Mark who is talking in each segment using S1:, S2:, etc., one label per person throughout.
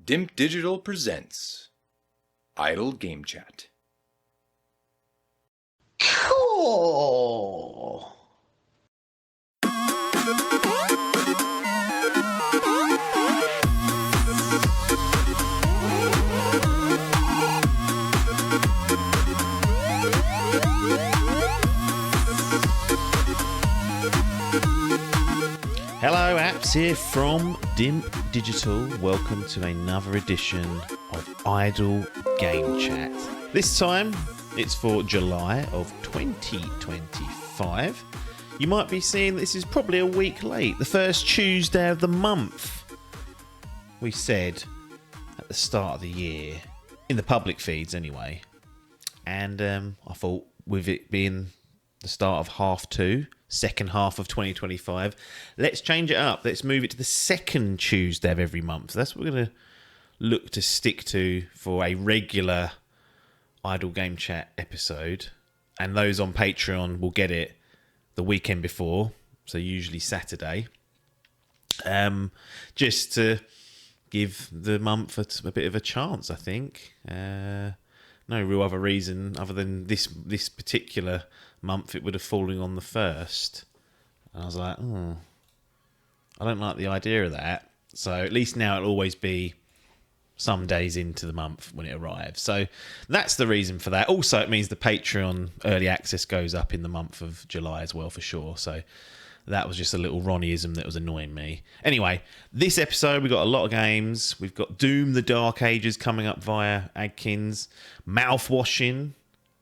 S1: Dimp Digital presents Idle Game Chat.
S2: Cool.
S3: Hello, apps here from Dimp Digital. Welcome to another edition of Idle Game Chat. This time, it's for July of 2025. You might be seeing this is probably a week late, the first Tuesday of the month. We said at the start of the year, in the public feeds anyway, and I thought with it being the start of half two, second half of 2025, let's change it up. Let's move it to the second Tuesday of every month. That's what we're going to look to stick to for a regular Idle Game Chat episode. And those on Patreon will get it the weekend before, so usually Saturday. Just to give the month a bit of a chance, I think. No real other reason other than this particular month it would have fallen on the first. And I was like, I don't like the idea of that. So at least now it'll always be some days into the month when it arrives. So that's the reason for that. Also, it means the Patreon early access goes up in the month of July as well, for sure. So that was just a little Ronnieism that was annoying me. Anyway, this episode, we've got a lot of games. We've got Doom, the Dark Ages coming up via Adkins, Mouthwashing,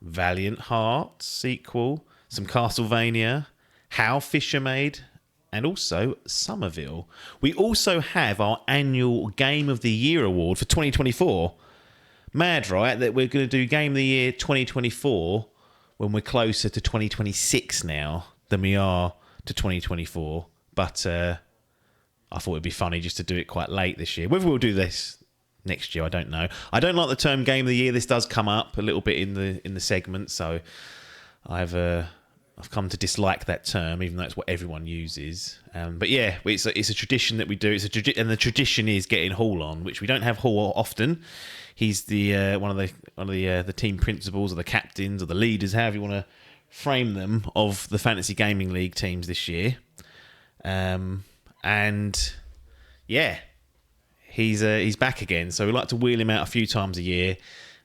S3: Valiant Hearts sequel, some Castlevania, How Fish Are Made, and also Sommerville. We also have our annual Game of the Year award for 2024. Mad, right, that we're going to do Game of the Year 2024 when we're closer to 2026 now than we are to 2024. But I thought it'd be funny just to do it quite late this year. Whether we'll do this next year, I don't know. I don't like the term Game of the Year. This does come up a little bit in the segment, so I've come to dislike that term, even though it's what everyone uses. But yeah, it's a tradition that we do. And the tradition is getting Hall on, which we don't have Hall often. He's the one of the team principals or the captains or the leaders, however you want to frame them, of the Fantasy Gaming League teams this year. And yeah, he's back again. So we like to wheel him out a few times a year,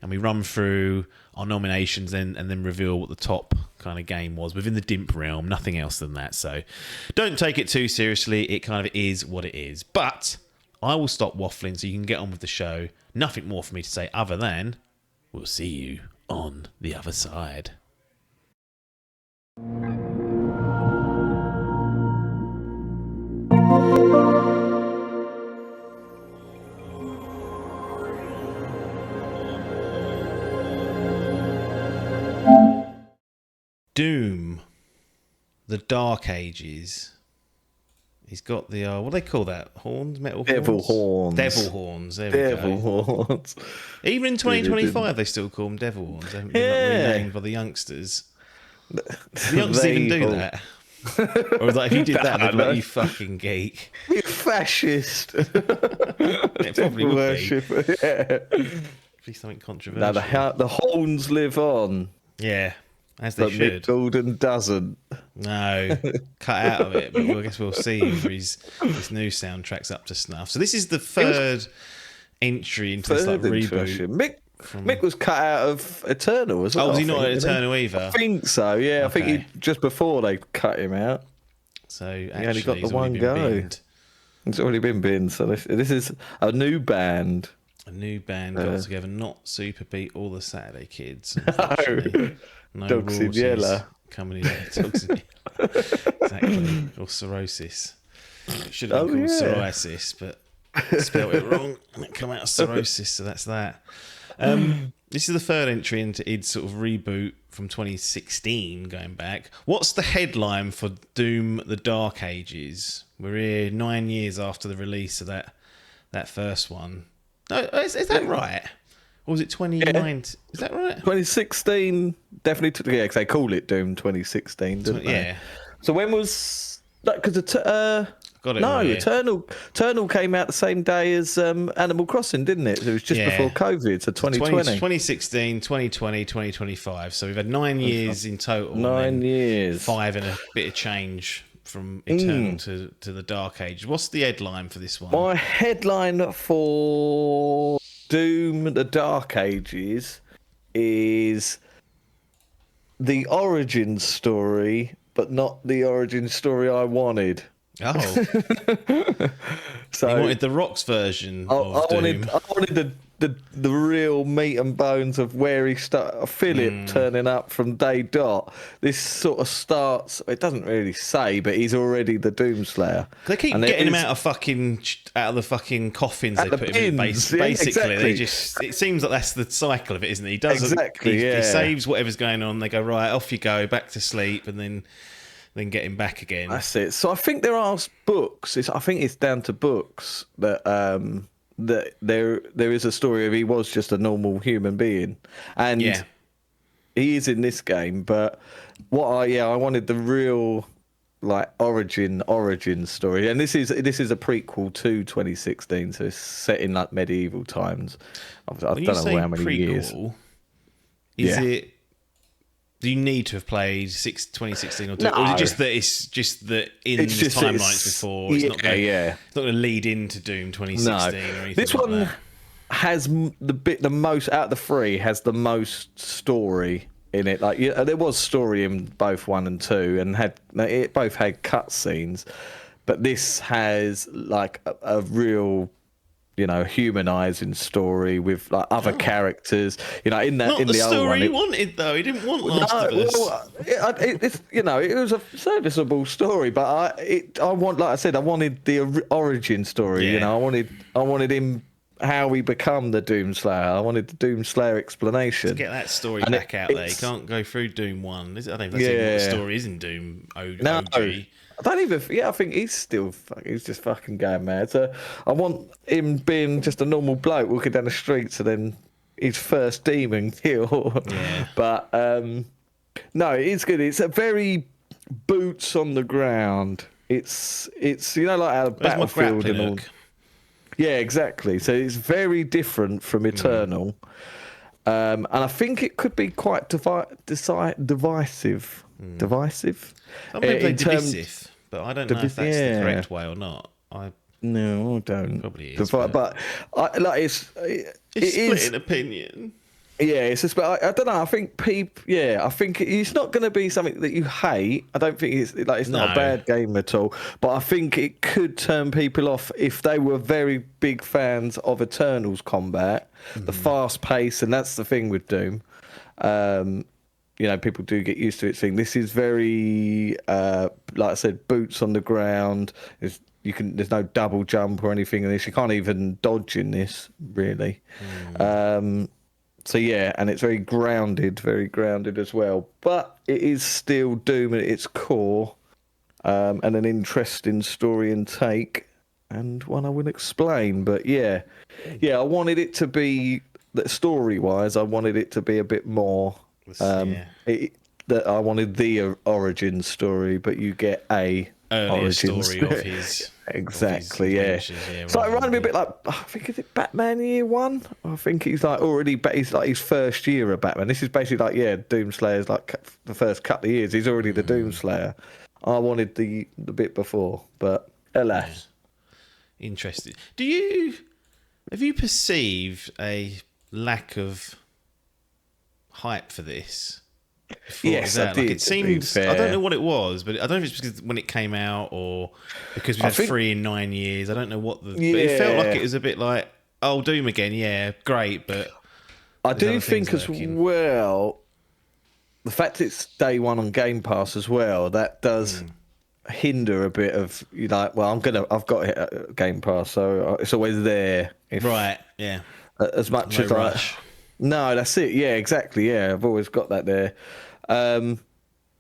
S3: and we run through our nominations and then reveal what the top kind of game was within the Dimp realm. Nothing else than that. So don't take it too seriously. It kind of is what it is. But I will stop waffling so you can get on with the show. Nothing more for me to say other than we'll see you on the other side. Doom, the Dark Ages. He's got the what do they call that? Horns, metal horns,
S2: Devil horns.
S3: Devil horns. There
S2: Devil
S3: we go.
S2: horns.
S3: Even in 2025, they still call them devil horns. They haven't been renamed by the youngsters. The youngsters even do that. Or like, if you did that, they'd be like, you fucking geek.
S2: You fascist.
S3: It probably would be.
S2: Yeah.
S3: Be something controversial.
S2: Now the horns live on.
S3: Yeah, as they
S2: But
S3: should.
S2: Mick Gordon doesn't.
S3: No, cut out of it. But I guess we'll see if his new soundtrack's up to snuff. So this is the third entry into this like reboot.
S2: Mick was cut out of Eternal as well.
S3: Oh, was he not at Eternal either?
S2: I think so, yeah.
S3: Okay.
S2: I think just before they cut him out.
S3: So
S2: He
S3: actually,
S2: only got
S3: he's
S2: the
S3: already
S2: one
S3: been
S2: go.
S3: binned.
S2: It's already been binned, so this is a new band.
S3: A new band got together, not Super Beat or the Saturday Kids. Unfortunately. No
S2: Dogs in
S3: royalties
S2: Yellow.
S3: coming in. Dogs in Yellow. Exactly. Or cirrhosis. It should have been called psoriasis, but spelled it wrong and it come out of cirrhosis, so that's that. This is the third entry into id sort of reboot from 2016 going back. What's the headline for Doom the Dark Ages? We're here 9 years after the release of that first one. No, is that right? Or was it 2019? Yeah. Is that right?
S2: 2016 definitely took, yeah, because they call it Doom 2016, didn't they?
S3: Yeah.
S2: So when was that? Because
S3: I Got it.
S2: No,
S3: right here.
S2: Eternal came out the same day as Animal Crossing, didn't it? It was just before COVID, so 2020.
S3: 2016, 2020, 2025. So we've had 9 years in total.
S2: 9 years.
S3: 5 and a bit of change from Eternal to the Dark Age. What's the headline for this one?
S2: My headline for Doom: The Dark Ages is the origin story, but not the origin story I wanted.
S3: Oh,
S2: So
S3: you wanted the Rocks version of Doom.
S2: I wanted the real meat and bones of where he started. Philip turning up from day dot. This sort of starts. It doesn't really say, but he's already the Doomslayer.
S3: They keep getting him out of the fucking coffins they put him in. Basically,
S2: exactly.
S3: they just. It seems like that's the cycle of it, isn't it? He does
S2: Exactly,
S3: he
S2: yeah.
S3: saves whatever's going on. They go right off you go, back to sleep, and then get him back again.
S2: That's it. So I think there are books. I think it's down to books that that there is a story of he was just a normal human being, and he is in this game. But I wanted the real like origin story, and this is a prequel to 2016, so it's set in like medieval times. I don't know how many years.
S3: Is it? Do you need to have played 2016 or,
S2: No.
S3: or is it just that in the timelines before? It's not going to lead into Doom 2016 or anything.
S2: This
S3: like
S2: one
S3: that.
S2: has the most out of the three. Has the most story in it. Like there was story in both 1 and 2, and it both had cutscenes, but this has like a real, humanizing story with like other characters. In the
S3: Not
S2: in
S3: the
S2: the old
S3: story
S2: one,
S3: he wanted though. He didn't want Last of Us.
S2: it was a serviceable story, but I wanted the origin story.
S3: Yeah.
S2: I wanted him, how he become the Doomslayer. I wanted the Doomslayer explanation.
S3: To get that story back out there. You can't go through Doom 1. I don't know if that's even what the story is in Doom OG.
S2: No, I don't even. Yeah, I think he's just fucking going mad. So I want him being just a normal bloke walking down the streets, and then his first demon kill.
S3: Yeah.
S2: But no, it's good. It's a very boots on the ground. It's like our
S3: Where's my
S2: Battlefield and
S3: grappling
S2: all.
S3: hook?
S2: Yeah, exactly. So it's very different from Eternal, and I think it could be quite divisive. Divisive.
S3: Some people play divisive, but I don't know if that's the correct way or not.
S2: No, I don't.
S3: Probably is,
S2: but
S3: it's split in opinion.
S2: Yeah, it's just. But I don't know. I think people. Yeah, I think it's not going to be something that you hate. I don't think it's not a bad game at all. But I think it could turn people off if they were very big fans of Eternal's combat, the fast pace, and that's the thing with Doom. People do get used to it. This is very, like I said, boots on the ground. There's no double jump or anything in this. You can't even dodge in this, really. So yeah, and it's very grounded as well. But it is still Doom at its core, and an interesting story and take, and one I will explain. But yeah, I wanted it to be, story-wise, I wanted it to be a bit more. That I wanted the origin story, but you get a
S3: earlier story of his.
S2: Exactly, it's like reminded me a bit like, I think, is it Batman Year One? I think he's like he's like his first year of Batman. This is basically like Doomslayer's like the first couple of years. He's already the Doomslayer. I wanted the bit before, but alas.
S3: Interesting. Have you perceived a lack of hype for this?
S2: Yes, I did.
S3: It seems. I don't know what it was, but I don't know if it's because when it came out or because we've had 3 in 9 years. I don't know what but it felt like it was a bit like, oh, Doom again, yeah, great, but
S2: I do think as well, the fact it's day one on Game Pass as well, that does hinder a bit of I've got it at Game Pass, so it's always there.
S3: Right, yeah.
S2: As much as
S3: rush.
S2: No, that's it. Yeah, exactly. Yeah, I've always got that there. And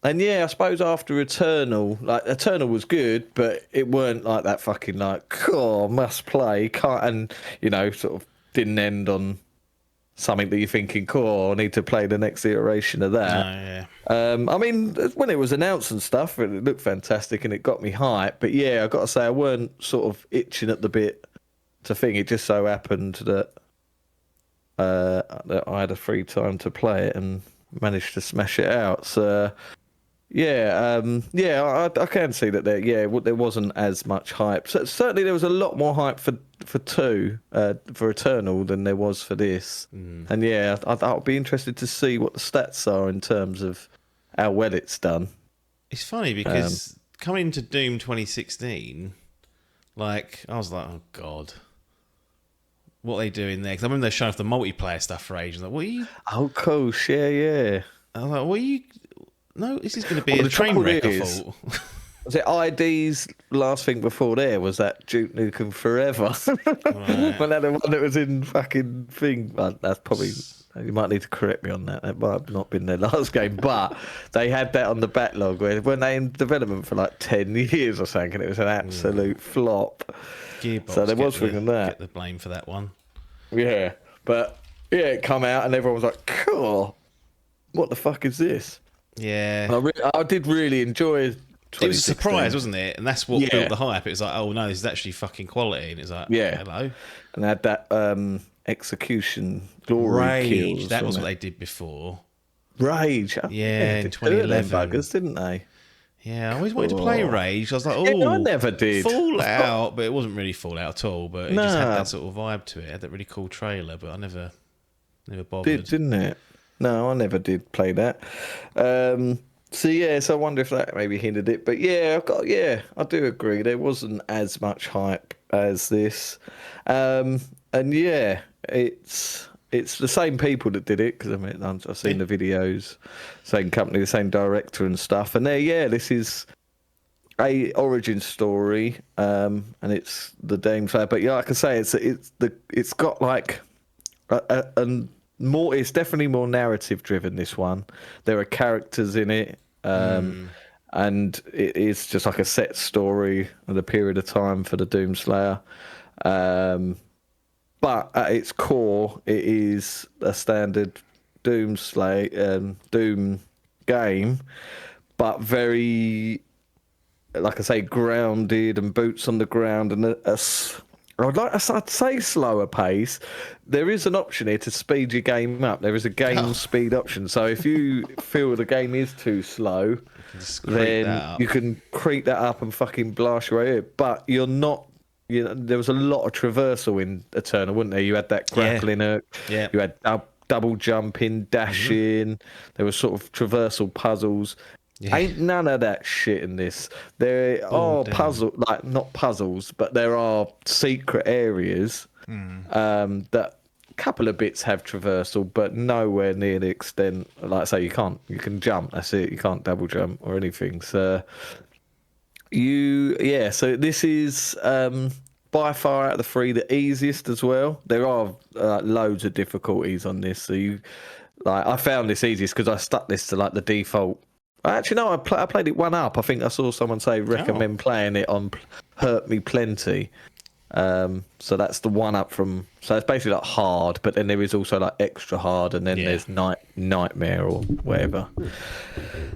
S2: yeah, I suppose after Eternal was good, but it weren't like that fucking like, must play, can't, and sort of didn't end on something that you're thinking, cool, I need to play the next iteration of that.
S3: yeah.
S2: I mean, when it was announced and stuff, it looked fantastic and it got me hyped. But yeah, I got to say, I weren't sort of itching at the bit to think. It just so happened that I had a free time to play it and managed to smash it out. So yeah, I can see that there wasn't as much hype. So certainly there was a lot more hype for for Eternal than there was for this. And yeah, I'll be interested to see what the stats are in terms of how well it's done.
S3: It's funny because coming into Doom 2016, like I was like, oh god, what are they doing there? Because I remember they showing off the multiplayer stuff for ages. Like, what are you?
S2: Oh, cool, yeah.
S3: I was like, what are you? No, this is going to be a train wreck. I thought.
S2: Was it ID's last thing before there? Was that Duke Nukem Forever?
S3: Right.
S2: Well, the one that was in fucking thing. Well, that's probably. You might need to correct me on that. That might have not been their last game, but they had that on the backlog. Weren't they in development for like 10 years or something? And it was an absolute flop.
S3: Gearbox,
S2: so there was thinking that.
S3: Get the blame for that one.
S2: Yeah, but yeah, it come out and everyone was like, "Cool, what the fuck is this?"
S3: Yeah,
S2: I did really enjoy.
S3: It was a surprise, wasn't it? And that's what built the hype. It was like, oh no, this is actually fucking quality. And it's like, hello.
S2: And they had that execution glory kills.
S3: That was what they did before.
S2: Rage.
S3: Yeah, in 2011.
S2: Buggers, didn't they?
S3: Yeah, I always wanted to play Rage. I was like,
S2: I never did.
S3: Fallout, but it wasn't really Fallout at all. But it just had that sort of vibe to it. It had that really cool trailer, but I never bothered.
S2: Didn't it? No, I never did play that. So I wonder if that maybe hindered it. But I do agree. There wasn't as much hype as this, and it's the same people that did it because I mean I've seen the videos, same company, the same director and stuff. And this is a origin story, and it's the Dame Slayer. But like I say, it's got like more. It's definitely more narrative driven. This one, there are characters in it. And it is just like a set story of the period of time for the Doomslayer. But at its core, it is a standard Doom game, but very, like I say, grounded and boots on the ground and I'd say slower pace. There is an option here to speed your game up. There is a game speed option. So if you feel the game is too slow, then you can creep that up and fucking blast your way in. But you're not. There was a lot of traversal in Eternal, wasn't there? You had that grappling hook. Yeah. You had double jumping, dashing. There was sort of traversal puzzles. Yeah. Ain't none of that shit in this. There are not puzzles, but there are secret areas that a couple of bits have traversal, but nowhere near the extent. Like I say, you can jump. That's it. You can't double jump or anything. So so this is by far out of the three the easiest as well. There are loads of difficulties on this. So I found this easiest because I stuck this to like the default. Actually, no, I played it one up. I think I saw someone say recommend playing it on Hurt Me Plenty. So that's the one up from. So it's basically like hard, but then there is also like extra hard, and then there's nightmare or whatever.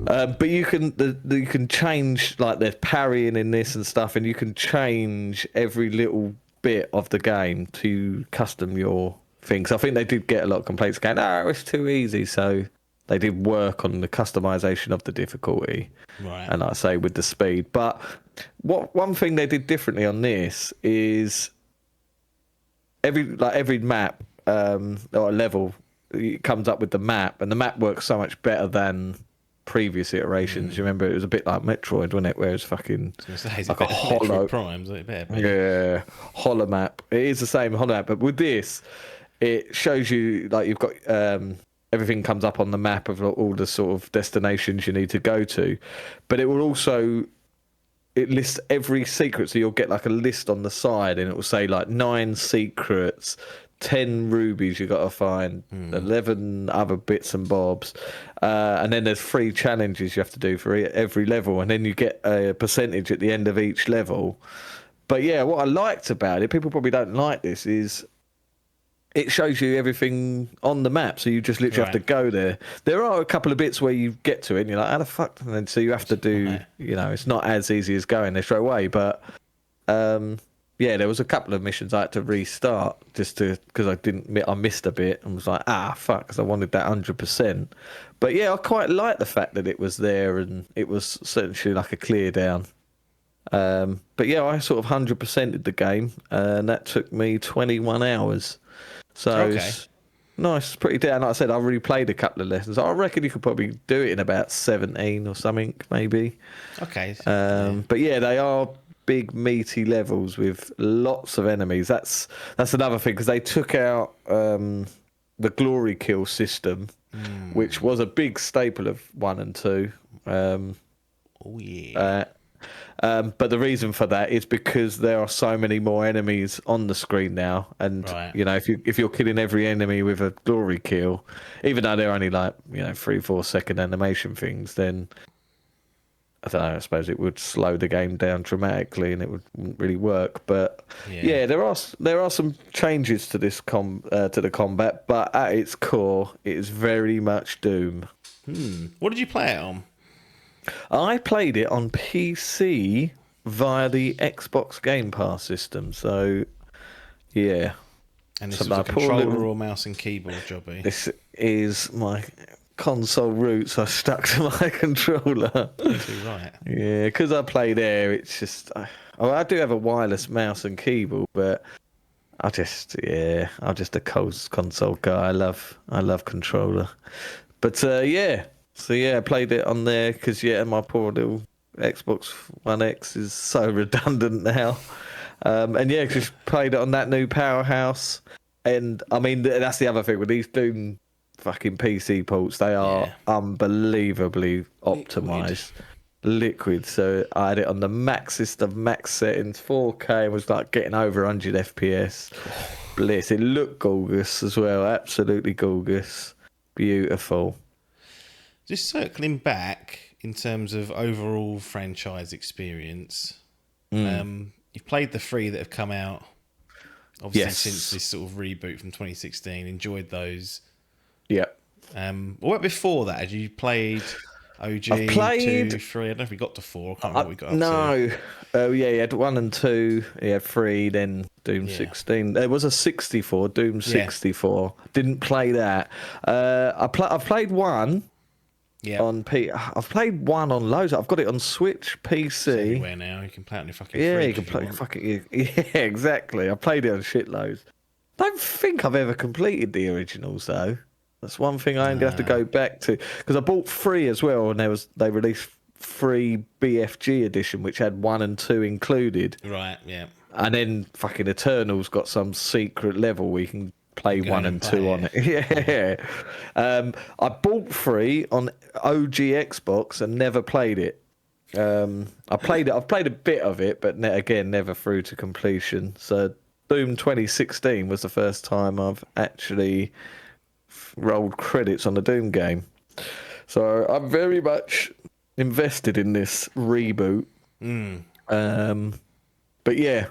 S2: But you can change, like there's parrying in this and stuff, and you can change every little bit of the game to custom your things. I think they did get a lot of complaints going, it's too easy. So they did work on the customization of the difficulty, right? And like I say, with the speed. But one thing they did differently on this is every map or level, it comes up with the map, and the map works so much better than previous iterations. You remember it was a bit like Metroid, wasn't it? Where it's fucking like a hollow
S3: Prime,
S2: hollow map. It is the same hollow map, but with this, it shows you like you've got everything comes up on the map of all the sort of destinations you need to go to, but it will also lists every secret. So you'll get like a list on the side, and it will say like 9 secrets, 10 rubies you got to find, 11 other bits and bobs, and then there's 3 challenges you have to do for every level, and then you get a percentage at the end of each level. But yeah, what I liked about it, people probably don't like this, is it shows you everything on the map, so you just literally have to
S3: Right.
S2: go there. There are a couple of bits where you get to it and you're like, how the fuck? And then so you have to do,
S3: Right.
S2: it's not as easy as going there straight away. But yeah, there was a couple of missions I had to restart because I missed a bit and was like, fuck, because I wanted that 100%. But yeah, I quite like the fact that it was there and it was essentially like a clear down. But yeah, I sort of 100%ed the game, and that took me 21 hours. So
S3: Okay.
S2: it's nice, pretty down. Like I said, I really played a couple of lessons. I reckon you could probably do it in about 17 or something, maybe.
S3: Okay.
S2: But yeah, they are big, meaty levels with lots of enemies. That's another thing, because they took out the glory kill system, which was a big staple of 1 and 2.
S3: Oh yeah.
S2: But the reason for that is because there are so many more enemies on the screen now, and
S3: Right.
S2: if you're killing every enemy with a glory kill, even though they're only like 3-4 second animation things, then I don't know. I suppose it would slow the game down dramatically, and it wouldn't really work. But yeah, there are some changes to this to the combat, but at its core, it is very much Doom.
S3: What did you play it on?
S2: I played it on PC via the Xbox Game Pass system. So, yeah.
S3: And this
S2: So
S3: was
S2: my
S3: a
S2: poor
S3: controller
S2: little-
S3: or mouse and keyboard jobby?
S2: This is my console roots. I stuck to my controller.
S3: Too right.
S2: Yeah, because I play there, it's just... I do have a wireless mouse and keyboard, but I'm just a console guy. I love controller. But, yeah... So yeah, I played it on there because my poor little Xbox One X is so redundant now, and yeah, just played it on that new powerhouse. And I mean, that's the other thing with these Doom fucking PC ports; they are unbelievably optimized, liquid. So I had it on the maxest of max settings, 4K, and was like getting over 100 FPS. Bliss! It looked gorgeous as well, absolutely gorgeous, beautiful.
S3: Just circling back in terms of overall franchise experience, you've played the 3 that have come out, obviously, since this sort of reboot from 2016. Enjoyed those.
S2: Yeah.
S3: What before that? Had you played OG,
S2: I've played
S3: 2, 3? I don't know if we got to 4. I can't remember what we got up to.
S2: No. Oh, yeah, you had 1 and 2. You had 3, then Doom 16. There was a 64, Doom 64. Didn't play that. I've played 1.
S3: Yeah.
S2: I've played 1 on loads. I've got it on Switch, PC.
S3: Everywhere now. You can play it on your fucking
S2: Yeah,
S3: fridge
S2: you can
S3: if
S2: play
S3: want.
S2: fucking. Yeah, exactly. I played it on shitloads. Don't think I've ever completed the originals though. That's one thing I'm gonna have to go back to, because I bought 3 as well, and they released 3 BFG edition, which had 1 and 2 included.
S3: Right. Yeah.
S2: And then fucking Eternal's got some secret level where you can play 1 and 2 on it. Yeah. I bought 3 on OG Xbox and never played it. I've played a bit of it, but again, never through to completion. So Doom 2016 was the first time I've actually rolled credits on the Doom game. So I'm very much invested in this reboot. But yeah.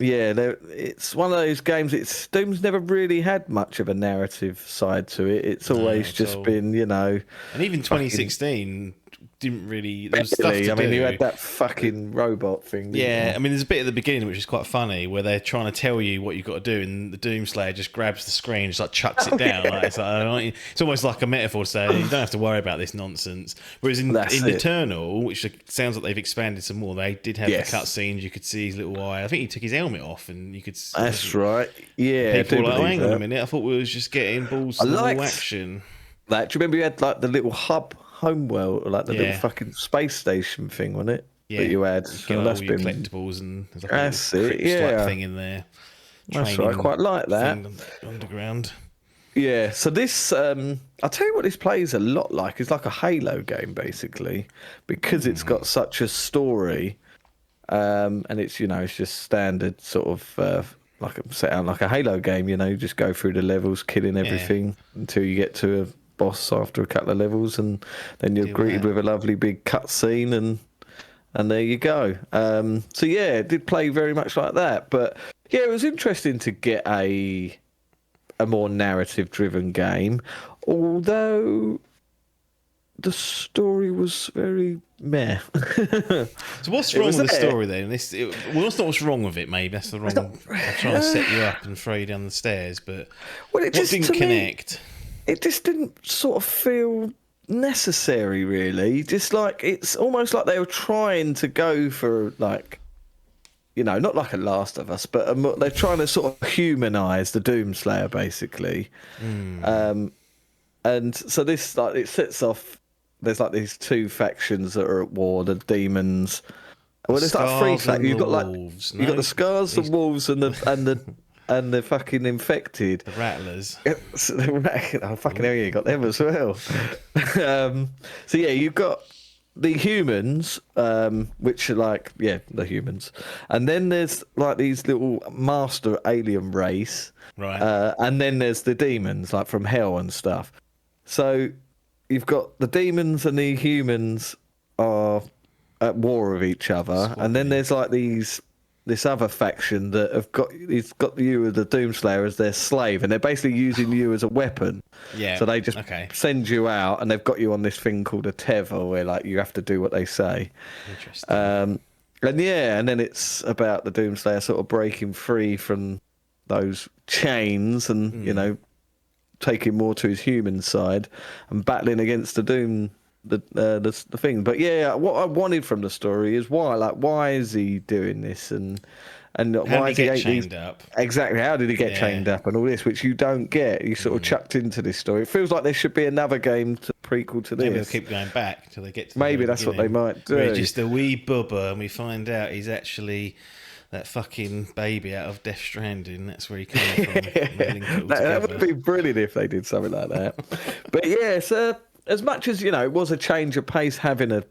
S2: It's one of those games. Doom's never really had much of a narrative side to it. It's always just been,
S3: And even 2016 didn't really. There was stuff to
S2: I mean,
S3: do.
S2: you had that fucking robot thing. Didn't
S3: Yeah,
S2: you?
S3: I mean, there's a bit at the beginning which is quite funny where they're trying to tell you what you've got to do, and the Doomslayer just grabs the screen, just like chucks it down. Like, it's almost like a metaphor to say you don't have to worry about this nonsense. Whereas in Eternal, which sounds like they've expanded some more, they did have the cutscenes. You could see his little eye. I think he took his helmet off, and you could.
S2: That's right. Yeah,
S3: people were like, hang on a minute. I thought we was just getting balls to the wall action.
S2: That. Do you remember you had like the little homeworld, or like the little fucking space station thing, wasn't it?
S3: Yeah,
S2: that you had.
S3: You get all your collectibles, and there's like
S2: that's
S3: a little
S2: it.
S3: thing in there.
S2: That's right. I quite like that.
S3: Underground.
S2: Yeah. So this, I'll tell you what this plays a lot like. It's like a Halo game basically, because it's got such a story, and it's it's just standard sort of. Like set out like a Halo game, you just go through the levels, killing everything until you get to a boss after a couple of levels, and then you're greeted with a lovely big cutscene, and there you go. So yeah, it did play very much like that, but Yeah, it was interesting to get a more narrative-driven game, although the story was very meh.
S3: So what's
S2: It
S3: wrong
S2: was
S3: with the
S2: there.
S3: story then? Well, that's not what's wrong with it, maybe. That's the wrong. I'm trying to set you up and throw you down the stairs, but
S2: Well, it
S3: what
S2: just
S3: didn't
S2: to me,
S3: connect?
S2: it just didn't sort of feel necessary, really. Just like it's almost like they were trying to go for like, not like a Last of Us, but they're trying to sort of humanise the Doomslayer, basically. And so this like it sets off. There's like these two factions that are at war: the demons. Well, there's like three
S3: Scars and
S2: factions.
S3: the
S2: You've got like
S3: wolves.
S2: you've got
S3: No,
S2: the scars, the wolves, and the fucking infected.
S3: the rattlers.
S2: Oh, fucking hell, you got them as well. So yeah, you've got the humans, which are like, the humans. And then there's like these little master alien race.
S3: Right.
S2: And then there's the demons, like from hell and stuff. So you've got the demons and the humans are at war with each other. And then there's like this other faction that have got you as the Doomslayer as their slave, and they're basically using you as a weapon.
S3: Yeah.
S2: So they just
S3: Okay.
S2: send you out, and they've got you on this thing called a tether, where like you have to do what they say.
S3: Interesting.
S2: And then it's about the Doomslayer sort of breaking free from those chains, and taking more to his human side and battling against the Doom. The thing, but what I wanted from the story is why is he doing this, and
S3: How
S2: why
S3: did
S2: is
S3: he
S2: he
S3: get
S2: ate
S3: chained
S2: these
S3: up?
S2: exactly? How did he get
S3: Yeah.
S2: chained up and all this, which you don't get? You sort of chucked into this story. It feels like there should be another game prequel to
S3: Maybe they'll
S2: this.
S3: keep going back till they get to the
S2: Maybe
S3: very
S2: that's what they
S3: beginning,
S2: might do.
S3: where he's just a wee bubba, and we find out he's actually that fucking baby out of Death Stranding. That's where he came from. They link it all
S2: That would
S3: together.
S2: be brilliant if they did something like that. But yes, as much as it was a change of pace having a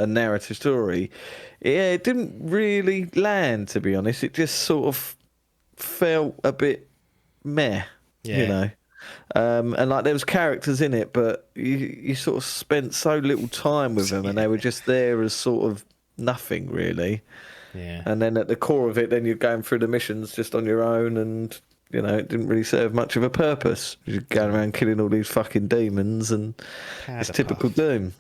S2: narrative story, it didn't really land. To be honest, it just sort of felt a bit meh.
S3: Yeah.
S2: And like there was characters in it, but you sort of spent so little time with them, and they were just there as sort of nothing really.
S3: Yeah.
S2: And then at the core of it, then you're going through the missions just on your own, and it didn't really serve much of a purpose. You're going around killing all these fucking demons, and it's
S3: Powder
S2: typical
S3: puff.
S2: Doom.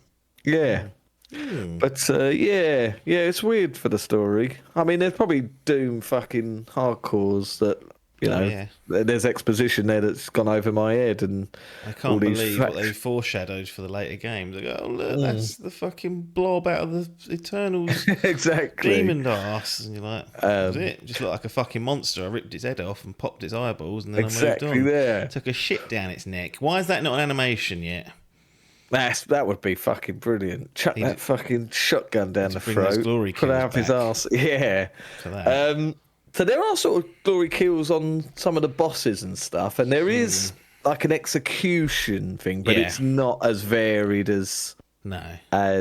S2: Yeah. But it's weird for the story. I mean, there's probably Doom fucking hardcores that
S3: yeah.
S2: there's exposition there that's gone over my head, and
S3: I
S2: all
S3: can't
S2: these
S3: believe what
S2: facts.
S3: they foreshadowed for the later games. They go, oh, look, that's the fucking blob out of the Eternals
S2: Exactly.
S3: demon arse. And you're like, that was it. It just looked like a fucking monster. I ripped its head off and popped its eyeballs, and then
S2: Exactly
S3: I moved on.
S2: there.
S3: Took a shit down its neck. Why is that not an animation yet?
S2: That would be fucking brilliant. Chuck that fucking shotgun down the
S3: bring those
S2: throat.
S3: glory
S2: Put it
S3: kills
S2: up his
S3: back.
S2: arse. Yeah.
S3: For that.
S2: So there are sort of glory kills on some of the bosses and stuff, and there is like an execution thing, but
S3: Yeah.
S2: it's not as varied as
S3: No.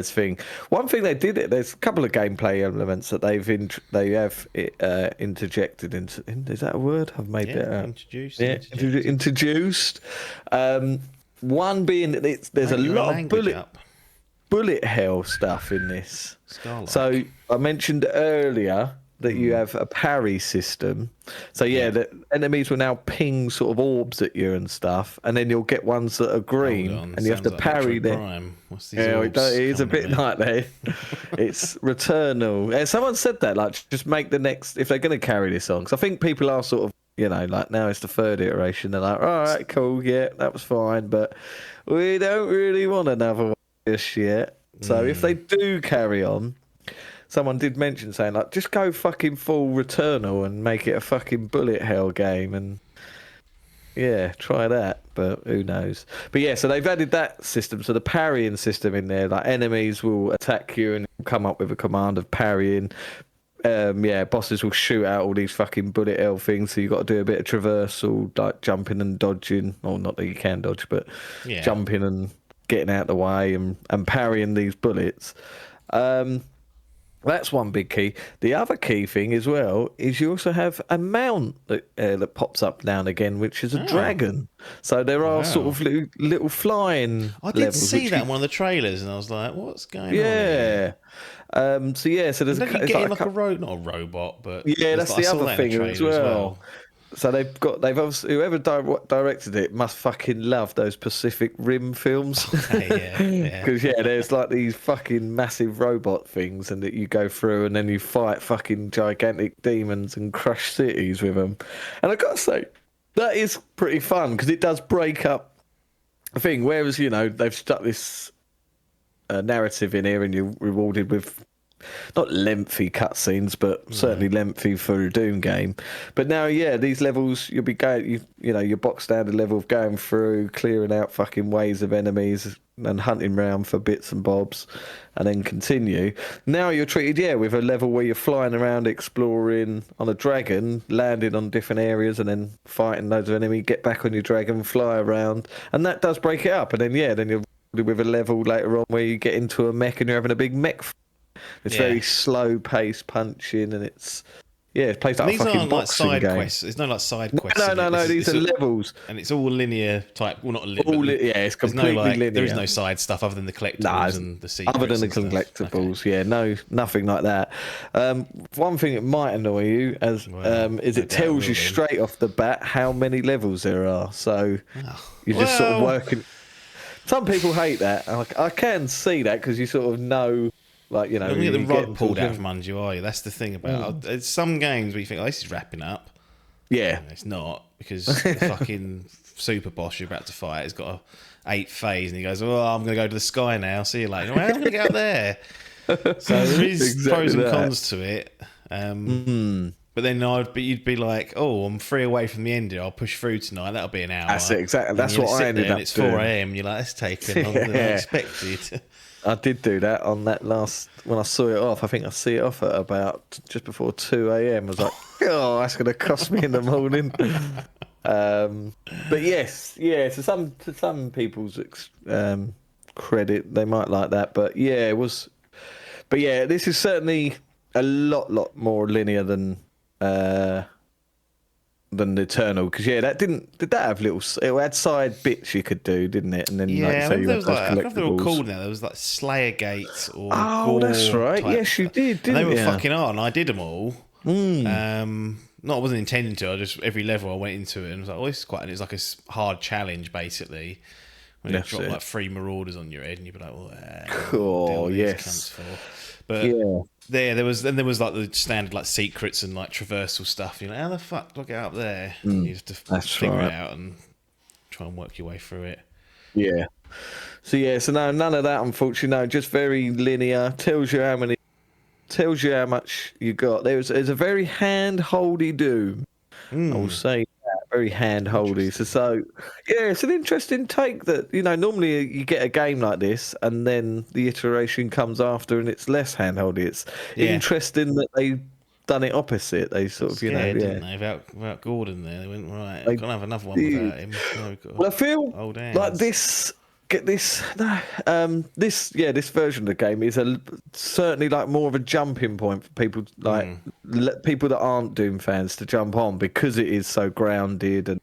S2: thing. One thing they did, there's a couple of gameplay elements that they have interjected into. Is that a word? I've made that up.
S3: Introduced.
S2: Yeah, introduced. One being that there's a lot of bullet hell stuff in this.
S3: Scarlet.
S2: So I mentioned earlier that you have a parry system. So the enemies will now ping sort of orbs at you and stuff, and then you'll get ones that are green, and you have to parry them.
S3: What's these
S2: Yeah,
S3: orbs
S2: it is a
S3: coming
S2: bit
S3: at me?
S2: like that. It's Returnal. Yeah, someone said that, like, just make the next, if they're going to carry this on. Because I think people are sort of, like now it's the third iteration. They're like, all right, cool, yeah, that was fine, but we don't really want another one just yet. So if they do carry on, someone did mention saying, like, just go fucking full Returnal and make it a fucking bullet hell game, and yeah, try that, but who knows. But yeah, so they've added that system, so the parrying system in there, like enemies will attack you and come up with a command of parrying. Bosses will shoot out all these fucking bullet hell things, so you've got to do a bit of traversal, like jumping and dodging, or not that you can dodge, but jumping and getting out the way and parrying these bullets. That's one big key. The other key thing as well is you also have a mount that pops up now and again, which is a dragon. So there are sort
S3: Wow.
S2: of little flying
S3: I did
S2: levels.
S3: see that in one of the trailers, and I was like, "What's going on
S2: Yeah.
S3: here?"
S2: So there's
S3: Don't you
S2: it's
S3: get in
S2: like
S3: like not a robot, but
S2: yeah, that's
S3: I
S2: the
S3: saw
S2: other
S3: that in the
S2: thing as
S3: trailer
S2: well. So they've obviously whoever directed it must fucking love those Pacific Rim films.
S3: Yeah, yeah.
S2: Because there's like these fucking massive robot things, and that you go through, and then you fight fucking gigantic demons and crush cities with them. And I gotta say, that is pretty fun because it does break up the thing. Whereas they've stuck this narrative in here, and you're rewarded with not lengthy cutscenes, but certainly lengthy for a Doom game. But now, these levels you'll be going, your box standard level of going through, clearing out fucking waves of enemies and hunting round for bits and bobs, and then continue. Now you're treated, with a level where you're flying around, exploring on a dragon, landing on different areas, and then fighting loads of enemies. Get back on your dragon, fly around, and that does break it up. And then then you're with a level later on where you get into a mech and you're having a big mech. It's very slow paced punching, and it's plays like a fucking boxing
S3: side
S2: game.
S3: quests. There's no like side quests.
S2: No. These are levels,
S3: and it's all linear type. Well, not
S2: it's completely linear.
S3: There is no side stuff other than the collectibles and the secrets.
S2: Other than the collectibles, nothing like that. One thing that might annoy you is it tells you straight off the bat how many levels there are. So you're just sort of working. Some people hate that. I can see that because you sort of know. Like,
S3: you don't get the rug pulled out from under you, are you? That's the thing about There's some games where you think, this is wrapping up.
S2: Yeah.
S3: It's not, because the fucking super boss you're about to fight has got a 8th phase, and he goes, I'm going to go to the sky now. See you later. Well, how am I going to get up there? So there is pros and cons to it. But then you'd be like, I'm 3 away from the end here. I'll push through tonight. That'll be an hour.
S2: That's it, exactly. That's what I ended up doing.
S3: It's 4 a.m. You're like, that's taken longer than I expected.
S2: I did do that on that when I saw it off. I think I see it off at about just before 2 a.m. I was like, that's going to cost me in the morning. But yes, to some people's credit, they might like that. But it was. But this is certainly a lot more linear than the Eternal, because did that have it had side bits you could do, didn't it? And then
S3: I think they were called now. There was like Slayer Gates or
S2: that's right. Yes, you did, didn't you?
S3: They were fucking hard, and I did them all. I wasn't intending to. I just every level I went into it and was like, this is quite. And it's like a hard challenge basically. When you drop like 3 marauders on your head, and you'd be like,
S2: cool, yes.
S3: But there was like the standard like secrets and like traversal stuff. You're like, how the fuck do I get up there? You have to figure it out and try and work your way through it.
S2: Yeah. So no, none of that, unfortunately. No, just very linear. Tells you how much you got. There's a very hand-holdy Doom. I will say that, very hand-holdy. So it's an interesting take that, normally you get a game like this and then the iteration comes after and it's less hand-holdy. It's interesting that they done it opposite. They sort of,
S3: didn't they? Without Gordon there, they went, right, can't have another one without him.
S2: I feel like this version of the game is certainly like more of a jumping point for people people that aren't Doom fans to jump on, because it is so grounded and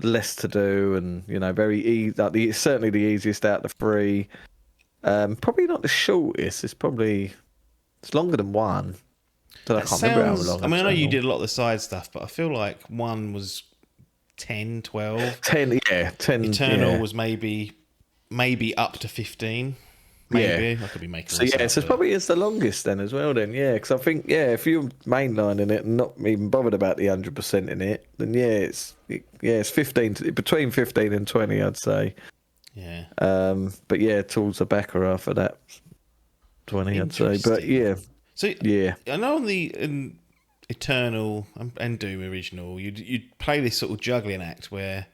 S2: less to do, and very easy. Like certainly the easiest out of the 3. Probably not the shortest. It's longer than 1. I can't remember how long.
S3: I mean, I know you did a lot of the side stuff, but I feel like 1 was 10, 12.
S2: 10.
S3: Eternal was maybe up to 15. Maybe I could be making.
S2: So so probably it's the longest then as well. Then because I think if you're mainlining it and not even bothered about the 100% in it, then it's 15 between 15 and 20, I'd say.
S3: Yeah.
S2: But towards the back or after that 20, I'd say. But
S3: So I know in Eternal and Doom original, you'd play this sort of juggling act where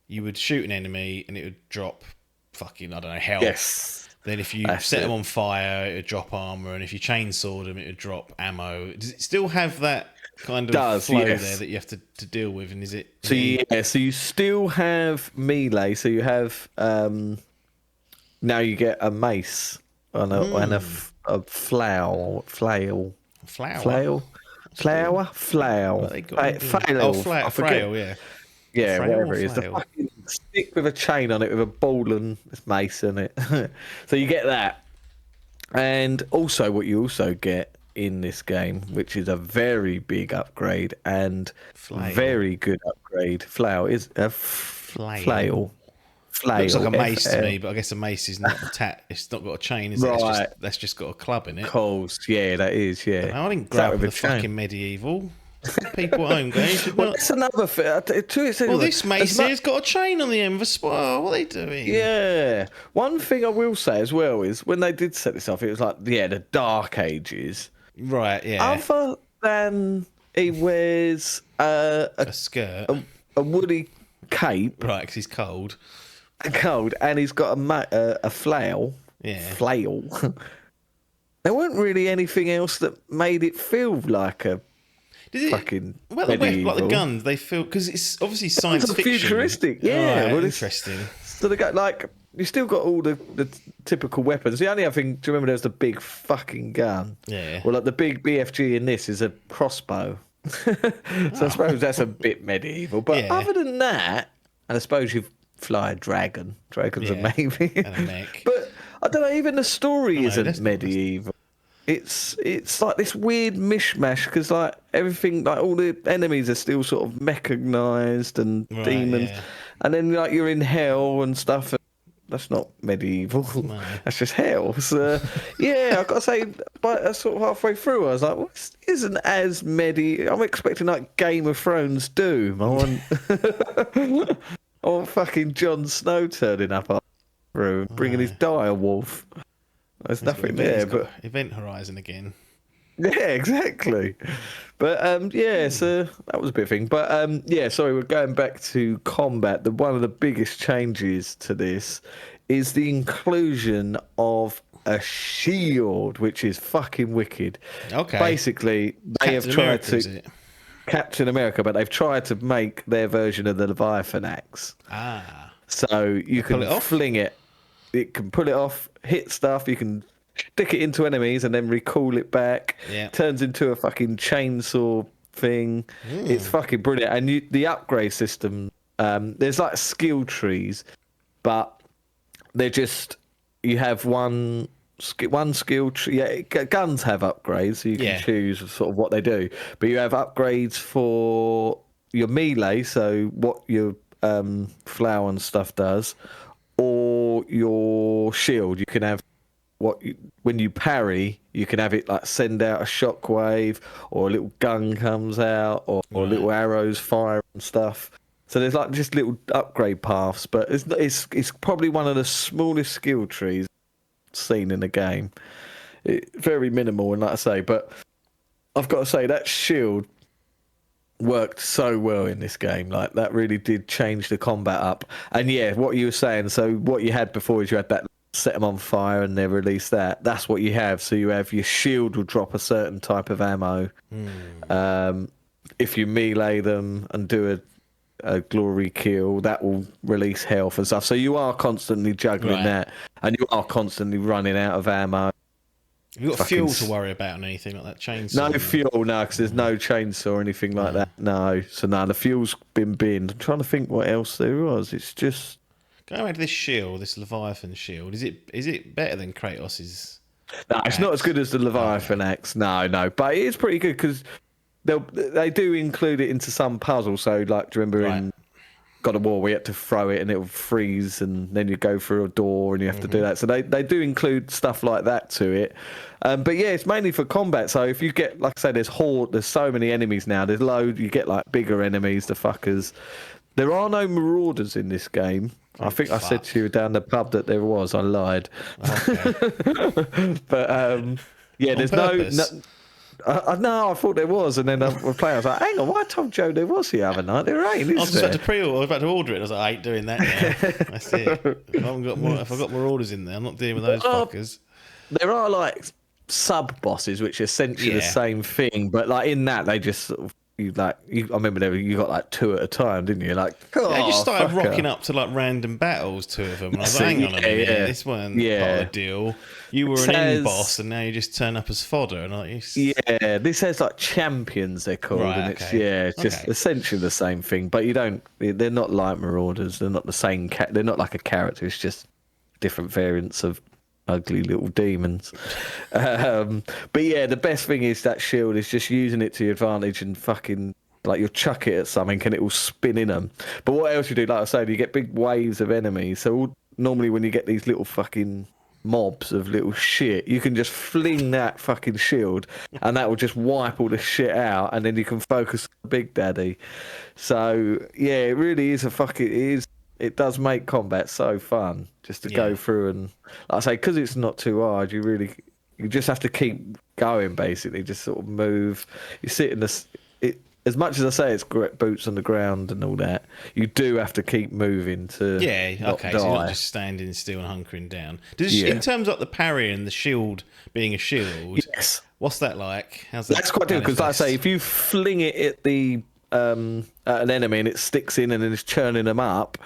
S3: you would shoot an enemy and it would drop fucking, I don't know, health. Yes. Then if you set them on fire, it would drop armor, and if you chainsawed them, it would drop ammo. Does it still have that kind of flow there that you have to deal with? And is it?
S2: So you still have melee. So you have now you get a mace and a flail.
S3: Flower.
S2: Flail? Flower? Flail.
S3: What they got?
S2: Flail.
S3: Oh,
S2: I forget.
S3: frail, yeah.
S2: Yeah,
S3: Frail
S2: whatever
S3: or
S2: it is. The
S3: flail?
S2: fucking stick with a chain on it with a ball and it's mace in it. So you get that. And also what you also get in this game, which is a very big upgrade and very good upgrade. Flail is a flail. Flail.
S3: Looks like a mace to
S2: FL.
S3: me, but I guess a mace is not it's not got a chain, is it?
S2: Right.
S3: That's just got a club in it.
S2: Coals. Yeah, that is, yeah.
S3: I didn't
S2: Is that
S3: grab
S2: with
S3: the
S2: a chain?
S3: fucking medieval. People at home going,
S2: Well, that's another thing.
S3: well, this mace here's got a chain on the end for what are they doing?
S2: Yeah. One thing I will say as well is when they did set this off, it was like, yeah, the Dark Ages.
S3: Right, yeah.
S2: Other than he wears
S3: a skirt.
S2: a woolly cape,
S3: Right, because he's cold.
S2: and he's got a flail.
S3: Yeah.
S2: Flail. There weren't really anything else that made it feel like a fucking
S3: Well, like
S2: medieval.
S3: the guns, they feel... Because it's obviously science
S2: It's
S3: fiction.
S2: futuristic, yeah.
S3: Right,
S2: Well,
S3: interesting.
S2: So they got like you still got all the typical weapons. The only other thing, do you remember there's the big fucking gun?
S3: Yeah.
S2: Well, like the big BFG in this is a crossbow. So I suppose that's a bit medieval. But
S3: Yeah.
S2: other than that, and I suppose you fly a dragon. Dragons are maybe.
S3: And a mech.
S2: But I don't know. Even the story
S3: that's
S2: isn't
S3: not-
S2: medieval. It's like this weird mishmash because like everything, like all the enemies are still sort of mechanized and
S3: Right,
S2: demons,
S3: yeah.
S2: and then like you're in hell and stuff. That's not medieval.
S3: No.
S2: That's just hell. So yeah, I've got to say, but sort of halfway through, I was like, well, this isn't as medieval. I'm expecting like Game of Thrones Doom. I want fucking Jon Snow turning up through, bringing his dire wolf. There's nothing there, but
S3: Event Horizon again.
S2: yeah, exactly. But yeah, so that was a bit of thing. But yeah, sorry, we're going back to combat. One of the biggest changes to this is the inclusion of a shield, which is fucking wicked.
S3: Okay.
S2: Basically, they have
S3: Captain
S2: tried
S3: America,
S2: to
S3: is it?
S2: Captain America, but they've tried to make their version of the Leviathan axe.
S3: Ah.
S2: So you
S3: pull
S2: can
S3: it off?
S2: fling it. It can pull it off, hit stuff. You can stick it into enemies and then recall it back.
S3: Yeah.
S2: Turns into a fucking chainsaw thing. It's fucking brilliant. And the upgrade system, there's like skill trees, but they're just you have one skill tree. Yeah, guns have upgrades, so you can choose sort of what they do. But you have upgrades for your melee, so what your flower and stuff does, or your shield. You can have when you parry, you can have it like send out a shockwave, or a little gun comes out, or little arrows fire and stuff. So there's like just little upgrade paths, but it's probably one of the smallest skill trees seen in the game. Very minimal, and like I say, but I've got to say that shield worked so well in this game. Like that really did change the combat up. And yeah, what you were saying, so what you had before is you had that set them on fire and they release that. That's what you have. So you have your shield will drop a certain type of ammo. If you melee them and do a glory kill, that will release health and stuff. So you are constantly juggling that, and you are constantly running out of ammo.
S3: Have you got fuel to worry about or anything like that? Chainsaw?
S2: No fuel, no, because there's no chainsaw or anything like that. No, so no, the fuel's been binned. I'm trying to think what else there was. It's just
S3: going back to this shield, this Leviathan shield. Is it better than Kratos's?
S2: no, it's not as good as the Leviathan axe. No, but it is pretty good because they do include it into some puzzles. So, like, do you remember in God of War, we had to throw it and it would freeze, and then you go through a door and you have to do that. So they do include stuff like that to it. But yeah, it's mainly for combat. So if you get, like I say, there's so many enemies now. There's loads. You get like bigger enemies, the fuckers. There are no marauders in this game. I think I said to you down the pub that there was. I lied.
S3: Okay.
S2: But yeah, there's no. No, I thought there was, and then we're playing. I was like, "Hang on, I told Joe there was the other night. There ain't, is
S3: I was
S2: there?"
S3: about to pre-order. I was about to order it. I was like, I ain't doing that now. That's it. If I've got more orders in there, I'm not dealing with those fuckers.
S2: There are like sub bosses, which are essentially the same thing, but like in that they just sort of I remember you got like 2 at a time, didn't you? Like,
S3: Yeah, I just started
S2: fucker.
S3: rocking up to like random battles, 2 of them, and I was like, hang on a minute, this wasn't part of the deal. You were an in boss, and now you just turn up as fodder, and
S2: yeah, this has like champions they're called,
S3: Right,
S2: and it's
S3: okay.
S2: it's just essentially the same thing, but they're not like Marauders, they're not the same they're not like a character, it's just different variants of ugly little demons. But yeah, the best thing is that shield is just using it to your advantage and fucking like you'll chuck it at something and it will spin in them. But what else you do, like I said, you get big waves of enemies. So normally when you get these little fucking mobs of little shit, you can just fling that fucking shield and that will just wipe all the shit out, and then you can focus on Big Daddy. So yeah, it really is it does make combat so fun just to go through, and like I say, because it's not too hard, you just have to keep going, basically, just sort of move. You sit in this, as much as I say it's great boots on the ground and all that, you do have to keep moving to not die.
S3: So you're not just standing still and hunkering down. In terms of the parry and the shield being a shield, what's that like?
S2: That's quite difficult, because like I say, if you fling it at at an enemy and it sticks in and then it's churning them up,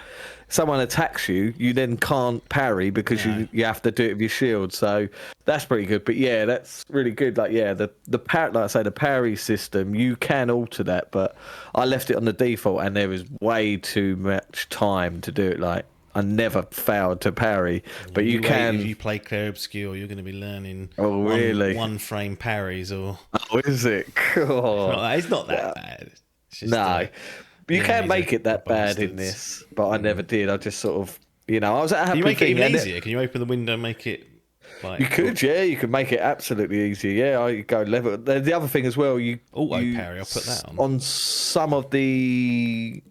S2: someone attacks you, you then can't parry because you have to do it with your shield. So that's pretty good. But yeah, that's really good. Like the like I say, the parry system, you can alter that, but I left it on the default and there was way too much time to do it. Like I never failed to parry, but you can.
S3: If you play Clair Obscure, you're going to be learning.
S2: Oh really?
S3: One frame parries or.
S2: Oh, is it? Cool.
S3: It's not that bad.
S2: No, you can't make it that bad in this, but I never did. I just sort of, I was at a happy.
S3: Can you make it even easier? Can you open the window and make it like?
S2: You could, you could make it absolutely easier. Yeah, I go level. The other thing as well, you
S3: parry. I'll put that on.
S2: On some of the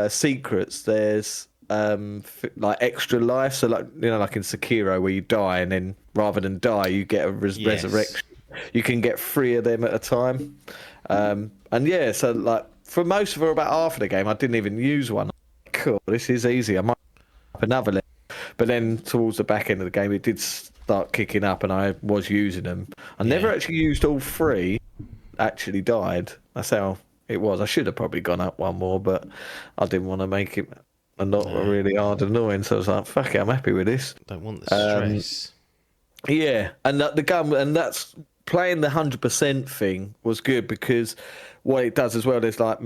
S2: secrets, there's like extra life. So like like in Sekiro, where you die and then rather than die, you get a resurrection. You can get 3 of them at a time, and so like. For most of about half of the game, I didn't even use one. Cool, this is easy. I might up another level. But then towards the back end of the game, it did start kicking up, and I was using them. I never actually used all 3. Actually died. That's how it was. I should have probably gone up one more, but I didn't want to make it not really hard and annoying. So I was like, "Fuck it, I'm happy with this."
S3: Don't want the stress.
S2: Yeah, and the gun, and that's playing the 100% thing was good, because what it does as well, there's like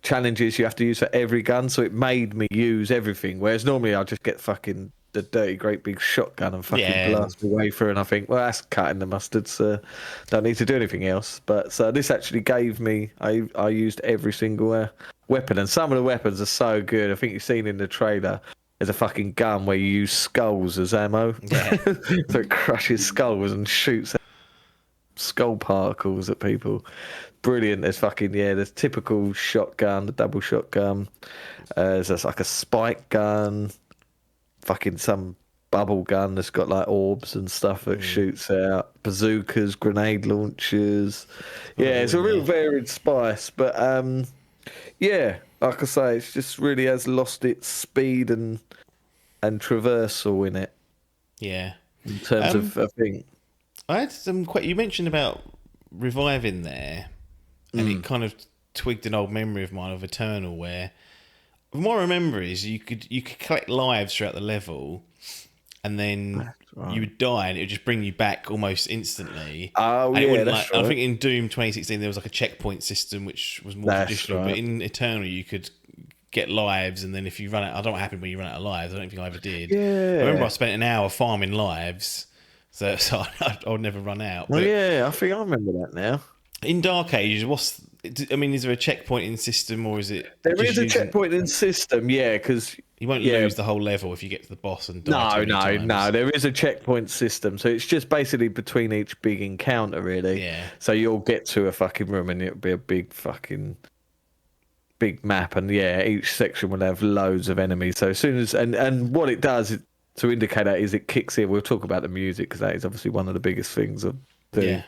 S2: challenges you have to use for every gun, so it made me use everything, whereas normally I just get fucking the dirty great big shotgun and fucking blast my way through, and I think, well, that's cutting the mustard, so don't need to do anything else. But so this actually gave me, I used every single weapon, and some of the weapons are so good. I think you've seen in the trailer, there's a fucking gun where you use skulls as ammo. So it crushes skulls and shoots skull particles at people. Brilliant. There's fucking there's typical shotgun, the double shotgun. There's like a spike gun, fucking some bubble gun that's got like orbs and stuff that shoots out, bazookas, grenade launchers. It's a real varied spice, but like I say, it's just really has lost its speed and traversal in it.
S3: Yeah.
S2: In terms of I think
S3: I had some you mentioned about reviving there, and it kind of twigged an old memory of mine of Eternal, where from what I remember is you could collect lives throughout the level, and then you would die and it would just bring you back almost instantly.
S2: Oh,
S3: and
S2: that's right.
S3: I think in Doom 2016 there was like a checkpoint system which was more traditional, but in Eternal you could get lives, and then if you run out, I don't know what happened when you run out of lives. I don't think I ever did. I remember I spent an hour farming lives, so I would never run out.
S2: But I think I remember that now.
S3: In Dark Ages, is there a checkpointing system, or is it?
S2: There is a checkpointing system, because
S3: you won't lose the whole level if you get to the boss and die.
S2: No. There is a checkpoint system, so it's just basically between each big encounter, really.
S3: Yeah.
S2: So you'll get to a fucking room, and it'll be a big map, and each section will have loads of enemies. So as soon as and what it does to indicate that is it kicks in. We'll talk about the music, because that is obviously one of the biggest things of Doom.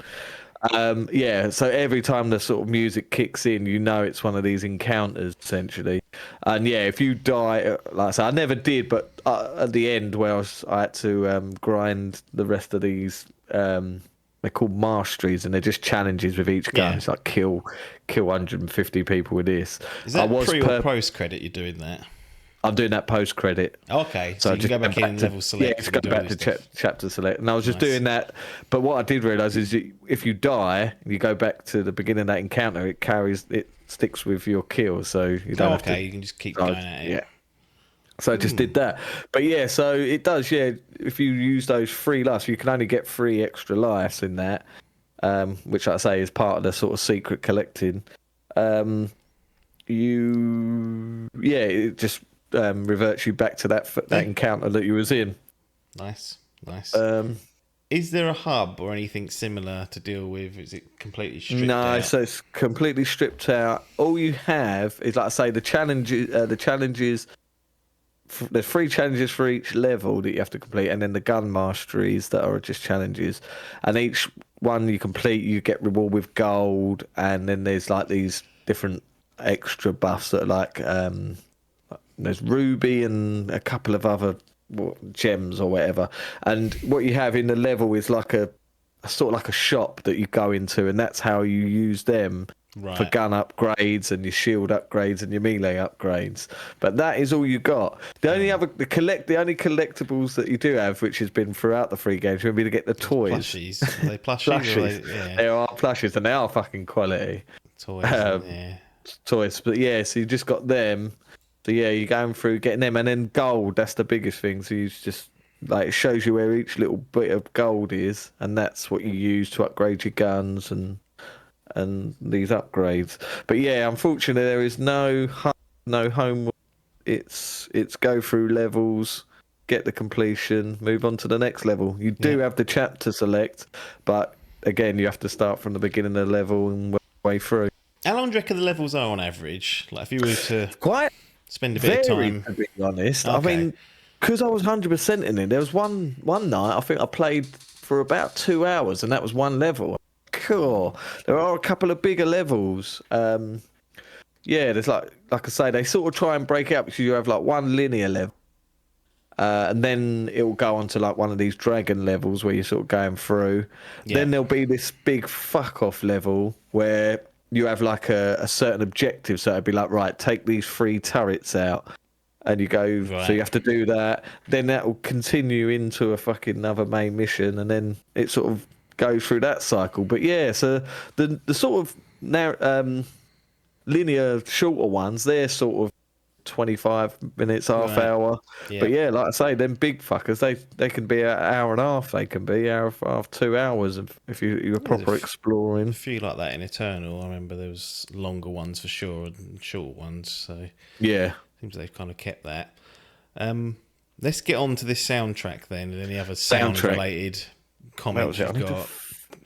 S2: So every time the sort of music kicks in, it's one of these encounters essentially. And if you die, like I said, I never did, but at the end where I had to grind the rest of these they're called masteries, and they're just challenges with each gun.
S3: Yeah.
S2: It's like kill 150 people with this.
S3: Is that pre or post credit you're doing that?
S2: I'm doing that post credit.
S3: Okay, so you can go back in and level select.
S2: Yeah, just go back to chapter select. And I was just doing that. But what I did realise is if you die, you go back to the beginning of that encounter, it sticks with your kill. So you don't have to.
S3: You can just keep going at it.
S2: Yeah. So I just did that. But yeah, so it does, yeah. If you use those 3 lives, you can only get 3 extra lives in that, which, like I say, is part of the sort of secret collecting. It just reverts you back to that encounter that you was in.
S3: Nice. Is there a hub or anything similar to deal with? Is it completely stripped out?
S2: No, so it's completely stripped out. All you have is, like I say, the challenges. There's 3 challenges for each level that you have to complete, and then the gun masteries that are just challenges. And each one you complete, you get reward with gold, and then there's like these different extra buffs that are like there's ruby and a couple of other gems or whatever. And what you have in the level is like a sort of like a shop that you go into, and that's how you use them. Right. For gun upgrades and your shield upgrades and your melee upgrades, but that is all you got. The only collectibles that you do have, which has been throughout the free games, would be to get the toys.
S3: Plushies. Are they plushies?
S2: They are plushies, and they are fucking quality. Toys, but yeah, so you just got them. So yeah, you're going through getting them, and then gold. That's the biggest thing. So you just it shows you where each little bit of gold is, and that's what you use to upgrade your guns and these upgrades. But yeah, unfortunately there is no homework. It's go through levels, get the completion, move on to the next level. You do have the chapter select, but again you have to start from the beginning of the level and work your way through.
S3: How long do you reckon the levels are on average? Like if you were to
S2: quite
S3: spend a bit of time,
S2: to be honest. Okay. I mean, because I was 100% in it, there was one night I think I played for about 2 hours, and that was one level. Cool. There are a couple of bigger levels. There's like I say, they sort of try and break it up because you have like one linear level, and then it will go on to like one of these dragon levels where you're sort of going through. Yeah. Then there'll be this big fuck off level where you have like a certain objective. So it'd be like, right, take these 3 turrets out. And you go, so you have to do that. Then that will continue into a fucking another main mission, and then it sort of go through that cycle. But yeah, so the sort of linear shorter ones, they're sort of 25 minutes, half hour. Yeah. But yeah, like I say, them big fuckers, they can be an hour and a half. They can be hour and a half, 2 hours if you're proper exploring.
S3: A few like that in Eternal. I remember there was longer ones for sure and short ones. So
S2: yeah,
S3: seems they've kind of kept that. Let's get on to this soundtrack then, and any other sound related comments you've got.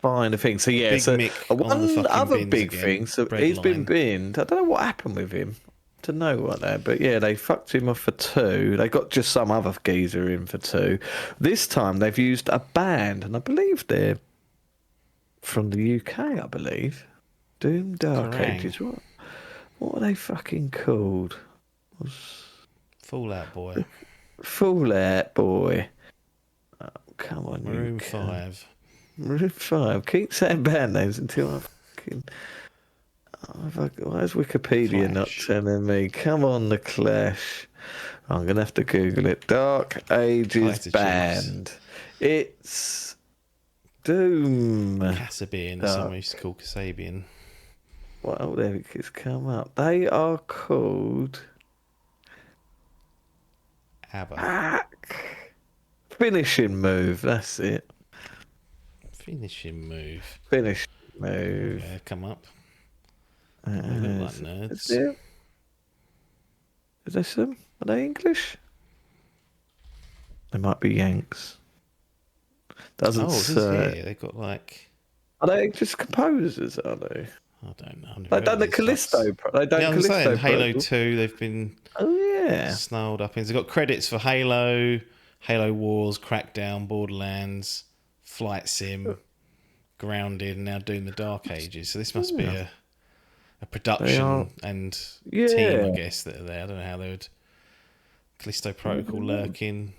S2: Find a thing. So yeah,
S3: Big
S2: so
S3: Mick
S2: one other big
S3: again.
S2: thing. So he's been binned. I don't know what happened with him. To know what that, but yeah, they fucked him off for 2. They got just some other geezer in for 2. This time they've used a band, and I believe they're from the UK. I believe Doom Dark Ages. What are they fucking called?
S3: Fallout Boy.
S2: Fallout Boy. Oh, come on,
S3: Room 5.
S2: Room 5. Keep saying band names until I fucking. Why is Wikipedia not telling me? Come on, The Clash. I'm going to have to Google it. Dark Ages Band. It's Doom.
S3: Kasabian. Someone used to call Kasabian.
S2: Well, there it's come up. They are called...
S3: ABBA.
S2: Finishing Move. That's it.
S3: Finishing Move.
S2: Finishing Move.
S3: Yeah, come up. They look like nerds.
S2: Is there some? Are they English? They might be Yanks. Doesn't say.
S3: They've got like.
S2: Are they just composers? Are they?
S3: I don't know.
S2: They've done the Callisto. They've done
S3: I'm saying Halo 2. They've been.
S2: Oh yeah.
S3: Snarled up in. They've got credits for Halo, Halo Wars, Crackdown, Borderlands, Flight Sim, Grounded, and now doing the Dark Ages. So this must be a production and team, I guess, that are there. I don't know how they would. Callisto Protocol lurking.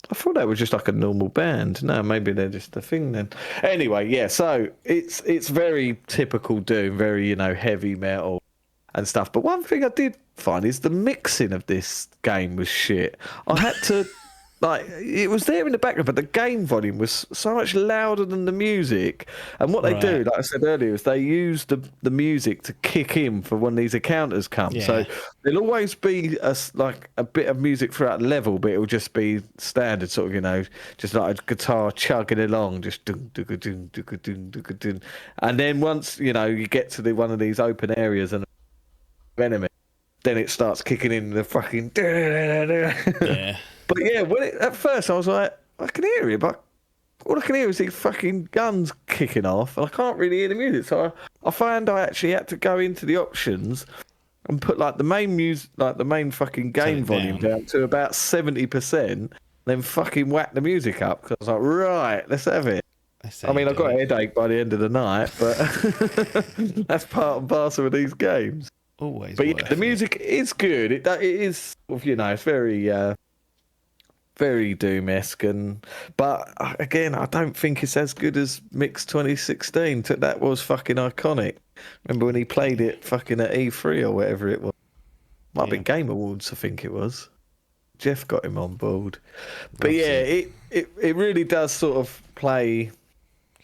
S2: I thought they were just like a normal band. No, maybe they're just a thing then. Anyway, yeah. So it's very typical Doom, very heavy metal and stuff. But one thing I did find is the mixing of this game was shit. I had to it was there in the background, but the game volume was so much louder than the music. And what they do, like I said earlier, is they use the music to kick in for when these encounters come.
S3: Yeah.
S2: So there'll always be a bit of music throughout the level, but it'll just be standard sort of, just like a guitar chugging along, just dun, dun, dun, dun, dun, dun, dun, dun. And then once you get to one of these open areas and enemy, then it starts kicking in the fucking
S3: Yeah.
S2: But yeah, at first I was like, I can hear it, but all I can hear is these fucking guns kicking off, and I can't really hear the music. So I found I actually had to go into the options and put the main music, the main fucking game volume down to about 70%, then fucking whack the music up, because I was like, right, let's have it. I mean, I got a headache by the end of the night, but that's part and parcel of these games.
S3: Always.
S2: But yeah, the music is good. It is, it's very. Very Doom-esque, but again, I don't think it's as good as Mix 2016. That was fucking iconic. Remember when he played it fucking at E3 or whatever it was? Might have been Game Awards, I think it was. Jeff got him on board. But it really does sort of play.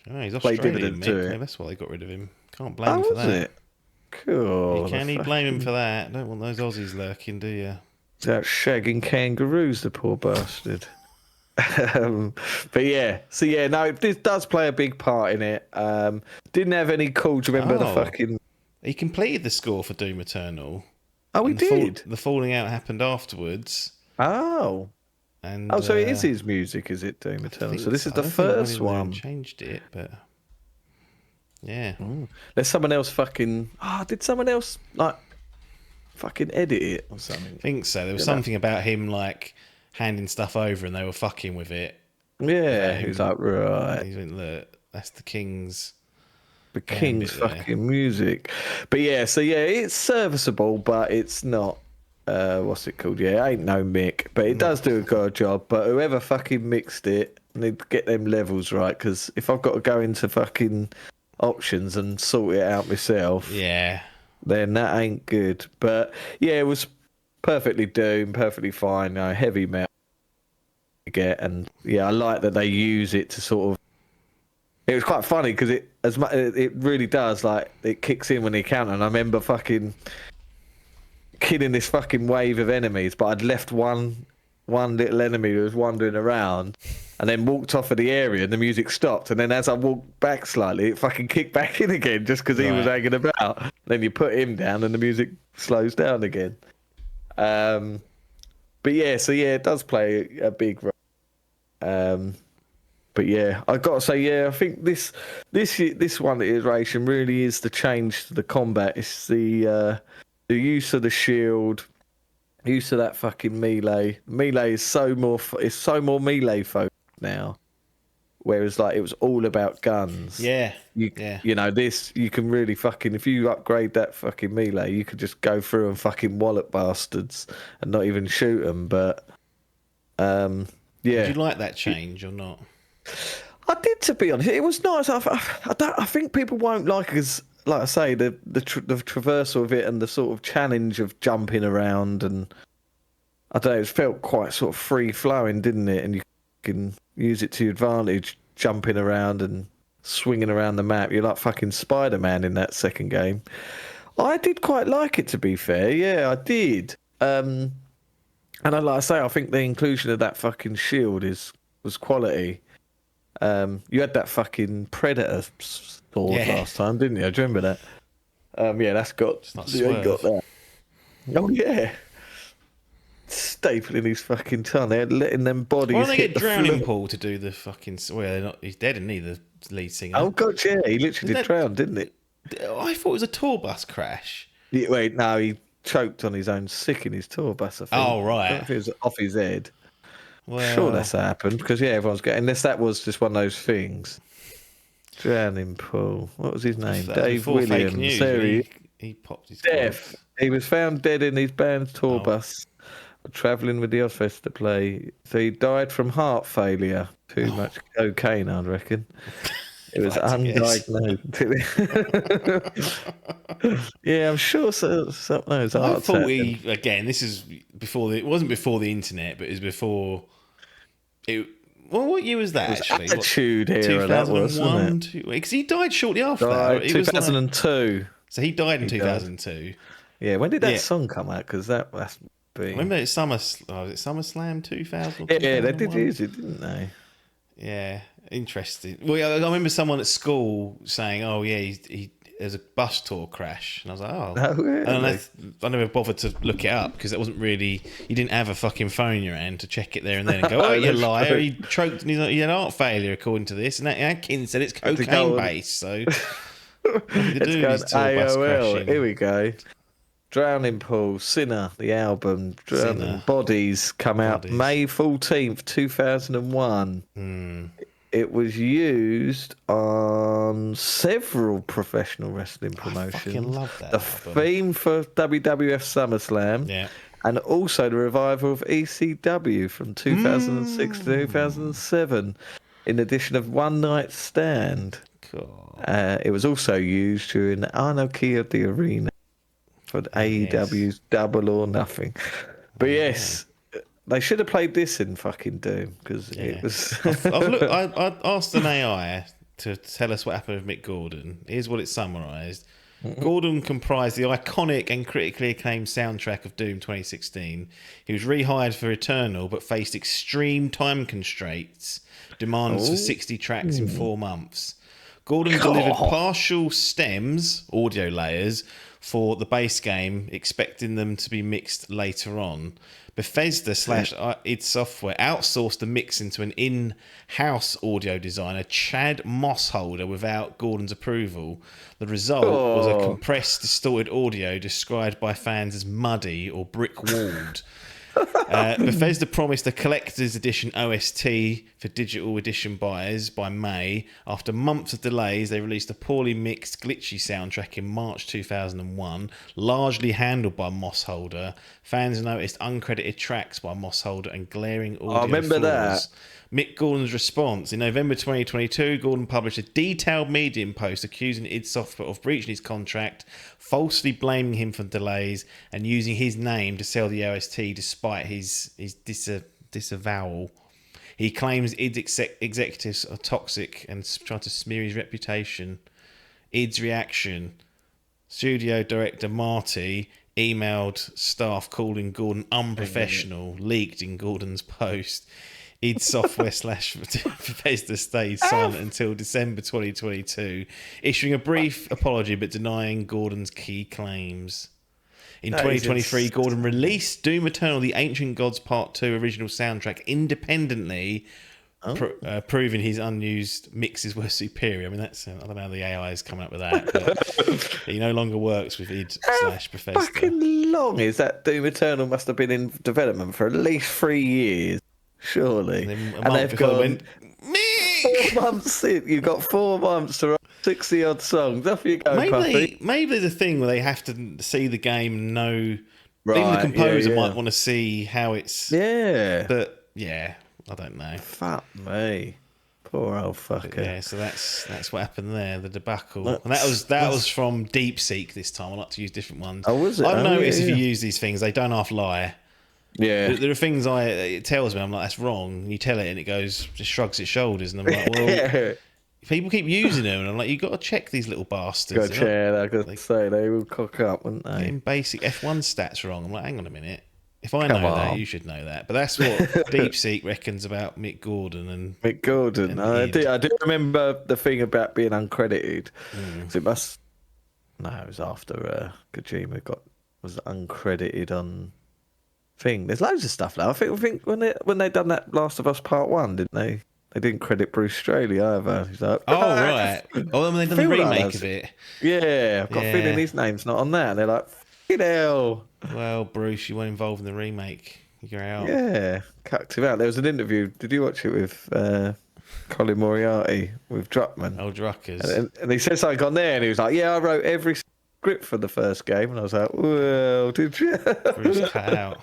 S3: Oh, he's Australian, Mick. That's why they got rid of him. Can't blame him for that.
S2: It? Cool.
S3: You can't blame him for that. Don't want those Aussies lurking, do you?
S2: Out shagging kangaroos, the poor bastard. But yeah, so yeah, no, this does play a big part in it. Didn't have any call. Do you remember the fucking?
S3: He completed the score for Doom Eternal.
S2: Oh, he did.
S3: The falling out happened afterwards.
S2: Oh,
S3: and
S2: so it is his music, is it, Doom Eternal? So this is the first one.
S3: Changed it, but yeah.
S2: There's someone else fucking. Did someone else fucking edit it or something?
S3: I think so. There was something about him handing stuff over and they were fucking with it.
S2: Yeah, he was like, right.
S3: He went, look, that's the king's
S2: fucking music. But yeah, so yeah, it's serviceable, but it's not what's it called? Yeah, it ain't no Mick, but it does do a good job. But whoever fucking mixed it, need to get them levels right, because if I've got to go into fucking options and sort it out myself, then that ain't good. But yeah, it was perfectly Doom, perfectly fine. Heavy metal get, and yeah, I like that they use it to sort of. It was quite funny because it really does it kicks in when they counter, and I remember fucking killing this fucking wave of enemies, but I'd left one little enemy who was wandering around, and then walked off of the area, and the music stopped, and then as I walked back slightly, it fucking kicked back in again just because he was hanging about. Then you put him down, and the music slows down again. But yeah, so yeah, it does play a big role. But yeah, I got to say, yeah, I think this one iteration really is the change to the combat. It's the use of the shield. Use of that fucking melee. Melee is so more melee focused now, whereas it was all about guns. This you can really fucking, if you upgrade that fucking melee, you could just go through and fucking wallop bastards and not even shoot them. But yeah,
S3: did you like that change or not?
S2: I did, to be honest. It was nice. I think people won't like it as. Like I say, the traversal of it and the sort of challenge of jumping around, and I don't know, it felt quite sort of free flowing, didn't it? And you can use it to your advantage, jumping around and swinging around the map. You're like fucking Spider-Man in that second game. I did quite like it, to be fair. Yeah, I did. And like I say, I think the inclusion of that fucking shield was quality. You had that fucking Predator sword last time, didn't you? Do you remember that? Yeah, that's got. You ain't got that. Oh yeah, stapling his fucking tongue. They're letting them bodies.
S3: Why don't they
S2: hit
S3: get drowning Paul to do the fucking? Well, they're not. He's dead, isn't he? The lead singer.
S2: Oh god, yeah, he literally did drown, didn't it?
S3: I thought it was a tour bus crash.
S2: Yeah, wait, no, he choked on his own sick in his tour bus. I think.
S3: Oh right,
S2: I don't know if it was off his head.
S3: Well,
S2: sure, that's happened because everyone's getting. Unless that was just one of those things. Drowning Paul. What was his name? Dave Williams.
S3: He popped his
S2: death. He was found dead in his band's tour bus travelling with the Ozfest to play. So he died from heart failure. Too much cocaine, I reckon. It was undiagnosed. Yeah, I'm sure something was
S3: I
S2: heart
S3: thought
S2: attack.
S3: again, this is before it wasn't before the internet, but it was before it. Well, what year was that actually?
S2: Attitude era, that was, wasn't it?
S3: Because he died shortly after that.
S2: Died
S3: He was
S2: 2002.
S3: so he died in 2002.
S2: Yeah, when did that song come out? Because that's been...
S3: Remember it's SummerSlam 2000?
S2: Yeah, they did use it, didn't they?
S3: Yeah, interesting. Well, I remember someone at school saying, "Oh yeah, he there's a bus tour crash," and I was like, "Oh."
S2: Really?
S3: And I never bothered to look it up because that wasn't really. You didn't have a fucking phone in your hand to check it there and then and go, "Oh, you liar! He choked and he had heart failure according to this." And Atkins said it's cocaine based, so. Nothing to do with his tour bus crashing.
S2: Here we go. Drowning Pool, Sinner, the album.
S3: Sinner.
S2: Bodies come out May 14th, 2001. It was used on several professional wrestling promotions.
S3: I fucking love that
S2: The
S3: album.
S2: theme for WWF SummerSlam.
S3: Yeah.
S2: And also the revival of ECW from 2006 to 2007, in addition of One Night Stand.
S3: Cool.
S2: It was also used during the Anarchy of the Arena for AEW's Double or Nothing. But yes, they should have played this in fucking Doom because it was.
S3: I asked an AI to tell us what happened with Mick Gordon. Here's what it summarised. Gordon comprised the iconic and critically acclaimed soundtrack of Doom 2016. He was rehired for Eternal but faced extreme time constraints, demands for 60 tracks in 4 months. Gordon delivered partial stems, audio layers, for the base game, expecting them to be mixed later on. Bethesda / id Software outsourced the mixing to an in-house audio designer, Chad Mossholder, without Gordon's approval. The result was a compressed, distorted audio described by fans as muddy or brick-walled. Bethesda promised a collector's edition OST for digital edition buyers by May. After months of delays, they released a poorly mixed, glitchy soundtrack in March 2001, largely handled by Mossholder. Fans noticed uncredited tracks by Mossholder and glaring audio
S2: I remember
S3: flaws.
S2: that.
S3: Mick Gordon's response. In November 2022, Gordon published a detailed Medium post accusing id Software of breaching his contract, falsely blaming him for delays, and using his name to sell the OST despite his disavowal. He claims id's executives are toxic and trying to smear his reputation. Id's reaction. Studio director Marty emailed staff calling Gordon unprofessional, leaked in Gordon's post. id Software / Bethesda stayed silent until December 2022, issuing a brief apology but denying Gordon's key claims. In 2023, Gordon released Doom Eternal: The Ancient Gods Part 2 original soundtrack independently, proving his unused mixes were superior. I mean, that's I don't know how the AI is coming up with that, but he no longer works with id / Bethesda.
S2: Fucking long is that? Doom Eternal must have been in development for at least 3 years. Surely.
S3: And they've gone,
S2: 4 months in. You've got 4 months to write 60 odd songs. Off you go, puppy.
S3: Maybe there's a thing where they have to see the game and know. Right, even the composer might want to see how it's.
S2: Yeah.
S3: But yeah, I don't know.
S2: Fuck me. Poor old fucker.
S3: But yeah, so that's what happened there, the debacle. And that was from Deep Seek this time. I like to use different ones.
S2: Oh, was it?
S3: I've noticed if you use these things, they don't half lie.
S2: Yeah,
S3: there are things it tells me. I'm like, that's wrong. And you tell it, and it goes, just shrugs its shoulders, and I'm like, well, people keep using them, and I'm like, you got to check these little bastards.
S2: I got to say they will cock up, wouldn't they?
S3: Getting basic F1 stats wrong. I'm like, hang on a minute. If I know that, you should know that. But that's what Deep Seek reckons about Mick Gordon and
S2: Mick Gordon. I do remember the thing about being uncredited. So it must. No, it was after Kojima was uncredited on. There's loads of stuff now. I think when they done that Last of Us Part 1, didn't they? They didn't credit Bruce Straley either. He's like,
S3: right. Oh, then they done the remake of it.
S2: Yeah, I've got a feeling his name's not on that. And they're like, fucking hell.
S3: Well, Bruce, you weren't involved in the remake. You're out.
S2: Yeah, cucked him out. There was an interview. Did you watch it with Colin Moriarty with Druckmann?
S3: Oh, Druckers.
S2: And he said something on there, and he was like, "Yeah, I wrote every script for the first game." And I was like, "Well, did you?"
S3: Bruce cut out.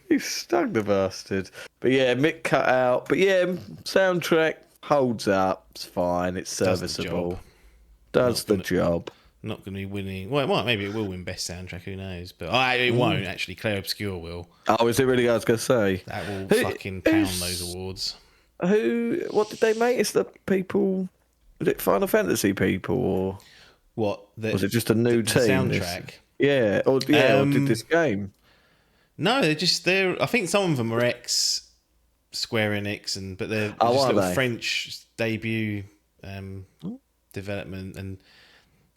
S2: He stung the bastard. But yeah, Mick cut out. But yeah, soundtrack holds up. It's fine. It's serviceable. Does the job.
S3: Not going to be winning. Well, it might. Maybe it will win best soundtrack. Who knows? But it won't actually. Claire Obscure will.
S2: Oh, is it really? I was going to say
S3: that will fucking pound those awards.
S2: What did they make? It's the people. Was it Final Fantasy people or
S3: what?
S2: Was it just a new team?
S3: Soundtrack.
S2: Yeah. Or did this game?
S3: No, they're. I think some of them are ex Square Enix, but they're just little French debut development, and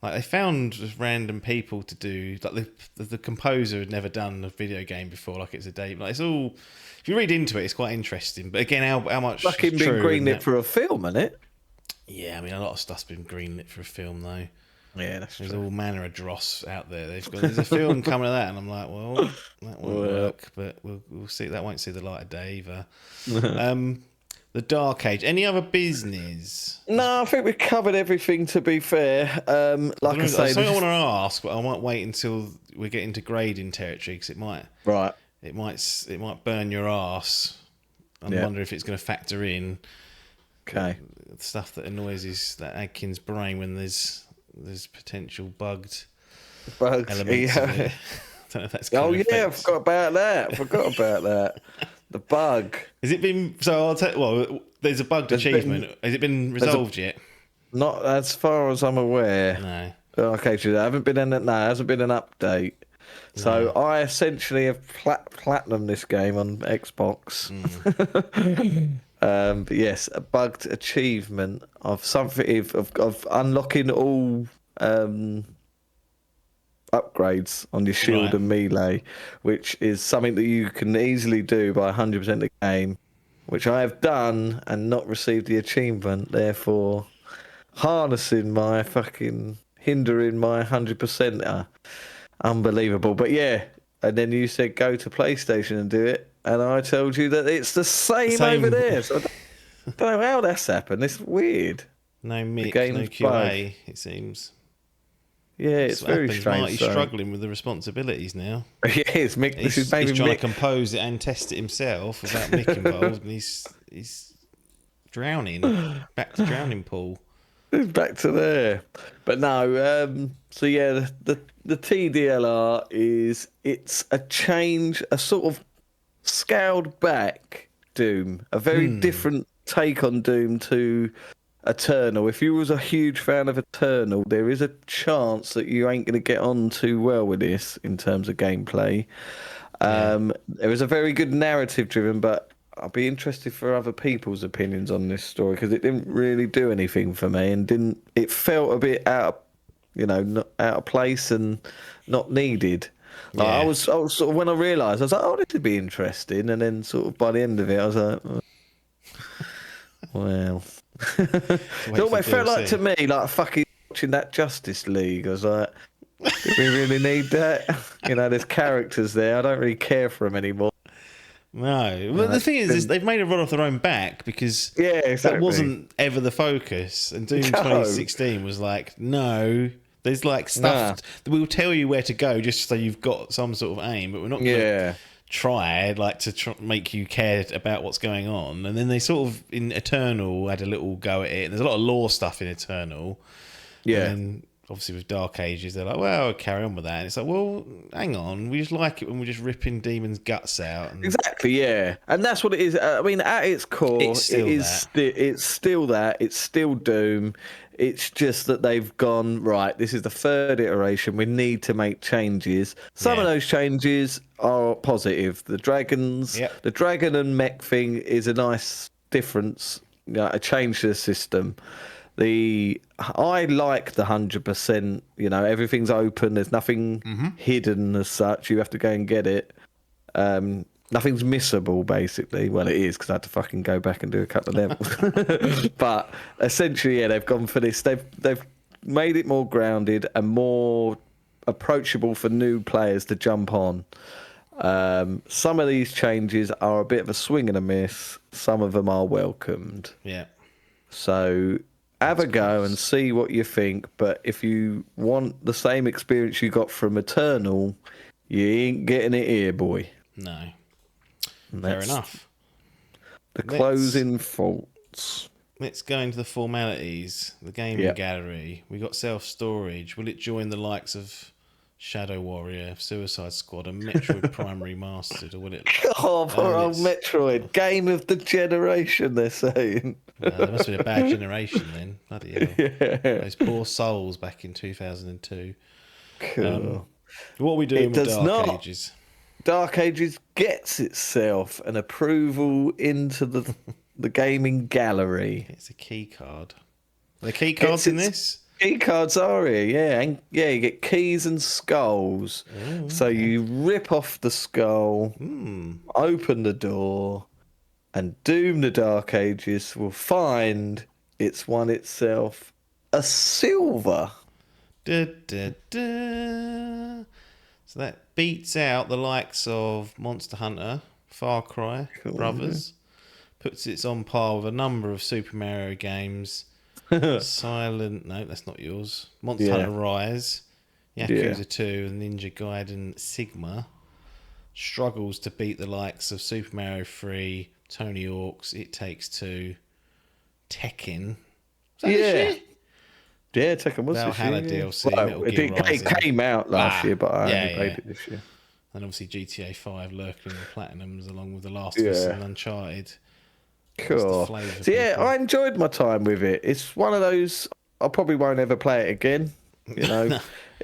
S3: like they found just random people to do. Like the composer had never done a video game before. Like it's a debut. Like it's all. If you read into it, it's quite interesting. But again, how much?
S2: Fucking been greenlit for a film, isn't it?
S3: Yeah, I mean a lot of stuff's been greenlit for a film though.
S2: Yeah, that's
S3: There's
S2: true.
S3: all manner of dross out there. There's a film coming of that, and I'm like, well, that won't work, but we'll see. That won't see the light of day either. The Dark Age. Any other business?
S2: No, I think we covered everything. To be fair, like I say,
S3: something I want to ask, but I might wait until we get into grading territory because it might burn your ass. I wonder if it's going to factor in.
S2: Okay.
S3: Stuff that annoys that Adkins' brain when there's potential bugs. Elements of it. I don't know if that's
S2: I forgot about that. The bug.
S3: Has it been? So I'll tell. Well, there's a bugged achievement. Has it been resolved yet? Not
S2: as far as I'm aware.
S3: No.
S2: Okay, so there hasn't been it hasn't been an update. So I essentially have platinumed this game on Xbox. But yes, a bugged achievement of something of unlocking all upgrades on your shield and melee, which is something that you can easily do by 100% the game, which I have done and not received the achievement, therefore hindering my 100%. Unbelievable. But yeah, and then you said go to PlayStation and do it, and I told you that it's the same over there. So I don't know how that's happened. It's weird.
S3: No mix, no QA, it seems.
S2: Yeah, it's very strange.
S3: He's struggling with the responsibilities now.
S2: Yes, Mick.
S3: He's trying to compose it and test it himself without Mick involved, and he's drowning. Back to drowning pool.
S2: Back to there. But no, so yeah, the TDLR it's a change, a sort of scaled back Doom, a very different take on Doom to Eternal. If you was a huge fan of Eternal, there is a chance that you ain't going to get on too well with this in terms of gameplay. There is a very good narrative driven, but I'll be interested for other people's opinions on this story because it didn't really do anything for me and it felt a bit not out of place and not needed. Like I was sort of, when I realised, I was like, oh, this would be interesting, and then sort of by the end of it, I was like, well, it almost felt like to me like fucking watching that Justice League. I was like, do we really need that? There's characters there. I don't really care for them anymore.
S3: No, but the thing is they've made a run off their own back because that wasn't ever the focus. And Doom 2016 was like, no, there's like stuff that we'll tell you where to go just so you've got some sort of aim, but we're not going to try to make you care about what's going on. And then they sort of in Eternal had a little go at it. And there's a lot of lore stuff in Eternal. Yeah. And then, obviously with Dark Ages, they're like, well, carry on with that. And it's like, well, hang on. We just like it when we're just ripping demons' guts out. And
S2: exactly, yeah. And that's what it is. I mean, at its core, it's still that. It's still Doom. It's just that they've gone, right, this is the third iteration. We need to make changes. Some of those changes are positive. The the dragon and mech thing is a nice difference, a change to the system. I like the 100%, everything's open, there's nothing hidden as such, you have to go and get it. Nothing's missable, basically. Well, it is, because I had to fucking go back and do a couple of levels. But essentially, they've gone for this. They've made it more grounded and more approachable for new players to jump on. Some of these changes are a bit of a swing and a miss. Some of them are welcomed.
S3: Yeah.
S2: So have a go and see what you think. But if you want the same experience you got from Eternal, you ain't getting it here, boy.
S3: No.
S2: And
S3: Fair
S2: that's
S3: enough.
S2: The closing thoughts.
S3: Let's go into the formalities. The gaming gallery. We got self-storage. Will it join the likes of Shadow Warrior, Suicide Squad, and Metroid Prime Remastered, or will it?
S2: Oh, poor old Metroid. Game of the generation, they're saying.
S3: There must have been a bad generation then. Bloody hell.
S2: Yeah.
S3: Those poor souls back in 2002.
S2: Cool.
S3: What are we doing with Dark
S2: not.
S3: Ages?
S2: Dark Ages gets itself an approval into the gaming gallery.
S3: It's a key card. Are there key cards in this?
S2: Key cards are here, yeah. And yeah, you get keys and skulls.
S3: Oh,
S2: so you rip off the skull, open the door, and Doom the Dark Ages will find it's won itself a silver.
S3: Da, da, da. So that beats out the likes of Monster Hunter, Far Cry, Brothers. Puts it on par with a number of Super Mario games. Silent, no, that's not yours. Monster Hunter Rise, Yakuza 2, and Ninja Gaiden Sigma. Struggles to beat the likes of Super Mario 3, Tony Hawk's, It Takes Two, Tekken.
S2: Yeah, Tekken was
S3: Valhalla
S2: this year.
S3: DLC.
S2: Well, it came out last year, but I only played it this year.
S3: And obviously GTA 5 lurking in the Platinums, along with The Last of Us and Uncharted.
S2: Cool. So yeah, I enjoyed my time with it. It's one of those I probably won't ever play it again. You know,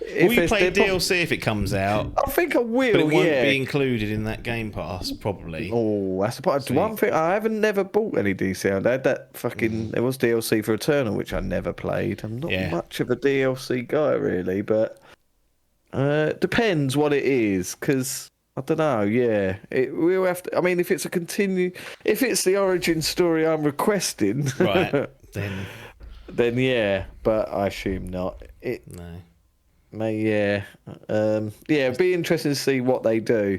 S3: will you play DLC if it comes out?
S2: I think I will.
S3: But it won't be included in that Game Pass, probably.
S2: Oh, that's the part. One thing I haven't never bought any DLC. I had that fucking. There was DLC for Eternal, which I never played. I'm not much of a DLC guy really, but depends what it is because. I don't know. Yeah, we'll have to. I mean, if it's the origin story I'm requesting,
S3: right?
S2: Then yeah. But I assume not.
S3: No.
S2: It'd be interesting to see what they do.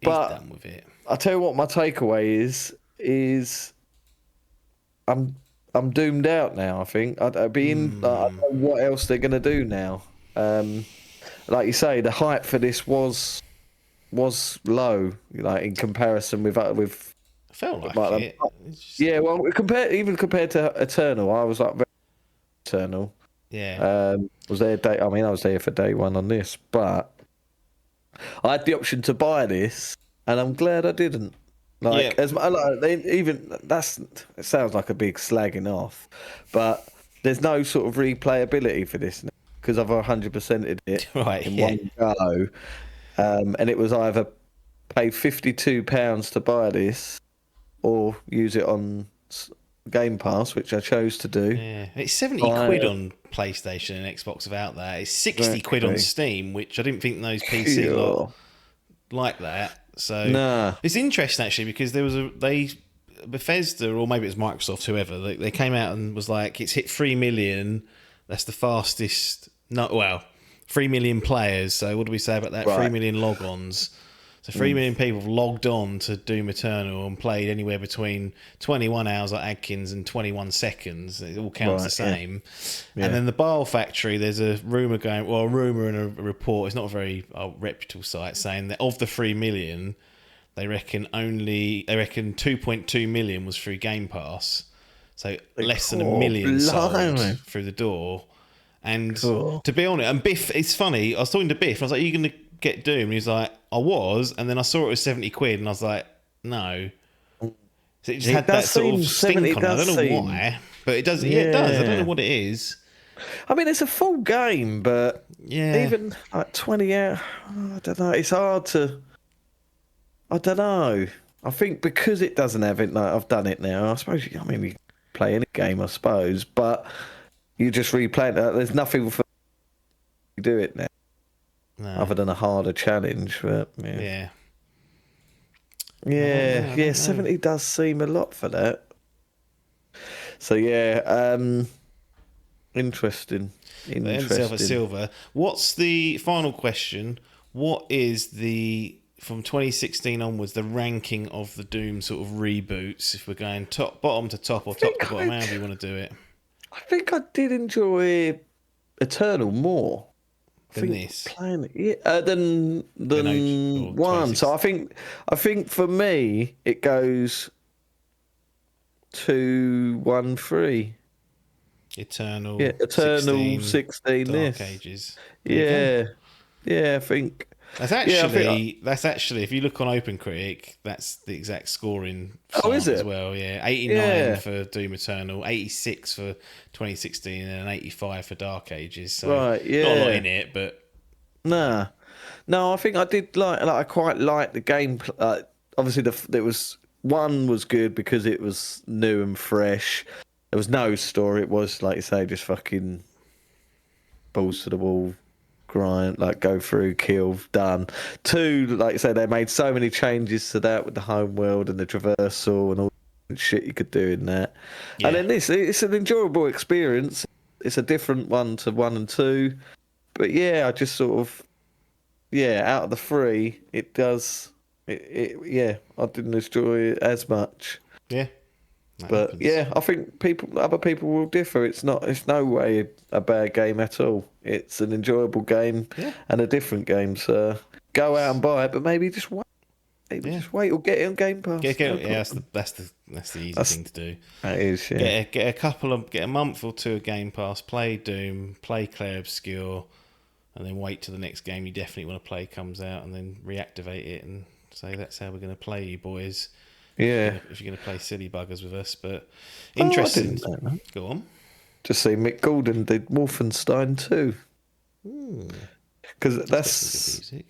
S2: But
S3: done with it.
S2: I'll tell you what my takeaway is I'm doomed out now. I think I don't know what else they're gonna do now. Like you say, the hype for this was low, like in comparison with.
S3: I felt like it.
S2: Yeah, well, compared to Eternal, I was like very Eternal.
S3: Yeah.
S2: Was there day? I mean, I was there for day one on this, but I had the option to buy this, and I'm glad I didn't. Like, it sounds like a big slagging off, but there's no sort of replayability for this because I've 100%ed it in one go. And it was either pay £52 to buy this or use it on Game Pass, which I chose to do.
S3: Yeah, it's 70 quid on PlayStation and Xbox without that. It's 60 quid on Steam, which I didn't think those PC lot like that. So it's interesting actually because there was Bethesda, or maybe it was Microsoft, whoever, they came out and was like, it's hit 3 million. That's the fastest. 3 million players. So what do we say about that? 3 million logons. So 3 million people have logged on to Doom Eternal and played anywhere between 21 hours like Adkins and 21 seconds. It all counts the same. Yeah. And then the Bile Factory, there's a rumour going, well, a rumour and a report, it's not a very reputable site, saying that of the 3 million, they reckon 2.2 million was through Game Pass. So less than 1 million sold through the door. And to be honest, and Biff, it's funny, I was talking to Biff, and I was like, are you going to get Doom? And he was like, I was, and then I saw it was 70 quid, and I was like, no. So it just had that sort of stink on it. I don't know why, but it does. Yeah, it does. I don't know what it is.
S2: I mean, it's a full game, but even like 20 hours, I don't know. It's hard to. I don't know. I think because it doesn't have it, like I've done it now. I suppose. You can play any game, I suppose, but. You just replay it. There's nothing for you do it now, other than a harder challenge. But yeah. 70 does seem a lot for that. So interesting.
S3: Silver. What's the final question? What is from 2016 onwards the ranking of the Doom sort of reboots? If we're going bottom to top or top to bottom, however you want to do it.
S2: I think I did enjoy Eternal more. I
S3: than this?
S2: Playing it, yeah, than
S3: or
S2: one.
S3: 26.
S2: So I think for me it goes 2-1-3.
S3: Eternal,
S2: Yeah, Eternal 16
S3: Dark
S2: this.
S3: Ages. There you go.
S2: Yeah, I think.
S3: That's
S2: Yeah, I
S3: actually if you look on OpenCritic, that's the exact scoring
S2: Oh, is
S3: site as
S2: it?
S3: well. Yeah, 89
S2: Yeah.
S3: for Doom Eternal, 86 for 2016, and an 85 for Dark Ages. So
S2: Right,
S3: not a lot
S2: yeah.
S3: in it, but
S2: Nah, no, I think I did I quite liked the game. Obviously, there was one was good because it was new and fresh. There was no story. It was like you say, just fucking balls to the wall, grind, like go through, kill, done. Two, like you say, they made so many changes to that with the home world and the traversal and all the shit you could do in that.
S3: Yeah.
S2: And then it's an enjoyable experience. It's a different one to 1 and 2, but yeah, I just sort of. Yeah, out of the three, it does. Yeah, I didn't enjoy it as much.
S3: yeah. That
S2: But
S3: happens.
S2: yeah, I think other people will differ. It's no way a bad game at all. It's an enjoyable game
S3: Yeah.
S2: and a different game. So go out and buy it, but maybe just wait. Maybe
S3: Yeah.
S2: just wait or get it on Game Pass.
S3: Get,
S2: No
S3: yeah,
S2: problem.
S3: that's the easy thing to do.
S2: That is, yeah.
S3: Get a month or two of Game Pass, play Doom, play Clair Obscure, and then wait till the next game you definitely want to play comes out, and then reactivate it and say that's how we're going to play you boys.
S2: Yeah.
S3: If you're going to play silly buggers with us, but
S2: Oh, I
S3: interesting.
S2: didn't know that.
S3: Go on.
S2: Just see Mick Gordon did Wolfenstein 2. Because
S3: That's good music.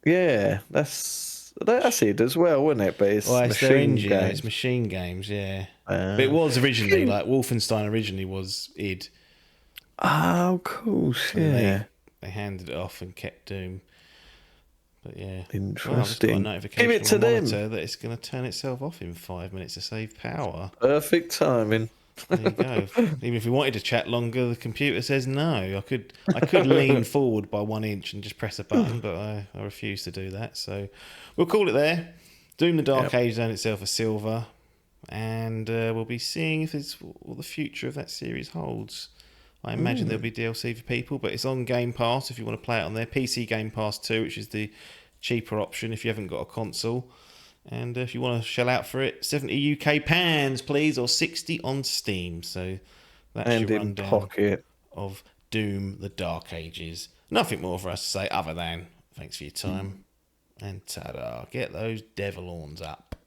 S2: yeah, that's it as well, wasn't it? But it's
S3: Well, it's their
S2: machine
S3: engine.
S2: games.
S3: It's machine games, yeah. But it was originally like Wolfenstein. Originally was id.
S2: Oh, of course,
S3: And then
S2: yeah.
S3: they handed it off and kept Doom. But yeah,
S2: Interesting.
S3: Well, I've just got a notification
S2: Give it to
S3: on my
S2: them.
S3: monitor that it's going to turn itself off in 5 minutes to save power.
S2: Perfect timing.
S3: There you go. Even if we wanted to chat longer, the computer says no. I could lean forward by 1 inch and just press a button, but I refuse to do that. So we'll call it there. Doom the Dark Age earned itself a silver, and we'll be seeing if it's what the future of that series holds. I imagine there'll be DLC for people, but it's on Game Pass if you want to play it on there. PC Game Pass 2, which is the cheaper option if you haven't got a console. And if you want to shell out for it, 70 UK pounds, please, or 60 on Steam. So that's
S2: And
S3: your
S2: in
S3: rundown
S2: pocket.
S3: of Doom the Dark Ages. Nothing more for us to say other than thanks for your time. And ta-da, get those devil horns up.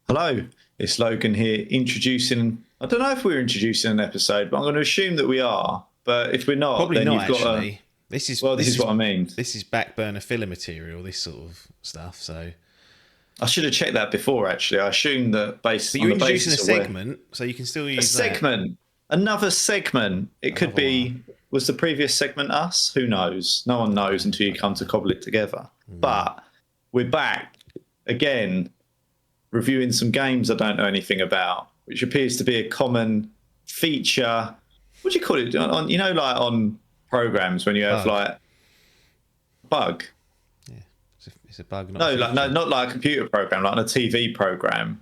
S4: Hello, it's Logan here introducing. I don't know if we're introducing an episode, but I'm going to assume that we are. But if we're not,
S3: Probably
S4: then
S3: not,
S4: you've got
S3: actually. This is
S4: what I mean.
S3: This is back burner filler material, this sort of stuff. So,
S4: I should have checked that before. Actually, I assumed that based
S3: but
S4: on
S3: you're
S4: the
S3: introducing a
S4: basis of where-
S3: segment, so you can still
S4: a
S3: use that.
S4: segment, another segment. It could
S3: Another
S4: be. Was the previous segment us? Who knows? No one knows until you come to cobble it together. But we're back again, reviewing some games I don't know anything about, which appears to be a common feature. What do you call it? On like on programs when you have like bug.
S3: Yeah, it's a bug. Not
S4: No,
S3: a feature.
S4: not like a computer program, like on a TV program.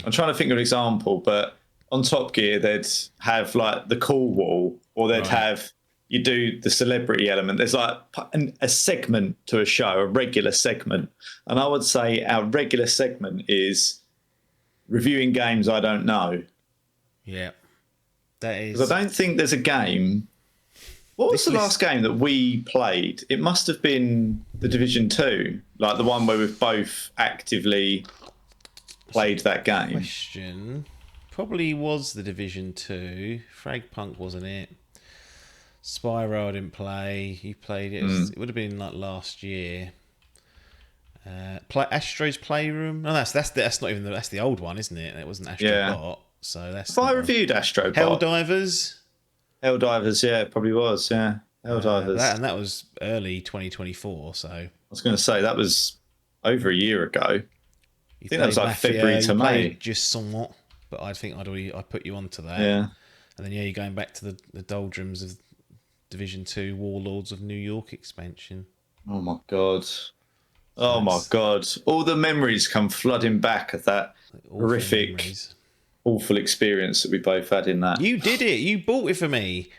S4: I'm trying to think of an example, but on Top Gear they'd have like the call wall, or they'd have you do the celebrity element. There's like a segment to a show, a regular segment, and I would say our regular segment is reviewing games I don't know.
S3: Yeah, that is.
S4: Because I don't think there's a game. What was the last game that we played? It must have been the Division 2, like the one where we've both actively played that game.
S3: Question probably was the Division 2. Fragpunk wasn't it? Spyro I didn't play. You played it. It would have been like last year. Astro's Playroom. No, that's not even that's the old one, isn't it? It wasn't Astro Bot. So that's.
S4: Have I reviewed Astro Bot?
S3: Helldivers.
S4: Helldivers, yeah, it probably was, yeah. Helldivers.
S3: That was early 2024. So I
S4: was going to say that was over a year ago. I think that was like February to May.
S3: Just somewhat, but I think I put you onto that.
S4: Yeah.
S3: And then you're going back to the doldrums of Division 2 Warlords of New York expansion.
S4: Oh my god. Oh my god. All the memories come flooding back of that horrific,
S3: memories.
S4: Awful experience that we both had in that.
S3: You did it. You bought it for me.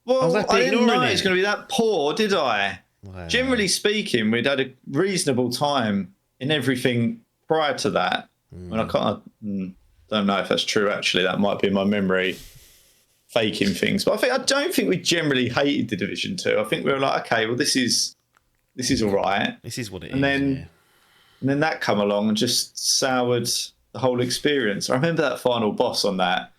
S4: Well, I didn't know
S3: ignoring
S4: it's
S3: it.
S4: going to be that poor, did I?
S3: Wow.
S4: Generally speaking, we'd had a reasonable time in everything prior to that. And I don't know if that's true, actually. That might be my memory faking things. But I don't think we generally hated the Division 2. I think we were like, okay, well, this is all right.
S3: This is what it is.
S4: And then that come along and just soured the whole experience. I remember that final boss on that,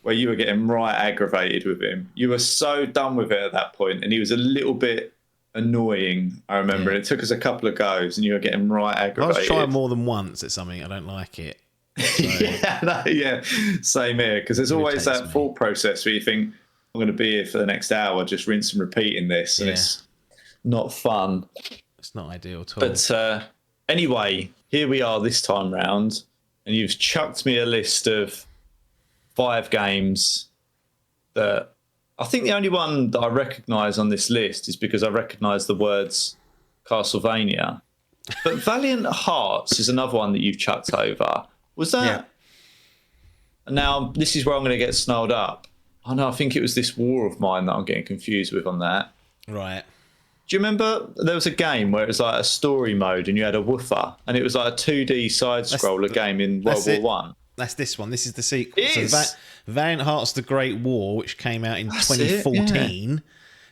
S4: where you were getting right aggravated with him. You were so done with it at that point, and he was a little bit annoying, I remember. And it took us a couple of goes, and you were getting right aggravated.
S3: I was trying more than once at something. I don't like it. So.
S4: yeah, same here. Because there's always that thought process where you think, I'm going to be here for the next hour, just rinse and repeat in this. And it's not fun.
S3: It's not ideal at all.
S4: But anyway, here we are this time round, and you've chucked me a list of 5 games that I think the only one that I recognise on this list is because I recognise the words Castlevania. But Valiant Hearts is another one that you've chucked over. Was that?
S3: Yeah.
S4: Now, this is where I'm going to get snarled up. Oh, no, I think it was this War of Mine that I'm getting confused with on that.
S3: Right.
S4: Do you remember there was a game where it was like a story mode and you had a woofer and it was like a 2D side-scroller game in World War One?
S3: That's this one. This is the sequel.
S4: It is.
S3: So Valiant Hearts: The Great War, which came out in 2014.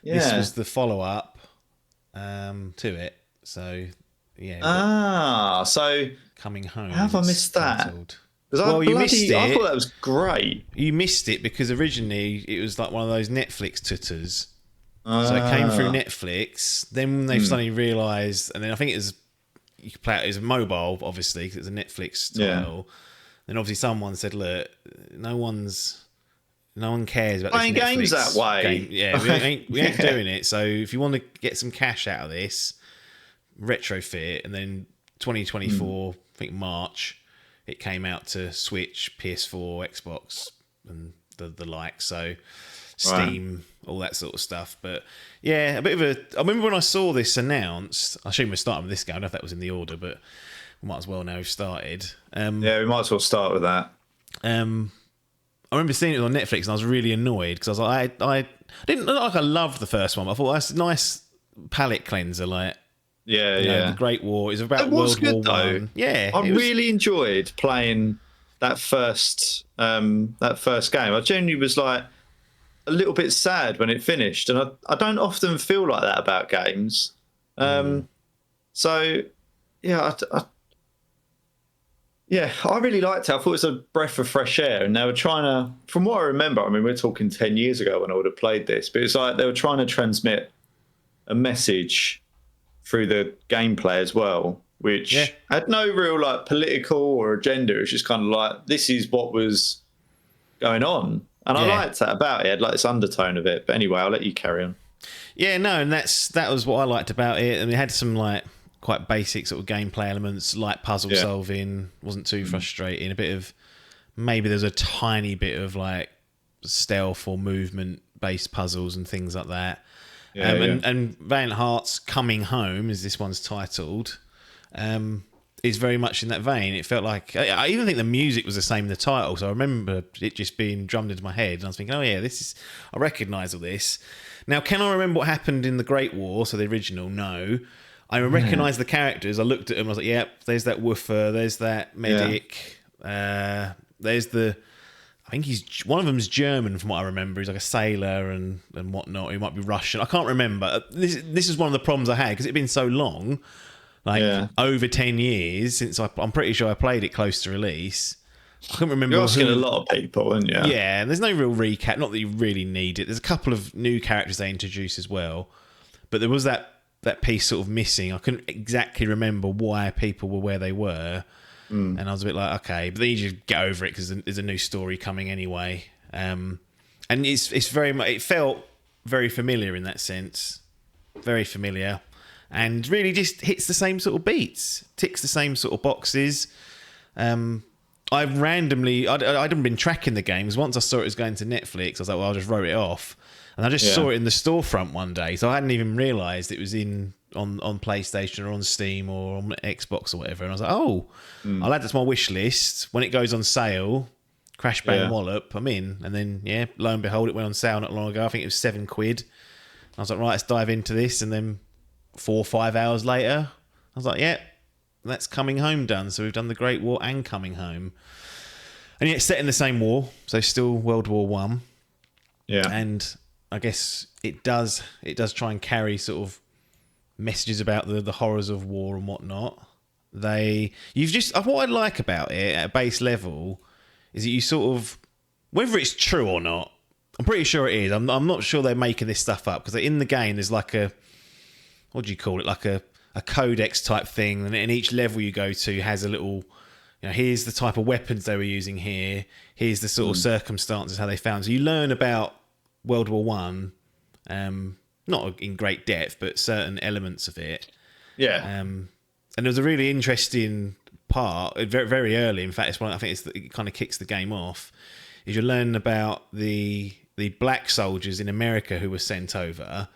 S4: Yeah.
S3: This was the follow-up to it. So,
S4: yeah. So
S3: Coming Home.
S4: How have I missed that?
S3: Well, you missed it.
S4: I thought that was great.
S3: You missed it because originally it was like one of those Netflix tutters. So it came through Netflix. Then they suddenly realised, and then I think it was you could play it as a mobile, obviously, because it's a Netflix title. Then obviously someone said, "Look, no one cares about
S4: playing
S3: this Netflix
S4: games that way."
S3: Game. Yeah, we ain't doing it. So if you want to get some cash out of this, retrofit, and then 2024, I think March, it came out to Switch, PS4, Xbox, and the like. So Steam, all that sort of stuff. But yeah, a bit of a. I remember when I saw this announced. I assume we're starting with this game. I don't know if that was in the order, but we might as well now we've started.
S4: Yeah, we might as well start with that.
S3: I remember seeing it on Netflix and I was really annoyed because I was like, I didn't look like I loved the first one, but I thought that's a nice palate cleanser, like.
S4: Yeah.
S3: The Great War is about
S4: It was
S3: World
S4: good,
S3: War
S4: though.
S3: One. Yeah,
S4: I really enjoyed playing that first game. I genuinely was like a little bit sad when it finished, and I don't often feel like that about games. So yeah, I really liked it. I thought it was a breath of fresh air, and they were trying to, from what I remember, I mean, we're talking 10 years ago when I would have played this, but it's like they were trying to transmit a message through the gameplay as well, which had no real like political or agenda. It's just kind of like, this is what was going on. And I liked that about it. I had like this undertone of it. But anyway, I'll let you carry on.
S3: Yeah, no, and that was what I liked about it. And it had some like quite basic sort of gameplay elements, like puzzle solving, wasn't too frustrating. A bit of, maybe there's a tiny bit of like stealth or movement based puzzles and things like that. And Valiant Hearts Coming Home, as this one's titled, is very much in that vein. It felt like, I even think the music was the same in the title, so I remember it just being drummed into my head, and I was thinking, oh yeah, I recognise all this. Now, can I remember what happened in the Great War, so the original? No. I recognise the characters. I looked at them, I was like, yep, there's that woofer, there's that medic, there's the... I think one of them's German from what I remember. He's like a sailor and whatnot. He might be Russian. I can't remember. This is one of the problems I had because it'd been so long, like over 10 years since I'm pretty sure I played it close to release. I couldn't remember.
S4: You're asking a lot of people, aren't you?
S3: Yeah, and there's no real recap. Not that you really need it. There's a couple of new characters they introduce as well, but there was that piece sort of missing. I couldn't exactly remember why people were where they were. And I was a bit like, okay, but then you just get over it because there's a new story coming anyway. And it's very much, it felt very familiar in that sense, very familiar, and really just hits the same sort of beats, ticks the same sort of boxes. I hadn't been tracking the games. Once I saw it was going to Netflix, I was like, well, I'll just wrote it off. And I just saw it in the storefront one day, so I hadn't even realised it was on PlayStation or on Steam or on Xbox or whatever. And I was like, oh, I'll add that to my wish list. When it goes on sale, crash bang wallop, I'm in. And then, lo and behold, it went on sale not long ago. I think it was £7. I was like, right, let's dive into this. And then 4 or 5 hours later, I was like, that's Coming Home done. So we've done the Great War and Coming Home. And yet set in the same war, so still World War One. Yeah. And I guess it does try and carry sort of messages about the horrors of war and whatnot. What I like about it at a base level is that you sort of, whether it's true or not, I'm pretty sure it is. I'm not sure they're making this stuff up, because in the game there's like a, what do you call it, like a codex type thing, and in each level you go to has a little, here's the type of weapons they were using here, here's the sort of circumstances how they found. So you learn about World War One, not in great depth, but certain elements of it. Yeah. And there was a really interesting part very, very early. In fact, it kind of kicks the game off. Is you're learning about the black soldiers in America who were sent over,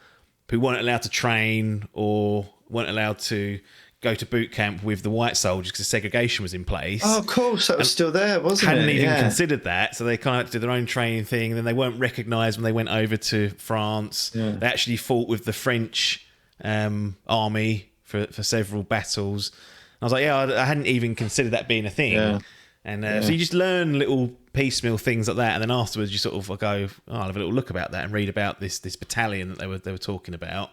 S3: who weren't allowed to train or weren't allowed to go to boot camp with the white soldiers because segregation was in place.
S4: Oh, of course, that was still there, wasn't it?
S3: Hadn't even considered that, so they kind of did their own training thing, and then they weren't recognised when they went over to France. Yeah. They actually fought with the French army for several battles. I was like, I hadn't even considered that being a thing. Yeah. And so you just learn little piecemeal things like that, and then afterwards you sort of go, I'll have a little look about that and read about this battalion that they were talking about.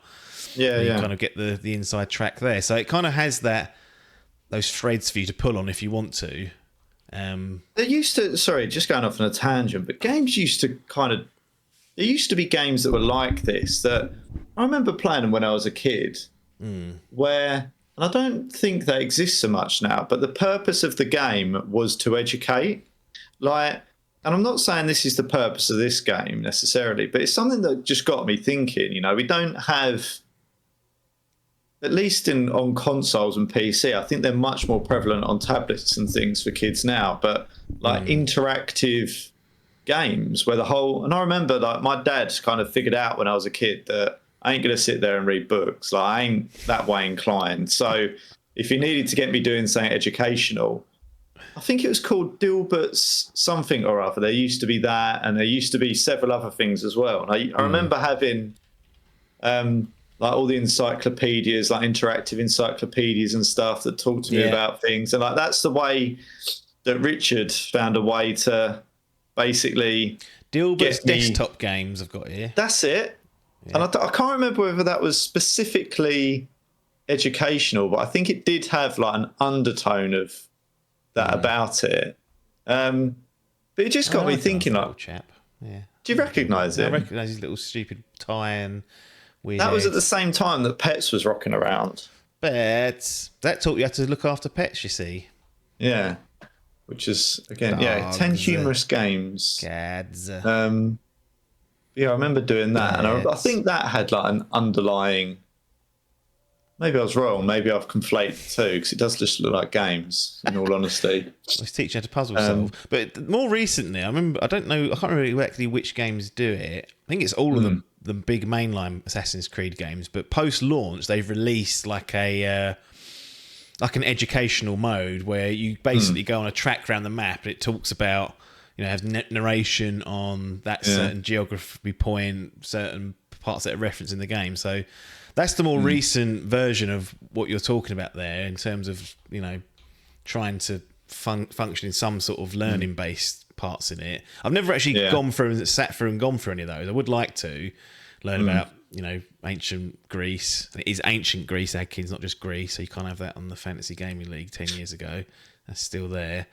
S3: Yeah, you kind of get the inside track there. So it kind of has those threads for you to pull on if you want to.
S4: There used to, sorry, just going off on a tangent, but games used to there used to be games that were like this that I remember playing them when I was a kid, where, and I don't think they exist so much now, but the purpose of the game was to educate. And I'm not saying this is the purpose of this game necessarily, but it's something that just got me thinking. We don't have, at least on consoles and PC, I think they're much more prevalent on tablets and things for kids now, but interactive games where and I remember my dad kind of figured out when I was a kid that I ain't going to sit there and read books. I ain't that way inclined. So if he needed to get me doing something educational, I think it was called Dilbert's something or other. There used to be that, and there used to be several other things as well. And I remember having all the encyclopedias, interactive encyclopedias and stuff that talk to me about things. And that's the way that Richard found a way to basically
S3: Dilbert's desktop games I've got here.
S4: That's it. Yeah. And I can't remember whether that was specifically educational, but I think it did have an undertone of that about it. But it just got me thinking,
S3: chap. Yeah.
S4: Do you recognise it?
S3: I recognise his little stupid tie and weird.
S4: That was at the same time that Pets was rocking around.
S3: Pets. That taught you how to look after pets, you see.
S4: Yeah. Which is, again, 10 humorous games.
S3: Cads.
S4: I remember doing that. Pets. And I think that had an underlying... Maybe I was wrong. Maybe I've conflated too, because it does just look like games, in all honesty.
S3: It's teaching you how to puzzle solve. But more recently, I can't remember exactly which games do it. I think it's all of the big mainline Assassin's Creed games. But post-launch, they've released an educational mode where you basically go on a track around the map, and it talks about, has narration on that certain geography point, certain parts that are referenced in the game. So that's the more recent version of what you're talking about there, in terms of trying to function in some sort of learning based parts in it. I've never actually gone through any of those. I would like to learn about ancient Greece. And it is ancient Greece, Adkins, not just Greece. So you can't have that on the Fantasy Gaming League 10 years ago. That's still there.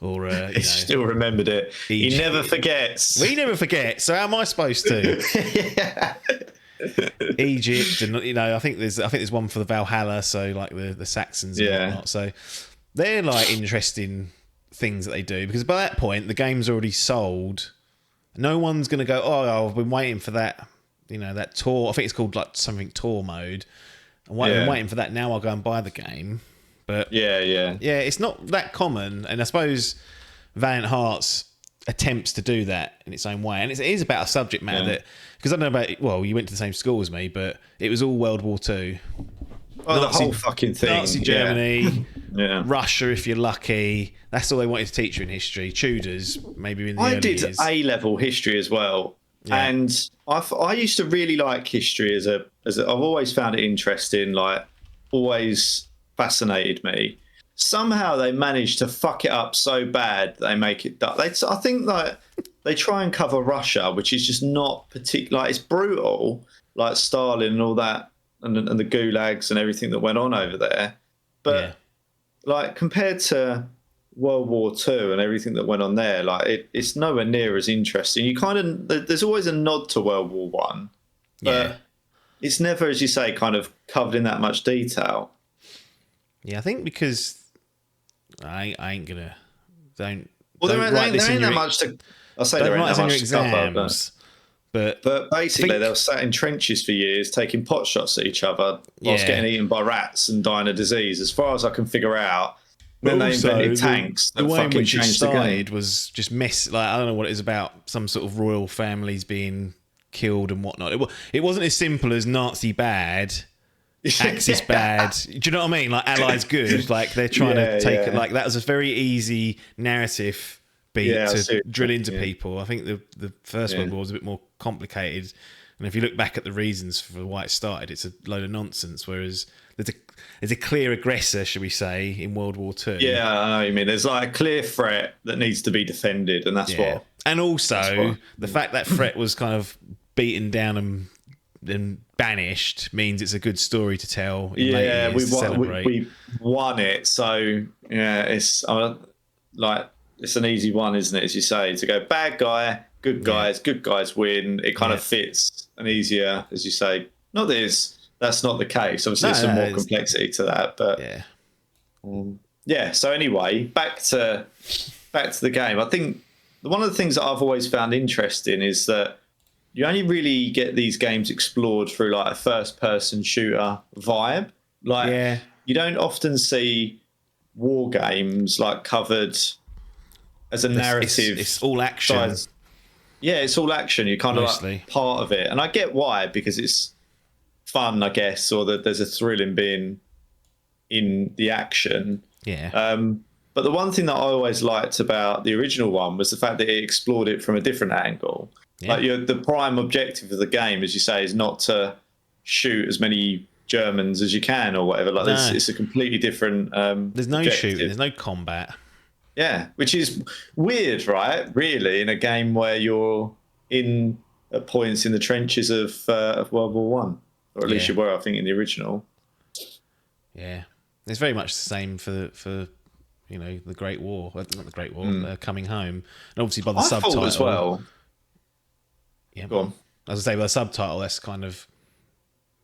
S3: Or
S4: he still remembered it. Egypt. He never forgets.
S3: We never forget. So how am I supposed to? Egypt, and I think there's one for the Valhalla, so the Saxons and whatnot. So they're interesting things that they do, because by that point the game's already sold. No one's going to go, I've been waiting for that, that tour. I think it's called something tour mode. I'm waiting for that. Now I'll go and buy the game. But yeah, it's not that common. And I suppose Valiant Hearts attempts to do that in its own way, and it is about a subject matter that, because I don't know about, well, you went to the same school as me, but it was all World War II.
S4: Oh, the whole fucking thing.
S3: Nazi Germany,
S4: Yeah.
S3: Russia, if you're lucky. That's all they wanted to teach you in history. Tudors, maybe in the
S4: I
S3: early
S4: did
S3: years.
S4: A-level history as well, and I used to really like history as a I've always found it interesting, like always fascinated me. Somehow they managed to fuck it up so bad they make it. I think that they try and cover Russia, which is just not particular. Like, it's brutal, like Stalin and all that, and the gulags and everything that went on over there. But like compared to World War II and everything that went on there, like it's nowhere near as interesting. You kind of there's always a nod to World War One, but it's never, as you say, kind of covered in that much detail.
S3: Yeah, I think because I ain't gonna don't.
S4: Well,
S3: don't
S4: there ain't that much to. I say there ain't that much to cover, but basically they were sat in trenches for years, taking pot shots at each other whilst getting eaten by rats and dying of disease. As far as I can figure out. Then they invented tanks.
S3: The way in which it started was just mess. Like, I don't know what it is about some sort of royal families being killed and whatnot. It wasn't as simple as Nazi bad, Axis bad. Do you know what I mean? Like, Allies good. Like, they're trying to take it. Like, that was a very easy narrative beat to drill into people. I think the First World War was a bit more complicated. And if you look back at the reasons for why it started, it's a load of nonsense. Whereas there's a clear aggressor, should we say, in World War II.
S4: Yeah, I know what you mean. There's like a clear threat that needs to be defended, and that's what.
S3: And also, the fact that threat was kind of beaten down and banished means it's a good story to tell. In
S4: we won it. So yeah, it's like it's an easy one, isn't it? As you say, to go bad guy, good guys win. It kind of fits an easier, as you say. Not that that's not the case. Obviously, there's some more complexity to that, but So anyway, back to the game. I think one of the things that I've always found interesting is that you only really get these games explored through like a first-person shooter vibe. Like, you don't often see war games like covered as a narrative.
S3: It's all action.
S4: Yeah, it's all action. You're kind of like part of it, and I get why, because it's fun, I guess, or that there's a thrill in being in the action.
S3: Yeah.
S4: But the one thing that I always liked about the original one was the fact that it explored it from a different angle. Yeah. Like, the prime objective of the game, as you say, is not to shoot as many Germans as you can or whatever. Like, it's a completely different.
S3: There's no
S4: objective.
S3: shooting. There's no combat.
S4: Yeah, which is weird, right? Really, in a game where you're in at points in the trenches of World War One, or at least you were, I think, in the original.
S3: Yeah, it's very much the same for the Great War, not the Great War, Coming Home, and obviously by the subtitle
S4: as well.
S3: Yeah,
S4: go on.
S3: As I say, by the subtitle, that's kind of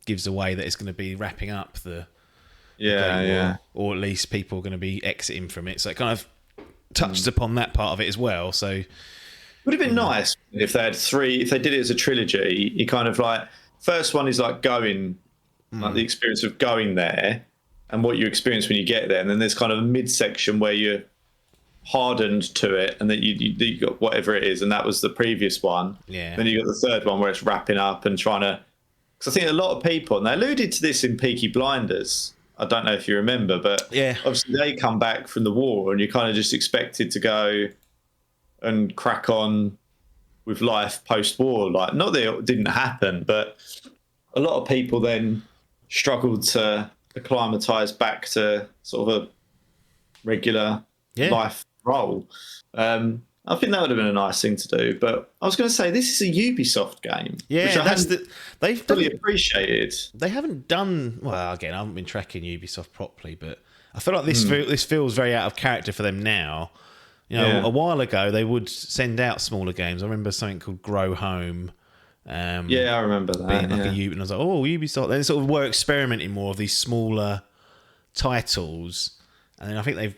S3: gives away that it's going to be wrapping up the War, or at least people are going to be exiting from it. So it kind of touches upon that part of it as well. So
S4: would have been nice if they had if they did it as a trilogy. You kind of like, first one is like going, like the experience of going there and what you experience when you get there, and then there's kind of a midsection where you're hardened to it, and then you got whatever it is, and that was the previous one.
S3: Yeah.
S4: Then you got the third one where it's wrapping up and trying to, because I think a lot of people, and they alluded to this in Peaky Blinders, I don't know if you remember, but obviously they come back from the war and you're kind of just expected to go and crack on with life post-war. Like, not that it didn't happen, but a lot of people then struggled to acclimatise back to sort of a regular life role. I think that would have been a nice thing to do. But I was going to say, this is a Ubisoft game.
S3: Yeah,
S4: which they've fully appreciated.
S3: They haven't done well. Again, I haven't been tracking Ubisoft properly, but I feel like this feels very out of character for them now. You know, a while ago they would send out smaller games. I remember something called Grow Home.
S4: I remember that.
S3: Being like and I was like, oh, Ubisoft. They sort of were experimenting more of these smaller titles, and then I think they've,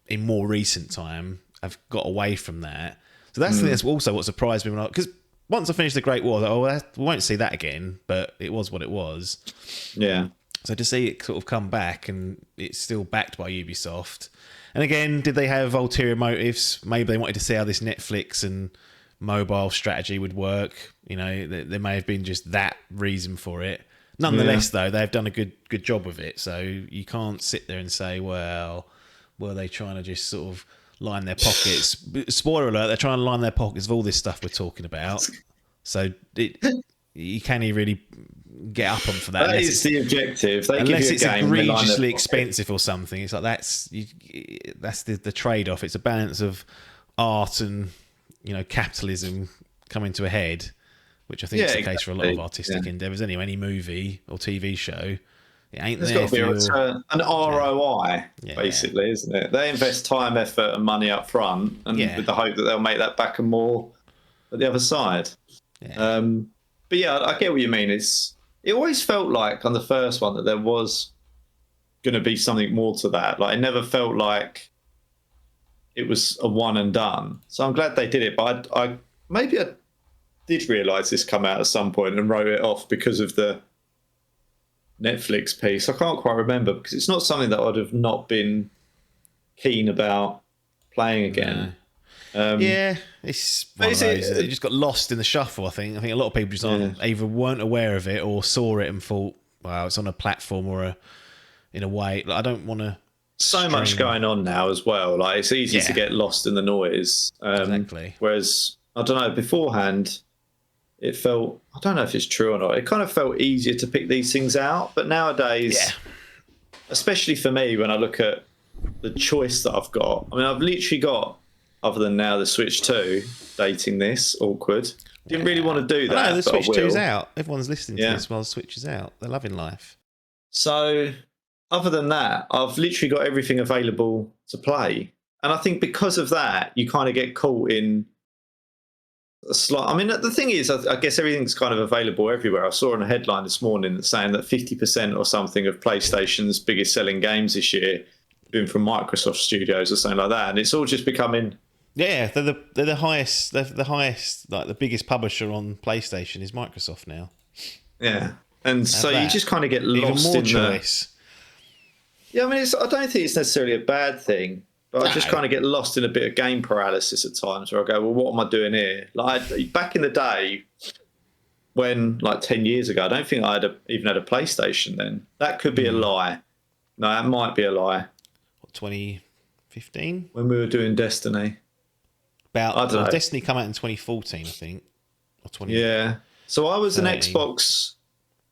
S3: in more recent time, have got away from that. So that's also what surprised me, because once I finished the Great War, I was like, we won't see that again, but it was what it was.
S4: Yeah.
S3: So to see it sort of come back and it's still backed by Ubisoft. And again, did they have ulterior motives? Maybe they wanted to see how this Netflix and mobile strategy would work. You know, there may have been just that reason for it. Nonetheless, though, they've done a good job of it. So you can't sit there and say, well, were they trying to just sort of line their pockets? Spoiler alert, they're trying to line their pockets of all this stuff we're talking about. So you can't really get up on for that.
S4: That is the objective. They
S3: unless
S4: give you
S3: it's
S4: a game,
S3: egregiously expensive or something. It's like that's the trade-off. It's a balance of art and capitalism coming to a head, which I think is the case for a lot of artistic endeavours. Anyway, any movie or TV show, it ain't
S4: There's
S3: there
S4: got to be a return, an ROI, basically, isn't it? They invest time, effort, and money up front, and with the hope that they'll make that back and more at the other side.
S3: Yeah.
S4: But yeah, I get what you mean. It always felt like on the first one that there was going to be something more to that. Like, it never felt like it was a one and done. So I'm glad they did it. But I did realise this come out at some point and wrote it off because of the Netflix piece. I can't quite remember because it's not something that I'd have not been keen about playing again.
S3: Yeah, it's one of those. It just got lost in the shuffle. I think a lot of people just either weren't aware of it or saw it and thought, "Wow, it's on a platform or in a way." Like, I don't want to.
S4: So much going on now as well. Like, it's easy to get lost in the noise.
S3: Exactly.
S4: Whereas I don't know, beforehand, it felt, I don't know if it's true or not, it kind of felt easier to pick these things out. But nowadays, especially for me, when I look at the choice that I've got, I mean, I've literally got, other than now the Switch 2, dating this, awkward. Didn't really want to do that.
S3: No, the Switch 2's out. Everyone's listening to this while the Switch is out. They're loving life.
S4: So, other than that, I've literally got everything available to play. And I think because of that, you kind of get caught in a slight... I mean, the thing is, I guess everything's kind of available everywhere. I saw on a headline this morning saying that 50% or something of PlayStation's biggest selling games this year have been from Microsoft Studios or something like that. And it's all just becoming...
S3: Yeah, they're the highest. They're the highest. Like, the biggest publisher on PlayStation is Microsoft now.
S4: Yeah, and so you just kind of get
S3: even
S4: lost
S3: more
S4: in
S3: choice.
S4: Yeah, I mean, I don't think it's necessarily a bad thing, but I just kind of get lost in a bit of game paralysis at times, where I go, "Well, what am I doing here?" Like, back in the day, when, like, 10 years ago, I don't think I even had a PlayStation then. That could be a lie. No, that might be a lie.
S3: What, 2015?
S4: When we were doing Destiny. I don't know.
S3: Destiny come out in 2014, I think. Or 20.
S4: Yeah. So I was an Xbox.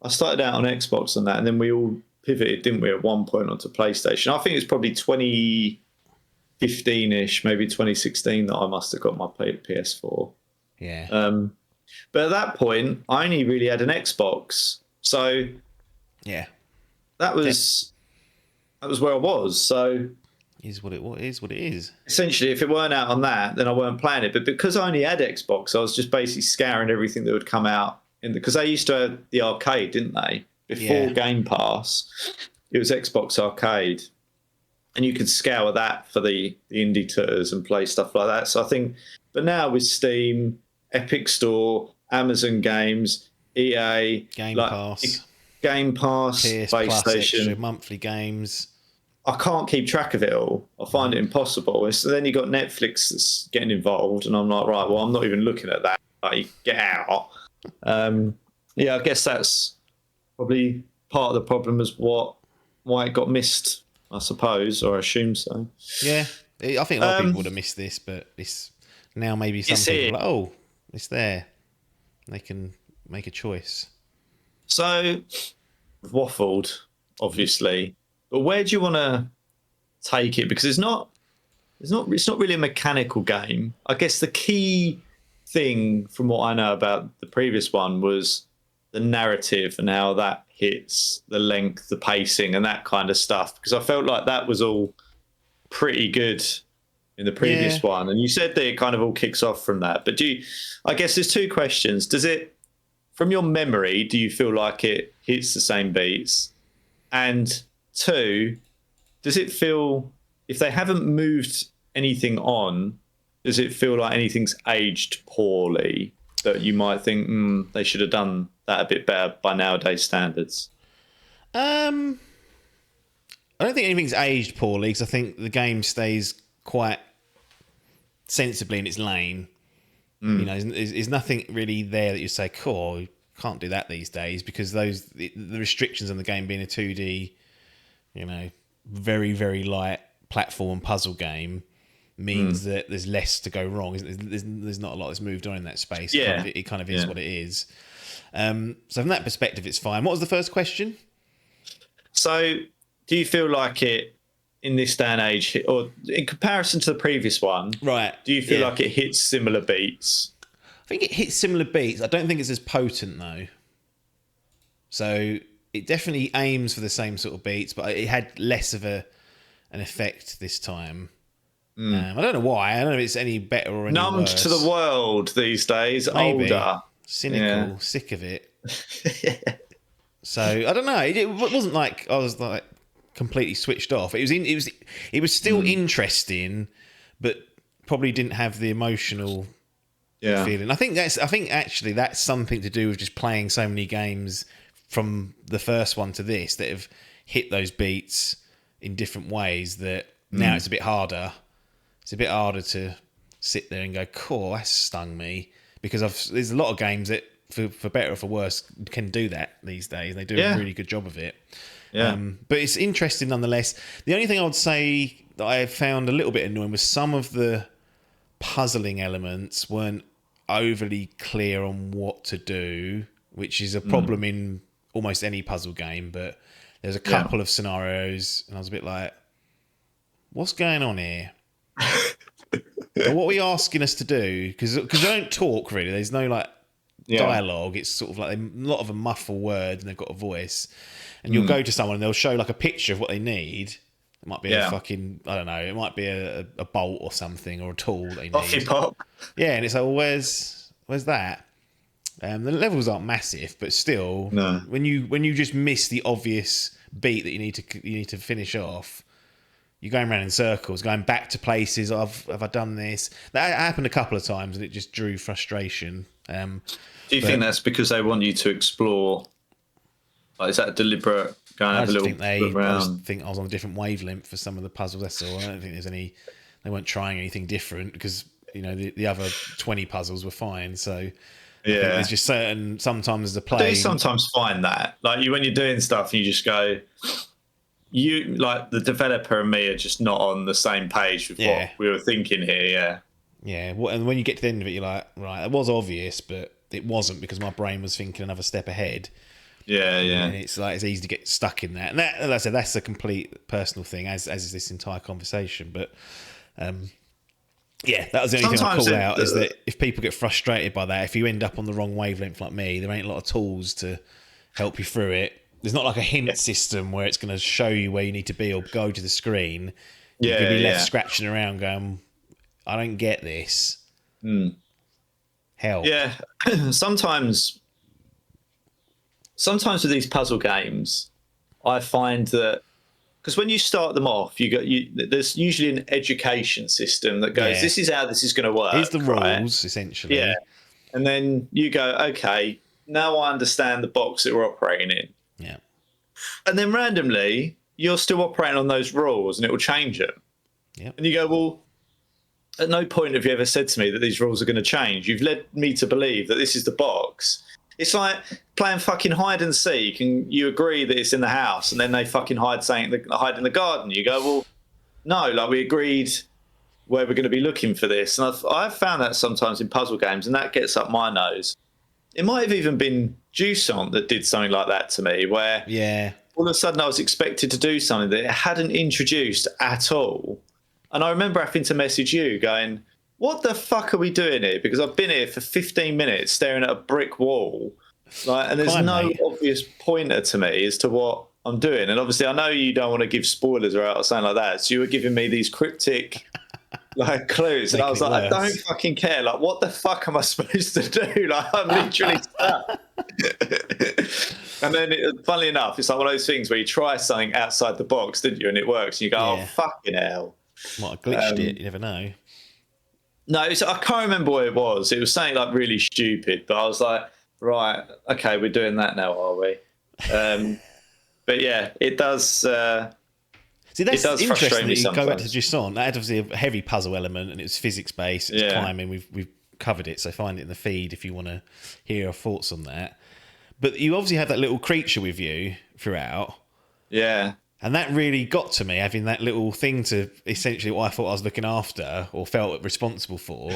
S4: I started out on Xbox and that, and then we all pivoted, didn't we, at one point onto PlayStation. I think it's probably 2015-ish, maybe 2016 that I must have got my PS4.
S3: Yeah.
S4: But at that point, I only really had an Xbox. So
S3: yeah,
S4: that was where I was. So
S3: is what it is.
S4: Essentially, if it weren't out on that, then I weren't playing it. But because I only had Xbox, I was just basically scouring everything that would come out because they used to have the arcade, didn't they? Before Game Pass, it was Xbox Arcade, and you could scour that for the indie tours and play stuff like that. So I think, but now with Steam, Epic Store, Amazon Games, EA,
S3: Game Pass,
S4: PS PlayStation,
S3: Plus, monthly games.
S4: I can't keep track of it all. I find it impossible. So then you got Netflix that's getting involved, and I'm like, right, well, I'm not even looking at that. Like, get out. I guess that's probably part of the problem is why it got missed, I suppose, or I assume so.
S3: Yeah, I think a lot of people would have missed this, but it's now maybe some people are like, oh, it's there. They can make a choice.
S4: So, waffled, obviously. But where do you want to take it? Because it's not really a mechanical game. I guess the key thing from what I know about the previous one was the narrative and how that hits, the length, the pacing, and that kind of stuff. Because I felt like that was all pretty good in the previous one. And you said that it kind of all kicks off from that. But I guess there's two questions. Does it, from your memory, do you feel like it hits the same beats? And two, does it feel, if they haven't moved anything on, does it feel like anything's aged poorly that you might think they should have done that a bit better by nowadays standards?
S3: I don't think anything's aged poorly because I think the game stays quite sensibly in its lane. You know, there's nothing really there that you say, cool, you can't do that these days because the restrictions on the game being a 2D, you know, very, very light platform and puzzle game means that there's less to go wrong. There's not a lot that's moved on in that space.
S4: Yeah.
S3: It kind of is what it is. So from that perspective, it's fine. What was the first question?
S4: So do you feel like it, in this day and age, or in comparison to the previous one,
S3: Right.
S4: do you feel like it hits similar beats?
S3: I think it hits similar beats. I don't think it's as potent though. So it definitely aims for the same sort of beats, but it had less of an effect this time. I don't know why. I don't know if it's any better or any
S4: Numbed
S3: worse.
S4: to the world these days,
S3: Maybe.
S4: older.
S3: Cynical, sick of it. So I don't know. It wasn't like I was like completely switched off. It was still interesting, but probably didn't have the emotional feeling. I think actually that's something to do with just playing so many games from the first one to this that have hit those beats in different ways that now it's a bit harder. It's a bit harder to sit there and go, cool, that stung me. Because there's a lot of games that, for better or for worse, can do that these days. They do a really good job of it.
S4: Yeah.
S3: But it's interesting nonetheless. The only thing I would say that I found a little bit annoying was some of the puzzling elements weren't overly clear on what to do, which is a problem in almost any puzzle game. But there's a couple of scenarios, and I was a bit like, what's going on here? What are we asking us to do? Because they don't talk really. There's no like dialogue. It's sort of like a lot of them muffle words and they've got a voice. And you'll go to someone and they'll show like a picture of what they need. It might be a fucking, I don't know, it might be a bolt or something or a tool they need.
S4: Coffee pop.
S3: Yeah, and it's like, well, where's that? The levels aren't massive, but still, when you just miss the obvious beat that you need to finish off, you're going around in circles, going back to places. Have I done this? That happened a couple of times, and it just drew frustration.
S4: Do you think that's because they want you to explore? Like, is that a deliberate going to have a little look around?
S3: I think I was on a different wavelength for some of the puzzles. That's all. I don't think there's any. They weren't trying anything different because the other 20 puzzles were fine. So I think there's just sometimes the play.
S4: I do sometimes find that when you're doing stuff and you just go. You like the developer and me are just not on the same page with what we were thinking here. Yeah.
S3: And when you get to the end of it, you're like, right, it was obvious, but it wasn't because my brain was thinking another step ahead.
S4: Yeah.
S3: And it's like it's easy to get stuck in that. And that, as I said, that's a complete personal thing, as is this entire conversation. But that was the only thing I call out is that if people get frustrated by that, if you end up on the wrong wavelength like me, there ain't a lot of tools to help you through it. There's not like a hint system where it's going to show you where you need to be or go to the screen. You're going to be left scratching around going, I don't get this. Help.
S4: Yeah. Sometimes with these puzzle games, I find that because when you start them off, there's usually an education system that goes, this is how this is going to work.
S3: Here's the rules, essentially.
S4: Yeah. And then you go, okay, now I understand the box that we're operating in.
S3: Yeah.
S4: And then randomly, you're still operating on those rules and it will change it.
S3: Yeah.
S4: And you go, well, at no point have you ever said to me that these rules are going to change. You've led me to believe that this is the box. It's like playing fucking hide and seek and you agree that it's in the house and then they fucking hide in the garden. You go, well, no, we agreed where we're going to be looking for this. And I've found that sometimes in puzzle games and that gets up my nose. It might have even been Jusant that did something like that to me, where all of a sudden I was expected to do something that it hadn't introduced at all. And I remember having to message you going, what the fuck are we doing here? Because I've been here for 15 minutes staring at a brick wall, and there's obvious pointer to me as to what I'm doing. And obviously I know you don't want to give spoilers or something like that, so you were giving me these cryptic clues, and I was like, I don't fucking care. What the fuck am I supposed to do? I'm literally stuck. And then, funnily enough, it's like one of those things where you try something outside the box, didn't you? And it works. And you go, oh, fucking hell.
S3: Might have glitched it. You never know.
S4: No, I can't remember what it was. It was something really stupid. But I was like, right, okay, we're doing that now, are we? But yeah, it does.
S3: See, that's
S4: it does
S3: interesting
S4: frustrate me
S3: that you go back to
S4: sometimes.
S3: Jusant. That had obviously a heavy puzzle element, and it was physics-based, it was
S4: Yeah.
S3: climbing. We've covered it, so find it in the feed if you want to hear our thoughts on that. But you obviously have that little creature with you throughout.
S4: Yeah.
S3: And that really got to me, having that little thing to essentially what I thought I was looking after or felt responsible for.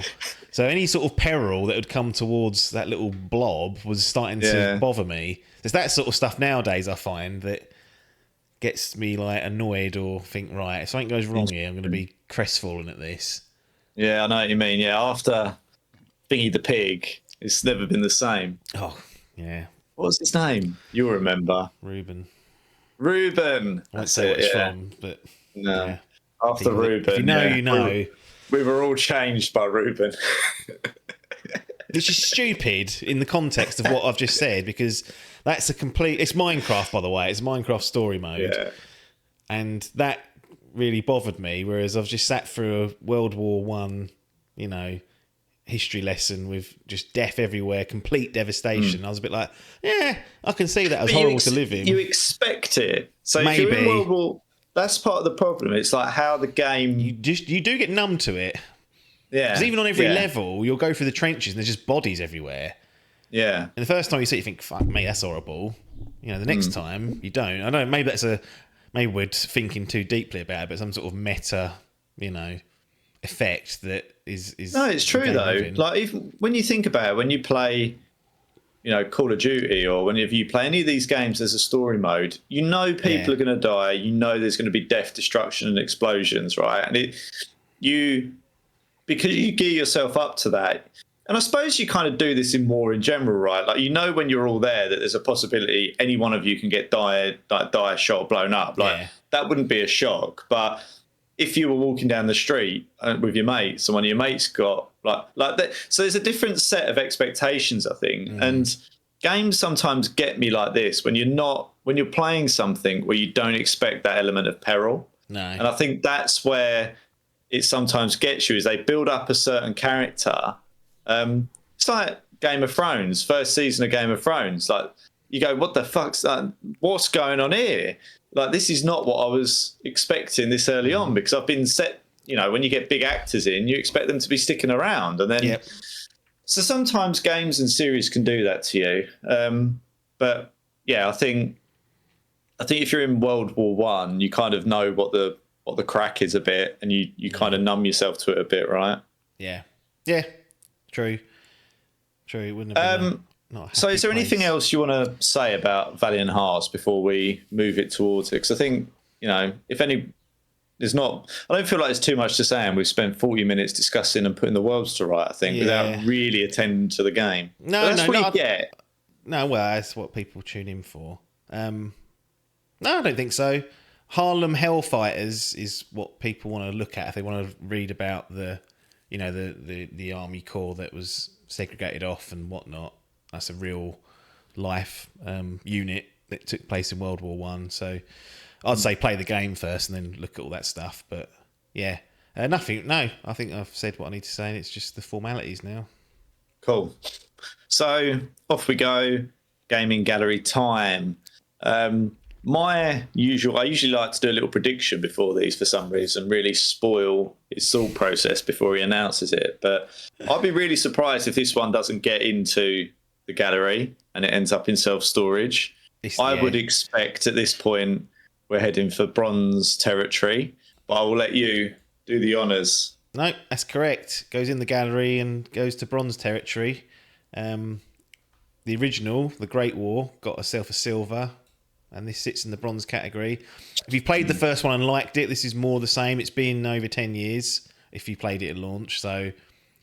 S3: So any sort of peril that would come towards that little blob was starting to bother me. There's that sort of stuff nowadays I find that gets me like annoyed or think, right, if something goes wrong here, I'm going to be crestfallen at this.
S4: Yeah, I know what you mean. Yeah, after Thingy the Pig, it's never been the same.
S3: Oh, yeah.
S4: What's his name? You'll remember.
S3: Ruben.
S4: Ruben.
S3: I won't say what it's from, but
S4: no.
S3: yeah.
S4: After Ruben.
S3: If you know, you know.
S4: We were all changed by Ruben.
S3: Which is stupid in the context of what I've just said, because that's it's Minecraft, by the way. It's Minecraft story mode.
S4: Yeah.
S3: And that really bothered me, whereas I've just sat through a World War One, history lesson with just death everywhere, complete devastation. I was a bit like, yeah, I can see that as horrible to live in.
S4: You expect it. So
S3: Maybe.
S4: if you're in World War, that's part of the problem. It's like how the game...
S3: You do get numb to it.
S4: Yeah.
S3: Because even on every level, you'll go through the trenches and there's just bodies everywhere.
S4: Yeah.
S3: And the first time you see it, you think, fuck me, that's horrible. The next time, you don't. I don't know, maybe we're thinking too deeply about it, but some sort of meta, effect that is
S4: No, it's true though.
S3: living.
S4: Like even when you think about it, when you play, Call of Duty, or whenever you play any of these games, there's a story mode. People are going to die. There's going to be death, destruction, and explosions, right? And because you gear yourself up to that. And I suppose you kind of do this in general, right? Like, when you're all there that there's a possibility any one of you can get die, shot, blown up. That wouldn't be a shock. But if you were walking down the street with your mates and one of your mates got like that, so there's a different set of expectations, I think. And games sometimes get me like this when you're playing something where you don't expect that element of peril.
S3: No.
S4: And I think that's where it sometimes gets you, is they build up a certain character. It's like Game of Thrones, first season of Game of Thrones. Like you go, what the fuck's that? What's going on here? Like, this is not what I was expecting this early on, because I've been set, when you get big actors in, you expect them to be sticking around. And then, so sometimes games and series can do that to you. But yeah, I think if you're in World War One, you kind of know what the crack is a bit, and you kind of numb yourself to it a bit, right?
S3: Yeah. Yeah. True. It wouldn't have been
S4: So is there anything else you want to say about Valiant Hearts before we move it towards it? Because I think, if any, I don't feel like there's too much to say, and we've spent 40 minutes discussing and putting the worlds to right, I think, without really attending to the game.
S3: No,
S4: that's what you get.
S3: No, well, that's what people tune in for. No, I don't think so. Harlem Hellfighters is what people want to look at if they want to read about the Army Corps that was segregated off and whatnot. That's a real life unit that took place in World War One. So I'd say play the game first and then look at all that stuff. But yeah, nothing. No, I think I've said what I need to say, and it's just the formalities now.
S4: Cool. So off we go. Gaming gallery time. I usually like to do a little prediction before these for some reason, really spoil his thought process before he announces it. But I'd be really surprised if this one doesn't get into the gallery and it ends up in self-storage. I would expect at this point we're heading for bronze territory, but I will let you do the honours.
S3: No, that's correct. Goes in the gallery and goes to bronze territory. The original, The Great War, got herself a silver, and this sits in the bronze category. If you played the first one and liked it, this is more the same. It's been over 10 years if you played it at launch, so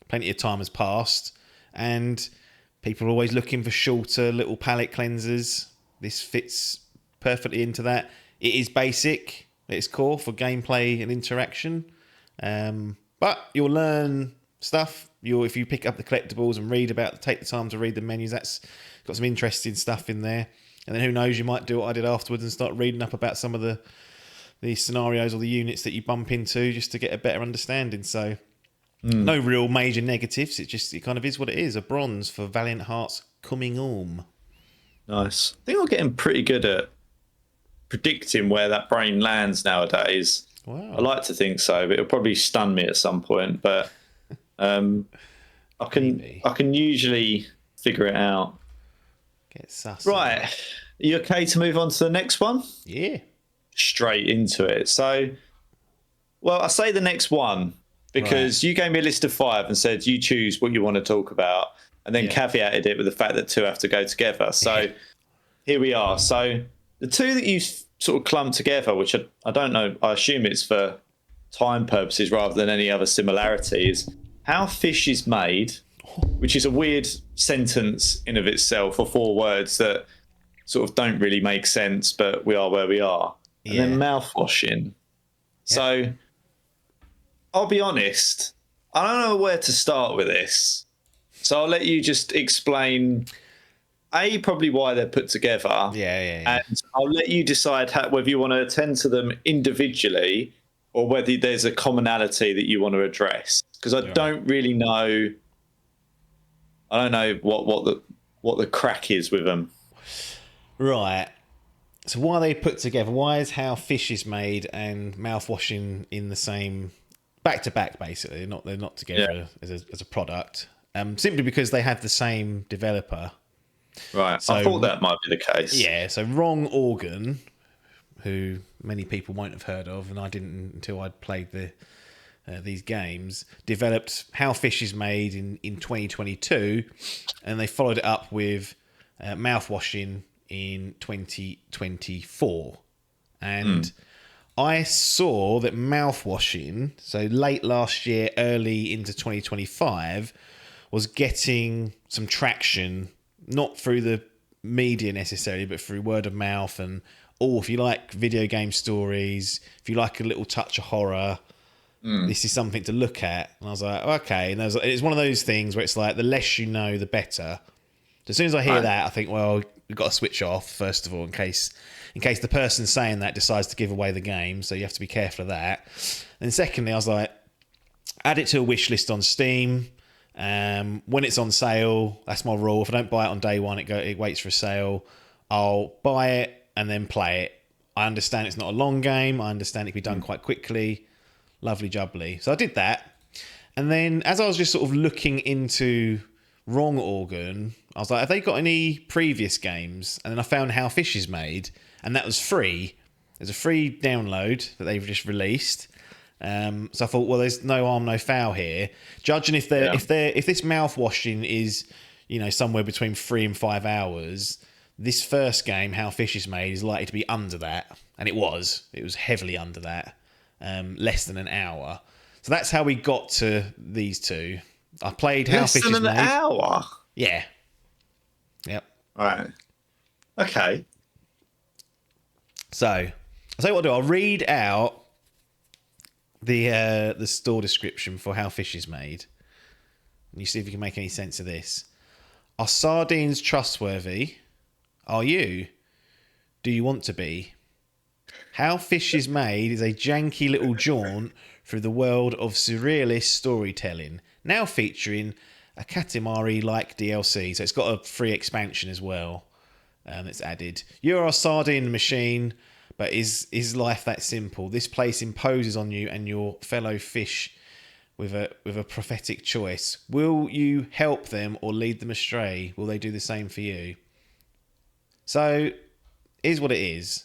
S3: plenty of time has passed. And people are always looking for shorter little palette cleansers. This fits perfectly into that. It is basic at its core for gameplay and interaction. But you'll learn stuff. If you pick up the collectibles and take the time to read the menus, that's got some interesting stuff in there. And then who knows, you might do what I did afterwards and start reading up about some of the scenarios or the units that you bump into just to get a better understanding. So no real major negatives. It kind of is what it is. A bronze for Valiant Hearts coming home.
S4: Nice. I think I'm getting pretty good at predicting where that brain lands nowadays.
S3: Wow.
S4: I like to think so, but it'll probably stun me at some point. But I can usually figure it out.
S3: Get sus.
S4: Right, are you okay to move on to the next one?
S3: Yeah.
S4: Straight into it. So, well, I say the next one because you gave me a list of 5 and said you choose what you want to talk about, and then caveated it with the fact that 2 have to go together. So here we are. So the 2 that you sort of clumped together, which I don't know, I assume it's for time purposes rather than any other similarities. How fish is made, which is a weird sentence in of itself, or 4 words that sort of don't really make sense, but we are where we are. And then mouthwashing. So I'll be honest, I don't know where to start with this. So I'll let you just explain, probably why they're put together.
S3: Yeah.
S4: And I'll let you decide whether you want to attend to them individually or whether there's a commonality that you want to address. Because I don't really know. I don't know what the crack is with them.
S3: Right. So why are they put together? Why is how fish is made and mouthwashing in the same back to back? Basically, they're not together as a product. Simply because they have the same developer.
S4: Right.
S3: So,
S4: I thought that might be the case.
S3: Yeah. So Wrong Organ, who many people won't have heard of, and I didn't until I'd played these games, developed How Fish is Made in 2022, and they followed it up with Mouthwashing in 2024. And I saw that Mouthwashing, so late last year, early into 2025, was getting some traction, not through the media necessarily, but through word of mouth. And if you like video game stories, if you like a little touch of horror, this is something to look at. And I was like, okay. And it's one of those things where it's like, the less you know, the better. So as soon as I hear that, I think, well, we've got to switch off, first of all, in case the person saying that decides to give away the game. So you have to be careful of that. And secondly, I was like, add it to a wish list on Steam. When it's on sale, that's my rule. If I don't buy it on day one, it waits for a sale. I'll buy it and then play it. I understand it's not a long game. I understand it can be done quite quickly. Lovely jubbly. So I did that. And then as I was just sort of looking into Wrong Organ, I was like, have they got any previous games? And then I found How Fish is Made, and that was free. There's a free download that they've just released. So I thought, well, there's no harm, no foul here. Judging if this mouthwashing is, somewhere between 3 and 5 hours, this first game, How Fish is Made, is likely to be under that, and it was heavily under that, less than an hour. So that's how we got to these 2. I played How Fish is Made.
S4: Less than an hour?
S3: Yeah. Yep.
S4: All right. Okay.
S3: So I'll tell you what I'll do. I'll read out the store description for How Fish is Made. And you see if you can make any sense of this. Are sardines trustworthy? Are you? Do you want to be? How Fish is Made is a janky little jaunt through the world of surrealist storytelling, now featuring a Katamari-like DLC. So it's got a free expansion as well that's added. You're a sardine machine, but is life that simple? This place imposes on you and your fellow fish with a prophetic choice. Will you help them or lead them astray? Will they do the same for you? So here's what it is.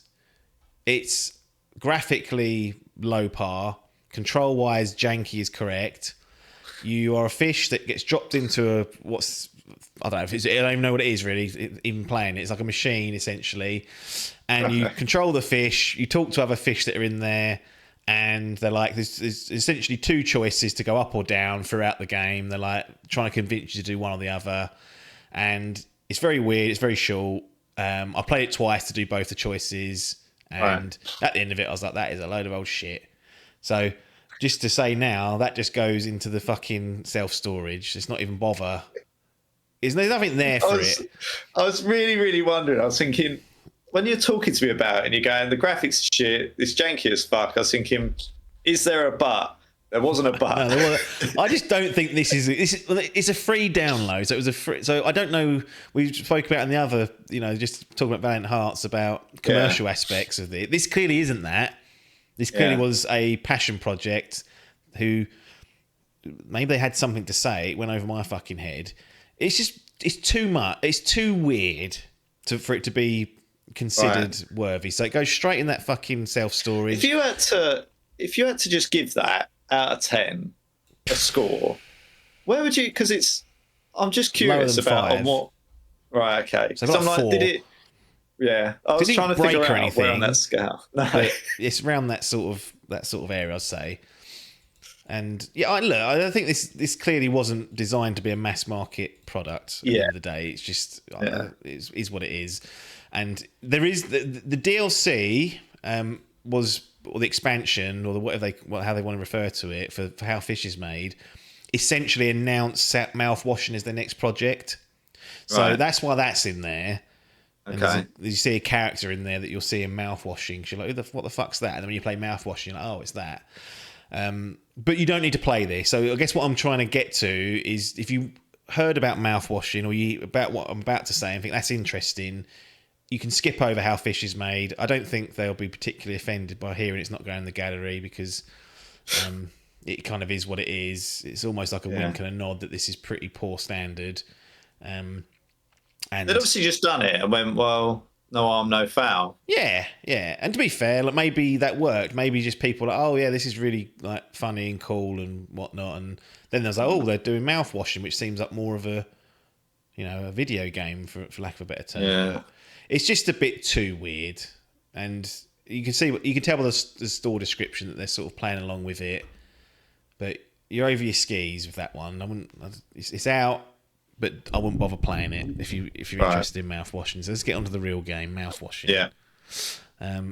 S3: It's graphically low par. Control-wise, janky is correct. You are a fish that gets dropped into I don't even know what it is really, even playing it. It's like a machine, essentially. And you control the fish. You talk to other fish that are in there. And they're like, there's essentially 2 choices to go up or down throughout the game. They're like trying to convince you to do one or the other. And it's very weird. It's very short. I played it twice to do both the choices. And at the end of it, I was like, that is a load of old shit. So just to say now, that just goes into the fucking self-storage. It's not even bother. There's nothing there for it.
S4: I was really, really wondering. I was thinking, when you're talking to me about it and you're going, the graphics are shit, it's janky as fuck, I was thinking, is there a but? There wasn't a but.
S3: No, I just don't think this is. It's a free download, so it was a free. So I don't know. We spoke about in the other, just talking about Valiant Hearts about commercial aspects of it. This clearly isn't that. This clearly was a passion project. Who maybe they had something to say. It went over my fucking head. It's too much. It's too weird for it to be considered worthy. So it goes straight in that fucking self-storage.
S4: If you had to just give that out of 10 a score, where would you? Because I'm just curious about on what. Right, okay.
S3: So I'm like, 4.
S4: Did it? Yeah, I was trying to figure out where on that scale. No,
S3: but it's around that sort of area, I'd say. And I think this clearly wasn't designed to be a mass market product. At the end of the day, it's just is what it is. And there is the DLC or the expansion or how they want to refer to it for how fish is made, essentially announced Mouthwashing as their next project. So that's why that's in there. Okay. And you see a character in there that you'll see in Mouthwashing. You're like, what the fuck's that? And then when you play Mouthwashing, you're like, oh, it's that. But you don't need to play this. So I guess what I'm trying to get to is if you heard about Mouthwashing or about what I'm about to say and think that's interesting, you can skip over how fish is made. I don't think they'll be particularly offended by hearing it's not going in the gallery because it kind of is what it is. It's almost like a wink and a nod that this is pretty poor standard. And
S4: they'd obviously just done it and went, well, no harm, no foul.
S3: Yeah. And to be fair, like maybe that worked. Maybe just people like, oh yeah, this is really like funny and cool and whatnot. And then there's like, oh, they're doing Mouthwashing, which seems like more of a video game for lack of a better term.
S4: Yeah.
S3: But it's just a bit too weird, and you can tell by the store description that they're sort of playing along with it. But you're over your skis with that one. It's out, but I wouldn't bother playing it if you're interested in Mouthwashing. So let's get onto the real game, Mouthwashing.
S4: Yeah.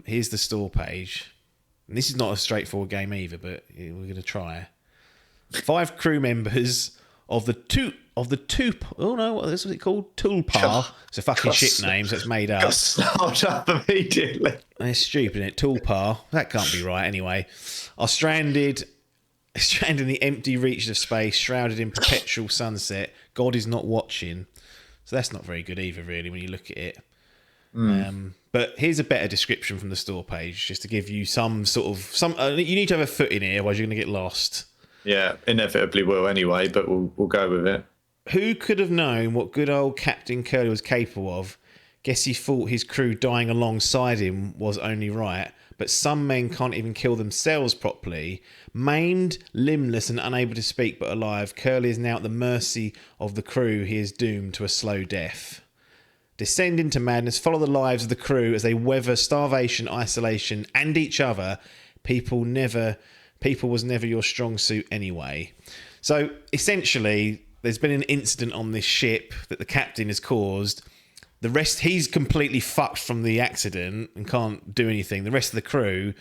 S3: Here's the store page, and this is not a straightforward game either, but we're going to try. 5 crew members of the what is it called? Tulpar. It's a fucking shit name, so it's made up.
S4: Got snarled up immediately.
S3: It's stupid, isn't it? Tulpar. That can't be right anyway. Are stranded in the empty reaches of space, shrouded in perpetual sunset. God is not watching. So that's not very good either, really, when you look at it. But here's a better description from the store page, just to give you some sort of... you need to have a foot in it, otherwise you're going to get lost.
S4: Yeah, inevitably will anyway, but we'll go with it.
S3: Who could have known what good old Captain Curly was capable of? Guess he thought his crew dying alongside him was only right, but some men can't even kill themselves properly. Maimed, limbless and unable to speak but alive, Curly is now at the mercy of the crew he is doomed to a slow death. Descend into madness, follow the lives of the crew as they weather starvation, isolation and each other. People was never your strong suit anyway. So essentially, there's been an incident on this ship that the captain has caused. The rest, he's completely fucked from the accident and can't do anything. The rest of the crew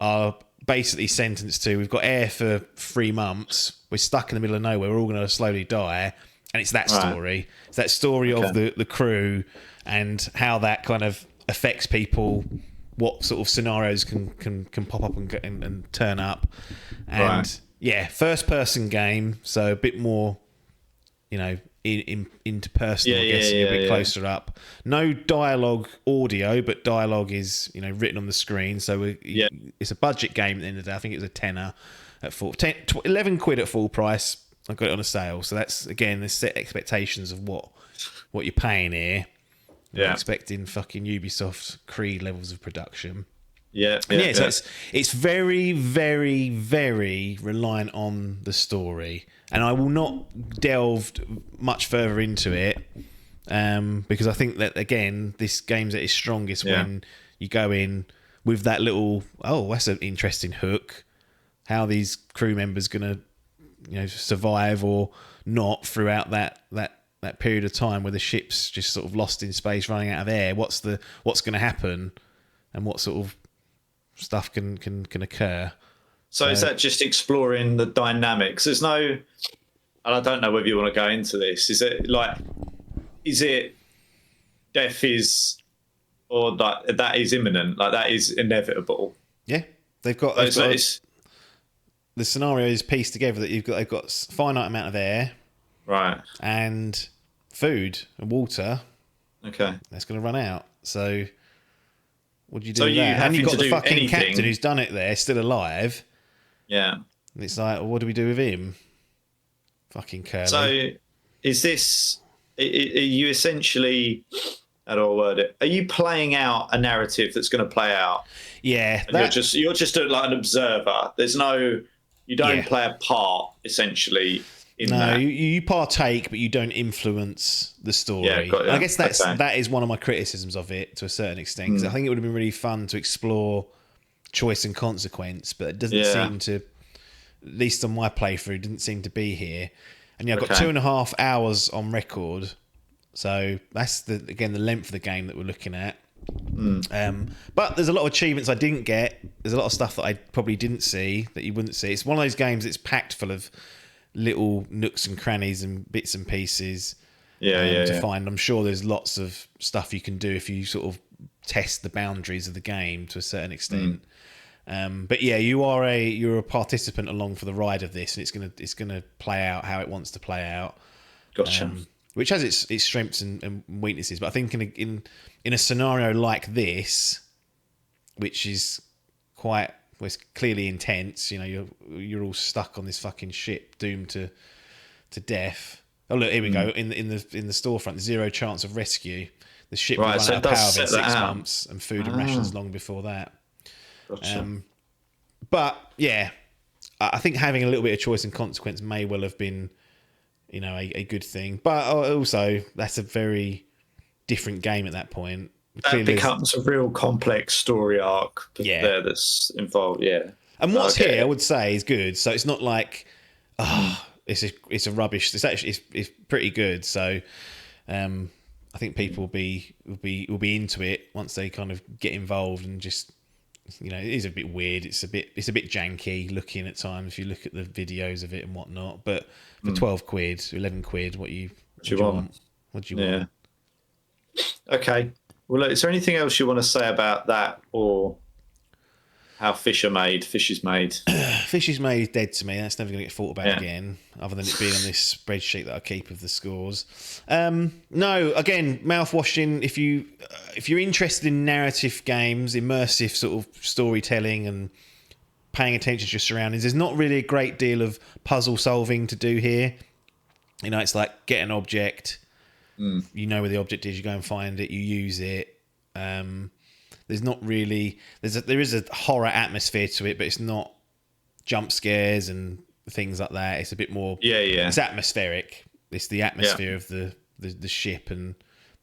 S3: are basically sentenced to, we've got air for 3 months. We're stuck in the middle of nowhere. We're all going to slowly die. And it's that story. It's that story of the crew and how that kind of affects people, what sort of scenarios can pop up and turn up. And first person game, so a bit more, interpersonal, I guess, a bit closer up. No dialogue audio, but dialogue is, written on the screen. So it's a budget game at the end of the day. I think it was a tenner at 11 quid at full price. I got it on a sale. So that's, again, the set expectations of what you're paying here. Yeah. I'm expecting fucking Ubisoft Creed levels of production. So it's very, very, very reliant on the story. And I will not delve much further into it because I think that, again, this game's at its strongest when you go in with that little, that's an interesting hook. How these crew members going to survive or not throughout that period of time where the ship's just sort of lost in space, running out of air. What's going to happen, and what sort of stuff can occur?
S4: So is that just exploring the dynamics? There's no, and I don't know whether you want to go into this. Is it death is, or that is imminent? Like that is inevitable?
S3: Yeah, the scenario is pieced together that they've got a finite amount of air,
S4: Right.
S3: and food and water.
S4: Okay.
S3: That's going to run out. So, what do you do?
S4: So
S3: with
S4: you
S3: that? And
S4: having
S3: you've got
S4: to
S3: the
S4: do
S3: fucking
S4: anything-
S3: captain who's done it there, still alive.
S4: Yeah.
S3: And it's like, well, what do we do with him? Fucking Curly.
S4: So, is this? Are you essentially? How do I word it? Are you playing out a narrative that's going to play out?
S3: yeah,
S4: And you're just like an observer. There's no. You don't
S3: Yeah.
S4: play a part essentially in
S3: no,
S4: that.
S3: you partake, but you don't influence the story.
S4: Yeah, got
S3: And I
S4: ya.
S3: guess
S4: Okay.
S3: that is one of my criticisms of it to a certain extent. 'Cause I think it would have been really fun to explore choice and consequence, but it doesn't seem to, at least on my playthrough, didn't seem to be here. And yeah, I've got
S4: Okay.
S3: 2.5 hours on record, so that's the length of the game that we're looking at. But there's a lot of achievements I didn't get. There's a lot of stuff that I probably didn't see that you wouldn't see. It's one of those games that's packed full of little nooks and crannies and bits and pieces to find. I'm sure there's lots of stuff you can do if you sort of test the boundaries of the game to a certain extent. But yeah, you're a participant along for the ride of this, and it's gonna play out how it wants to play out.
S4: Gotcha.
S3: Which has its strengths and weaknesses. But I think in a scenario like this, which is it's clearly intense, you're all stuck on this fucking ship, doomed to death. Oh look, here we go. In the storefront, 0 chance of rescue. The ship will run
S4: so
S3: out
S4: it
S3: of
S4: does
S3: power
S4: set
S3: in 6
S4: that out.
S3: months, and food and rations long before that.
S4: Gotcha.
S3: But yeah, I think having a little bit of choice and consequence may well have been, a good thing. But also, that's a very different game at that point.
S4: That
S3: Clearly there's-
S4: becomes a real complex story arc
S3: Yeah.
S4: there that's involved. Yeah.
S3: And what's
S4: Okay.
S3: here, I would say, is good. So it's not like, it's a rubbish. It's actually it's pretty good. So, I think people will be into it once they kind of get involved and just, it is a bit weird. It's a bit janky looking at times if you look at the videos of it and whatnot. But for 12 quid, 11 quid, what do you want? What do you want?
S4: Okay. Well, look, is there anything else you want to say about that, or how fish are made? Fish is made.
S3: Fish is made dead to me. That's never going to get thought about
S4: Yeah.
S3: again, other than it being on this spreadsheet that I keep of the scores. No, again, mouthwashing. If you're interested in narrative games, immersive sort of storytelling, and paying attention to your surroundings, there's not really a great deal of puzzle solving to do here. It's like get an object. You know where the object is. You go and find it. You use it. There's not really there is a horror atmosphere to it, but it's not jump scares and things like that. It's a bit more.
S4: Yeah.
S3: It's atmospheric. It's the atmosphere of the ship and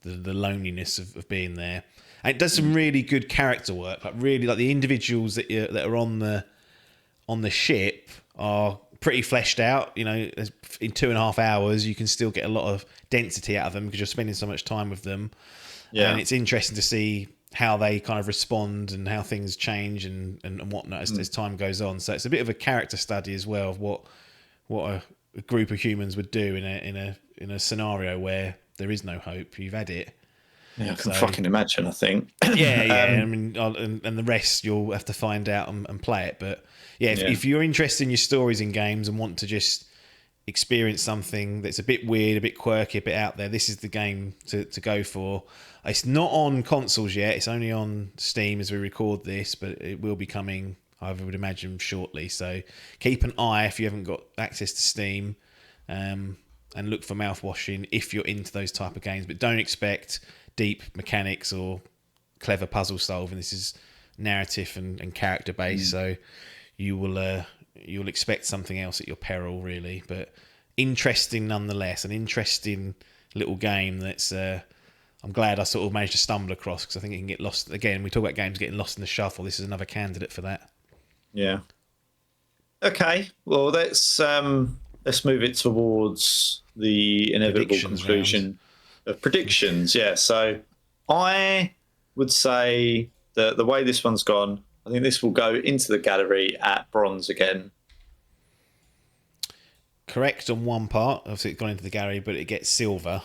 S3: the loneliness of being there. And it does some really good character work. Like really, like the individuals that are on the ship are pretty fleshed out. In 2.5 hours, you can still get a lot of density out of them because you're spending so much time with them.
S4: Yeah.
S3: And it's interesting to see how they kind of respond and how things change and whatnot as time goes on. So it's a bit of a character study as well of what a group of humans would do in a scenario where there is no hope. You've had it.
S4: Yeah, I can fucking imagine, I think.
S3: Yeah. I mean, and the rest you'll have to find out and play it. But yeah, if you're interested in your stories in games and want to just experience something that's a bit weird, a bit quirky, a bit out there, this is the game to go for. It's not on consoles yet. It's only on Steam as we record this, but it will be coming, I would imagine, shortly. So keep an eye if you haven't got access to Steam, and look for Mouthwashing if you're into those type of games. But don't expect deep mechanics or clever puzzle solving. This is narrative and character based, so you'll expect something else at your peril, really. But interesting nonetheless. An interesting little game that's I'm glad I sort of managed to stumble across, because I think it can get lost. Again, we talk about games getting lost in the shuffle. This is another candidate for that.
S4: Yeah. Okay. Well, let's move it towards the inevitable
S3: Predictions
S4: conclusion of predictions. Yeah. So I would say that the way this one's gone, I think this will go into the gallery at bronze again.
S3: Correct on one part. Obviously, it's gone into the gallery, but it gets silver.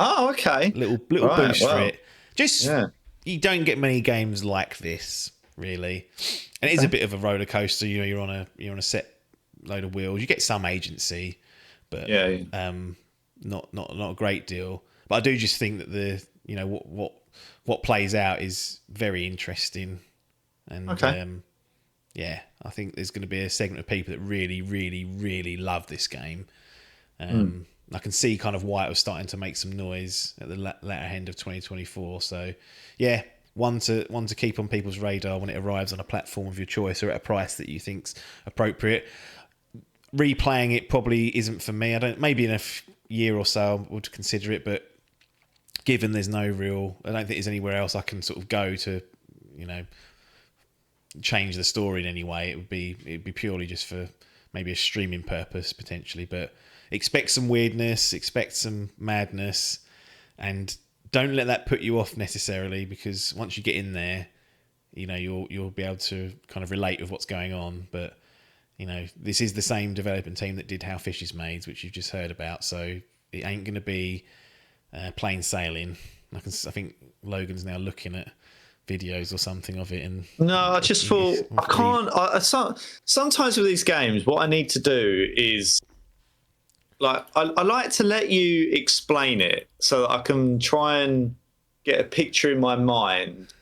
S4: Oh, okay.
S3: Little
S4: Right,
S3: boost for
S4: wow.
S3: it. You don't get many games like this, really. And it is a bit of a roller coaster. You're on a set load of wheels. You get some agency, but not a great deal. But I do just think that the what plays out is very interesting, and I think there's going to be a segment of people that really, really, really love this game. I can see kind of why it was starting to make some noise at the latter end of 2024. So, yeah, one to keep on people's radar when it arrives on a platform of your choice or at a price that you think's appropriate. Replaying it probably isn't for me. Maybe in a year or so I would consider it, but given there's I don't think there's anywhere else I can sort of go to, change the story in any way. It'd be purely just for maybe a streaming purpose potentially, but expect some weirdness, expect some madness, and don't let that put you off necessarily, because once you get in there, you'll be able to kind of relate with what's going on. But this is the same development team that did How Fish Is Made, which you've just heard about, so it ain't going to be plain sailing. I think Logan's now looking at videos or something of it, and
S4: no, I just thought I can't. Sometimes with these games, what I need to do is I like to let you explain it so that I can try and get a picture in my mind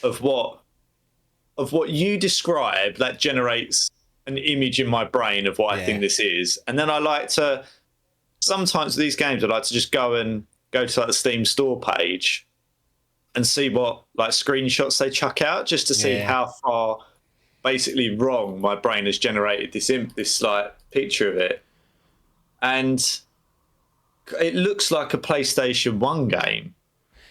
S4: of what you describe that generates an image in my brain of what I think this is, and then I like to sometimes with these games I like to just go to the Steam store page and see what screenshots they chuck out, just to see how far basically wrong my brain has generated this picture of it. And it looks like a PlayStation 1 game.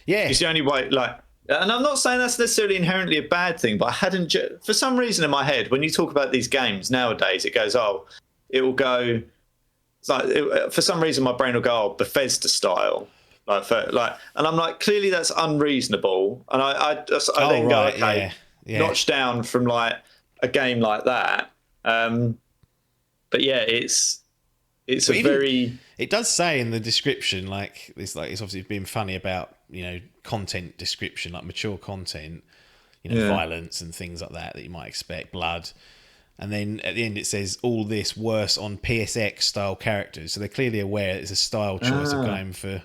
S4: Yeah. It's the only way, and I'm not saying that's necessarily inherently a bad thing, but I hadn't, for some reason in my head, when you talk about these games nowadays, it goes, it will go, for some reason my brain will go, Bethesda style. And I'm like, clearly that's unreasonable. And I then go, okay, notch down from a game like that. But yeah, it's
S3: it does say in the description, it's obviously being funny about, content description, mature content, violence and things like that you might expect, blood. And then at the end it says all this worse on PSX style characters. So they're clearly aware it's a style choice of going for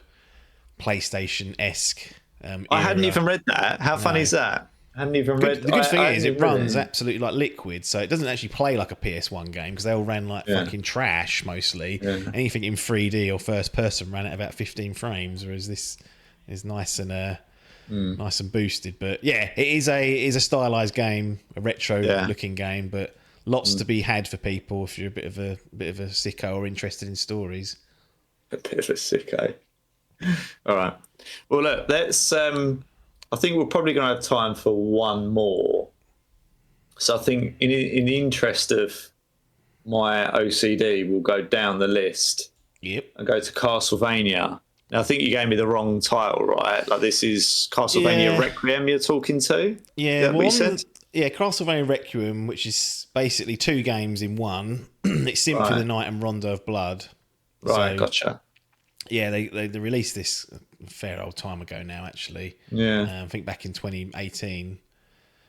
S3: PlayStation-esque.
S4: I hadn't even read that. How funny is that? I hadn't even read.
S3: The good thing is it runs absolutely like liquid, so it doesn't actually play like a PS1 game, because they all ran fucking trash mostly. Anything in 3D or first person ran at about 15 frames, whereas this is nice and boosted. But yeah, it is a stylized game, a retro looking game, but lots to be had for people if you're a bit of a sicko or interested in stories.
S4: A bit of a sicko. All right. Well, look, let's. I think we're probably going to have time for one more. So I think, in the interest of my OCD, we'll go down the list.
S3: Yep.
S4: And go to Castlevania. Now, I think you gave me the wrong title, right? This is Castlevania Requiem you're talking to?
S3: Yeah.
S4: Is that what you said?
S3: Yeah, Castlevania Requiem, which is basically two games in one. It's Symphony of the Night and Rondo of Blood.
S4: Right, gotcha.
S3: Yeah, they released this a fair old time ago now, actually.
S4: Yeah,
S3: I think back in 2018.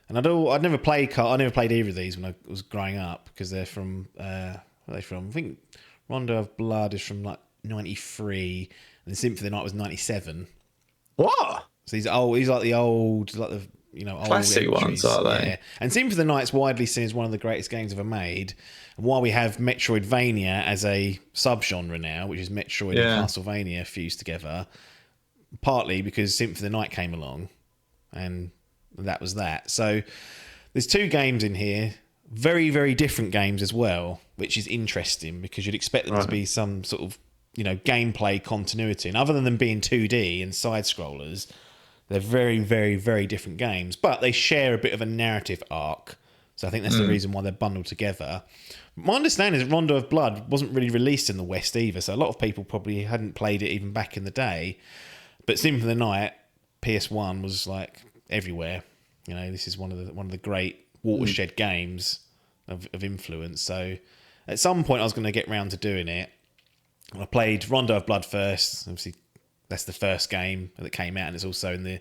S3: And I'd never played either of these when I was growing up, because they're from where are they from? I think Rondo of Blood is from 93, and Symphony of the Night was 97.
S4: What?
S3: So these like the old
S4: classic
S3: old
S4: ones, are they?
S3: Yeah. And Symphony of the Night's widely seen as one of the greatest games ever made. And while we have Metroidvania as a subgenre now, which is Metroid and Castlevania fused together, partly because Symphony of the Night came along, and that was that. So there's two games in here, very, very different games as well, which is interesting, because you'd expect them to be some sort of gameplay continuity. And other than them being 2D and side scrollers, they're very, very, very different games, but they share a bit of a narrative arc. So I think that's the reason why they're bundled together. My understanding is Rondo of Blood wasn't really released in the West either, so a lot of people probably hadn't played it even back in the day. But Symphony of the Night, PS1, was everywhere. This is one of the great watershed games of influence. So at some point I was going to get round to doing it. I played Rondo of Blood first. Obviously, that's the first game that came out, and it's also in the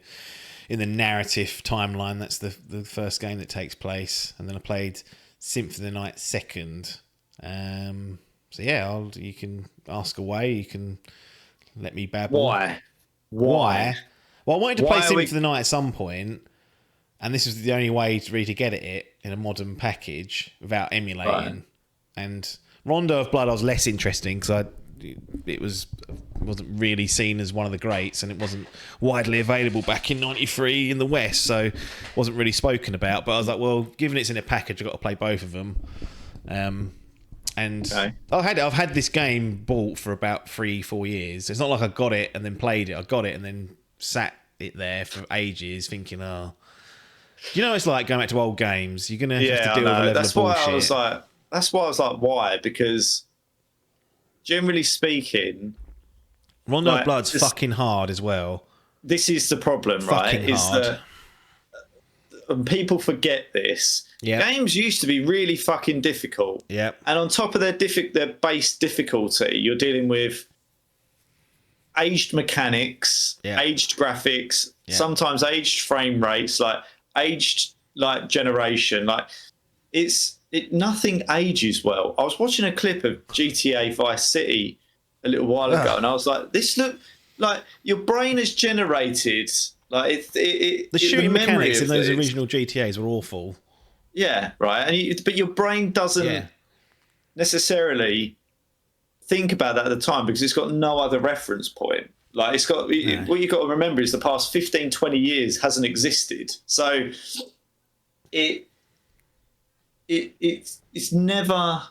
S3: narrative timeline. That's the first game that takes place. And then I played Symphony of the Night second, So yeah, you can ask away. You can let me babble.
S4: Why?
S3: Well, I wanted to play
S4: Why are
S3: Symphony of the Night at some point, and this was the only way to really get it in a modern package without emulating.
S4: Right.
S3: And Rondo of Blood, I was less interesting because it wasn't really seen as one of the greats, and it wasn't widely available back in '93 in the West, so wasn't really spoken about. But I was like, well, given it's in a package, I've got to play both of them. And
S4: Okay.
S3: I've had this game bought for about 3-4 years. It's not like I got it and then played it. I got it and then sat it there for ages, thinking, it's like going back to old games. You're gonna have to deal with a level of bullshit.
S4: That's why I was like, why? Because generally speaking,
S3: Rondo of Blood's fucking hard as well.
S4: This is the problem, right?
S3: Fucking hard.
S4: And people forget this.
S3: Yeah.
S4: Games used to be really fucking difficult.
S3: Yeah.
S4: And on top of their base difficulty, you're dealing with aged mechanics, aged graphics, sometimes aged frame rates, like aged generation. Like nothing ages well. I was watching a clip of GTA Vice City a little while ago, and I was like, this look like your brain has generated like
S3: the shooting mechanics in those original GTAs were awful.
S4: Yeah, right. But your brain doesn't necessarily think about that at the time because it's got no other reference point. Like it's got what you've got to remember is the past 15, 20 years hasn't existed. So it's never.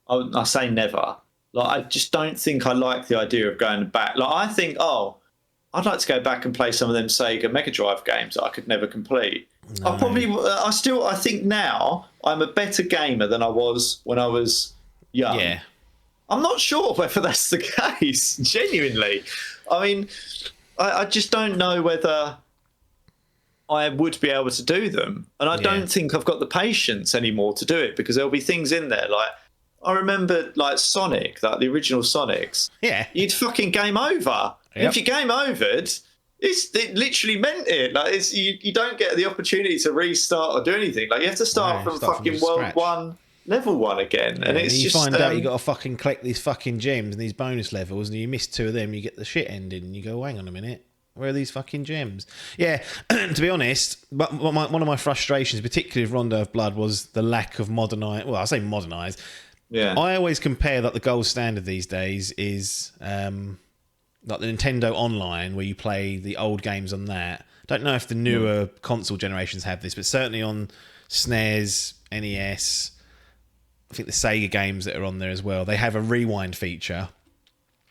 S4: I say never. Like I just don't think I like the idea of going back. Like I think, I'd like to go back and play some of them Sega Mega Drive games that I could never complete. No. I think now I'm a better gamer than I was when I was young.
S3: Yeah.
S4: I'm not sure whether that's the case, genuinely. I mean, I just don't know whether I would be able to do them. And I don't think I've got the patience anymore to do it because there'll be things in there like, I remember like Sonic, like the original Sonics.
S3: Yeah.
S4: You'd fucking game over. Yep. If you game overed, it literally meant it. Like you don't get the opportunity to restart or do anything. Like you have to start from fucking World 1, Level 1 again. And it's
S3: you
S4: just
S3: find out you got to fucking collect these fucking gems and these bonus levels, and you miss 2 of them, you get the shit ending, and you go, hang on a minute. Where are these fucking gems? Yeah, to be honest, but one of my frustrations, particularly with Rondo of Blood, was the lack of modernised. Well, I say modernised.
S4: Yeah.
S3: I always compare that the gold standard these days is like the Nintendo Online, where you play the old games on that. Don't know if the newer console generations have this, but certainly on SNES, NES, I think the Sega games that are on there as well, they have a rewind feature.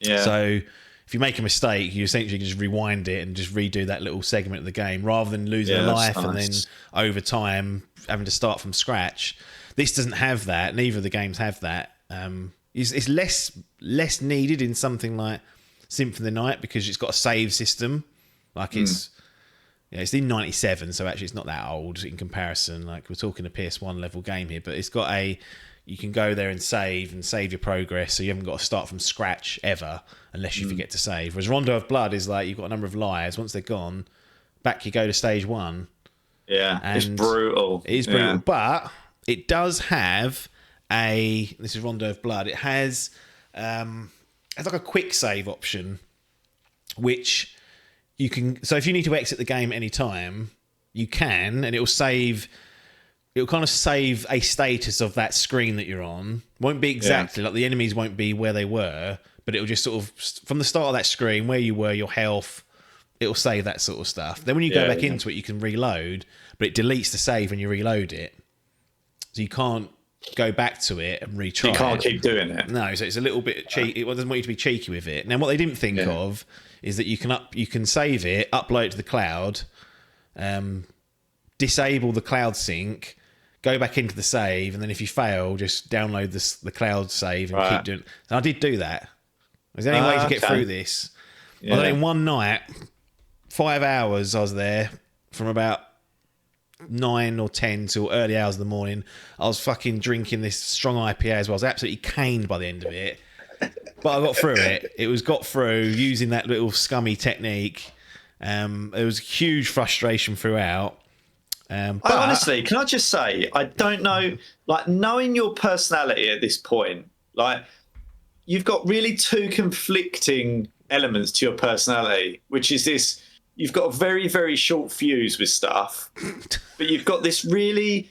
S4: Yeah.
S3: So if you make a mistake, you essentially can just rewind it and just redo that little segment of the game rather than losing a life and then over time having to start from scratch. This doesn't have that. Neither of the games have that. It's less needed in something like Symphony of the Night because it's got a save system. Like it's in '97, so actually it's not that old in comparison. Like we're talking a PS1 level game here, but it's got you can go there and save your progress, so you haven't got to start from scratch ever unless you forget to save. Whereas Rondo of Blood is like you've got a number of lives. Once they're gone, back you go to stage 1.
S4: Yeah, it's brutal.
S3: It is brutal, but it does have this is Rondo of Blood. It has it's like a quick save option, which you can. So if you need to exit the game at any time, you can, and it will save. It'll kind of save a status of that screen that you're on. Won't be exactly like the enemies won't be where they were, but it'll just sort of from the start of that screen where you were, your health. It'll save that sort of stuff. Then when you go back into it, you can reload, but it deletes the save when you reload it, so you can't go back to it and retry.
S4: You can't keep doing it.
S3: No, so it's a little bit cheeky. It doesn't want you to be cheeky with it. Now, what they didn't think of is that you can save it, upload it to the cloud, disable the cloud sync, go back into the save, and then if you fail, just download the cloud save and keep doing it. And I did do that. Was there any way to get through this? Yeah. Well, then in one night, 5 hours I was there from about 9 or 10 till early hours of the morning. I was fucking drinking this strong IPA as well. I was absolutely caned by the end of it. But I got through it. It was got through using that little scummy technique. There was huge frustration throughout. But
S4: Honestly, can I just say, I don't know, like, knowing your personality at this point, like, you've got really two conflicting elements to your personality, which is this: you've got a very, very short fuse with stuff, but you've got this really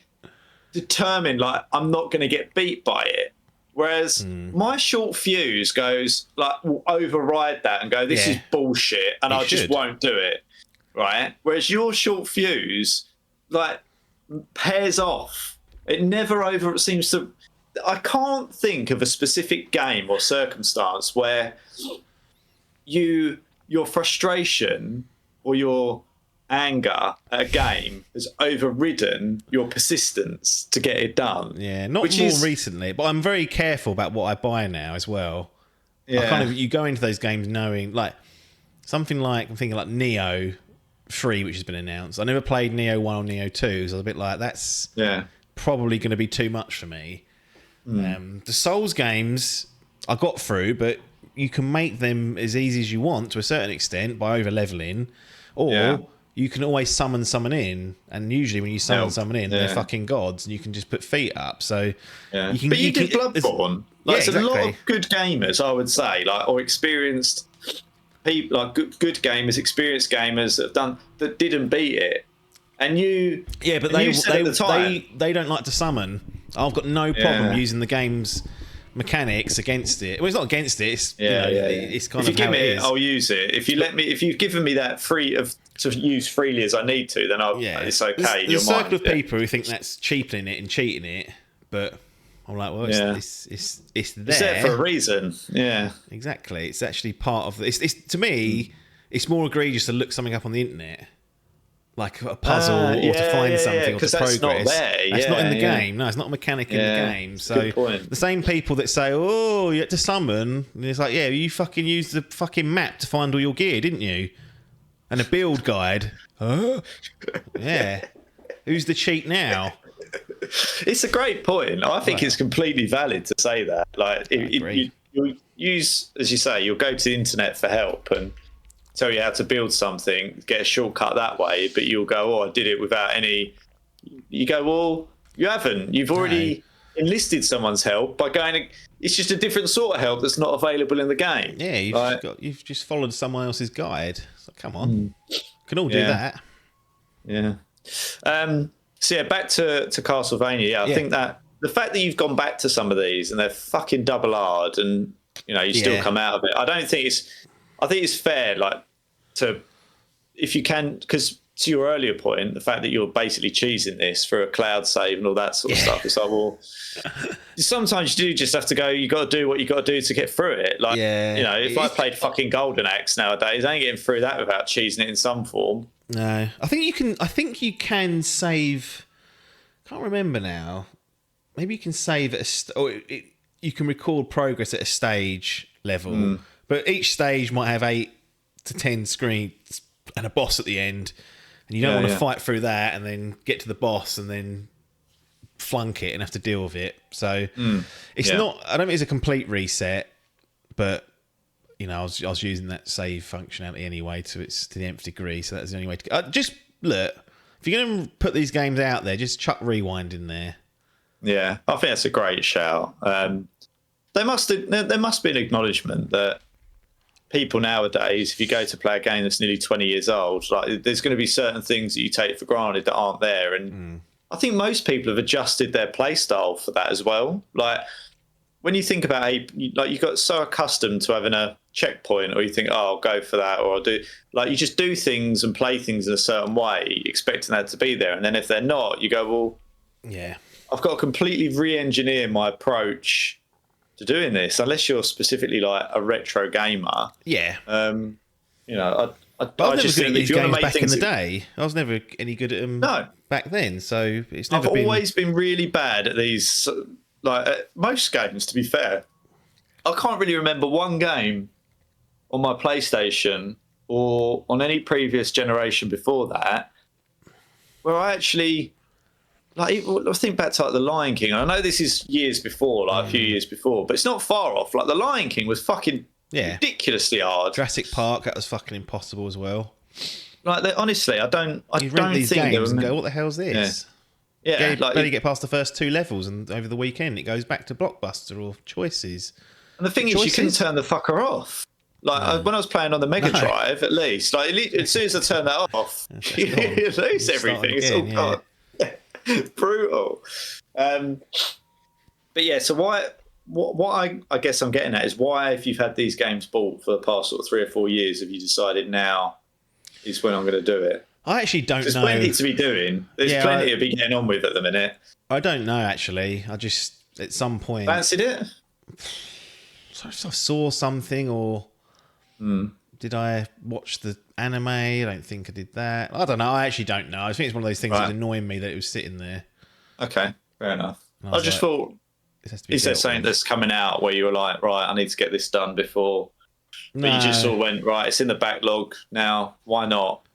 S4: determined, like, I'm not going to get beat by it. Whereas my short fuse goes, like, will override that and go, this is bullshit, and I just won't do it, right? Whereas your short fuse, like, pairs off. It never seems to. I can't think of a specific game or circumstance where your frustration or your anger at a game has overridden your persistence to get it done.
S3: Yeah, not more recently, but I'm very careful about what I buy now as well. Yeah. You go into those games knowing, like, something like, I'm thinking like Neo 3, which has been announced. I never played Neo 1 or Neo 2, so I was a bit like, that's probably going to be too much for me. The Souls games I got through, but you can make them as easy as you want to a certain extent by over leveling, or you can always summon someone in, and usually when you summon someone in, they're fucking gods, and you can just put feet up. So you can.
S4: But you did Bloodborne. Like, there's a lot of good gamers, I would say, like, or experienced people, like good gamers, experienced gamers that didn't beat it. And you,
S3: but they don't like to summon. I've got no problem using the game's mechanics against it. Well, it's not against it. It's it's kind of how it is.
S4: I'll use it. If you've given me that to use freely as I need to, then it's okay.
S3: There's a circle of people who think that's cheapening it and cheating it, but I'm like, well, it's there.
S4: It's there for a reason. Yeah,
S3: exactly. It's actually part of this. To me, it's more egregious to look something up on the internet, like a puzzle or to find something or to progress.
S4: Not there.
S3: That's not in the game. No, it's not a mechanic in the game. So the same people that say, "Oh, you had to summon," and it's like, "Yeah, you fucking used the fucking map to find all your gear, didn't you? And a build guide." Huh? Yeah. Who's the cheat now?
S4: It's a great point. I think it's completely valid to say that. Like, you use, as you say, you'll go to the internet for help and tell you how to build something, get a shortcut that way, but you'll go, "Oh, I did it without any." You go, "Well, you haven't. You've already enlisted someone's help by going. It's just a different sort of help that's not available in the game."
S3: Yeah, you've just followed someone else's guide. So come on, can all do that.
S4: Yeah. So back to Castlevania. I think that the fact that you've gone back to some of these and they're fucking double hard, and you still come out of it. I think it's fair, like, to, if you can, because to your earlier point, the fact that you're basically cheesing this for a cloud save and all that sort of stuff, it's like, well, sometimes you do just have to go, you got to do what you got to do to get through it. Like, if I played fucking Golden Axe nowadays, I ain't getting through that without cheesing it in some form.
S3: No, I think you can save. Can't remember now. Maybe you can save at you can record progress at a stage level, but each stage might have 8 to 10 screens and a boss at the end, and you don't want to fight through that and then get to the boss and then flunk it and have to deal with it. So it's not. I don't think it's a complete reset, but I was using that save functionality anyway to the nth degree, so that's the only way to go. Just look, if you're going to put these games out there, just chuck rewind in there.
S4: Yeah, I think that's a great shout. There must be an acknowledgement that people nowadays, if you go to play a game that's nearly 20 years old, like, there's going to be certain things that you take for granted that aren't there, and I think most people have adjusted their play style for that as well. Like, when you think about you got so accustomed to having a checkpoint, or you think, "Oh, I'll go for that," or "I'll do," like, you just do things and play things in a certain way, expecting that to be there, and then if they're not, you go, "Well, yeah, I've got to completely re-engineer my approach to doing this," unless you're specifically like a retro gamer.
S3: Yeah.
S4: I
S3: was never good at these games back in the day. I was never any good at them back then, so it's never
S4: I've always been really bad at these, like, most games, to be fair. I can't really remember one game on my PlayStation or on any previous generation before that where I actually, like, I think back to, like, The Lion King. I know this is years before, like a few years before, but it's not far off. Like, The Lion King was fucking ridiculously hard.
S3: Jurassic Park, that was fucking impossible as well.
S4: like honestly, I don't
S3: rent these
S4: think
S3: games and go, what the hell's this?
S4: Yeah,
S3: Barely get past the first 2 levels, and over the weekend it goes back to Blockbuster or Choices.
S4: And the thing is, you can turn the fucker off. Like when I was playing on the Mega Drive, at least, like as soon as I turn that off, you lose everything. It's all gone. Brutal. But yeah, so what I guess I'm getting at is why, if you've had these games bought for the past sort of 3 or 4 years, have you decided now is when I'm going to do it?
S3: I actually don't know.
S4: There's plenty to be doing. There's plenty to be getting on with at the minute.
S3: I don't know, actually. I just, at some point...
S4: Fancied it?
S3: I saw something, or did I watch the anime? I don't think I did that. I don't know. I actually don't know. I think it's one of those things that's annoying me that it was sitting there.
S4: Okay, fair enough. I just thought, is there something that's coming out where you were like, right, I need to get this done before... But you just sort of went, right, it's in the backlog now, why not?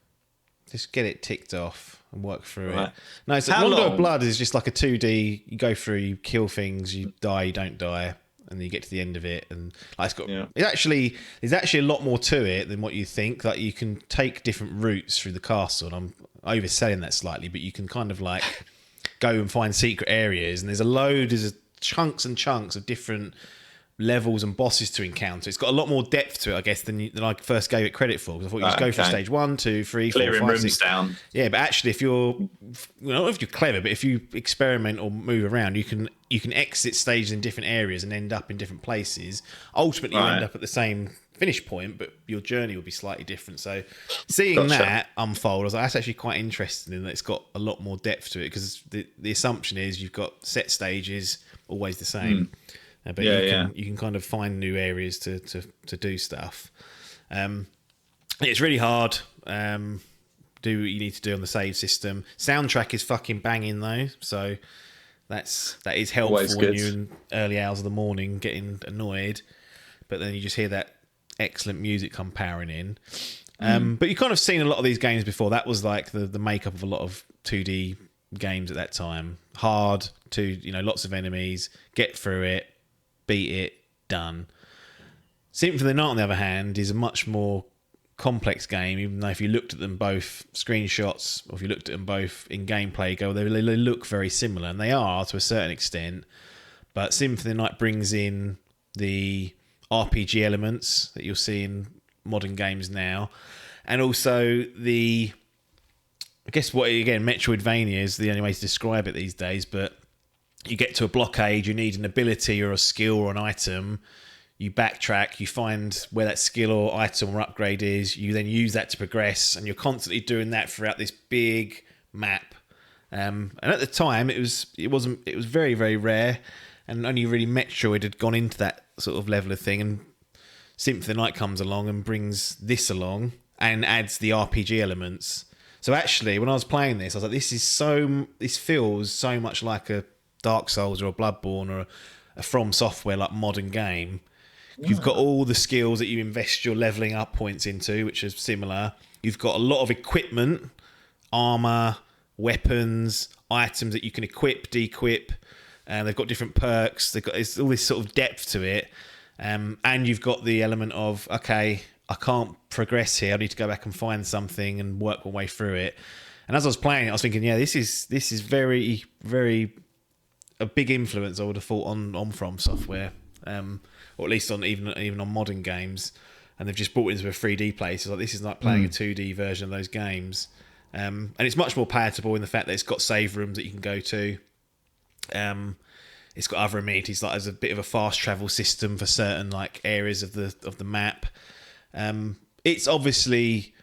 S3: Just get it ticked off and work through it. No, so Rondo of Blood is just like a 2D. You go through, you kill things, you die, you don't die, and then you get to the end of it. And like, there's actually a lot more to it than what you think. Like, you can take different routes through the castle, and I'm overselling that slightly, but you can kind of like go and find secret areas, and there's chunks and chunks of different levels and bosses to encounter. It's got a lot more depth to it, I guess, than I first gave it credit for. Because I thought you just go through stage 1, 2, 3, 4, 5, 6.
S4: Clearing rooms down.
S3: Yeah, but actually, if you're clever, but if you experiment or move around, you can exit stages in different areas and end up in different places. Ultimately, you end up at the same finish point, but your journey will be slightly different. So, seeing that unfold, I was like, that's actually quite interesting, in that it's got a lot more depth to it. Because the assumption is you've got set stages, always the same. But you can kind of find new areas to do stuff. It's really hard. Do what you need to do on the save system. Soundtrack is fucking banging though, so that is helpful when you're in early hours of the morning getting annoyed. But then you just hear that excellent music come powering in. But you've kind of seen a lot of these games before. That was like the makeup of a lot of 2D games at that time. Hard to, lots of enemies, get through it, beat it, done. Symphony of the Night, on the other hand, is a much more complex game, even though if you looked at them both screenshots, or if you looked at them both in gameplay, they look very similar, and they are to a certain extent. But Symphony of the Night brings in the RPG elements that you'll see in modern games now, and also I guess Metroidvania is the only way to describe it these days, but you get to a blockade, you need an ability or a skill or an item, you backtrack, you find where that skill or item or upgrade is, you then use that to progress, and you're constantly doing that throughout this big map. And at the time, it was very, very rare, and only really Metroid had gone into that sort of level of thing, and Symphony of the Night comes along and brings this along and adds the RPG elements. So actually, when I was playing this, I was like, this feels so much like a Dark Souls or a Bloodborne or a From Software like modern game. You've got all the skills that you invest your leveling up points into, which is similar. You've got a lot of equipment, armor, weapons, items that you can equip, dequip, and they've got different perks. It's all this sort of depth to it, and you've got the element of, okay, I can't progress here. I need to go back and find something and work my way through it. And as I was playing it, I was thinking, this is very, very a big influence, I would have thought, on From Software, or at least on even on modern games. And they've just brought it into a 3D place. So this is like playing a 2D version of those games, and it's much more palatable in the fact that it's got save rooms that you can go to. It's got other amenities, like there's a bit of a fast travel system for certain like areas of the map. It's obviously,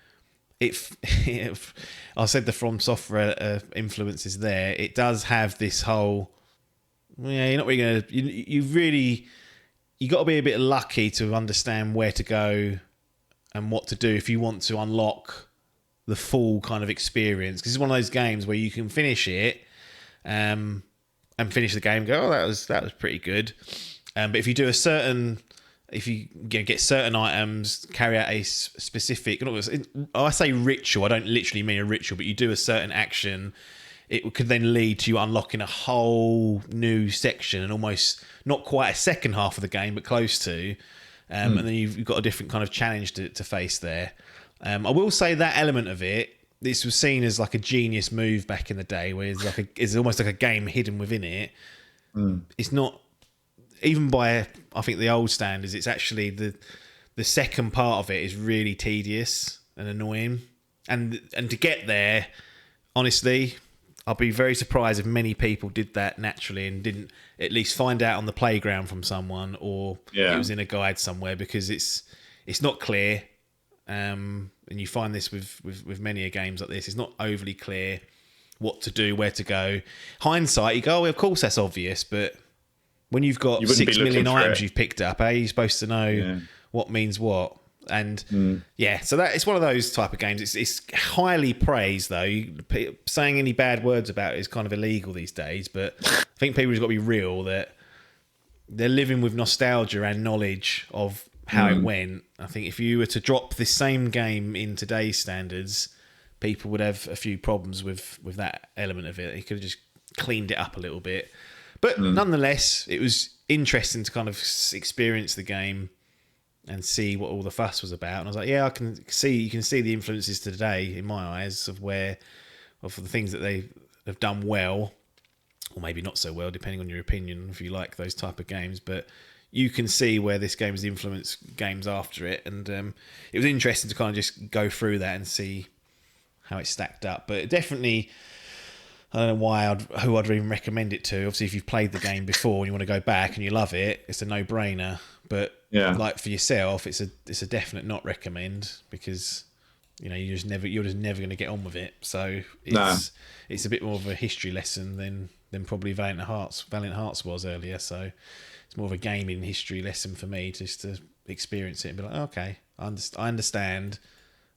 S3: I said the From Software influence is there. It does have this whole, you're not really going to, you got to be a bit lucky to understand where to go and what to do if you want to unlock the full kind of experience. Because it's one of those games where you can finish it and finish the game and go, that was pretty good. But if you do if you get certain items, carry out a specific, I say ritual, I don't literally mean a ritual, but you do a certain action, it could then lead to you unlocking a whole new section and almost not quite a second half of the game, but close to. And then you've got a different kind of challenge to face there. I will say that element of it, this was seen as like a genius move back in the day, where it's almost like a game hidden within it. It's not, even by I think the old standards, it's actually the second part of it is really tedious and annoying, and to get there, honestly, I'll be very surprised if many people did that naturally and didn't at least find out on the playground from someone, or it was in a guide somewhere, because it's not clear. And you find this with many games like this. It's not overly clear what to do, where to go. Hindsight, you go, oh, of course that's obvious, but when you've got 6 million items you've picked up, how are you supposed to know what means what? And so that it's one of those type of games. It's highly praised, though. Saying any bad words about it is kind of illegal these days, but I think people have got to be real that they're living with nostalgia and knowledge of how it went. I think if you were to drop this same game in today's standards, people would have a few problems with that element of it. He could have just cleaned it up a little bit. But nonetheless, it was interesting to kind of experience the game and see what all the fuss was about. And I was like, yeah, you can see the influences today in my eyes of the things that they have done well, or maybe not so well, depending on your opinion, if you like those type of games. But you can see where this game has influenced games after it. And it was interesting to kind of just go through that and see how it stacked up. But it definitely, I don't know who I'd even recommend it to. Obviously, if you've played the game before and you want to go back and you love it, it's a no-brainer. But like for yourself, it's a definite not recommend, because you're just never going to get on with it. So it's a bit more of a history lesson than probably Valiant Hearts was earlier. So it's more of a gaming history lesson for me, just to experience it and be like, oh, okay, I understand,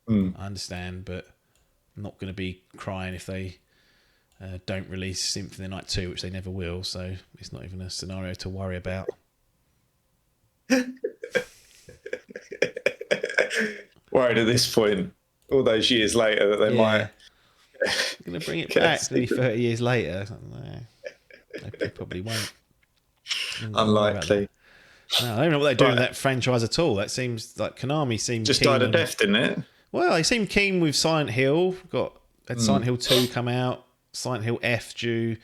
S3: but I'm not going to be crying if they don't release Symphony of the Night 2, which they never will. So it's not even a scenario to worry about.
S4: Worried at this point, all those years later, that they might.
S3: Going to bring it back nearly 30 years later. No, they probably won't.
S4: Unlikely.
S3: No, I don't know what they do with that franchise at all. That seems like Konami seemed
S4: just
S3: keen
S4: died a death, didn't it?
S3: Well, they seemed keen with Silent Hill. Had Silent Hill 2 come out, Silent Hill F due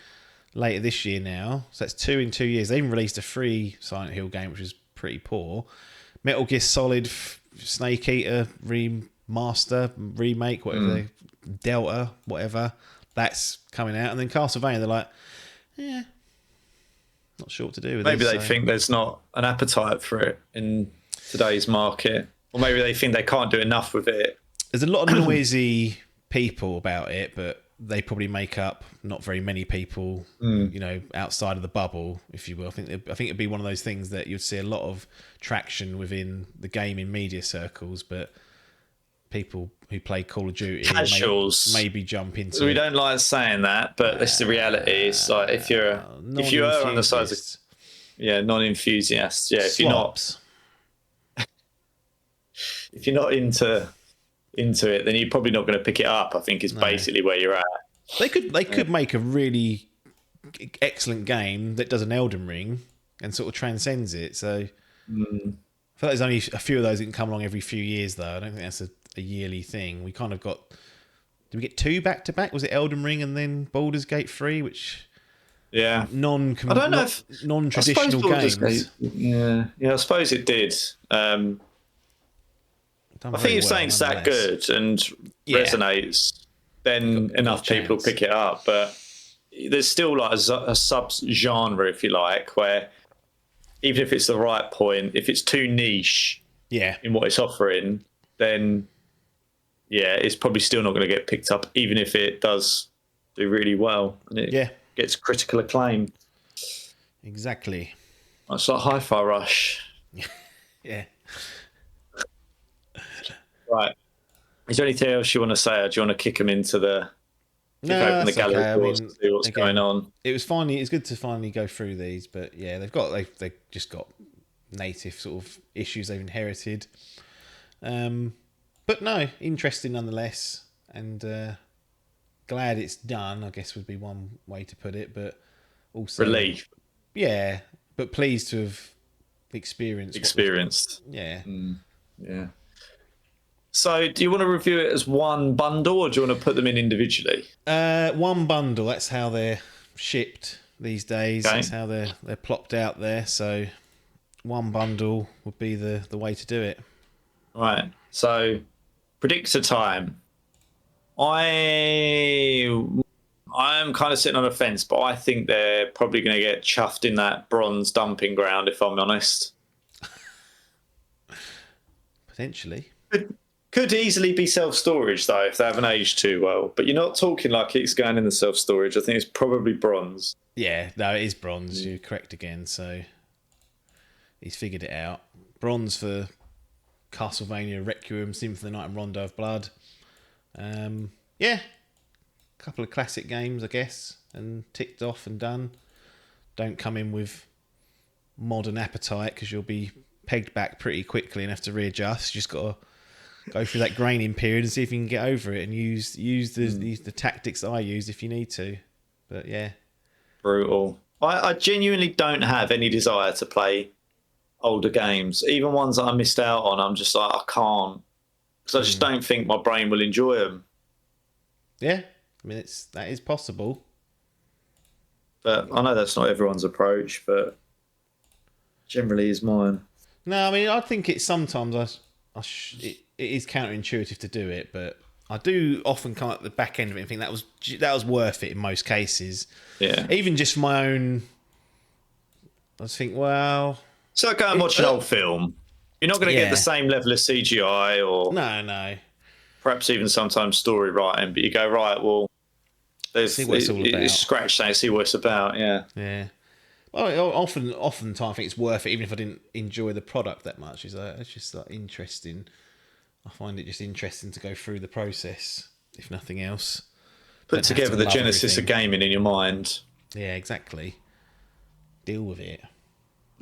S3: later this year now. So that's 2 in 2 years. They even released a free Silent Hill game, which was pretty poor. Metal Gear Solid Snake Eater remaster, remake, whatever, Delta, whatever, that's coming out. And then Castlevania, they're like, not sure what to do with it.
S4: Maybe they think there's not an appetite for it in today's market. Or maybe they think they can't do enough with it.
S3: There's a lot of noisy people about it, but they probably make up not very many people, outside of the bubble, if you will. I think it'd be one of those things that you'd see a lot of traction within the gaming media circles, but people who play Call of Duty
S4: casuals
S3: maybe jump into.
S4: So we don't like saying that, but that's the reality. It's like if you are on the side of non-enthusiasts, if you're not into it, then you're probably not going to pick it up, I think, is basically where you're at.
S3: They could make a really excellent game that does an Elden Ring and sort of transcends it. So I feel like there's only a few of those that can come along every few years, though. I don't think that's a yearly thing. We kind of got... Did we get 2 back-to-back? Was it Elden Ring and then Baldur's Gate 3, which...
S4: Yeah.
S3: non-traditional games.
S4: I suppose it did. I think if something's that good and resonates, then enough people pick it up. But there's still like a sub-genre, if you like, where even if it's the right point, if it's too niche in what it's offering, then it's probably still not going to get picked up, even if it does do really well and it gets critical acclaim.
S3: Exactly.
S4: It's like Hi-Fi Rush.
S3: Yeah.
S4: Right. Is there anything else you want to say, or do you want to kick them into the gallery doors and see what's going on?
S3: It's good to finally go through these, but they've just got native sort of issues they've inherited. But no, interesting nonetheless, and glad it's done, I guess would be one way to put it, but also
S4: relief.
S3: Yeah, but pleased to have experienced.
S4: Yeah. So, do you want to review it as one bundle, or do you want to put them in individually?
S3: One bundle. That's how they're shipped these days.
S4: Okay.
S3: That's how they're plopped out there. So one bundle would be the way to do it.
S4: Right. So, predictor time. I'm kind of sitting on a fence, but I think they're probably going to get chuffed in that bronze dumping ground, if I'm honest.
S3: Potentially.
S4: Could easily be self-storage, though, if they haven't aged too well. But you're not talking like it's going in the self-storage. I think it's probably bronze.
S3: Yeah, no, it is bronze. You're correct again. So he's figured it out. Bronze for Castlevania Requiem, Symphony of the Night, and Rondo of Blood. Yeah, a couple of classic games, I guess, and ticked off and done. Don't come in with modern appetite because you'll be pegged back pretty quickly and have to readjust. You just got to go through that graining period and see if you can get over it and use the tactics that I use if you need to. But yeah.
S4: Brutal. I genuinely don't have any desire to play older games. Even ones that I missed out on, I'm just like, I can't. Because I just don't think my brain will enjoy them.
S3: Yeah. I mean, that is possible.
S4: But I know that's not everyone's approach, but generally is mine.
S3: No, I mean, I think it's sometimes it is counterintuitive to do it, but I do often come at the back end of it and think that was worth it in most cases.
S4: Yeah.
S3: Even just for my own, I just think, well,
S4: So go and watch an old film. You're not going to get the same level of CGI or
S3: no,
S4: perhaps even sometimes story writing, but you go, right, well,
S3: see what it's all about.
S4: Scratch that, see what it's about, yeah.
S3: Yeah. Well, oftentimes I think it's worth it, even if I didn't enjoy the product that much. It's just like interesting. I find it just interesting to go through the process, if nothing else.
S4: Put together the genesis of gaming in your mind.
S3: Yeah, exactly. Deal with it.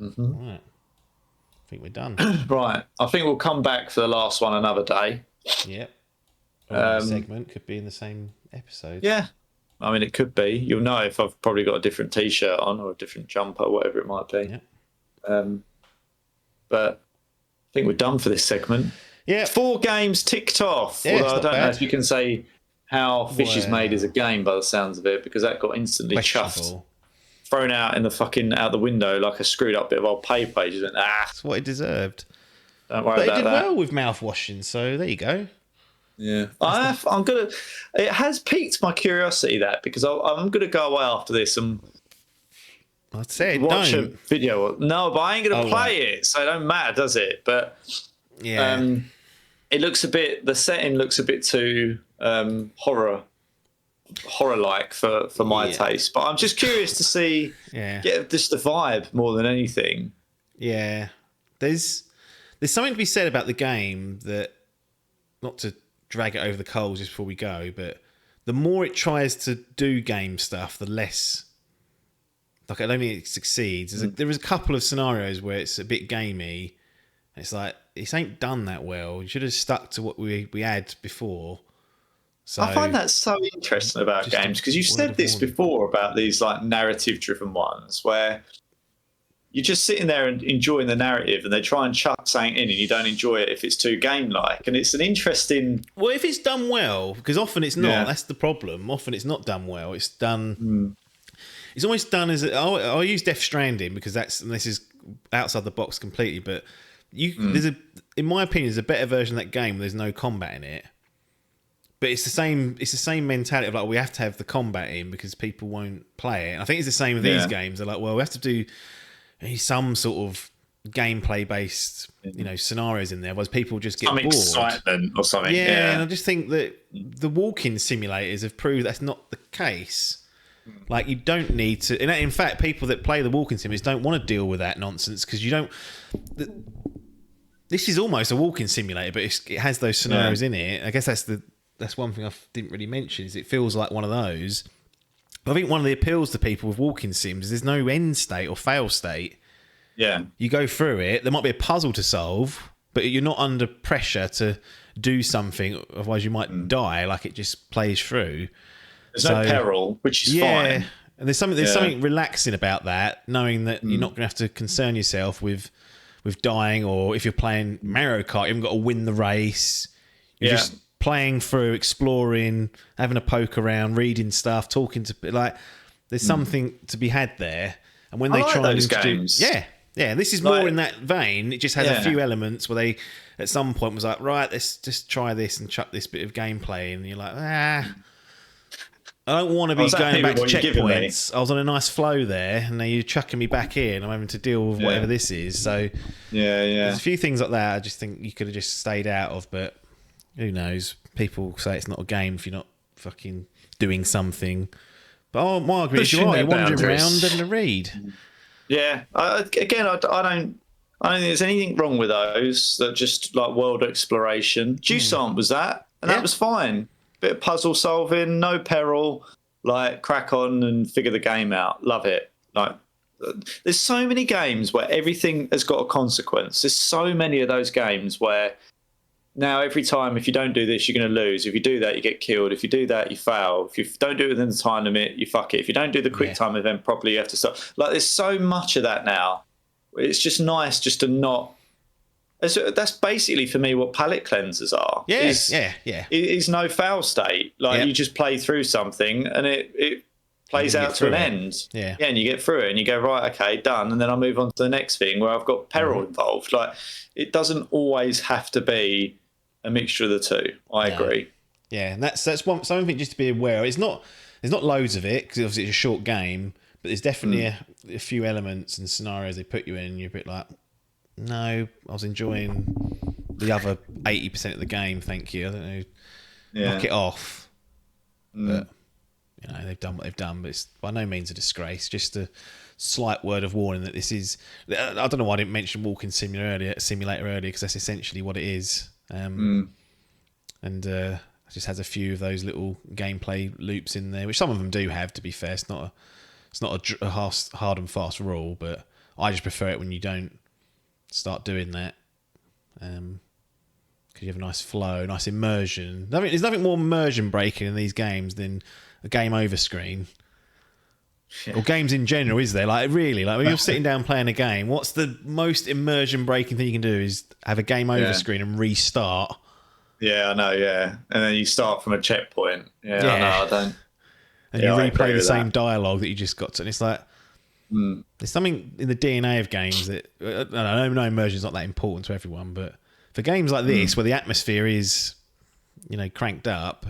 S4: Mm-hmm.
S3: Right. I think we're done.
S4: Right. I think we'll come back for the last one another day.
S3: Yep. Or segment could be in the same episode.
S4: Yeah. I mean, it could be. You'll know if I've probably got a different T-shirt on or a different jumper, whatever it might be.
S3: Yep.
S4: But I think we're done for this segment.
S3: Yeah.
S4: 4 games ticked off.
S3: Yeah,
S4: Although I don't know if you can say how Fish is Made as a game by the sounds of it, because that got instantly chuffed. Thrown out in the out the window like a screwed up bit of old paper. You just went,
S3: That's what it deserved.
S4: Don't worry
S3: but
S4: about
S3: it did
S4: that.
S3: well with mouthwashing, so there you go.
S4: Yeah, I'm gonna. It has piqued my curiosity because I'm gonna go away after this and
S3: I said
S4: watch
S3: don't.
S4: a video. No, but I ain't gonna play it, so it don't matter, does it? But
S3: yeah,
S4: it looks a bit. The setting looks a bit too horror-like for my taste. But I'm just curious to see. Get just the vibe more than anything.
S3: Yeah, there's something to be said about the game that, not to drag it over the coals just before we go, but the more it tries to do game stuff, the less. Like, I don't think it succeeds. There is a couple of scenarios where it's a bit gamey. It's like, it ain't done that well. You should have stuck to what we had before. So,
S4: I find that so interesting about games, because you said this before about these like narrative-driven ones where you're just sitting there and enjoying the narrative, and they try and chuck something in, and you don't enjoy it if it's too game-like. And it's an interesting.
S3: Well, if it's done well, because often it's not. Yeah. That's the problem. Often it's not done well. It's done. It's almost done as I'll use Death Stranding because this is outside the box completely. But there's in my opinion, there's a better version of that game where there's no combat in it. But it's the same. It's the same mentality of like, we have to have the combat in because people won't play it. And I think it's the same with these games. They're like, well, we have to do some sort of gameplay based, scenarios in there, otherwise people just get bored.
S4: Excitement or something.
S3: Yeah, and I just think that the walking simulators have proved that's not the case. Like, you don't need to. In fact, people that play the walking simulators don't want to deal with that nonsense because you don't. This is almost a walking simulator, but it has those scenarios in it. I guess that's one thing I didn't really mention, is it feels like one of those. But I think one of the appeals to people with walking sims is there's no end state or fail state.
S4: Yeah.
S3: You go through it, there might be a puzzle to solve, but you're not under pressure to do something, otherwise you might die, like it just plays through.
S4: There's no peril, which is fine.
S3: And there's something relaxing about that, knowing that you're not going to have to concern yourself with dying, or if you're playing Mario Kart, you haven't got to win the race. You're
S4: Yeah.
S3: just playing through, exploring, having a poke around, reading stuff, talking to like. There's something to be had there, and when
S4: I
S3: they
S4: like
S3: try and
S4: those
S3: introduce,
S4: games.
S3: yeah, this is
S4: Like-
S3: more in that vein. It just has a
S4: Yeah.
S3: few elements where they, at some point, was like, right, let's just try this and chuck this bit of gameplay, and you're like, I don't want to be
S4: was happy
S3: going back
S4: with
S3: to
S4: what you're giving me.
S3: checkpoints. I was on a nice flow there, and now you're chucking me back in. I'm having to deal with whatever this is. So
S4: Yeah,
S3: there's a few things like that I just think you could have just stayed out of, but who knows? People say it's not a game if you're not fucking doing something. But my agree is
S4: Pushing
S3: you're
S4: their
S3: wandering
S4: boundaries.
S3: around having a read.
S4: Yeah. I don't think there's anything wrong with those. That just like world exploration. Jusant was that, and
S3: Yeah.
S4: that was fine. Bit of puzzle solving, no peril. Like crack on and figure the game out. Love it. Like there's so many games where everything has got a consequence. There's so many of those games where now every time if you don't do this, you're going to lose. If you do that, you get killed. If you do that, you fail. If you don't do it within the time limit, you fuck it. If you don't do the quick time event properly, you have to stop. Like there's so much of that now. It's just nice just to not. That's basically for me what palate cleansers are.
S3: Yeah.
S4: It is no fail state. Like you just play through something and it plays out to an end.
S3: Yeah.
S4: And you get through it and you go, right, okay, done. And then I move on to the next thing where I've got peril involved. Like it doesn't always have to be a mixture of the two. I agree.
S3: Yeah, and that's something just to be aware of. There's not loads of it because obviously it's a short game, but there's definitely a few elements and scenarios they put you in and you're a bit like, no, I was enjoying the other 80% of the game, thank you. I don't know, knock it off. But they've done what they've done, but it's by no means a disgrace. Just a slight word of warning that this is. I don't know why I didn't mention walking simulator earlier because that's essentially what it is. And it just has a few of those little gameplay loops in there, which some of them do have. To be fair, it's not a hard and fast rule, but I just prefer it when you don't start doing that, because you have a nice flow, nice immersion. I mean, there's nothing more immersion breaking in these games than a game over screen. Or games in general, is there? Like really, like when you're sitting down playing a game, what's the most immersion breaking thing you can do is have a game over screen and restart.
S4: Yeah, I know, yeah. And then you start from a checkpoint. Yeah. I know, I don't.
S3: And
S4: Yeah, I
S3: you
S4: agree
S3: replay the
S4: with
S3: same
S4: that.
S3: dialogue that you just got to. And it's like, there's something in the DNA of games that, I know immersion's not that important to everyone, but for games like this, where the atmosphere is, cranked up,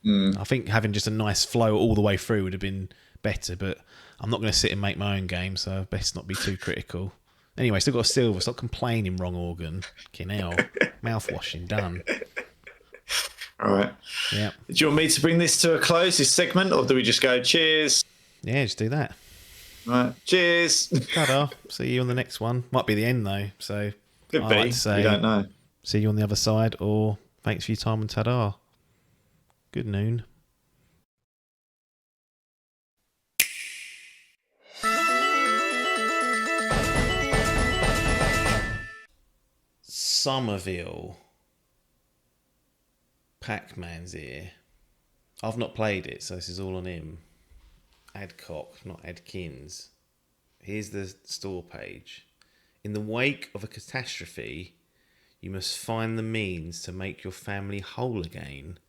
S3: I think having just a nice flow all the way through would have been better, but I'm not going to sit and make my own game, so I best not be too critical. Anyway, still got a silver. Stop complaining, wrong organ. Fucking hell. Mouthwashing, done.
S4: All right.
S3: Yeah.
S4: Do you want me to bring this to a close, this segment, or do we just go cheers?
S3: Yeah, just do that.
S4: Right. Cheers.
S3: Ta-da. See you on the next one. Might be the end, though, so
S4: Could
S3: I
S4: be.
S3: like to say,
S4: we don't know.
S3: see you on the other side, or thanks for your time and ta-da. Good noon. Sommerville. Pac-Man's here. I've not played it, so this is all on him. Adcock, not Adkins. Here's the store page. In the wake of a catastrophe, you must find the means to make your family whole again.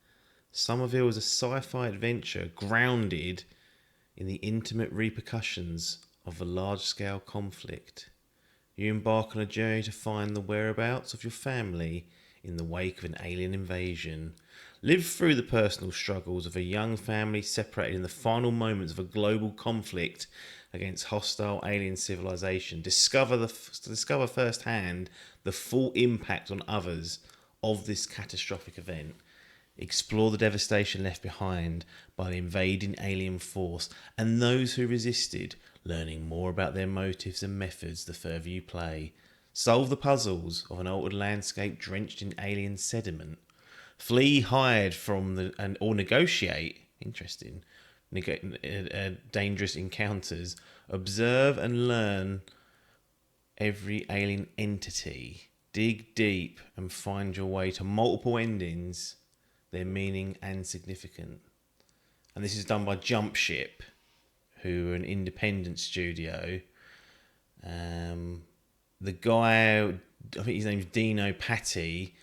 S3: Sommerville is a sci-fi adventure grounded in the intimate repercussions of a large-scale conflict. You embark on a journey to find the whereabouts of your family in the wake of an alien invasion. Live through the personal struggles of a young family separated in the final moments of a global conflict against hostile alien civilization. Discover firsthand the full impact on others of this catastrophic event. Explore the devastation left behind by the invading alien force and those who resisted, learning more about their motives and methods the further you play. Solve the puzzles of an altered landscape drenched in alien sediment. Flee, hide from or negotiate. Interesting. Dangerous encounters. Observe and learn every alien entity. Dig deep and find your way to multiple endings, their meaning and significance. And this is done by Jump Ship, who are an independent studio. The guy, I think his name's Dino Patti,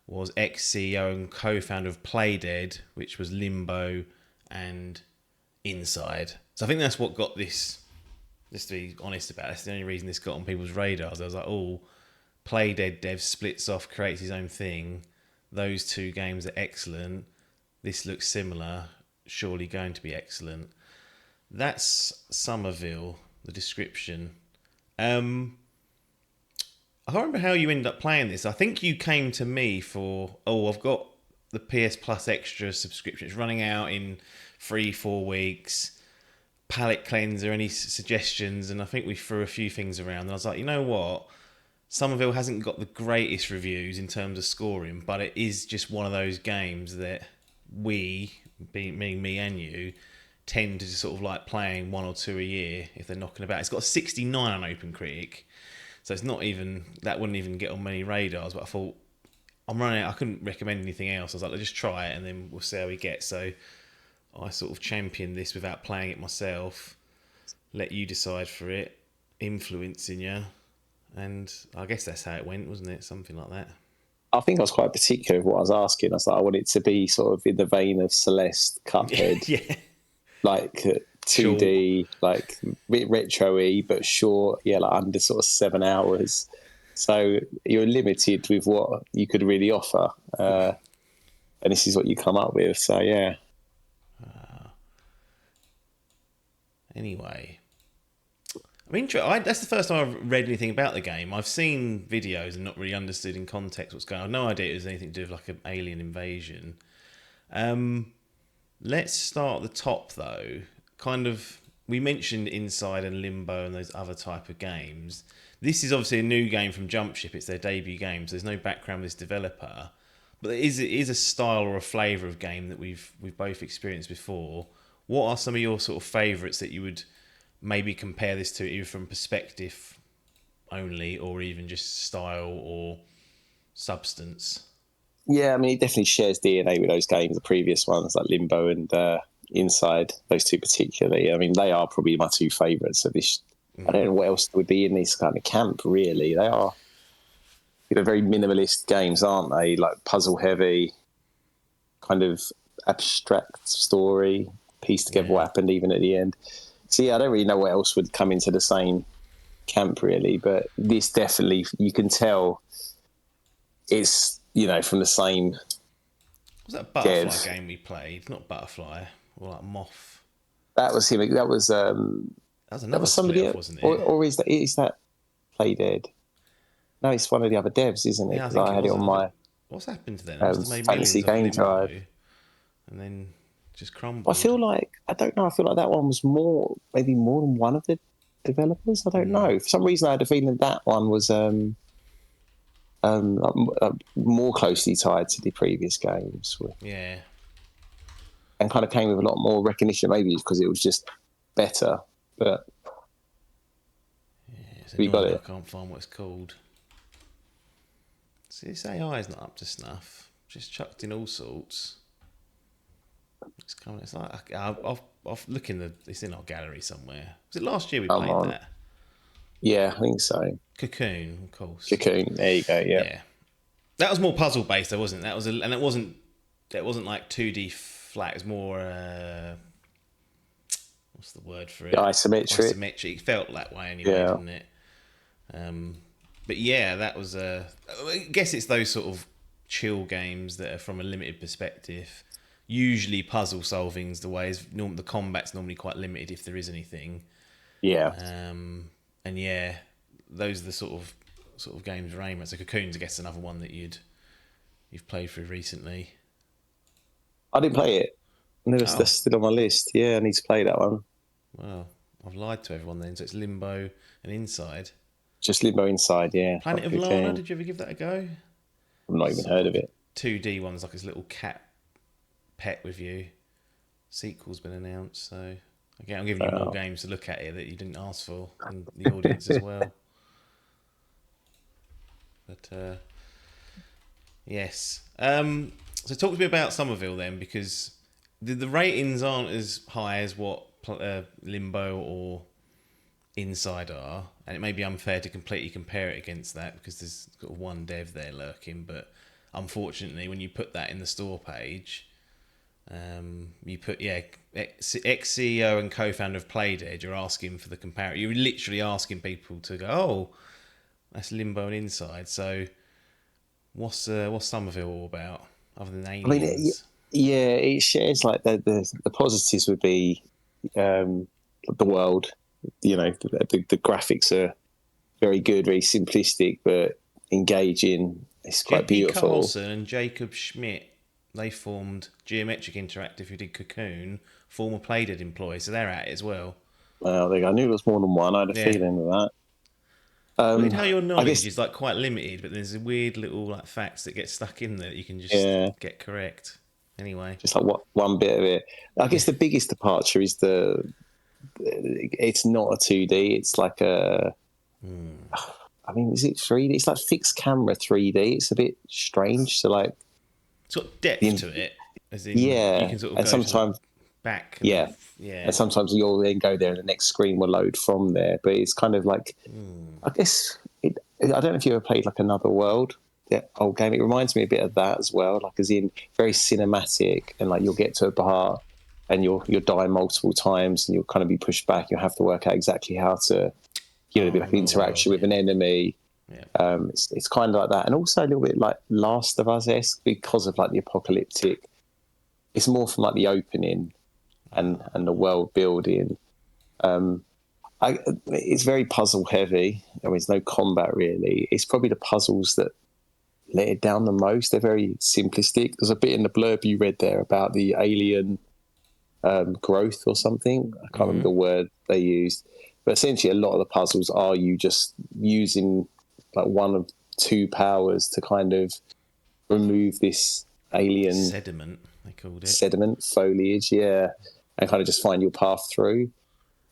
S3: was ex-CEO and co-founder of Playdead, which was Limbo and Inside. So I think that's what got this, just to be honest about it, that's the only reason this got on people's radars. I was like, oh, Playdead dev splits off, creates his own thing. Those two games are excellent. This looks similar, surely going to be excellent. That's Sommerville, the description. I can't remember how you ended up playing this. I think you came to me for, I've got the PS Plus Extra subscription. It's running out in 3-4 weeks. Palette cleanser, any suggestions? And I think we threw a few things around. And I was like, you know what? Somerville hasn't got the greatest reviews in terms of scoring, but it is just one of those games that we, being me and you, tend to just sort of like playing 1 or 2 a year if they're knocking about. It's got a 69 on OpenCritic, so it's not even, that wouldn't even get on many radars. But I thought, I'm running out, I couldn't recommend anything else. I was like, let's just try it and then we'll see how we get. So I sort of championed this without playing it myself, let you decide for it, influencing you, and I guess that's how it went, wasn't it? Something like that.
S5: I think I was quite particular with what I was asking. I was like, I want it to be sort of in the vein of Celeste, Cuphead,
S3: Yeah.
S5: like 2D, like a bit retro-y, but short, like under sort of 7 hours. So you're limited with what you could really offer. And this is what you come up with. So, yeah.
S3: Anyway. I mean, that's the first time I've read anything about the game. I've seen videos and not really understood in context what's going on. I had no idea it was anything to do with like an alien invasion. Let's start at the top though. Kind of, we mentioned Inside and Limbo and those other type of games. This is obviously a new game from Jumpship. It's their debut game, so there's no background with this developer. But it is a style or a flavour of game that we've both experienced before. What are some of your sort of favourites that you would maybe compare this to, either from perspective only or even just style or substance?
S5: Yeah, I mean, it definitely shares DNA with those games, the previous ones like Limbo and Inside, those two particularly. I mean, they are probably my two favourites of this. I don't know what else would be in this kind of camp, really. They are, very minimalist games, aren't they? Like puzzle heavy, kind of abstract story, piece together what happened even at the end. So, I don't really know what else would come into the same camp, really. But this definitely, you can tell it's, from the same.
S3: Was that Butterfly game we played? Not Butterfly, or like Moth.
S5: That was him. That was
S3: somebody else, wasn't it?
S5: Or is that Playdead? No, it's one of the other devs, isn't it?
S3: Yeah,
S5: Because I had it on my.
S3: What's happened to them?
S5: Fantasy Game Drive,
S3: and then just crumbled.
S5: I feel like that one was maybe more than one of the developers. I don't know. For some reason, I had a feeling that one was more closely tied to the previous games.
S3: Yeah.
S5: And kind of came with a lot more recognition, maybe because it was just better. But
S3: we
S5: got it.
S3: I can't find what it's called. See, this AI is not up to snuff. Just chucked in all sorts. It's coming. It's like I'll look in it's in our gallery somewhere. Was it last year we played that?
S5: Yeah, I think so.
S3: Cocoon, of course.
S5: Cocoon. There you go. Yeah.
S3: That was more puzzle based, though, wasn't it? And it wasn't like 2D flat. It was more. What's the word for it?
S5: Isometric.
S3: Isometric. It felt that way anyway, didn't it? But yeah, that was I guess it's those sort of chill games that are from a limited perspective. Usually, puzzle solving's the way. The combat's normally quite limited if there is anything.
S5: Yeah.
S3: And yeah, those are the sort of games we're aiming at. So Cocoon's, I guess, another one that you've played through recently.
S5: I didn't play it. That's still on my list. Yeah, I need to play that one.
S3: Well, I've lied to everyone then. So it's Limbo and Inside.
S5: Just Limbo Inside, yeah.
S3: Planet of Lana, did you ever give that a go?
S5: I've not even heard of it.
S3: 2D one's like his little cat pet with you. Sequel's been announced, so again, I'm giving you more games to look at here that you didn't ask for, and the audience as well. But yes. So talk to me about Somerville then, because the ratings aren't as high as what Limbo or Inside are, and it may be unfair to completely compare it against that because there's sort of one dev there lurking, but unfortunately, when you put that in the store page, you put ex-CEO and co-founder of Playdead. You're asking for the comparison. You're literally asking people to go, oh, that's Limbo and Inside. So what's Sommerville all about other than
S5: I mean,
S3: aliens?
S5: it shares like the positives would be the world. You know, the graphics are very good, very simplistic, but engaging. It's quite
S3: Jeppe
S5: beautiful.
S3: Carlson and Jacob Schmidt, they formed Geometric Interactive, who did Cocoon, former Playdead employees, so they're at it as well.
S5: Well, I knew there was more than one. I had a feeling of that.
S3: Weird how your
S5: I
S3: knowledge
S5: guess,
S3: is like quite limited, but there's a weird little like facts that get stuck in there that you can just get correct. Anyway,
S5: just like one bit of it. I guess the biggest departure is it's not a 2D. It's like a. I mean, is it 3D? It's like fixed camera 3D. It's a bit strange. So like,
S3: it's got depth to it, as in you can sort of
S5: and
S3: go
S5: sometimes
S3: to the back.
S5: And sometimes you'll then go there, and the next screen will load from there. But it's kind of like, I guess I don't know if you ever played like Another World, the old game. It reminds me a bit of that as well. Like as in very cinematic, and like you'll get to a part and you'll die multiple times, and you'll kind of be pushed back. You'll have to work out exactly how to. Be like an interaction with an enemy. Yeah. It's kind of like that, and also a little bit like Last of Us-esque because of like the apocalyptic. It's more from like the opening and the world building. It's very puzzle heavy. I mean, there's no combat really. It's probably the puzzles that let it down the most. They're very simplistic. There's a bit in the blurb you read there about the alien growth or something. I can't remember the word they used. But essentially, a lot of the puzzles are you just using like one of two powers to kind of remove this alien
S3: sediment. They called it
S5: sediment foliage, and kind of just find your path through.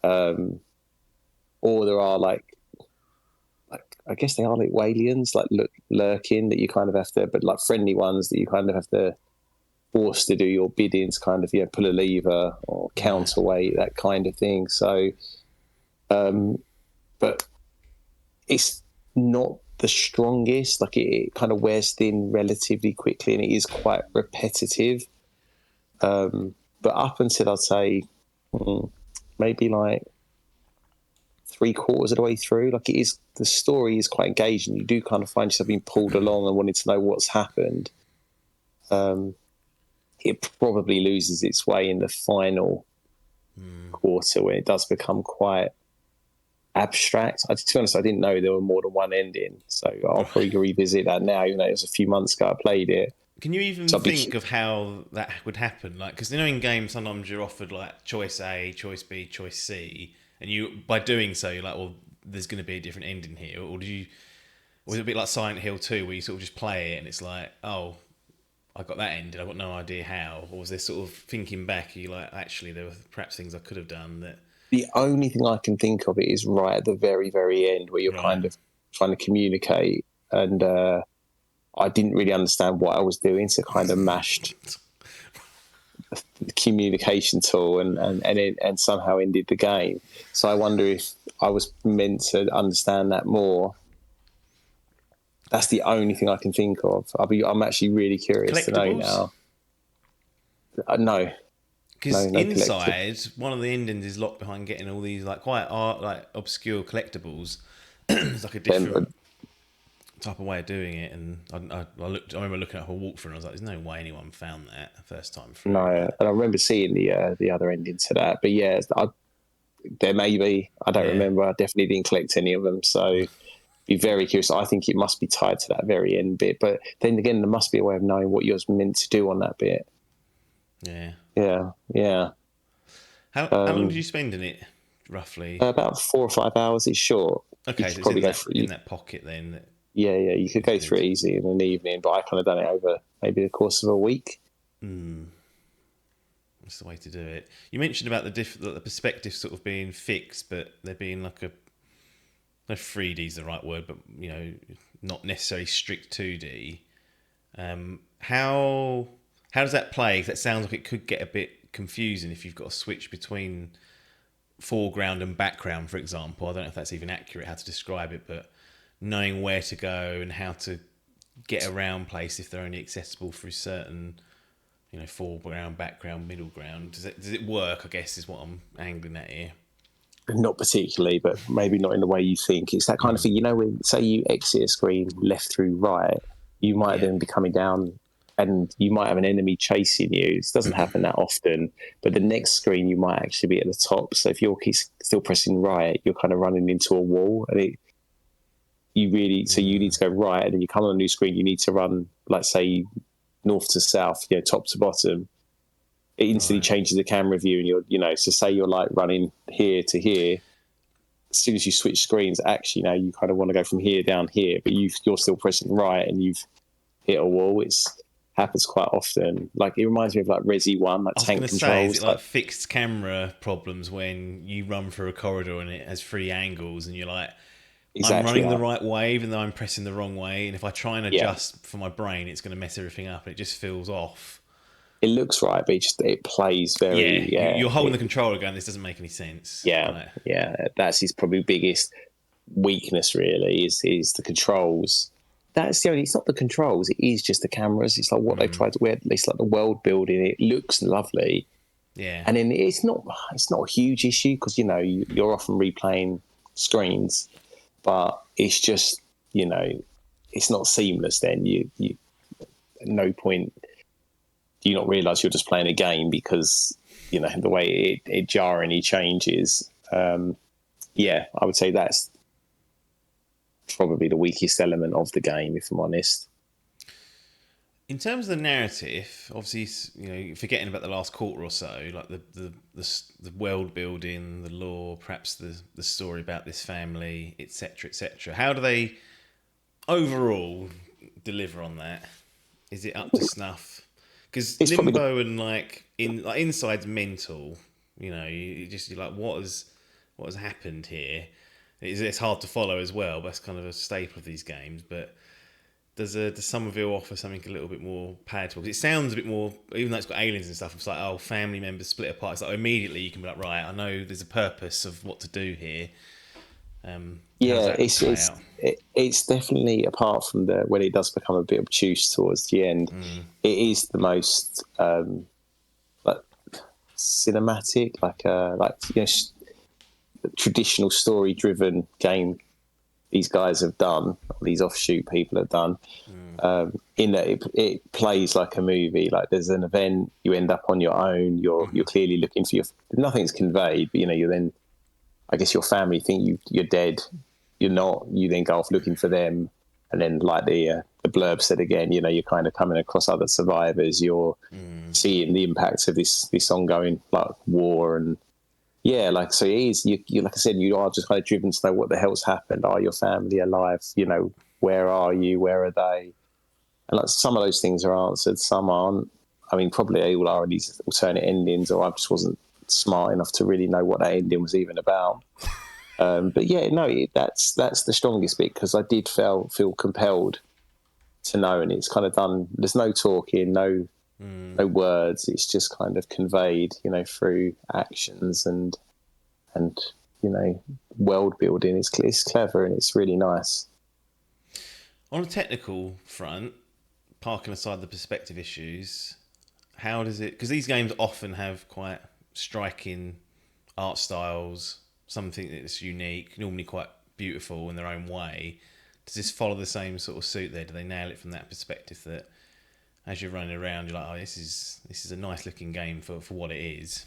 S5: Or there are like I guess they are like aliens, like lurking that you kind of have to, but like friendly ones that you kind of have to force to do your bidding to kind of pull a lever or counterweight, that kind of thing. So. But it's not the strongest. Like it kind of wears thin relatively quickly, and it is quite repetitive. But up until I'd say maybe like 3/4 of the way through, like the story is quite engaging. You do kind of find yourself being pulled along and wanting to know what's happened. It probably loses its way in the final quarter where it does become quite abstract. To be honest, I didn't know there were more than one ending, so I'll probably revisit that now, even though it was a few months ago I played it.
S3: Can you even think of how that would happen? Like, because in games sometimes you're offered like choice A, choice B, choice C, and you by doing so you're like, well, there's going to be a different ending here. Or was it a bit like Silent Hill 2 where you sort of just play it and it's like, oh, I got that ended, I've got no idea how? Or was there sort of thinking back, are you like, actually there were perhaps things I could have done that.
S5: The only thing I can think of it is right at the very, very end where you're kind of trying to communicate, and I didn't really understand what I was doing, so kind of mashed the communication tool and somehow ended the game. So I wonder if I was meant to understand that more. That's the only thing I can think of. I'm actually really curious to know now. No.
S3: Because inside, one of the endings is locked behind getting all these like quite obscure collectibles. It's like a different type of way of doing it, and I remember looking at a walkthrough and I was like, "There's no way anyone found that the first time through."
S5: No, and I remember seeing the other ending to that, but yeah, there may be. I don't remember. I definitely didn't collect any of them, so be very curious. I think it must be tied to that very end bit, but then again, there must be a way of knowing what you're meant to do on that bit. Yeah.
S3: How long did you spend in it, roughly?
S5: About 4 or 5 hours. It's short.
S3: Okay, so it's in that pocket then.
S5: Yeah. You could go through it easy in an evening, but I kind of done it over maybe the course of a week.
S3: That's the way to do it. You mentioned about the perspective sort of being fixed, but there being like no 3D is the right word, but not necessarily strict 2D. How does that play? 'Cause that sounds like it could get a bit confusing if you've got to switch between foreground and background, for example. I don't know if that's even accurate how to describe it, but knowing where to go and how to get around place if they're only accessible through certain, foreground, background, middle ground? Does it work? I guess is what I'm angling at here.
S5: Not particularly, but maybe not in the way you think. It's that kind of thing, when, say, you exit a screen left through right, you might then be coming down and you might have an enemy chasing you. It doesn't happen that often, but the next screen you might actually be at the top. So if you're still pressing right, you're kind of running into a wall, and you need to go right, and then you come on a new screen, you need to run, like, say, north to south, top to bottom. It instantly changes the camera view, and so say you're like running here to here. As soon as you switch screens, actually now you kind of want to go from here down here, but you're still pressing right and you've hit a wall. It happens quite often. Like, it reminds me of like Resi 1, like tank controls.
S3: Say, is it like fixed camera problems when you run through a corridor and it has 3 angles and you're like, I'm running the right way even though I'm pressing the wrong way, and if I try and adjust for my brain, it's going to mess everything up and it just feels off.
S5: It looks right, but it plays very...
S3: You're holding the controller going, this doesn't make any sense.
S5: That's his probably biggest weakness, really, is the controls. That's the only... It's not the controls, it is just the cameras. It's like what they tried to wear. It's like the world building. It looks lovely.
S3: Yeah.
S5: And then it's not a huge issue because, you're often replaying screens, but it's just, it's not seamless then. You at no point... do you not realise you're just playing a game because, the way it jarringly changes. I would say that's probably the weakest element of the game, if I'm honest.
S3: In terms of the narrative, obviously, forgetting about the last quarter or so, like the world building, the lore, perhaps the story about this family, etc., etc. How do they overall deliver on that? Is it up to snuff? Because Limbo and Inside's mental, you're like, what has happened here? It's hard to follow as well. But that's kind of a staple of these games. But does Sommerville offer something a little bit more palatable? Because it sounds a bit more, even though it's got aliens and stuff. It's like, family members split apart. It's like immediately you can be like, right, I know there's a purpose of what to do here.
S5: It's definitely, apart from when it does become a bit obtuse towards the end, it is the most cinematic, traditional story driven game these guys have done, these offshoot people have done. In that it plays like a movie. Like, there's an event, you end up on your own, you're clearly looking for nothing's conveyed, but you're then, I guess your family think you're dead. You're not. You then go off looking for them, and then, like the blurb said again, you're kind of coming across other survivors. You're seeing the impacts of this ongoing war, and so it is. You like I said, you are just kind of driven to know what the hell's happened. Are your family alive? Where are you? Where are they? And some of those things are answered, some aren't. I mean, probably they all are in these alternate endings, or I just wasn't smart enough to really know what that ending was even about. But that's the strongest bit, because I did feel compelled to know, and it's kind of done. There's no talking, no words. It's just kind of conveyed, through actions and world building. It's clever and it's really nice.
S3: On a technical front, parking aside the perspective issues, how does it? Because these games often have quite striking art styles, something that's unique, normally quite beautiful in their own way. Does this follow the same sort of suit there? Do they nail it from that perspective that as you're running around, you're like, this is a nice looking game for what it is?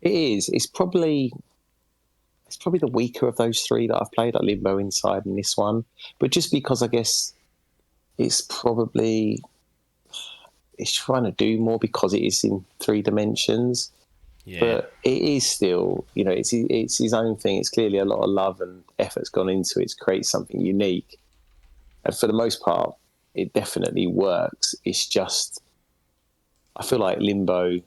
S5: It is. It's probably the weaker of those three that I've played, like Limbo, Inside, and this one. But just because I guess it's trying to do more because it is in 3 dimensions. Yeah. But it is still, it's his own thing. It's clearly a lot of love and effort's gone into it to create something unique. And for the most part, it definitely works. It's just, I feel like Limbo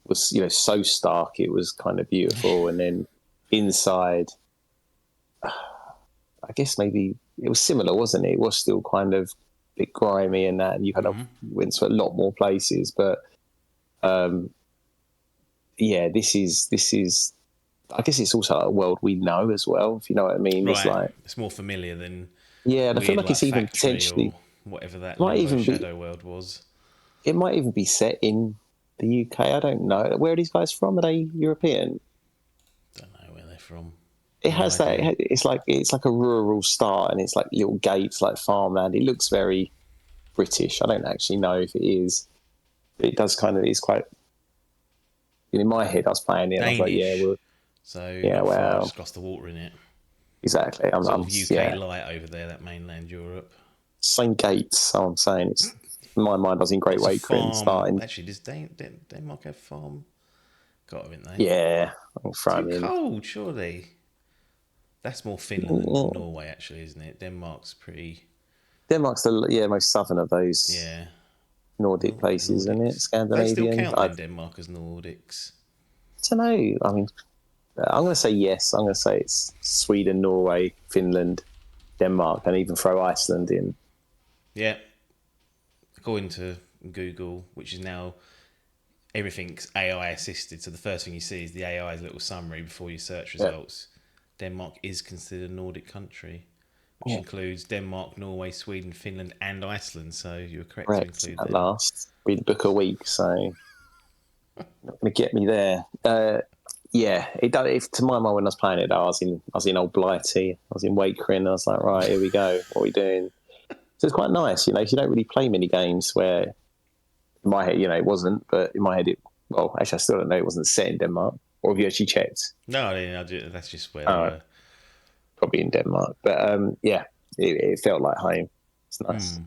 S5: was, so stark. It was kind of beautiful. And then Inside, I guess maybe it was similar, wasn't it? It was still kind of a bit grimy and that, and you kind of went to a lot more places. But, this is. I guess it's also a world we know as well, if you know what I mean.
S3: Right.
S5: It's like
S3: it's more familiar than.
S5: Yeah, and I feel like it's even potentially.
S3: whatever that
S5: Might
S3: Limbo
S5: even be-
S3: Shadow World was.
S5: It might even be set in the UK. I don't know. Where are these guys from? Are they European?
S3: Don't know where they're from.
S5: It
S3: No
S5: has
S3: idea.
S5: that. It's like a rural start, and it's like little gates, like farmland. It looks very British. I don't actually know if it is, but it does kind of. It's quite. In my head, I was playing it, and I was like,
S3: Danish.
S5: "Yeah, well,
S3: So
S5: yeah,
S3: not far,
S5: well,
S3: just across the water in it.
S5: exactly." I'm
S3: Sort of UK
S5: yeah,
S3: light over there, that mainland Europe.
S5: same gates. So I'm saying it's. In my mind, I was in Great
S3: Lots of
S5: Wakefern starting.
S3: Actually, does Denmark have farm? Got haven't they?
S5: Yeah, I'm throwing
S3: Too
S5: in.
S3: cold, surely. That's more Finland than Norway, actually, isn't it? Denmark's pretty.
S5: Denmark's the most southern of those
S3: Yeah.
S5: Nordic places, isn't it?
S3: Nordics. They still
S5: Scandinavian.
S3: count
S5: I
S3: then Denmark as Nordics.
S5: don't know. I mean, I'm going to say yes. I'm going to say it's Sweden, Norway, Finland, Denmark, and even throw Iceland in.
S3: Yeah. According to Google, which is now everything's AI assisted, so the first thing you see is the AI's little summary before you search results. Denmark is considered a Nordic country, which includes Denmark, Norway, Sweden, Finland, and Iceland. So you were correct to include
S5: At
S3: them.
S5: last. Read a book a week, so not going to get me there. Yeah, it does. If, to my mind, when I was playing it, I was in Old Blighty, I was in Wakeren. I was like, right, here we go. What are we doing? So it's quite nice, you don't really play many games where, in my head, it wasn't, but in my head, actually, I still don't know, it wasn't set in Denmark. Or have you actually checked?
S3: No, that's just where they were.
S5: Probably in Denmark. But yeah, it felt like home. It's nice.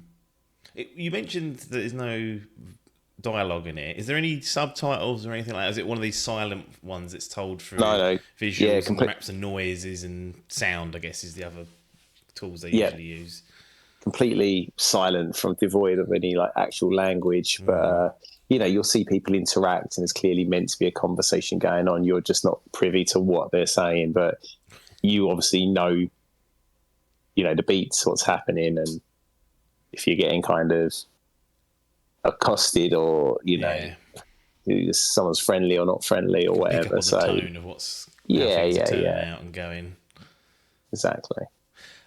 S3: You mentioned that there's no dialogue in it. Is there any subtitles or anything like that? Is it one of these silent ones that's told through
S5: No.
S3: visuals and maps and noises and sound, I guess, is the other tools they usually use?
S5: Completely silent, from devoid of any actual language. But you'll see people interact, and it's clearly meant to be a conversation going on. You're just not privy to what they're saying, but you obviously know the beats, what's happening, and if you're getting kind of accosted or someone's friendly or not friendly or whatever.
S3: Pick up on the tone of what's how things are turning out and going.
S5: Exactly.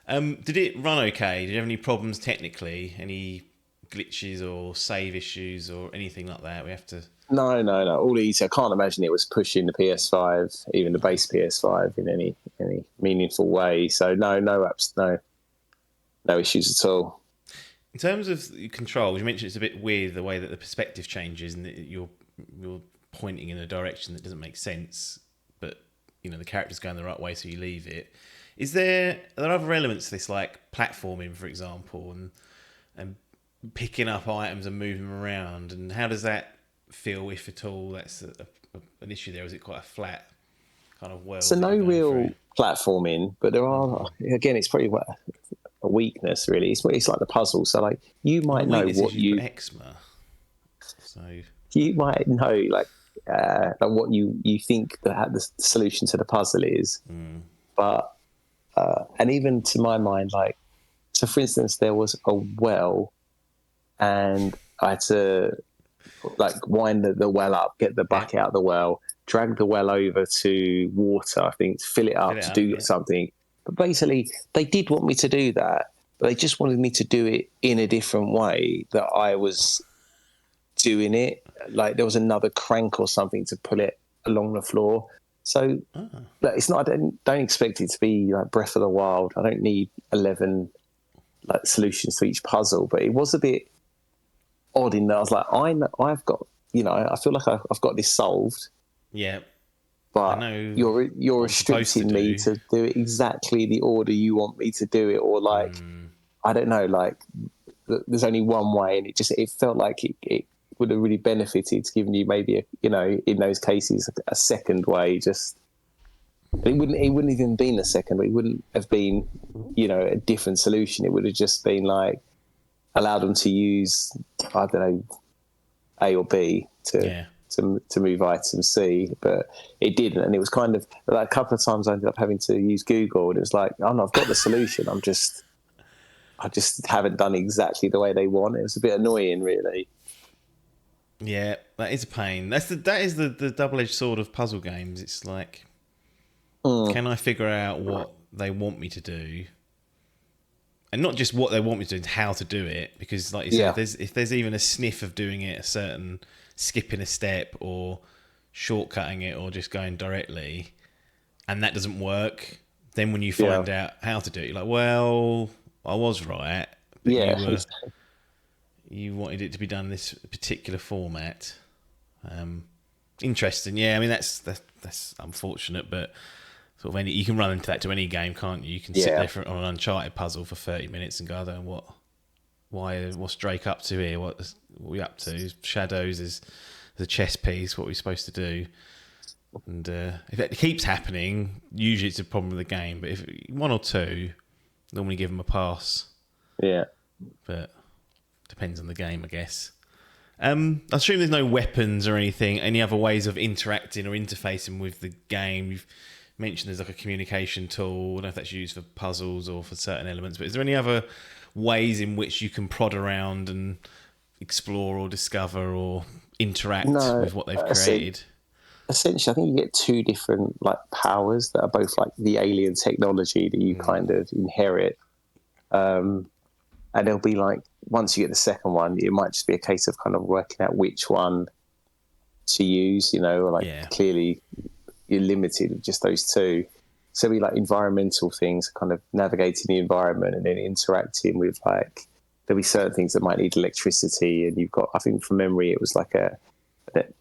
S3: Did it run okay? Did you have any problems technically? Any glitches or save issues or anything like that? We have to. No.
S5: All easy. I can't imagine it was pushing the PS5, even the base PS5, in any meaningful way. So no apps, no issues at all.
S3: In terms of controls, you mentioned it's a bit weird the way that the perspective changes and that you're pointing in a direction that doesn't make sense, but the character's going the right way, so you leave it. Are there other elements to this, like platforming, for example, and picking up items and moving them around? And how does that feel, if at all, that's an issue there? Is it quite a flat kind of world?
S5: So no real platforming, but there are, again, it's probably a weakness, really. It's like the puzzle. So you might know what
S3: you eczema. So
S5: you might know what you think the solution to the puzzle is, but and even to my mind, so for instance, there was a well, and I had to wind the well up, get the bucket out of the well, drag the well over to water, I think, to fill it up to do something. But basically, they did want me to do that, but they just wanted me to do it in a different way that I was doing it. There was another crank or something to pull it along the floor. So it's not. I don't expect it to be like Breath of the Wild. I don't need 11 solutions to each puzzle, but it was a bit odd in that I was like, I've got, I feel like I've got this solved.
S3: Yeah.
S5: But you're restricting me to do it exactly the order you want me to do it, or I don't know, there's only one way, and it felt like it would have really benefited giving you maybe in those cases a second way. Just it wouldn't even been a second. It wouldn't have been a different solution. It would have just been allowed them to use, I don't know, A or B to move item C, but it didn't. And it was kind of a couple of times I ended up having to use Google, and it was like, oh no, I've got the solution. I just haven't done exactly the way they want. It was a bit annoying, really.
S3: Yeah, that is a pain. That is the double-edged sword of puzzle games. It's like, can I figure out what they want me to do? and not just what they want me to do, how to do it. Because, like you said,
S5: Yeah.
S3: if there's even a sniff of doing it a certain, skipping a step or shortcutting it or just going directly, and that doesn't work, then when you find out how to do it, you're like, well, I was right, but you wanted it to be done in this particular format. Interesting. Yeah, I mean, that's unfortunate, but sort of you can run into that to any game, can't you? You can sit there on an Uncharted puzzle for 30 minutes and go, I don't know what's Drake up to here? What are we up to? Shadows is the chess piece. What are we supposed to do? And if it keeps happening, usually it's a problem with the game. But if one or two, normally give them a pass.
S5: Yeah.
S3: But depends on the game, I guess. I assume there's no weapons or anything, any other ways of interacting or interfacing with the game. You've mentioned there's like a communication tool. I don't know if that's used for puzzles or for certain elements, but is there any other ways in which you can prod around and explore or discover or interact with what they've created?
S5: Essentially, I think you get two different like powers that are both like the alien technology that you kind of inherit. And it'll be like, once you get the second one, it might just be a case of kind of working out which one to use, clearly you're limited with just those two. So we like environmental things, kind of navigating the environment and then interacting with like, there'll be certain things that might need electricity, and you've got, I think from memory, it was like a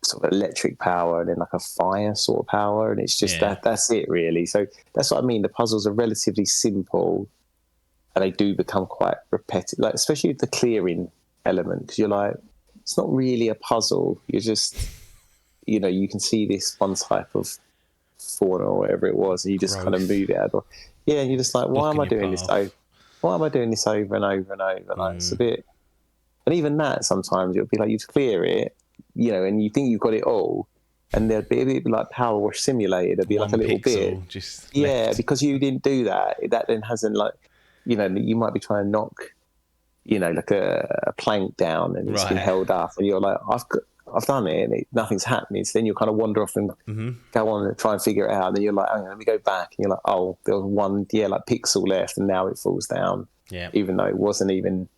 S5: sort of electric power and then like a fire sort of power. And it's just that's it really. So that's what I mean. The puzzles are relatively simple, and they do become quite repetitive, like especially with the clearing element, because you're like, it's not really a puzzle. You're just, you can see this one type of fauna or whatever it was, and you just kind of move it out. Yeah, and you're just like, why am I doing this? Why am I doing this over and over and over? Like, it's a bit, and even that sometimes it'll be like you clear it, and you think you've got it all, and there'd be a bit like Power Wash Simulator. There'd be like a little bit,
S3: just
S5: because you didn't do that. That then hasn't like. You might be trying to knock, like a plank down, and it's been held up, and you're like, I've done it, and nothing's happening. So then you kind of wander off and go on and try and figure it out. And then you're like, hang on, let me go back. And you're like, oh, there was one, pixel left, and now it falls down. Yeah. Even though it wasn't even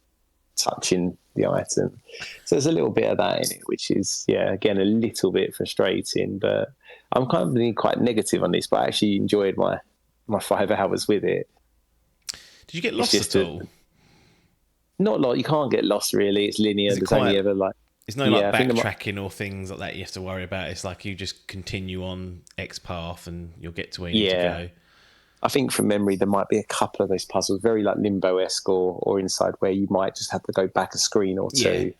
S5: touching the item. So there's a little bit of that in it, which is, again, a little bit frustrating. But I'm kind of being quite negative on this, but I actually enjoyed my 5 hours with it.
S3: Did you get lost at all?
S5: Not a lot. You can't get lost really. It's linear. There's only ever like.
S3: There's no like backtracking or things like that you have to worry about. It's like you just continue on X path and you'll get to where you need to go.
S5: I think from memory there might be a couple of those puzzles, very like Limbo-esque or Inside, where you might just have to go back a screen or two. And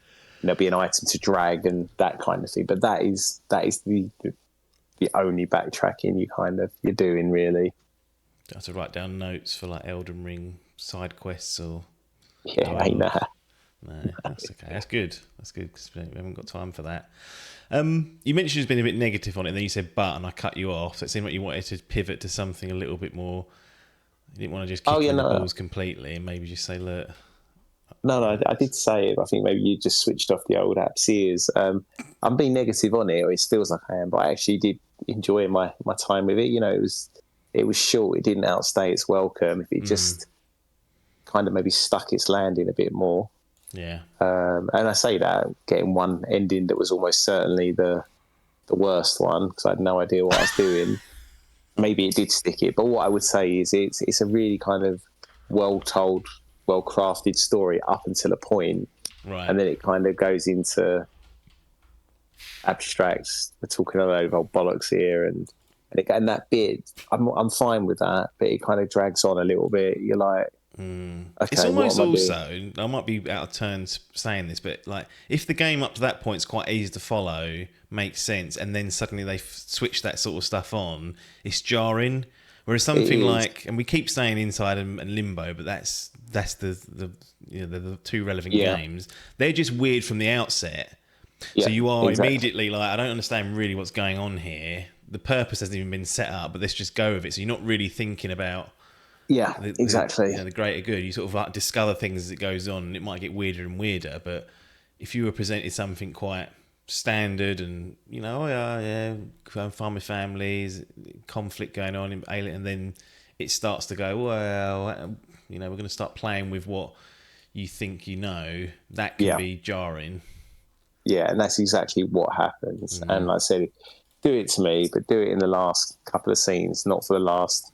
S5: there'll be an item to drag and that kind of thing. But that is the only backtracking you're doing really.
S3: Do you have to write down notes for like Elden Ring side quests or?
S5: Ain't that.
S3: No, that's okay. That's good. That's good because we haven't got time for that. You mentioned you've been a bit negative on it, and then you said "but," and I cut you off. So it seemed like you wanted to pivot to something a little bit more. You didn't want to just kick the balls completely, and maybe just say, "Look."
S5: No, I did say it. I think maybe you just switched off the old apps ears. I'm being negative on it, or it feels like I am, but I actually did enjoy my time with it. It was short. It didn't outstay its welcome. If it just kind of maybe stuck its landing a bit more.
S3: Yeah.
S5: And I say that, getting one ending that was almost certainly the worst one, because I had no idea what I was doing. Maybe it did stick it. But what I would say is it's a really kind of well-told, well-crafted story up until a point.
S3: Right.
S5: And then it kind of goes into abstracts. We're talking a load of old bollocks here, and that bit, I'm fine with that, but it kind of drags on a little bit. You're like, okay,
S3: it's almost also, I might be out of turn saying this, but like if the game up to that point is quite easy to follow, makes sense, and then suddenly they switch that sort of stuff on, it's jarring. Whereas something like, and we keep saying Inside and Limbo, but that's the two relevant games. They're just weird from the outset. Yeah, so you are immediately like, I don't understand really what's going on here. The purpose hasn't even been set up, but let's just go with it. So you're not really thinking about the greater good. You sort of like discover things as it goes on, and it might get weirder and weirder. But if you were presented something quite standard and, find my families, conflict going on in Alien, and then it starts to go, well, we're going to start playing with what you think you know, that can be jarring.
S5: Yeah, and that's exactly what happens. And like I said, do it to me, but do it in the last couple of scenes, not for the last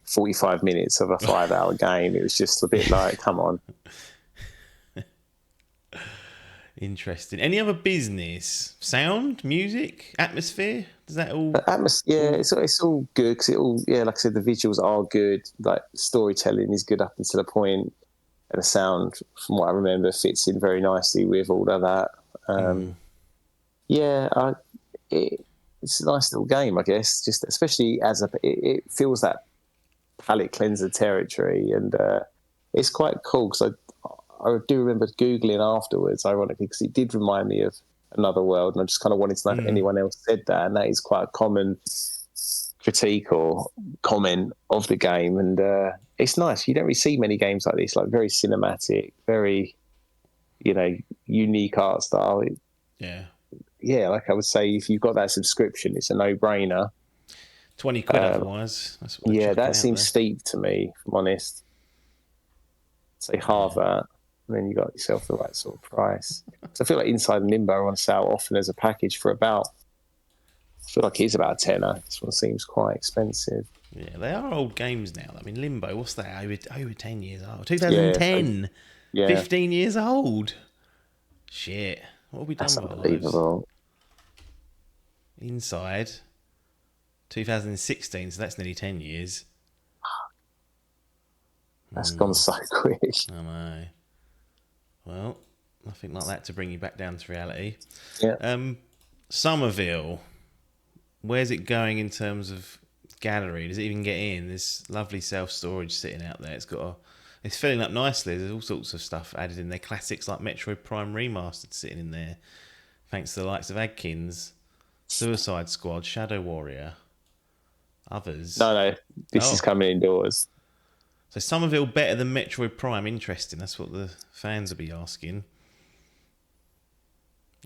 S5: 45 minutes of a 5-hour game. It was just a bit like, come on.
S3: Interesting. Any other business? Sound, music, atmosphere? Does that all?
S5: It's all good because like I said, the visuals are good. Like storytelling is good up until a point, and the sound, from what I remember, fits in very nicely with all of that. It's a nice little game, I guess. Just especially it feels that palate cleanser territory, and it's quite cool because I do remember Googling afterwards, ironically, because it did remind me of Another World, and I just kind of wanted to know if anyone else said that, and that is quite a common critique or comment of the game, and it's nice. You don't really see many games like this, like very cinematic, very, unique art style. Like I would say, if you've got that subscription, it's a no-brainer.
S3: 20 quid otherwise. That's what
S5: that seems steep to me, if I'm honest. Say half that, and then you got yourself the right sort of price. So I feel like Inside and Limbo are on sale often as a package for I feel like it's about a tenner. This one seems quite expensive.
S3: Yeah, they are old games now. I mean, Limbo, what's that? Over 10 years old. 2010. 15 years old. Shit. What have we done
S5: That's
S3: with
S5: unbelievable.
S3: Inside, 2016, so that's nearly 10 years.
S5: That's gone so quick.
S3: I know. Well, nothing like that to bring you back down to reality.
S5: Yeah.
S3: Somerville, where's it going in terms of gallery? Does it even get in? There's lovely self-storage sitting out there. It's filling up nicely. There's all sorts of stuff added in there. Classics like Metroid Prime Remastered sitting in there, thanks to the likes of Adkins, Suicide Squad, Shadow Warrior, others.
S5: No, this is coming indoors.
S3: So Somerville better than Metroid Prime. Interesting. That's what the fans will be asking.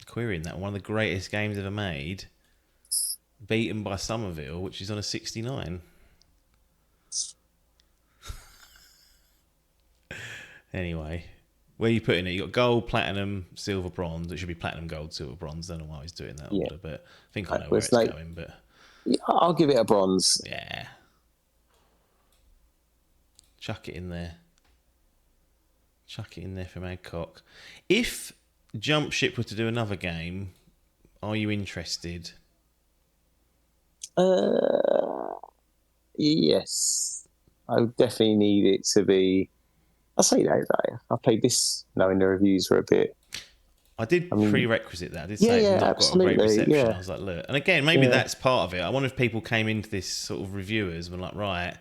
S3: Querying that. One of the greatest games ever made. Beaten by Somerville, which is on a 69. Anyway, where are you putting it? You got gold, platinum, silver, bronze. It should be platinum, gold, silver, bronze. Don't know why he's doing that order, but I think I know where it's going. But
S5: I'll give it a bronze.
S3: Yeah. Chuck it in there. Chuck it in there from Adcock. If Jump Ship were to do another game, are you interested?
S5: Yes. I would definitely need it to be. I'll say that. I played this knowing the reviews were a bit.
S3: I did prerequisite that. I did say it's not got a great reception.
S5: Yeah.
S3: I was like, look. And again, maybe that's part of it. I wonder if people came into this sort of reviewers and were like, right,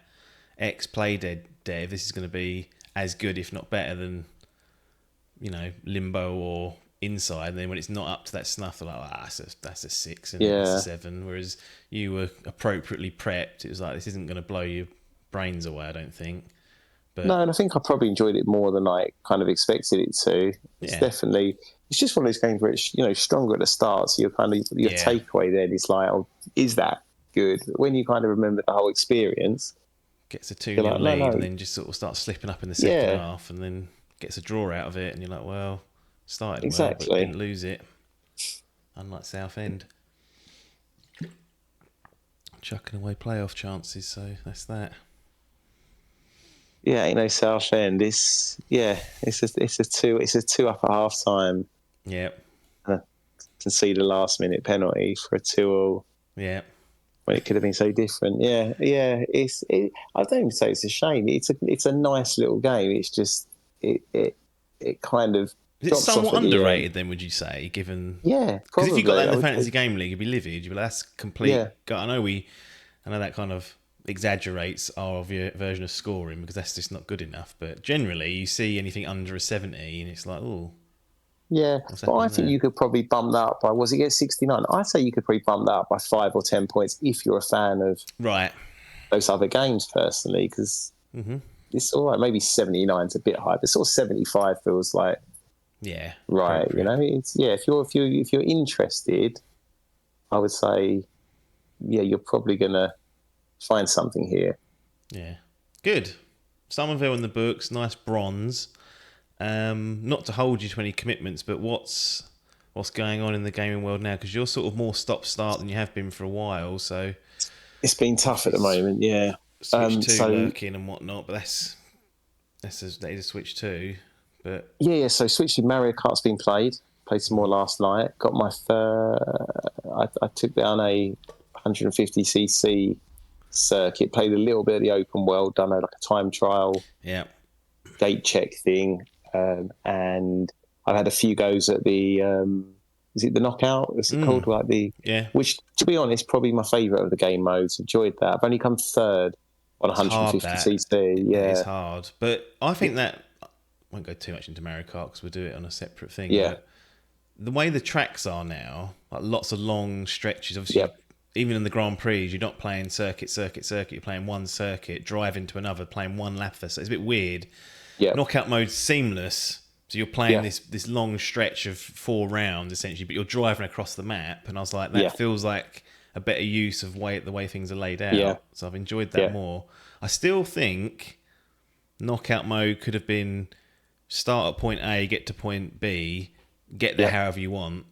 S3: X Play Dead, this is going to be as good, if not better than, Limbo or Inside. And then when it's not up to that snuff, they're like, that's a 6 and it's a 7. Whereas you were appropriately prepped. It was like, this isn't going to blow your brains away, I don't think. But
S5: no, and I think I probably enjoyed it more than I kind of expected it to. It's definitely, it's just one of those games where it's, stronger at the start. So your takeaway then is like, oh, is that good? But when you kind of remember the whole experience,
S3: gets a 2-0 lead and then just sort of starts slipping up in the second half and then gets a draw out of it. And you're like, well, started well, but didn't lose it. Unlike Southend. Chucking away playoff chances, so that's that.
S5: Yeah, Southend. It's a 2 up at half time.
S3: Yeah.
S5: Concede a last minute penalty for a 2-2.
S3: Yeah.
S5: When it could have been so different. Yeah. I don't even say it's a shame. It's a nice little game. It's just it kind of.
S3: Is it somewhat underrated then? Would you say, given?
S5: Yeah,
S3: because if you got that in the fantasy game league, you'd be livid. You'd be like, that's complete. Yeah. I know that kind of exaggerates our version of scoring because that's just not good enough. But generally, you see anything under a 70, and it's like, oh.
S5: Yeah, but I think you could probably bump that up by, was it 69? I'd say you could probably bump that up by 5 or 10 points if you're a fan of those other games, personally, because it's all right. Maybe 79 is a bit high, but sort of 75 feels like right. It's if you're interested, I would say you're probably gonna find something here.
S3: Yeah, good. Somerville in the books, nice bronze. Not to hold you to any commitments, but what's going on in the gaming world now? Because you're sort of more stop-start than you have been for a while, so...
S5: It's been tough at the moment, yeah.
S3: Switch 2 lurking and whatnot, but that is a Switch 2. But
S5: yeah, so Switch Mario Kart's been played some more last night. Got my I took down a 150cc circuit, played a little bit of the open world, done like a time trial, gate check thing, and I've had a few goes at the is it the knockout? Is it called like the which, to be honest, probably my favourite of the game modes. Enjoyed that. I've only come third on 150cc. Yeah,
S3: it's hard, but I think that I won't go too much into Mario Kart because we'll do it on a separate thing.
S5: Yeah.
S3: But the way the tracks are now, like lots of long stretches, obviously, even in the Grand Prix, you're not playing circuit, you're playing one circuit, driving to another, playing one lap for, so it's a bit weird.
S5: Yeah.
S3: Knockout mode's seamless, so you're playing this long stretch of 4 rounds, essentially, but you're driving across the map, and I was like, that feels like a better use of the way things are laid out.
S5: Yeah.
S3: So I've enjoyed that more. I still think knockout mode could have been start at point A, get to point B, get there however you want.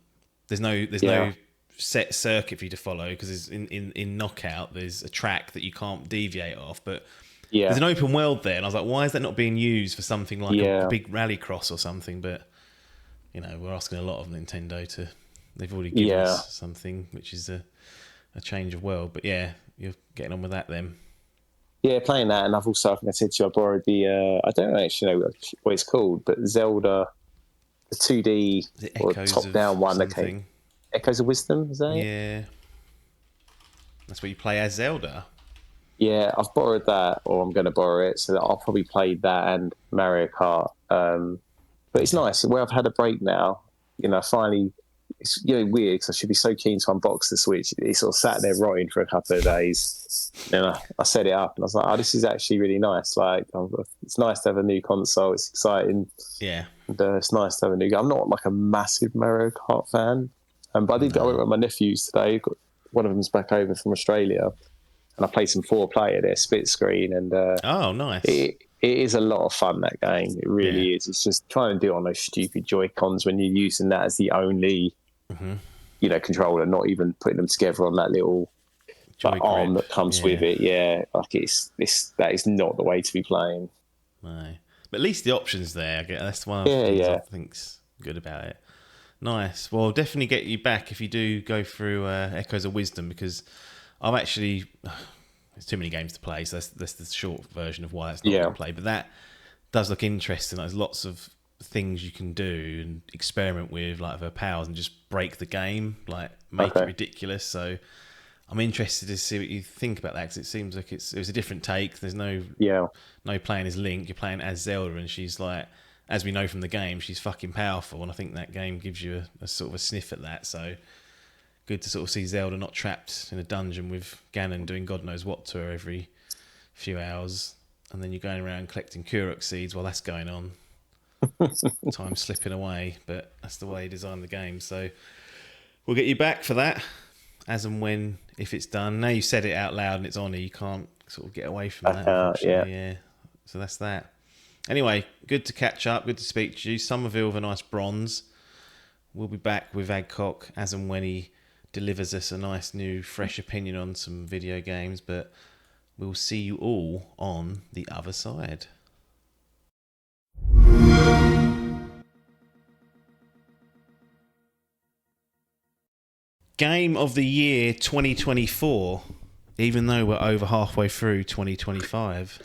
S3: There's no set circuit for you to follow because in knockout there's a track that you can't deviate off, but there's an open world there, and I was like, why is that not being used for something like a big rallycross or something? But we're asking a lot of Nintendo they've already given us something which is a change of world. But you're getting on with that then.
S5: Yeah, playing that, and I've also, I think I said to you, I borrowed the I don't actually know what it's called, but Zelda, the 2D or top-down one that came. Echoes of Wisdom, is that it?
S3: Yeah. That's where you play as Zelda. Yeah,
S5: I've borrowed that, or I'm going to borrow it, so that I'll probably play that and Mario Kart. But it's nice. Where I've had a break now, finally, it's weird because I should be so keen to unbox the Switch. It sort of sat there rotting for a couple of days. And I set it up, and I was like, this is actually really nice. Like, it's nice to have a new console. It's exciting.
S3: Yeah.
S5: And, it's nice to have a new game. I'm not like a massive Mario Kart fan. But I went with my nephews today. One of them's back over from Australia, and I played some 4-player there, split screen, and
S3: oh, nice!
S5: It is a lot of fun, that game. It really is. It's just trying to do it on those stupid Joy-Cons when you're using that as the only, controller, not even putting them together on that little arm that comes with it. Yeah, like that is not the way to be playing.
S3: No, but at least the options there. I guess that's one of the things I think's good about it. Nice. Well, I'll definitely get you back if you do go through Echoes of Wisdom, because I've actually... There's too many games to play, so that's the short version of why that's not going to play. But that does look interesting. There's lots of things you can do and experiment with, like her powers, and just break the game, like make it ridiculous. So I'm interested to see what you think about that, because it seems like it was a different take. There's no playing as Link. You're playing as Zelda, and she's like... As we know from the game, she's fucking powerful, and I think that game gives you a sort of a sniff at that. So good to sort of see Zelda not trapped in a dungeon with Ganon doing God knows what to her every few hours, and then you're going around collecting Kurok seeds while that's going on. Time slipping away, but that's the way he designed the game. So we'll get you back for that, as and when, if it's done. Now you said it out loud and it's on, you can't sort of get away from that. Yeah. So that's that. Anyway, good to catch up, good to speak to you. Somerville with a nice bronze. We'll be back with Adcock as and when he delivers us a nice new fresh opinion on some video games, but we'll see you all on the other side. Game of the year 2024, even though we're over halfway through 2025.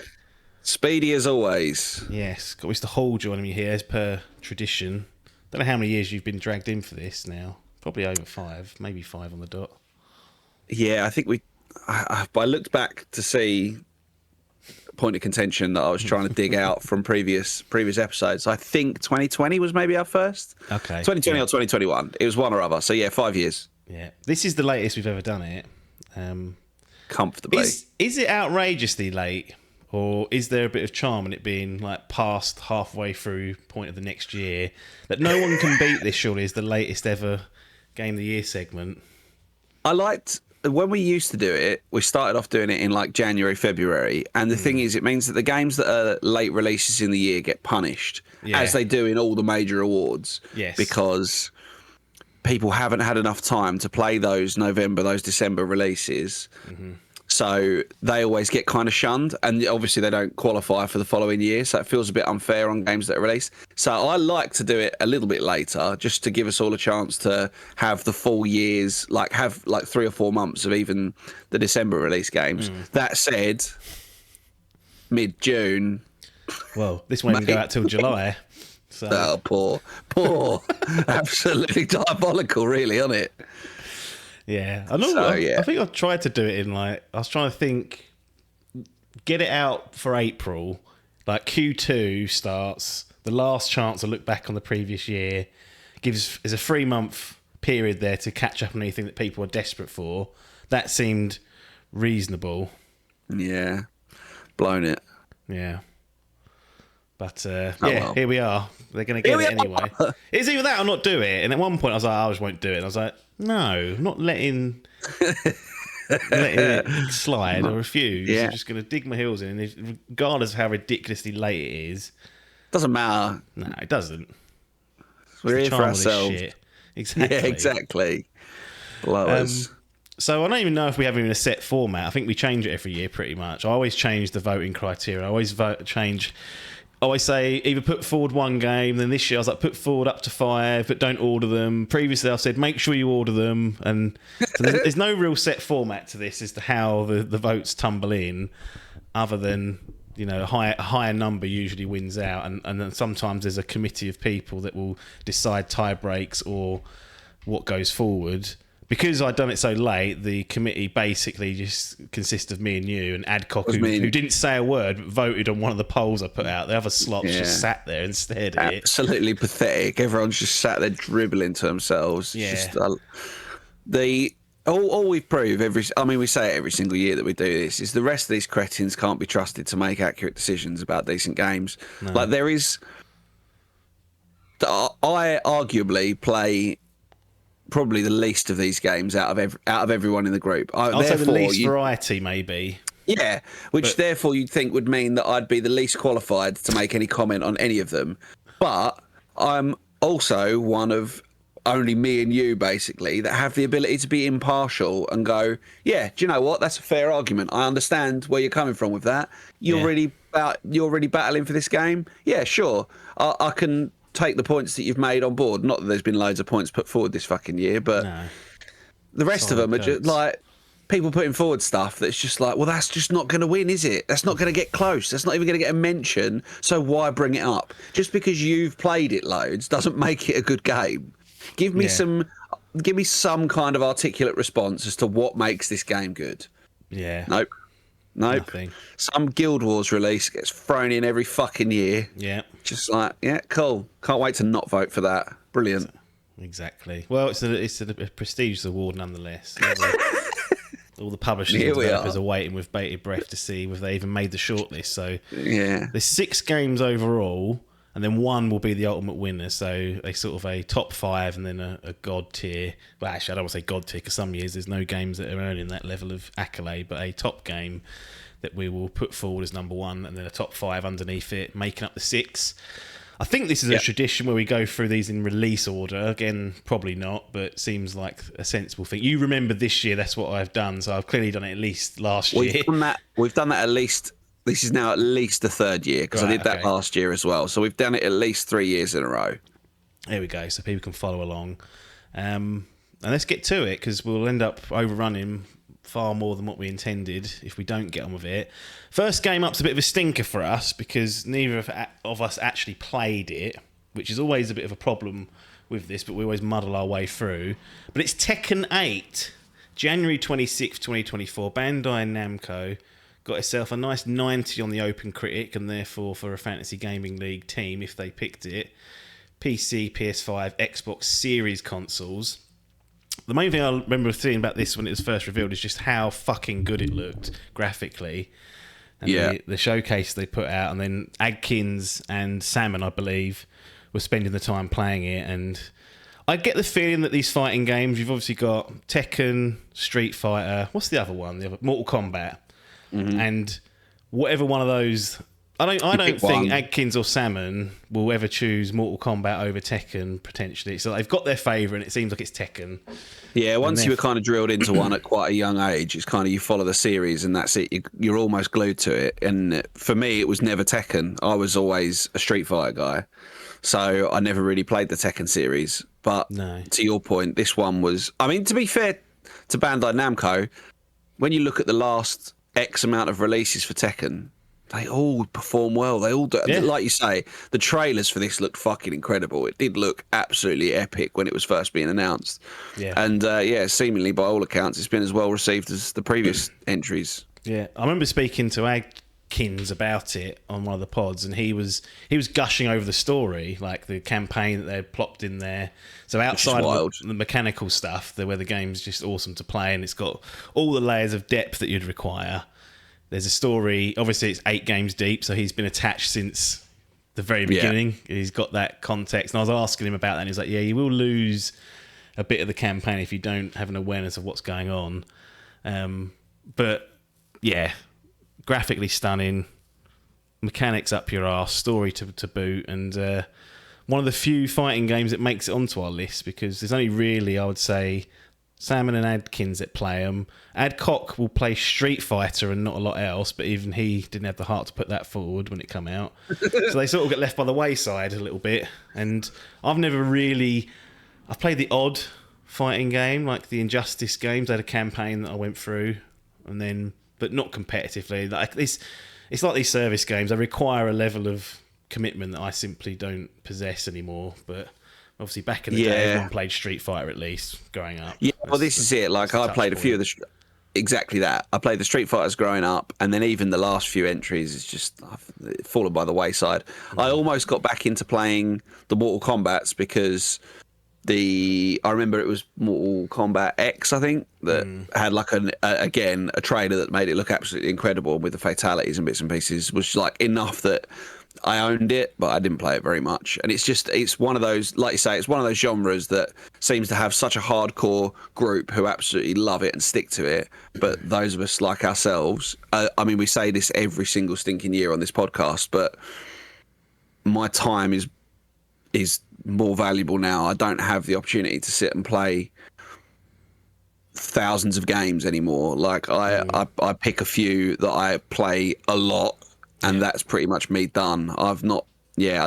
S6: Speedy as always.
S3: Yes, got Mr. Hall joining me here as per tradition. Don't know how many years you've been dragged in for this now. Probably over 5, maybe 5 on the dot.
S6: Yeah, I think I looked back to see a point of contention that I was trying to dig out from previous episodes. I think 2020 was maybe our first.
S3: Okay.
S6: 2020 or 2021. It was one or other. So yeah, 5 years.
S3: Yeah. This is the latest we've ever done it.
S6: Comfortably.
S3: Is it outrageously late? Or is there a bit of charm in it being like past halfway through point of the next year that no one can beat this? Surely is the latest ever Game of the Year segment.
S6: I liked when we used to do it, we started off doing it in like January, February, and the thing is, it means that the games that are late releases in the year get punished, as they do in all the major awards.
S3: Yes.
S6: Because people haven't had enough time to play those December releases. So they always get kind of shunned, and obviously they don't qualify for the following year. So it feels a bit unfair on games that are released. So I like to do it a little bit later, just to give us all a chance to have the full years, have 3 or 4 months of even the December release games. That said, mid-June.
S3: Well, this won't even go out till July. So.
S6: Oh, poor. Absolutely diabolical, really, isn't it?
S3: Yeah, I know. I think I've tried to do it in I was trying to think, get it out for April. Like Q2 starts, the last chance to look back on the previous year, is a 3-month period there to catch up on anything that people are desperate for. That seemed reasonable.
S6: Yeah, blown it.
S3: Yeah. But
S6: well.
S3: Here we are. They're going to get it anyway. It's either that or not do it. And at one point I was like, I just won't do it. And I was like, no, I'm not letting it slide. I refuse.
S6: Yeah.
S3: I'm just going to dig my heels in. And regardless of how ridiculously late it is.
S6: Doesn't matter.
S3: No, it doesn't.
S6: We're here for ourselves.
S3: Shit. Exactly.
S6: Yeah, exactly. Blow us.
S3: So I don't even know if we have even a set format. I think we change it every year pretty much. I always change the voting criteria. I always I always say either put forward one game, then this year I was like, put forward up to 5, but don't order them. Previously I've said, make sure you order them. And so there's no real set format to this as to how the votes tumble in, other than, a higher number usually wins out. And then sometimes there's a committee of people that will decide tie breaks or what goes forward. Because I'd done it so late, the committee basically just consists of me and you and Adcock, who didn't say a word, but voted on one of the polls I put out. The other slots just sat there and stared at it.
S6: Absolutely pathetic. Everyone's just sat there dribbling to themselves.
S3: Yeah.
S6: Just, all we prove we say it every single year that we do this, is the rest of these cretins can't be trusted to make accurate decisions about decent games. No. I arguably play probably the least of these games out of everyone in the group.
S3: I'll say the least variety, maybe.
S6: Yeah, therefore you'd think would mean that I'd be the least qualified to make any comment on any of them. But I'm also one of only me and you, basically, that have the ability to be impartial and go, yeah, do you know what? That's a fair argument. I understand where you're coming from with that. You're really battling for this game? Yeah, sure. I can take the points that you've made on board. Not that there's been loads of points put forward this fucking year, but the rest of them are just like people putting forward stuff that's just like, well, that's just not going to win, is it? That's not going to get close. That's not even going to get a mention. So why bring it up? Just because you've played it loads doesn't make it a good game. Give me some kind of articulate response as to what makes this game good.
S3: Yeah.
S6: Nope.
S3: Nothing.
S6: Some Guild Wars release gets thrown in every fucking year.
S3: Yeah.
S6: Just like, yeah, cool. Can't wait to not vote for that. Brilliant.
S3: Exactly. Well, it's a prestigious award nonetheless. All the publishers and developers are waiting with bated breath to see if they even made the shortlist. So there's 6 games overall, and then one will be the ultimate winner. So a sort of a top 5 and then a god tier. Well, actually, I don't want to say god tier because some years there's no games that are earning that level of accolade, but a top game that we will put forward as number 1, and then a top 5 underneath it, making up the 6. I think this is a tradition where we go through these in release order. Again, probably not, but seems like a sensible thing. You remember this year, that's what I've done, so I've clearly done it at least last year.
S6: We've done that at least. This is now at least the 3rd year, because I did that last year as well. So we've done it at least 3 years in a row.
S3: There we go, so people can follow along. And let's get to it, because we'll end up overrunning far more than what we intended if we don't get on with it. First game up's a bit of a stinker for us because neither of us actually played it, which is always a bit of a problem with this, but we always muddle our way through. But it's Tekken 8, January 26th, 2024. Bandai Namco got itself a nice 90 on the Open Critic, and therefore for a Fantasy Gaming League team if they picked it. PC, PS5, Xbox Series consoles. The main thing I remember seeing about this when it was first revealed is just how fucking good it looked graphically. And the showcase they put out, and then Adkins and Salmon, I believe, were spending the time playing it. And I get the feeling that these fighting games, you've obviously got Tekken, Street Fighter, what's the other one? The other Mortal Kombat, and whatever one of those. I don't
S6: pick
S3: think
S6: one.
S3: Adkins or Salmon will ever choose Mortal Kombat over Tekken potentially. So they've got their favourite, and it seems like it's Tekken.
S6: Yeah, once you were kind of drilled into one at quite a young age, it's kind of you follow the series and that's it. You're almost glued to it. And for me, it was never Tekken. I was always a Street Fighter guy, so I never really played the Tekken series. But to your point, this one was. I mean, to be fair to Bandai Namco, when you look at the last X amount of releases for Tekken, they all perform well. They all do. Yeah. Like you say, the trailers for this looked fucking incredible. It did look absolutely epic when it was first being announced. Yeah. And seemingly by all accounts, it's been as well received as the previous entries.
S3: Yeah, I remember speaking to Adkins about it on one of the pods, and he was gushing over the story, like the campaign that they had plopped in there. So outside of the mechanical stuff, where the game's just awesome to play, and it's got all the layers of depth that you'd require. There's a story. Obviously, it's 8 games deep, so he's been attached since the very beginning. Yeah. He's got that context. And I was asking him about that, and he was like, yeah, you will lose a bit of the campaign if you don't have an awareness of what's going on. But, yeah, graphically stunning, mechanics up your arse, story to boot, and one of the few fighting games that makes it onto our list, because there's only really, I would say, Salmon and Adkins that play them. Adcock will play Street Fighter and not a lot else, but even he didn't have the heart to put that forward when it came out. So they sort of get left by the wayside a little bit. And I've played the odd fighting game, like the Injustice games. I had a campaign that I went through, but not competitively. Like it's like these service games. They require a level of commitment that I simply don't possess anymore. But obviously, back in the day, everyone played Street Fighter at least growing up. Yeah,
S6: well, this is it. Like, I played a few of the... Exactly that. I played the Street Fighters growing up, and then even the last few entries is just I've fallen by the wayside. I almost got back into playing the Mortal Kombats because I remember it was Mortal Kombat X, I think, that had like a trailer that made it look absolutely incredible with the fatalities and bits and pieces, was like enough that I owned it, but I didn't play it very much. And it's one of those, like you say, it's one of those genres that seems to have such a hardcore group who absolutely love it and stick to it. But those of us like ourselves, I mean, we say this every single stinking year on this podcast, but my time is more valuable now. I don't have the opportunity to sit and play thousands of games anymore. Like I pick a few that I play a lot, and that's pretty much me done. I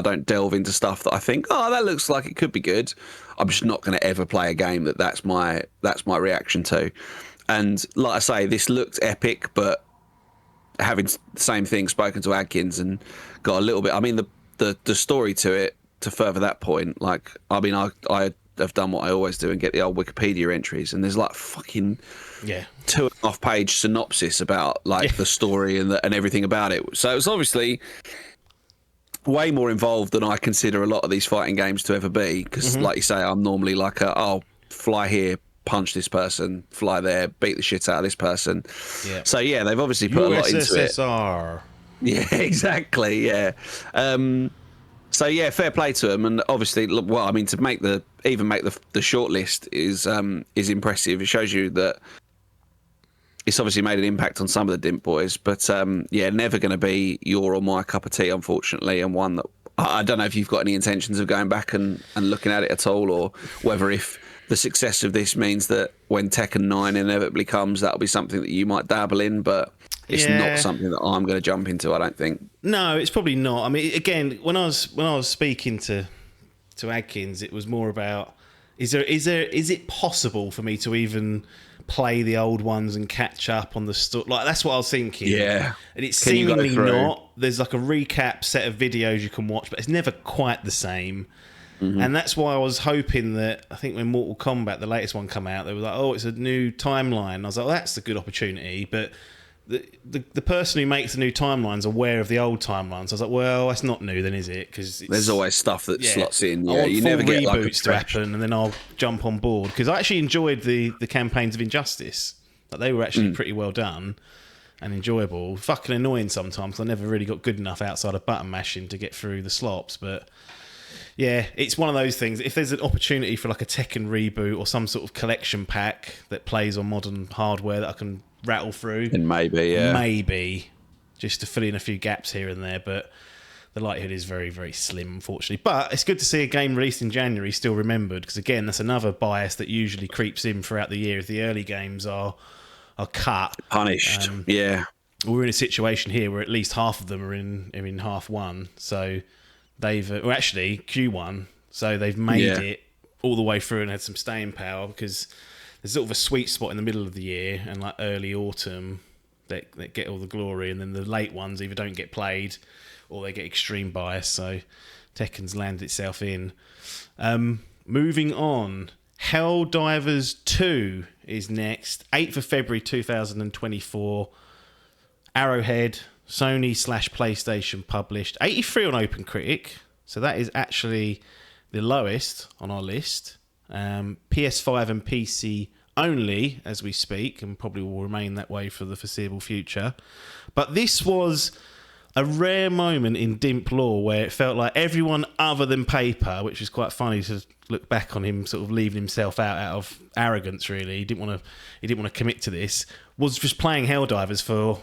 S6: don't delve into stuff that I think, oh, that looks like it could be good. I'm just not going to ever play a game that's my reaction to. And like I say, this looked epic, but having the same thing, spoken to Adkins and got a little bit. I mean, the story to it, to further that point, like, I mean, I have done what I always do and get the old Wikipedia entries, and there's like fucking 2.5 page synopsis about like the story and everything about it. So it was obviously way more involved than I consider a lot of these fighting games to ever be, because like you say, I'm normally like fly here, punch this person, fly there, beat the shit out of this person. So yeah, they've obviously put a lot into it. USSR. Yeah, exactly. Yeah. So yeah, fair play to them, and obviously, well, I mean, to make the short list is impressive. It shows you that it's obviously made an impact on some of the Dimp boys, but never going to be your or my cup of tea, unfortunately, and one that I don't know if you've got any intentions of going back and looking at it at all, or whether if the success of this means that when Tekken 9 inevitably comes, that'll be something that you might dabble in, but it's not something that I'm going to jump into, I don't think.
S3: No, it's probably not. I mean, again, when I was speaking to Adkins, it was more about is it possible for me to even play the old ones and catch up on the story? Like, that's what I was thinking. Yeah, and it's seemingly not. There's like a recap set of videos you can watch, but it's never quite the same. And that's why I was hoping that, I think when Mortal Kombat, the latest one, come out, they were like, oh, it's a new timeline. I was like, well, that's a good opportunity, but the person who makes the new timeline aware of the old timelines. I was like, well, that's not new then, is it? Because
S6: there's always stuff that slots in.
S3: Yeah, you never get reboots to happen, and then I'll jump on board, because I actually enjoyed the campaigns of Injustice. Like, they were actually pretty well done and enjoyable. Fucking annoying sometimes. I never really got good enough outside of button mashing to get through the slops, but Yeah, it's one of those things. If there's an opportunity for like a Tekken reboot or some sort of collection pack that plays on modern hardware that I can rattle through,
S6: And maybe,
S3: just to fill in a few gaps here and there, but the likelihood is very, very slim, unfortunately. But it's good to see a game released in January still remembered, because again, that's another bias that usually creeps in throughout the year if the early games are cut.
S6: punished. Yeah.
S3: We're in a situation here where at least half of them are in half one, so they've actually Q1, so they've made it all the way through and had some staying power, because there's sort of a sweet spot in the middle of the year and like early autumn that get all the glory, and then the late ones either don't get played or they get extreme bias. So Tekken's landed itself in. Moving on, Helldivers 2 is next, 8th of February 2024. Arrowhead, Sony/PlayStation published, 83 on OpenCritic, so that is actually the lowest on our list. PS5 and PC only as we speak, and probably will remain that way for the foreseeable future. But this was a rare moment in Dimp lore where it felt like everyone other than Paper, which is quite funny to look back on him sort of leaving himself out of arrogance, really. He didn't want to commit to this, was just playing Helldivers for,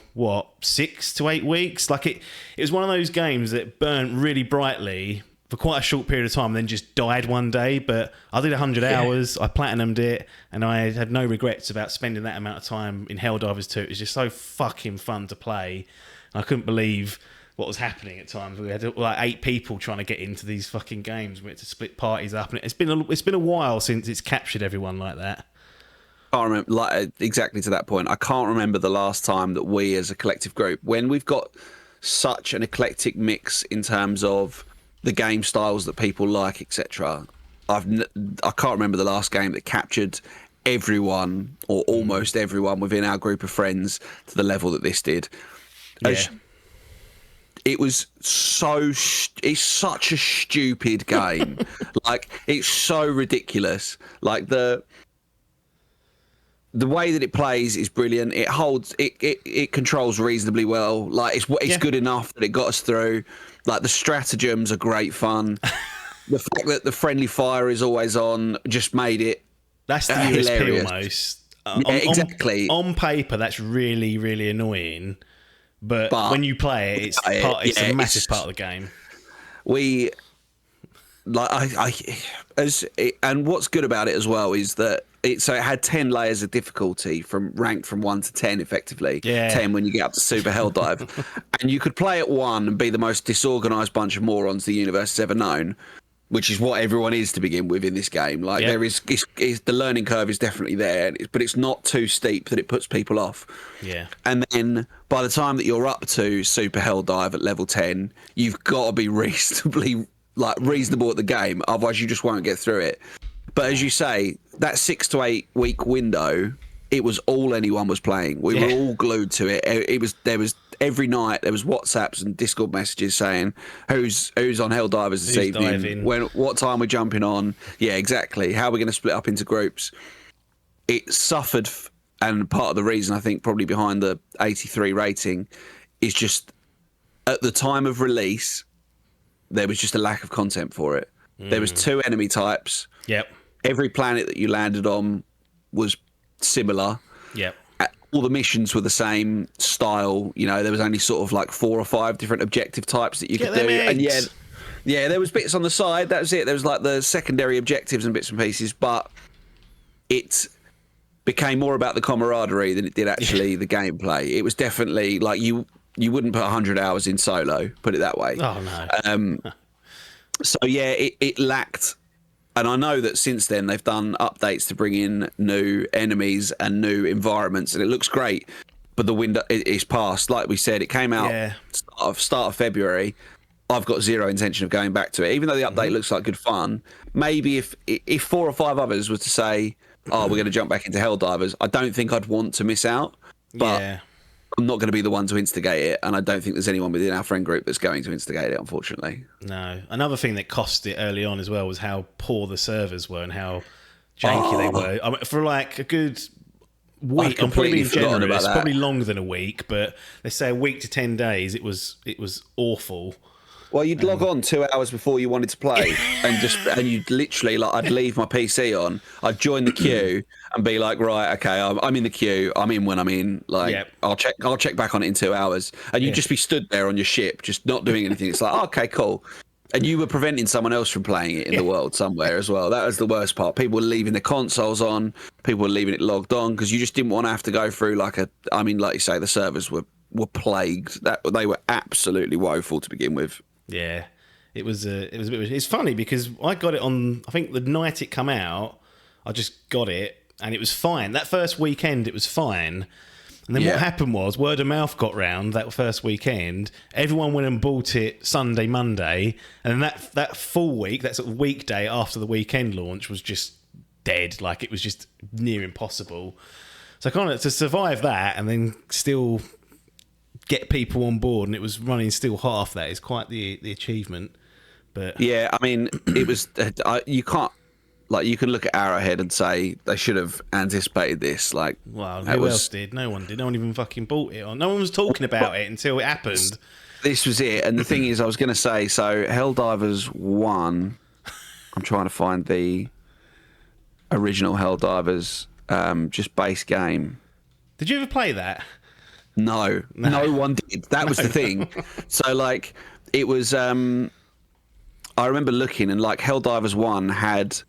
S3: 6 to 8 weeks? Like it was one of those games that burnt really brightly for quite a short period of time and then just died one day. But I did 100 hours, I platinumed it, and I had no regrets about spending that amount of time in Helldivers 2. It was just so fucking fun to play. I couldn't believe what was happening at times. We had like 8 people trying to get into these fucking games. We had to split parties up, and it's been a while since it's captured everyone like that.
S6: I can't remember, like, exactly to that point. I can't remember the last time that we, as a collective group, when we've got such an eclectic mix in terms of the game styles that people like, etc. I can't remember the last game that captured everyone or almost everyone within our group of friends to the level that this did.
S3: Yeah.
S6: It was it's such a stupid game. Like, it's so ridiculous. Like, the way that it plays is brilliant. It holds, it controls reasonably well. Like, it's good enough that it got us through. Like, the stratagems are great fun. The fact that the friendly fire is always on just made it
S3: That's the
S6: hilarious.
S3: USP almost.
S6: Exactly.
S3: On paper, that's really, really annoying. But when you play it, it's a massive part of the game.
S6: And what's good about it as well is that it had 10 layers of difficulty ranked from 1 to 10 effectively.
S3: Yeah.
S6: 10 when you get up to Super Helldive. And you could play at 1 and be the most disorganized bunch of morons the universe has ever known, which is what everyone is to begin with in this game. Like, there is the learning curve is definitely there, but it's not too steep that it puts people off.
S3: Yeah.
S6: And then by the time that you're up to Super Helldive at level 10, you've got to be reasonable at the game, otherwise you just won't get through it. But as you say, that 6 to 8 week window, it was all anyone was playing. We were all glued to it. There was every night there was WhatsApps and Discord messages saying who's on Helldivers this evening, what time we're jumping on. Yeah, exactly. How we're going to split up into groups. It suffered, and part of the reason I think probably behind the 83 rating is just at the time of release there was just a lack of content for it. There was 2 enemy types.
S3: Yep.
S6: Every planet that you landed on was similar.
S3: Yep.
S6: All the missions were the same style. You know, there was only sort of like 4 or 5 different objective types that you could do. And there was bits on the side. That was it. There was like the secondary objectives and bits and pieces, but it became more about the camaraderie than it did actually the gameplay. It was definitely like you wouldn't put 100 hours in solo, put it that way.
S3: Oh no.
S6: So yeah, it lacked. And I know that since then they've done updates to bring in new enemies and new environments, and it looks great. But the window is past. Like we said, it came out start of February. I've got zero intention of going back to it, even though the update looks like good fun. Maybe if 4 or 5 others were to say, "Oh, we're going to jump back into Helldivers," I don't think I'd want to miss out. But I'm not going to be the one to instigate it, and I don't think there's anyone within our friend group that's going to instigate it, unfortunately.
S3: No. Another thing that cost it early on as well was how poor the servers were and how janky they were. I mean, for like a good week, I'm probably being generous, probably longer than a week, but let's say a week to 10 days, it was awful.
S6: Well, you'd log on 2 hours before you wanted to play, and you'd literally like I'd leave my PC on, I'd join the queue and be like, right, okay, I'm in the queue, I'm in when I'm in. Like,
S3: Yep.
S6: I'll check back on it in 2 hours, and you'd just be stood there on your ship, just not doing anything. It's like, okay, cool. And you were preventing someone else from playing it in the world somewhere as well. That was the worst part. People were leaving the consoles on, people were leaving it logged on because you just didn't want to have to go through like you say, the servers were plagued. They were absolutely woeful to begin with.
S3: Yeah, it was a bit. It's funny because I got it on. I think the night it come out, I just got it and it was fine. That first weekend, it was fine. And then what happened was word of mouth got round that first weekend. Everyone went and bought it Sunday, Monday, and then that full week, that sort of weekday after the weekend launch, was just dead. Like it was just near impossible. So kind of to survive that and then still get people on board, and it was running still half that is quite the achievement. But
S6: yeah, I mean, it was you can't you can look at Arrowhead and say they should have anticipated this. Like,
S3: well, who else did? No one did. No one even fucking bought it. Or no one was talking about it until it happened.
S6: This was it. And the thing is, I was going to say, so Helldivers 1. I'm trying to find the original Helldivers, just base game.
S3: Did you ever play that?
S6: No one did. That was the thing. So like it was I remember looking, and like Helldivers 1 had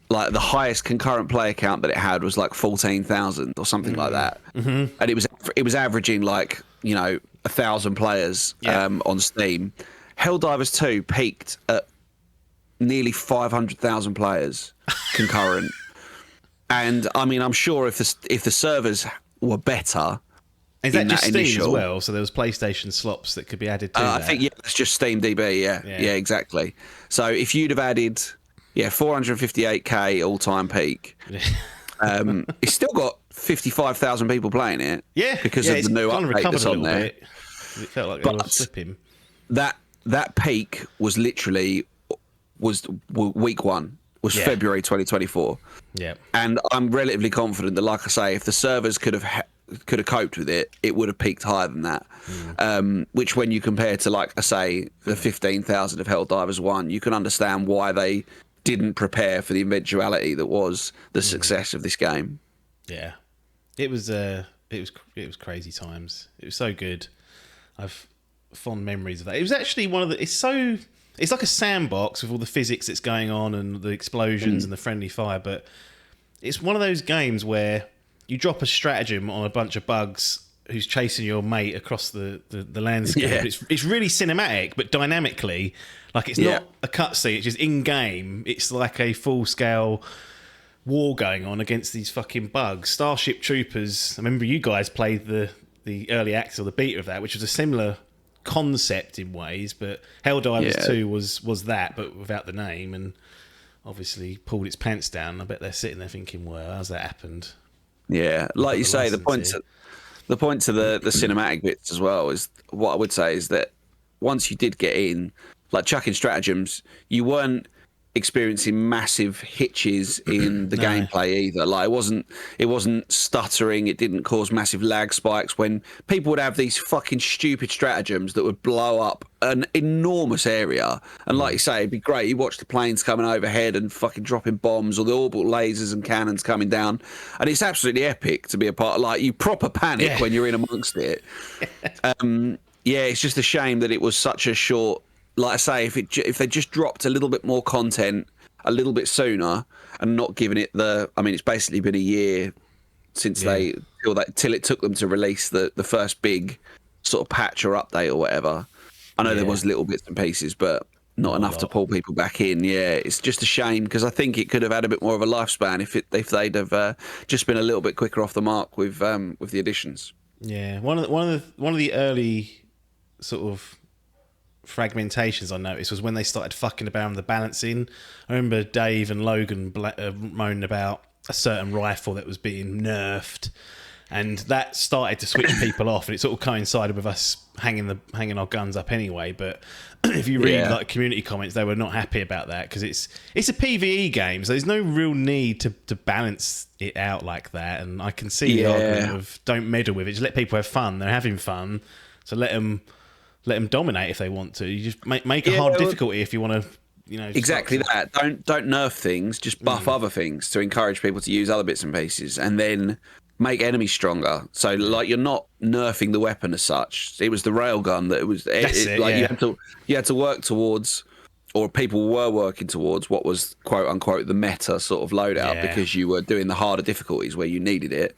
S6: like the highest concurrent player count that it had was like 14,000 or something like that. Mm-hmm. And it was averaging like, 1,000 players on Steam. Helldivers 2 peaked at nearly 500,000 players concurrent. And I mean, I'm sure if the servers were better.
S3: Is that just Steam as well? So there was PlayStation slots that could be added to that?
S6: I think, it's just Steam DB, yeah, exactly. So if you'd have added, 458k all-time peak, it's still got 55,000 people playing it.
S3: Yeah,
S6: because of the new update that's on there.
S3: Bit. It felt like they were flipping.
S6: That peak was literally week 1. Was February 2024. Yeah. And I'm relatively confident that, like I say, if the servers could have coped with it, it would have peaked higher than that. Which, when you compare to, like I say, the 15,000 of Helldivers 1, you can understand why they didn't prepare for the eventuality that was the success of this game. Yeah,
S3: it was crazy times. It was so good. I've fond memories of that. It was actually one of the. It's like a sandbox with all the physics that's going on and the explosions and the friendly fire, but it's one of those games where you drop a stratagem on a bunch of bugs who's chasing your mate across the landscape. Yeah. It's really cinematic, but dynamically, like it's not a cutscene, it's just in-game. It's like a full-scale war going on against these fucking bugs. Starship Troopers, I remember you guys played the early access or the beta of that, which was a similar concept in ways, but Helldivers 2 was that, but without the name, and obviously pulled its pants down. I bet they're sitting there thinking, well, how's that happened?
S6: Yeah, like you say, the point to the cinematic bits as well is what I would say is that once you did get in, like chucking stratagems, you weren't experiencing massive hitches in the gameplay either. Like it wasn't stuttering, it didn't cause massive lag spikes when people would have these fucking stupid stratagems that would blow up an enormous area. And like you say, it'd be great. You watch the planes coming overhead and fucking dropping bombs, or the orbital lasers and cannons coming down, and it's absolutely epic to be a part of. Like, you proper panic when you're in amongst it. It's just a shame that it was such a short. Like I say, if they just dropped a little bit more content a little bit sooner and not giving it it's basically been a year since till it took them to release the first big sort of patch or update or whatever. I know there was little bits and pieces, but not enough to pull people back in. Yeah, it's just a shame because I think it could have had a bit more of a lifespan if they'd have just been a little bit quicker off the mark with the additions.
S3: Yeah, one of the early sort of fragmentations I noticed was when they started fucking about with the balancing. I remember Dave and Logan moaning about a certain rifle that was being nerfed, and that started to switch people off, and it sort of coincided with us hanging our guns up anyway. But if you read like community comments, they were not happy about that because it's a PvE game, so there's no real need to balance it out like that. And I can see the argument of don't meddle with it, just let people have fun. They're having fun, so let them let them dominate if they want to. You just make a hard difficulty if you want to,
S6: exactly that. Don't nerf things, just buff other things to encourage people to use other bits and pieces, and then make enemies stronger. So like you're not nerfing the weapon as such. It was the railgun that it was. You had to work towards, or people were working towards what was quote unquote the meta sort of loadout because you were doing the harder difficulties where you needed it,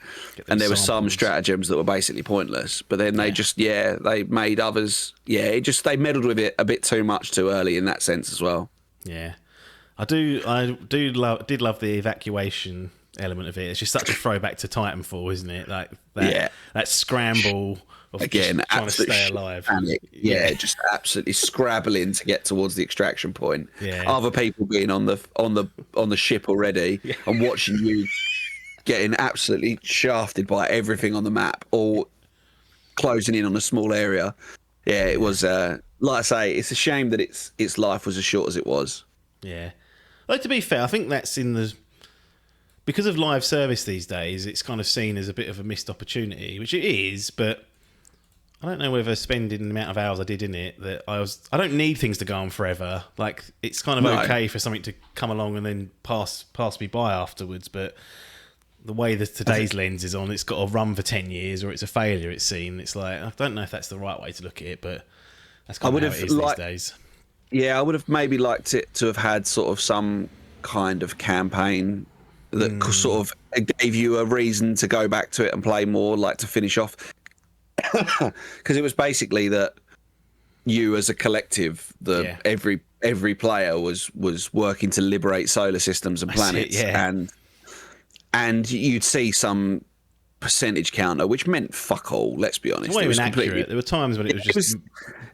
S6: and there were some stratagems that were basically pointless. But then they they made others. Yeah, they meddled with it a bit too much too early in that sense as well.
S3: Yeah, I did love the evacuation element of it. It's just such a throwback to Titanfall, isn't it? Like that scramble of
S6: again,
S3: just trying to stay alive.
S6: Panic. Just absolutely scrabbling to get towards the extraction point.
S3: Yeah.
S6: Other people being on the ship already and watching you getting absolutely shafted by everything on the map, or closing in on a small area. Yeah, it was. Like I say, it's a shame that its life was as short as it was.
S3: Yeah. Like, to be fair, I think that's because of live service these days, it's kind of seen as a bit of a missed opportunity, which it is, but I don't know whether spending the amount of hours I did in it, I don't need things to go on forever. Like, it's kind of okay for something to come along and then pass me by afterwards, but the way that today's lens is on, it's got to run for 10 years or it's a failure, it's seen. It's like, I don't know if that's the right way to look at it, but that's kind of how it is these days.
S6: Yeah, I would have maybe liked it to have had sort of some kind of campaign that sort of gave you a reason to go back to it and play more, like to finish off. Because it was basically that you as a collective, every player was working to liberate solar systems and planets, and you'd see some percentage counter, which meant fuck all. Let's be honest,
S3: it was inaccurate. There were times when it was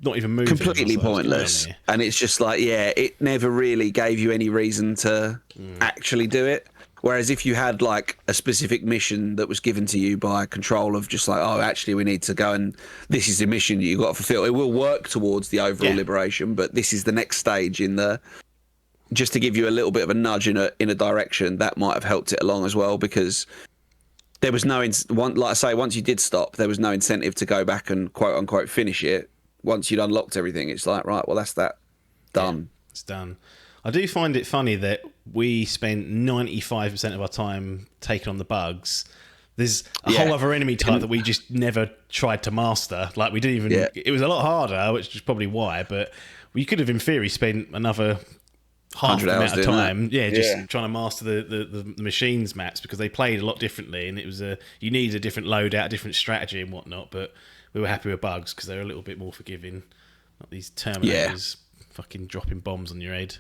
S3: not even moving,
S6: completely pointless, and it's just like it never really gave you any reason to actually do it. Whereas if you had like a specific mission that was given to you by control of just like, oh, actually we need to go and this is the mission that you've got to fulfill. It will work towards the overall liberation, but this is the next stage just to give you a little bit of a nudge in a direction that might have helped it along as well, because there was like I say, once you did stop, there was no incentive to go back and quote unquote finish it. Once you'd unlocked everything, it's like, right, well, that's that. Done.
S3: Yeah, it's done. I do find it funny that we spent 95% of our time taking on the bugs. There's a whole other enemy type that we just never tried to master. Like, we didn't even... It was a lot harder, which is probably why, but we could have, in theory, spent another half the amount of time trying to master the machines maps, because they played a lot differently, and it was you needed a different loadout, a different strategy and whatnot, but we were happy with bugs because they're a little bit more forgiving. Not these Terminators fucking dropping bombs on your head.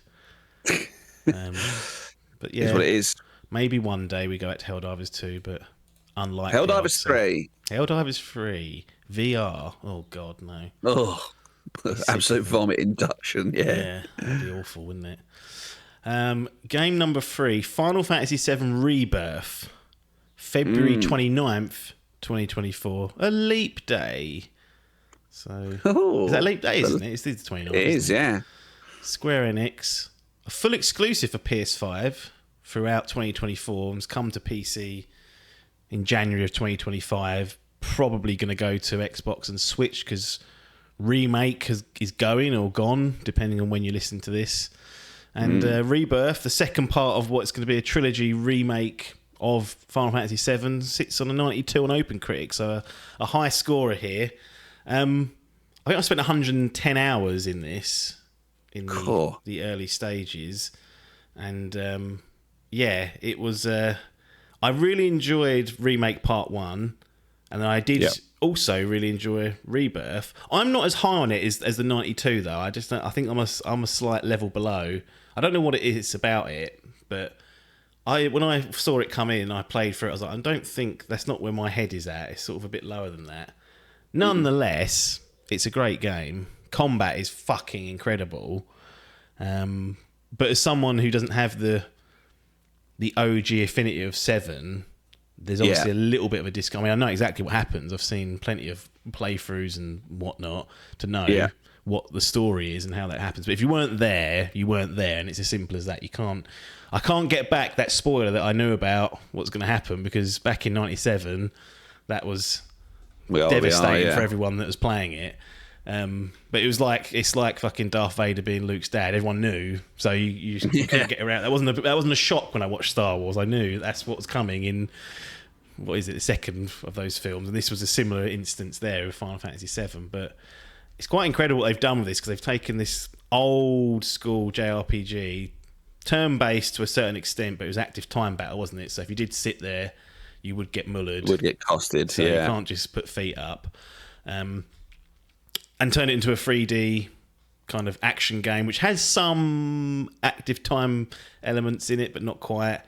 S3: But yeah,
S6: it's what it is.
S3: Maybe one day we go back to Helldivers 2, but unlike
S6: Helldivers 3.
S3: Helldivers 3 VR. Oh god, no.
S6: Oh, absolute vomit induction. Yeah,
S3: that'd be awful, wouldn't it? Game number 3, Final Fantasy VII Rebirth, February 29th, 2024. A leap day. So is that leap day, isn't it? It's the 29th.
S6: It is, yeah.
S3: Square Enix. A full exclusive for PS5 throughout 2024 and has come to PC in January of 2025. Probably going to go to Xbox and Switch because Remake is going or gone, depending on when you listen to this. And Rebirth, the second part of what's going to be a trilogy remake of Final Fantasy VII, sits on a 92 on OpenCritic, so a high scorer here. I think I spent 110 hours in this. In the early stages, and it was I really enjoyed Remake Part 1, and I did also really enjoy Rebirth. I'm not as high on it as the 92 though. I think I'm a slight level below. I don't know what it is about it, but when I saw it come in, I played for it. I was like, I don't think that's not where my head is at. It's sort of a bit lower than that. Nonetheless, it's a great game. Combat is fucking incredible. But as someone who doesn't have the OG affinity of 7, there's obviously a little bit of a discount. I mean, I know exactly what happens. I've seen plenty of playthroughs and whatnot to know what the story is and how that happens. But if you weren't there, you weren't there, and it's as simple as that. I can't get back that spoiler that I knew about what's going to happen, because back in 97, that was devastating for everyone that was playing it. But it's like fucking Darth Vader being Luke's dad. Everyone knew, so you couldn't get around. That wasn't a shock when I watched Star Wars. I knew that's what was coming in. What is it? The second of those films, and this was a similar instance there with Final Fantasy VII. But it's quite incredible what they've done with this, because they've taken this old school JRPG, turn-based to a certain extent, but it was active time battle, wasn't it? So if you did sit there, you would get mullered.
S6: Would get costed,
S3: so
S6: yeah.
S3: You can't just put feet up. And turn it into a 3D kind of action game, which has some active time elements in it, but not quite.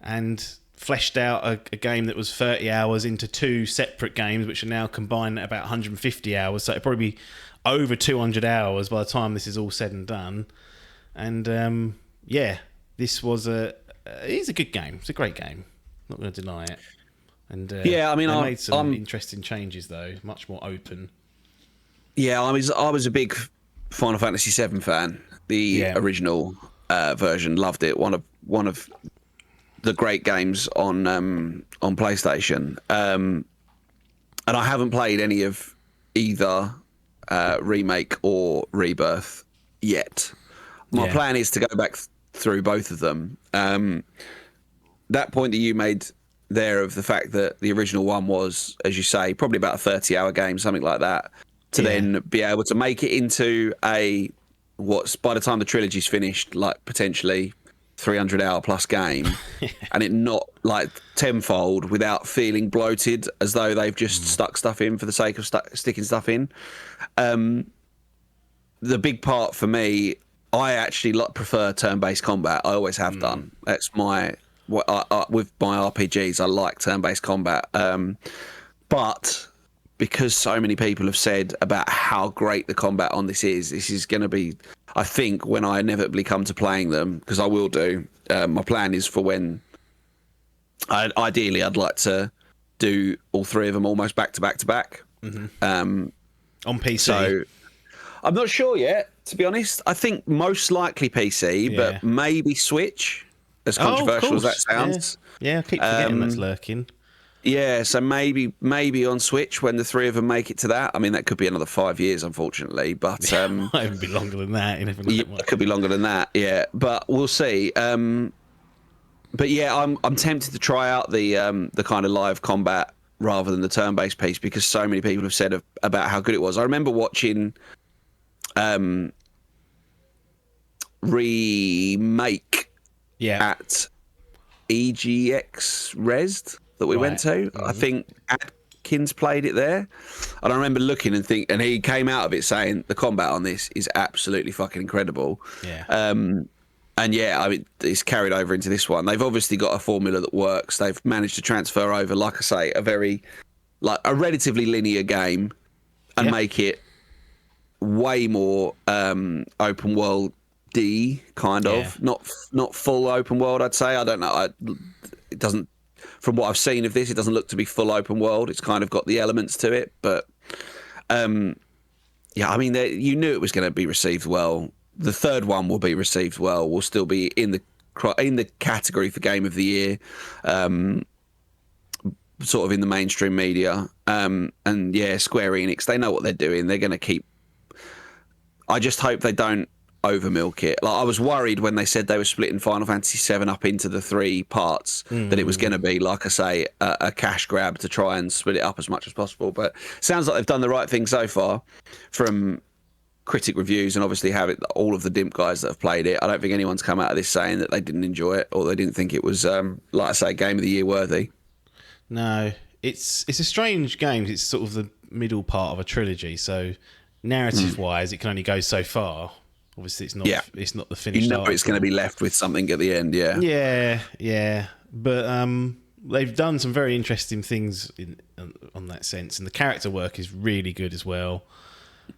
S3: And fleshed out a game that was 30 hours into 2 separate games, which are now combined at about 150 hours. So it'll probably be over 200 hours by the time this is all said and done. And this was it is a good game. It's a great game. Not going to deny it. And
S6: yeah, I mean,
S3: they made some interesting changes though, much more open.
S6: Yeah, I was a big Final Fantasy VII fan. The original version, loved it. One of the great games on PlayStation. And I haven't played any of either remake or rebirth yet. My plan is to go back through both of them. That point that you made there of the fact that the original one was, as you say, probably about a 30-hour game, something like that, to then be able to make it into what's, by the time the trilogy's finished, like potentially 300-hour plus game, and it not like tenfold without feeling bloated as though they've just stuck stuff in for the sake of sticking stuff in. The big part for me, I actually prefer turn-based combat. I always have done. That's with my RPGs, I like turn-based combat. But because so many people have said about how great the combat on this is going to be, I think, when I inevitably come to playing them, because I will do, my plan is for when, ideally, I'd like to do all 3 of them almost back to back to back.
S3: On PC.
S6: So I'm not sure yet, to be honest. I think most likely PC, but maybe Switch, as controversial as that sounds.
S3: Yeah, I keep forgetting that's lurking.
S6: Yeah, so maybe on Switch when the 3 of them make it to that. I mean, that could be another 5 years, unfortunately. But
S3: it might be longer than that.
S6: It could be longer than that. Yeah, but we'll see. But yeah, I'm tempted to try out the kind of live combat rather than the turn-based piece, because so many people have said about how good it was. I remember watching remake at EGX Resd that we went to. I think Atkins played it there, and I remember looking and he came out of it saying the combat on this is absolutely fucking incredible. And yeah, I mean, it's carried over into this one. They've obviously got a formula that works. They've managed to transfer over, like I say, a relatively linear game and make it way more open world kind of, not full open world. I'd say. I don't know. It doesn't. From what I've seen of this, it doesn't look to be full open world. It's kind of got the elements to it, but I mean, you knew it was going to be received well. The third one will be received well. We'll still be in the category for Game of the Year, sort of in the mainstream media. And yeah, Square Enix, they know what they're doing. They're going to keep. I just hope they don't over milk it. Like, I was worried when they said they were splitting Final Fantasy VII up into the 3 parts that it was going to be, like I say, a cash grab to try and split it up as much as possible. But it sounds like they've done the right thing so far, from critic reviews and obviously all of the Dimp guys that have played it. I don't think anyone's come out of this saying that they didn't enjoy it or they didn't think it was, like I say, Game of the Year worthy.
S3: No, it's a strange game. It's sort of the middle part of a trilogy, so narrative-wise, it can only go so far. Obviously, it's not. Yeah. It's not the finished.
S6: You know, it's going to be left with something at the end. Yeah.
S3: Yeah. But they've done some very interesting things on that sense, and the character work is really good as well.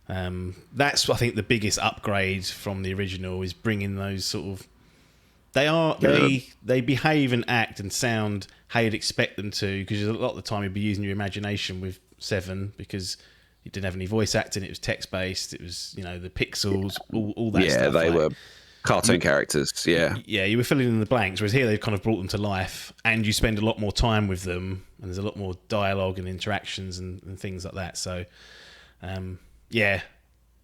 S3: That's, I think, the biggest upgrade from the original is bringing those sort of. They behave and act and sound how you'd expect them to, because a lot of the time you'd be using your imagination with 7 because it didn't have any voice acting. It was text based. It was, the pixels, all that stuff.
S6: Yeah, they were cartoon characters. Yeah,
S3: you were filling in the blanks. Whereas here they've kind of brought them to life, and you spend a lot more time with them, and there's a lot more dialogue and interactions and things like that. So, yeah,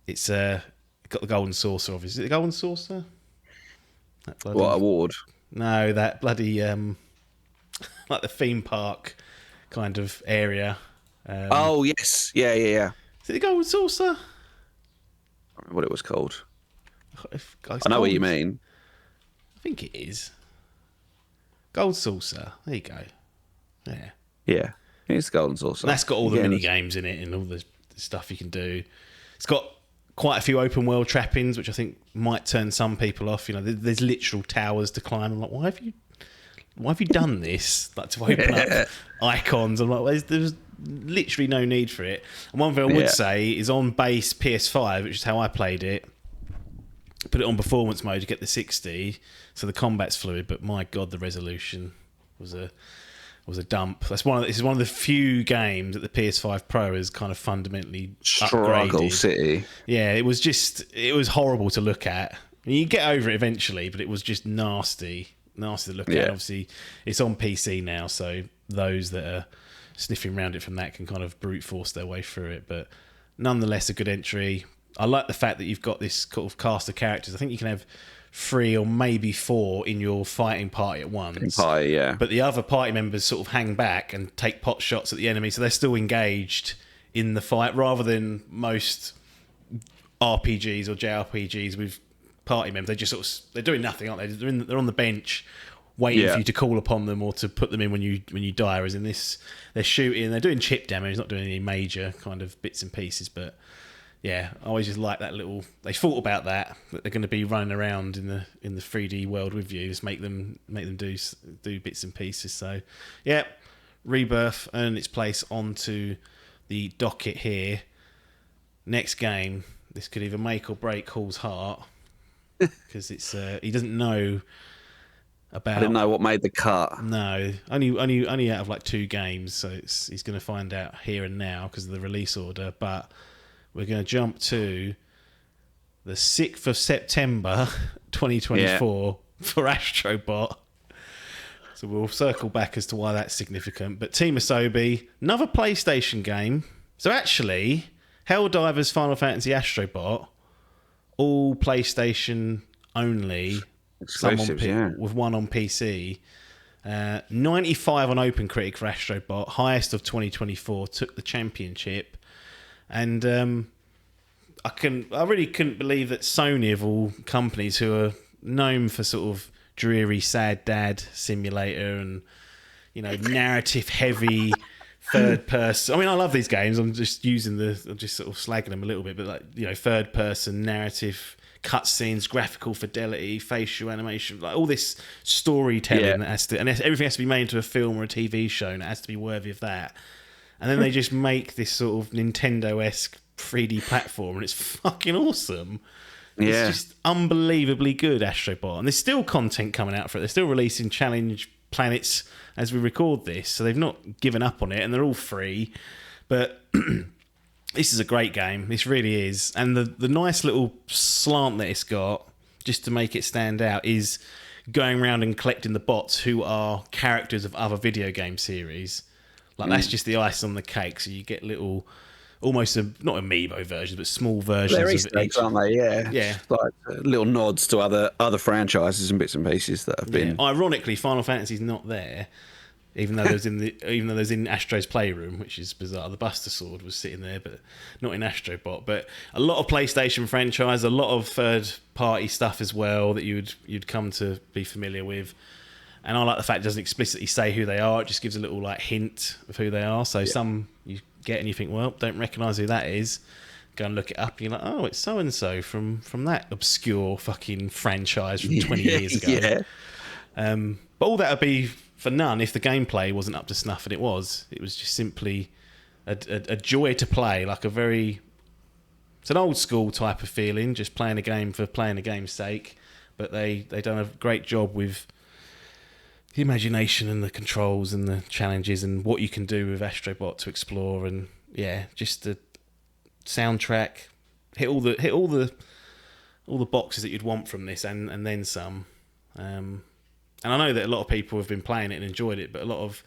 S3: it's got the golden saucer. Obviously, is it the golden saucer? That bloody,
S6: What award?
S3: No, that bloody like the theme park kind of area.
S6: Oh yes, yeah.
S3: Is it the golden saucer?
S6: I don't remember what it was called.
S3: It's
S6: I know what you
S3: gold.
S6: mean.
S3: I think it is. Gold saucer. There you go. Yeah.
S6: Yeah, it's the golden saucer.
S3: And that's got all the
S6: Again,
S3: mini games in it and all the stuff you can do. It's got quite a few open world trappings, which I think might turn some people off. You know, there's literal towers to climb. I'm like, why have you done this? Like to open up icons. I'm like, there's literally no need for it. And one thing I would say is on base PS5, which is how I played it. Put it on performance mode to get the 60, so the combat's fluid. But my god, the resolution was a dump. This is one of the few games that the PS5 Pro has kind of fundamentally
S6: Struggle
S3: upgraded.
S6: City.
S3: Yeah, it was horrible to look at. You get over it eventually, but it was just nasty to look at. Obviously, it's on PC now, so those that are sniffing around it from that can kind of brute force their way through it. But nonetheless, a good entry. I like the fact that you've got this sort of cast of characters. I think you can have 3 or maybe 4 in your fighting party at once. But the other party members sort of hang back and take pot shots at the enemy, so they're still engaged in the fight, rather than most RPGs or JRPGs with party members. They just they're doing nothing, aren't they? They're on the bench waiting for you to call upon them or to put them in when you die. Whereas in this, they're shooting, they're doing chip damage, not doing any major kind of bits and pieces, but. Yeah, I always just like that little. They thought about that they're going to be running around in the 3D world with you. Just make them do bits and pieces. So, yeah, Rebirth earned its place onto the docket here. Next game, this could either make or break Hall's heart because it's he doesn't know about.
S6: I didn't know what made the cut.
S3: No, only out of like 2 games, so he's going to find out here and now because of the release order, but. We're going to jump to the 6th of September 2024 for Astrobot. So we'll circle back as to why that's significant. But Team Asobi, another PlayStation game. So actually, Helldivers Final Fantasy Astrobot, all PlayStation only.
S6: Exclusives,
S3: with one on PC. 95 on OpenCritic for Astrobot, highest of 2024, took the championship. And I really couldn't believe that Sony, of all companies who are known for sort of dreary, sad dad simulator and narrative heavy third person. I mean, I love these games. I'm just sort of slagging them a little bit, but third person narrative, cutscenes, graphical fidelity, facial animation, like all this storytelling that and everything has to be made into a film or a TV show, and it has to be worthy of that. And then they just make this sort of Nintendo-esque 3D platform, and it's fucking awesome. It's just unbelievably good, Astrobot. And there's still content coming out for it. They're still releasing challenge planets as we record this, so they've not given up on it, and they're all free. But this is a great game. This really is. And the nice little slant that it's got, just to make it stand out, is going around and collecting the bots who are characters of other video game series. Like, that's just the ice on the cake. So you get little, almost not amiibo versions, but small versions.
S6: They're Easter eggs, aren't they? Yeah. Like little nods to other franchises and bits and pieces that have been.
S3: Ironically, Final Fantasy's not there, even though there's in Astro's Playroom, which is bizarre. The Buster Sword was sitting there, but not in Astrobot. But a lot of PlayStation franchise, a lot of third party stuff as well that you'd come to be familiar with. And I like the fact it doesn't explicitly say who they are. It just gives a little hint of who they are. So some you get and you think, well, don't recognise who that is. Go and look it up and you're like, oh, it's so-and-so from that obscure fucking franchise from 20 years ago. But all that would be for none if the gameplay wasn't up to snuff, and it was. It was just simply a joy to play, like it's an old school type of feeling, just playing a game for playing a game's sake. But they done a great job with the imagination and the controls and the challenges and what you can do with Astrobot to explore, and just the soundtrack hit all the boxes that you'd want from this and then some. And I know that a lot of people have been playing it and enjoyed it, but a lot of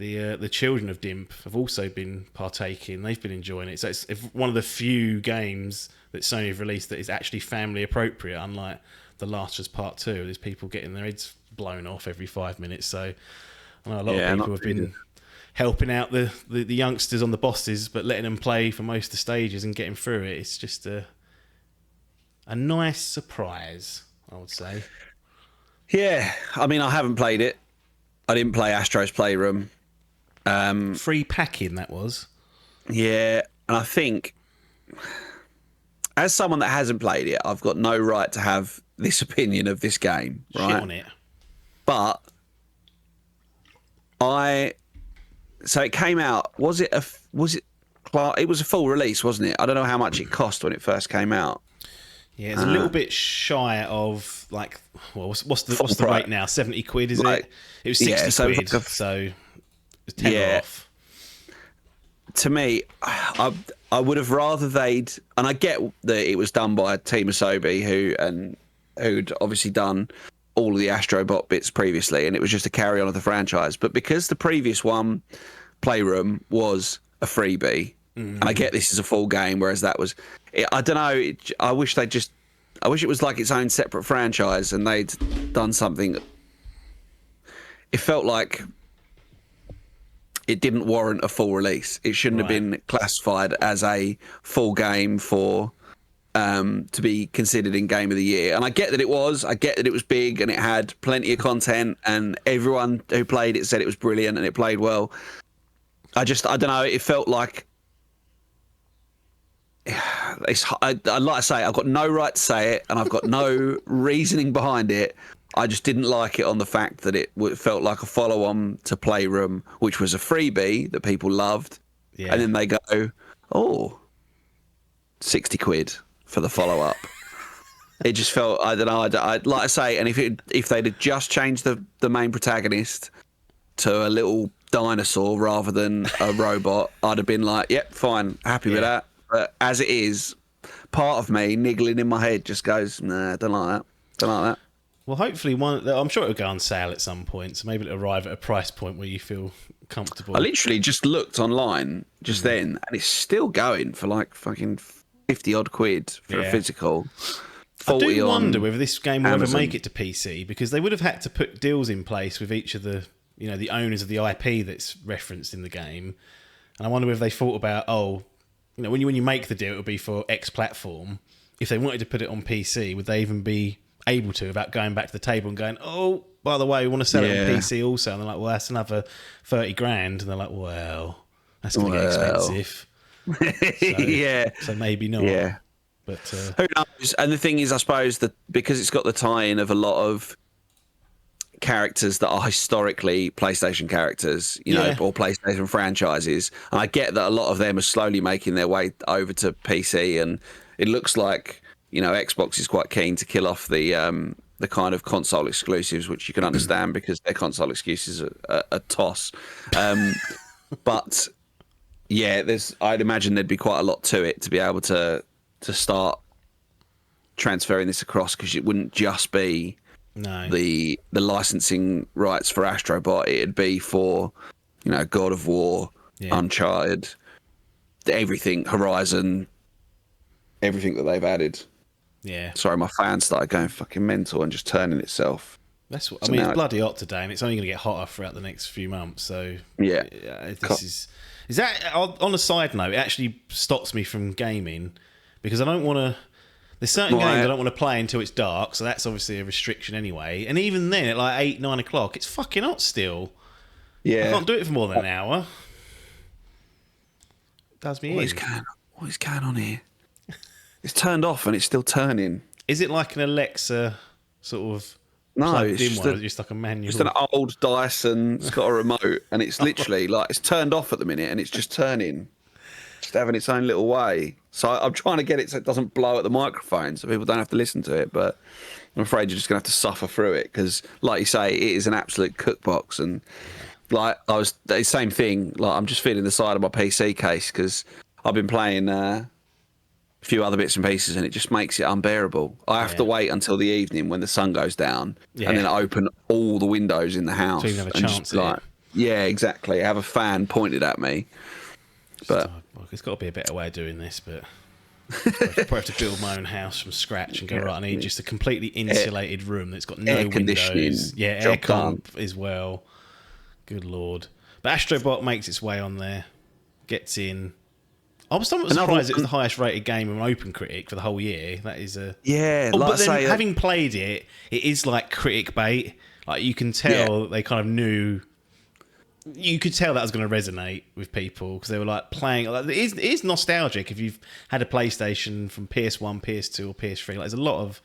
S3: the children of Dimp have also been partaking. They've been enjoying it. So it's one of the few games that Sony have released that is actually family appropriate, unlike The Last of Us Part 2. There's people getting their heads blown off every 5 minutes. So I know a lot of people have been helping out the youngsters on the bosses, but letting them play for most of the stages and getting through it. It's just a nice surprise, I would say.
S6: Yeah, I mean, I haven't played it. I didn't play Astro's Playroom.
S3: Free packing, that was.
S6: Yeah, and I think, as someone that hasn't played it, I've got no right to have this opinion of this game, right?
S3: Shit on it.
S6: But so it came out. It was a full release, wasn't it? I don't know how much it cost when it first came out.
S3: Yeah, it's a little bit shy of like, well, what's the rate now? 70 quid, is it? It was 60 quid, so it was 10 off.
S6: To me, I would have rather they'd, and I get that it was done by Team Asobi, who'd obviously done all of the Astrobot bits previously, and it was just a carry on of the franchise. But because the previous one, Playroom, was a freebie, and I get this is a full game, whereas that was, I don't know. I wish it was like its own separate franchise, and they'd done something. It felt like it didn't warrant a full release. It shouldn't have been classified as a full game for to be considered in Game of the Year. And I get that it was. I get that it was big and it had plenty of content, and everyone who played it said it was brilliant and it played well. I don't know. It felt like, I'd like to say I've got no right to say it, and I've got no reasoning behind it. I just didn't like it on the fact that it felt like a follow-on to Playroom, which was a freebie that people loved. Yeah. And then they go, 60 quid for the follow-up. It just felt, I don't know, I'd like to say, and if they'd have just changed the main protagonist to a little dinosaur rather than a robot, I'd have been like, yep, fine, happy with that. But as it is, part of me niggling in my head just goes, nah, don't like that.
S3: Well, hopefully I'm sure it'll go on sale at some point, so maybe it'll arrive at a price point where you feel comfortable.
S6: I literally just looked online just then, and it's still going for like fucking 50 odd quid for a physical.
S3: I do wonder whether this game will ever make it to PC, because they would have had to put deals in place with each of the owners of the IP that's referenced in the game, and I wonder whether they thought about, when you make the deal, it'll be for X platform. If they wanted to put it on PC, would they even be able to, without going back to the table and going, oh, by the way, we want to sell it on PC also? And they're like, well, that's another 30 grand. And they're like, well, that's going to get expensive. So maybe not. Yeah. But
S6: who knows? And the thing is, I suppose that because it's got the tie-in of a lot of characters that are historically PlayStation characters, or PlayStation franchises, and I get that a lot of them are slowly making their way over to PC, and it looks like Xbox is quite keen to kill off the kind of console exclusives, which you can understand because their console excuses are a toss. But yeah, I'd imagine there'd be quite a lot to it to be able to start transferring this across, because it wouldn't just be the licensing rights for Astrobot. It'd be for God of War, Uncharted, everything, Horizon, everything that they've added.
S3: Yeah.
S6: Sorry, my fan started going fucking mental and just turning itself.
S3: That's what I mean. It's bloody hot today, and it's only going to get hotter throughout the next few months. So is that on a side note? It actually stops me from gaming because I don't want to. There's certain games I don't want to play until it's dark, so that's obviously a restriction anyway. And even then, at like 8, 9 o'clock, it's fucking hot still. Yeah, I can't do it for more than an hour. It does me in.
S6: What is going on here? It's turned off and it's still turning.
S3: Is it like an Alexa sort of?
S6: No, it's
S3: just like a manual.
S6: It's an old Dyson. It's got a remote, and it's literally like it's turned off at the minute, and it's just turning, just having its own little way. So I'm trying to get it so it doesn't blow at the microphone, so people don't have to listen to it. But I'm afraid you're just gonna have to suffer through it, because, like you say, it is an absolute cookbox. And like the same thing. Like I'm just feeling the side of my PC case because I've been playing a few other bits and pieces, and it just makes it unbearable. I have to wait until the evening when the sun goes down, and then open all the windows in the house.
S3: So you have a chance.
S6: Yeah, exactly. Have a fan pointed at me. But
S3: It's got to be a better way of doing this, but I probably have to build my own house from scratch and go, right, I need just a completely insulated room that's got no
S6: air conditioning,
S3: windows. Yeah, air
S6: job done.
S3: comp as well. Good lord. But Astrobot makes its way on there, gets in. I was somewhat surprised it was the highest rated game on Open Critic for the whole year. That is a...
S6: Yeah,
S3: but then having played it, it is like critic bait. Like, you can tell that they kind of knew... You could tell that was going to resonate with people because they were like playing. Like, it is nostalgic if you've had a PlayStation from PS1, PS2, or PS3. Like, there's a lot of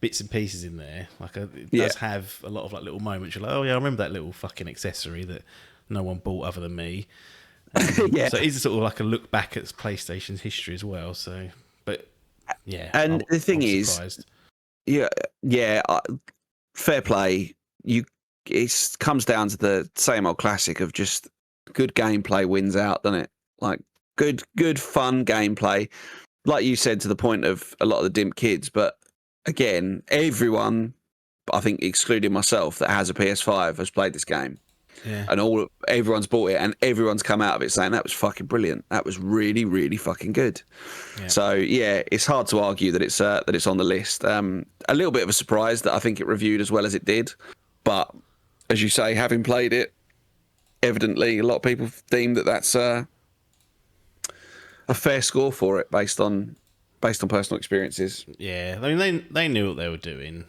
S3: bits and pieces in there. Like, it does have a lot of like little moments. You're like, oh yeah, I remember that little fucking accessory that no one bought other than me. So it is sort of like a look back at PlayStation's history as well. So, but yeah,
S6: and the thing is, fair play. It comes down to the same old classic of just good gameplay wins out, doesn't it? Like good fun gameplay, like you said, to the point of a lot of the Dimp kids. But again, everyone, I think excluding myself, that has a PS5 has played this game.
S3: Yeah.
S6: And everyone's bought it, and everyone's come out of it saying that was fucking brilliant. That was really, really fucking good. Yeah. So yeah, it's hard to argue that it's on the list. A little bit of a surprise that I think it reviewed as well as it did, but as you say, having played it, evidently a lot of people deem that that's a fair score for it based on personal experiences.
S3: Yeah, I mean they knew what they were doing,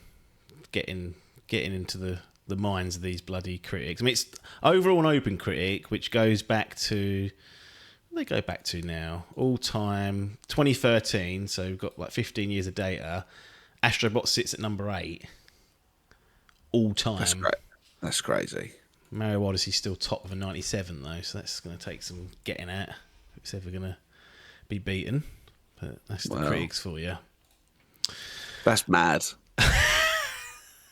S3: getting into the minds of these bloody critics. I mean, it's overall an Open Critic, which goes back to, they go back to now, all time 2013. So we've got like 15 years of data. Astrobot sits at number 8, all time.
S6: That's great. That's crazy.
S3: Mario Odyssey's still top of a 97 though, so that's going to take some getting at if it's ever going to be beaten. But that's the critics for you.
S6: That's mad.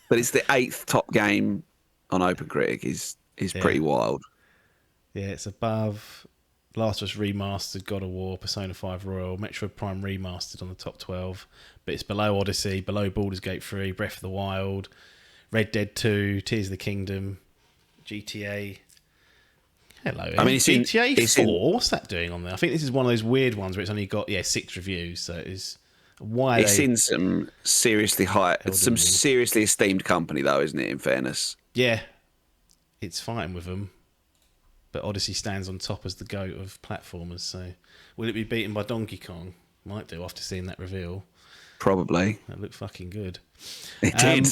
S6: But it's the 8th top game on Open Critic is pretty wild.
S3: Yeah, it's above Last of Us Remastered, God of War, Persona 5 Royal, Metroid Prime Remastered on the top 12. But it's below Odyssey, below Baldur's Gate 3, Breath of the Wild, Red Dead 2, Tears of the Kingdom, GTA. Hello. I mean, GTA 4. What's that doing on there? I think this is one of those weird ones where it's only got 6 reviews. So it's
S6: in some seriously seriously esteemed company though, isn't it? In fairness,
S3: yeah, it's fighting with them. But Odyssey stands on top as the GOAT of platformers. So will it be beaten by Donkey Kong? Might do after seeing that reveal.
S6: Probably.
S3: That looked fucking good.
S6: It did.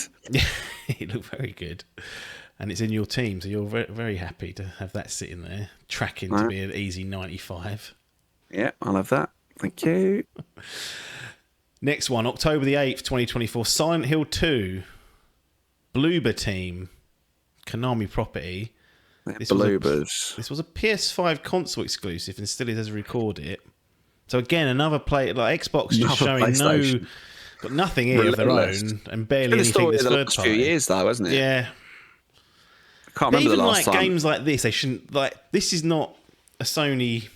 S3: It looked very good. And it's in your team, so you're very, very happy to have that sitting there, tracking to be an easy 95.
S6: Yeah, I love that. Thank you.
S3: Next one, October the 8th, 2024, Silent Hill 2, Bloober Team, Konami property. This was a PS5 console exclusive and still is as I record it. So again, another play, like Xbox just showing got nothing here of their own and barely anything that's third party.
S6: Few years though, hasn't it?
S3: Yeah.
S6: I can't remember the last time.
S3: Games like this, they shouldn't, this is not a Sony.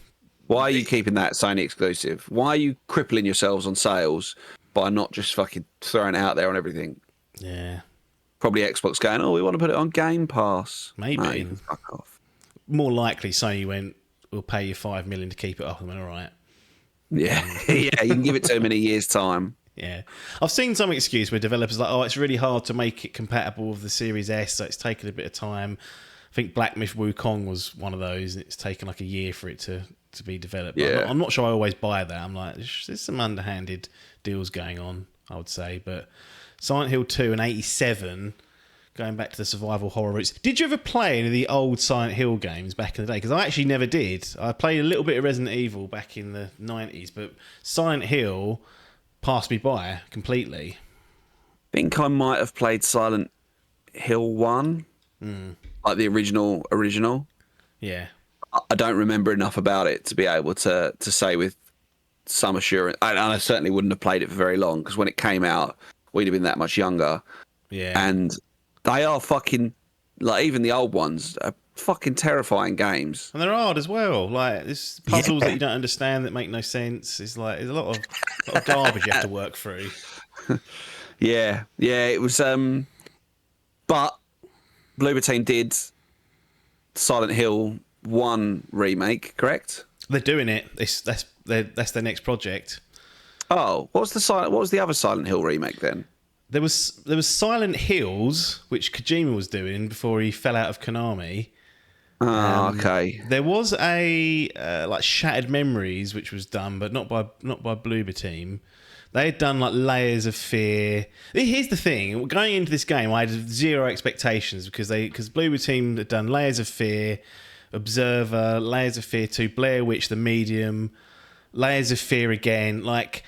S6: Why are you keeping that Sony exclusive? Why are you crippling yourselves on sales by not just fucking throwing it out there on everything?
S3: Yeah.
S6: Probably Xbox going, we want to put it on Game Pass.
S3: Maybe.
S6: No, fuck off.
S3: More likely, Sony went, we'll pay you $5 million to keep it up. I mean, all right.
S6: Yeah, yeah, you can give it to them in a year's time.
S3: Yeah. I've seen some excuse where developers are like, it's really hard to make it compatible with the Series S, so it's taken a bit of time. I think Black Myth Wukong was one of those, and it's taken like a year for it to be developed.
S6: Yeah.
S3: I'm not sure I always buy that. I'm like, there's some underhanded deals going on, I would say. But Silent Hill 2 and 87, going back to the survival horror roots. Did you ever play any of the old Silent Hill games back in the day? Because I actually never did. I played a little bit of Resident Evil back in the 90s, but Silent Hill passed me by completely.
S6: I think I might have played Silent Hill 1, like the original.
S3: Yeah.
S6: I don't remember enough about it to be able to say with some assurance. And I certainly wouldn't have played it for very long, because when it came out, we'd have been that much younger.
S3: Yeah.
S6: And they are fucking, like, even the old ones are fucking terrifying games.
S3: And they're hard as well. Like, there's puzzles that you don't understand that make no sense. It's like, there's a lot of garbage you have to work through.
S6: Yeah, it was. But Bloober Team did Silent Hill 1 remake, correct?
S3: They're doing it. That's their next project.
S6: Oh, what was the other Silent Hill remake then?
S3: There was Silent Hills, which Kojima was doing before he fell out of Konami.
S6: Okay.
S3: There was a like Shattered Memories, which was done, but not by Bloober Team. They had done like Layers of Fear. Here's the thing: going into this game, I had zero expectations because Bloober Team had done Layers of Fear, Observer, Layers of Fear 2, Blair Witch, The Medium, Layers of Fear again. Like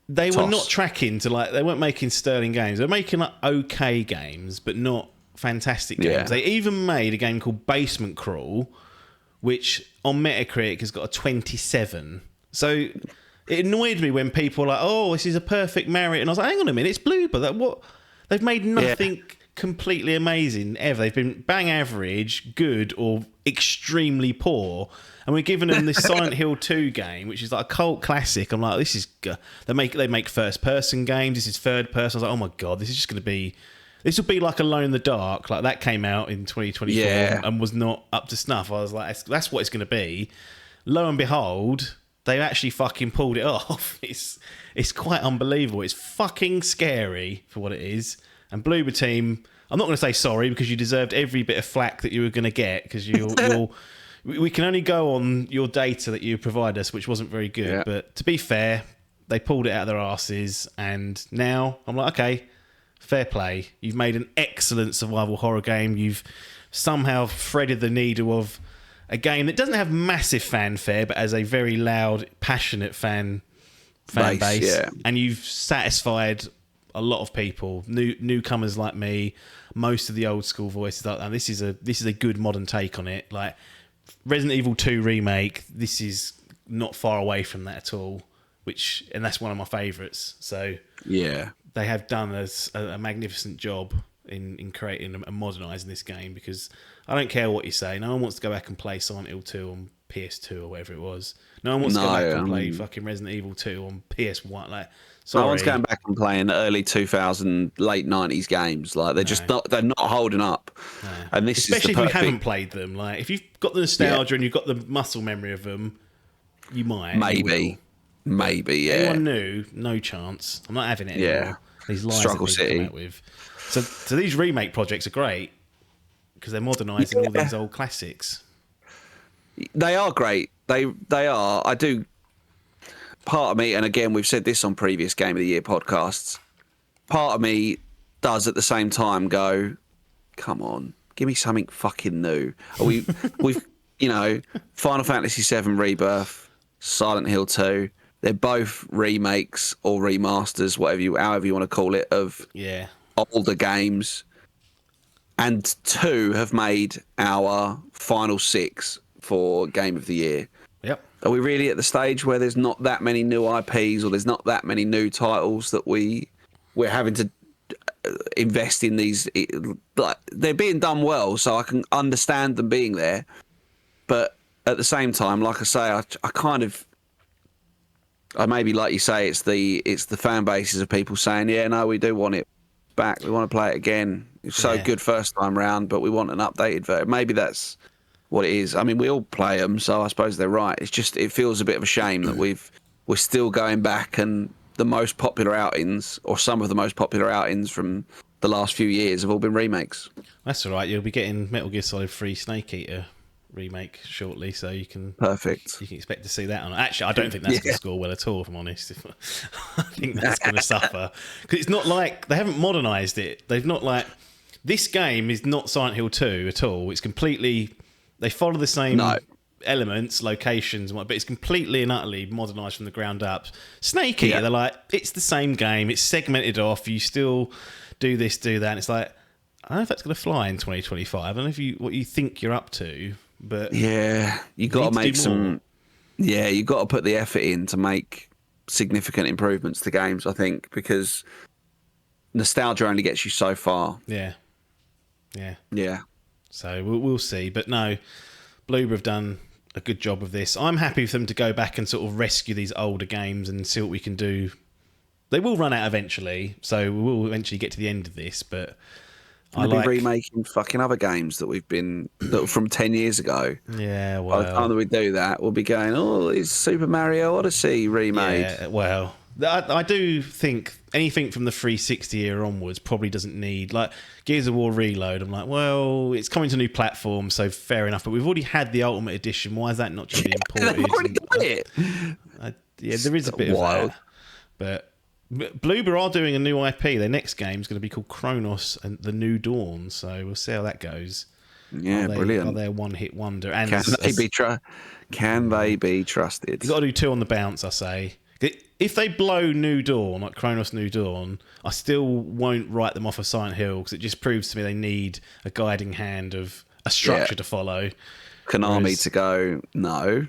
S3: they were not tracking to they weren't making sterling games. They were making like okay games, but not fantastic games.
S6: Yeah.
S3: They even made a game called Basement Crawl, which on Metacritic has got a 27. So it annoyed me when people were like, "Oh, this is a perfect marriage," and I was like, "Hang on a minute, it's Bloober. What? They've made nothing completely amazing ever. They've been bang average, good, or extremely poor." And we're giving them this Silent Hill 2 game, which is like a cult classic. I'm like, this is they make first person games. This is third person. I was like, oh my god, this is just going to be. This will be like Alone in the Dark. Like that came out in 2024 and was not up to snuff. I was like, that's what it's going to be. Lo and behold, they actually fucking pulled it off. It's quite unbelievable. It's fucking scary for what it is. And Bloober Team, I'm not going to say sorry because you deserved every bit of flack that you were going to get because we can only go on your data that you provide us, which wasn't very good.
S6: Yeah.
S3: But to be fair, they pulled it out of their arses. And now I'm like, okay, fair play. You've made an excellent survival horror game. You've somehow threaded the needle of a game that doesn't have massive fanfare, but has a very loud, passionate fan base.
S6: Yeah.
S3: And you've satisfied a lot of people, newcomers like me, most of the old school voices. Like, and this is a good modern take on it. Like Resident Evil 2 remake, this is not far away from that at all. And that's one of my favourites. So
S6: Yeah.
S3: they have done a magnificent job in creating and modernising this game because I don't care what you say. No one wants to go back and play Silent Hill 2 on PS2 or whatever it was. No one wants to go back and play fucking Resident Evil 2 on PS1. Like, sorry.
S6: No one's going back and playing the early 2000, late 90s games. Like they're not holding up. No. And this
S3: especially
S6: is the
S3: if you haven't played them. Like if you've got the nostalgia and you've got the muscle memory of them, you might.
S6: Maybe, yeah.
S3: Anyone new, no chance. I'm not having it anymore. Yeah. These lies
S6: Struggle
S3: that
S6: City.
S3: come out with. So these remake projects are great because they're modernising all these old classics.
S6: They are great. They are. I do. Part of me, and again, we've said this on previous Game of the Year podcasts. Part of me does at the same time go, "Come on, give me something fucking new." We've Final Fantasy VII Rebirth, Silent Hill 2. They're both remakes or remasters, however you want to call it, of older games. And 2 have made our final 6 for Game of the Year.
S3: Yep.
S6: Are we really at the stage where there's not that many new IPs or there's not that many new titles that we're having to invest in these? Like, they're being done well, so I can understand them being there. But at the same time, like I say, I maybe, like you say, it's the fan bases of people saying, yeah, no, we do want it back. We want to play it again. It's so good first time round, but we want an updated version. Maybe that's what it is. I mean, we all play them, so I suppose they're right. It's just, it feels a bit of a shame that we're still going back and the most popular outings, or some of the most popular outings from the last few years, have all been remakes.
S3: That's all right. You'll be getting Metal Gear Solid 3 Snake Eater remake shortly, so you can expect to see that on. Actually, I don't think that's going to score well at all, if I'm honest. I think that's going to suffer because it's not like they haven't modernised it. They've not like this game is not Silent Hill 2 at all. It's completely, they follow the same elements, locations, but it's completely and utterly modernised from the ground up. Snake Eater, they're like, it's the same game. It's segmented off. You still do this, do that. And it's like, I don't know if that's going to fly in 2025. I don't know what you think you're up to. But
S6: you got to make some. Yeah, you got to put the effort in to make significant improvements to games. I think because nostalgia only gets you so far.
S3: Yeah. So we'll see. But no, Bloober have done a good job of this. I'm happy for them to go back and sort of rescue these older games and see what we can do. They will run out eventually, so we will eventually get to the end of this. But I
S6: They'll
S3: like.
S6: be remaking fucking other games that that were from 10 years ago.
S3: Yeah,
S6: By the time
S3: well,
S6: that we do that, we'll be going, oh, it's Super Mario Odyssey remade.
S3: yeah, well. I do think anything from the 360 era onwards probably doesn't need, like Gears of War Reload. I'm like, well, it's coming to new platforms, so fair enough. But we've already had the Ultimate Edition. Why is that not just being imported?
S6: They've already got it.
S3: Yeah, there is a bit
S6: Wild.
S3: of that. But Bloober are doing a new IP. Their next game is going to be called Kronos and the New Dawn. So we'll see how that goes.
S6: Yeah, brilliant.
S3: Are they a one-hit wonder? And
S6: Can they be trusted?
S3: You've got to do 2 on the bounce, I say. If they blow New Dawn, like Kronos New Dawn, I still won't write them off of Silent Hill because it just proves to me they need a guiding hand of a structure to follow.
S6: Konami to go, no.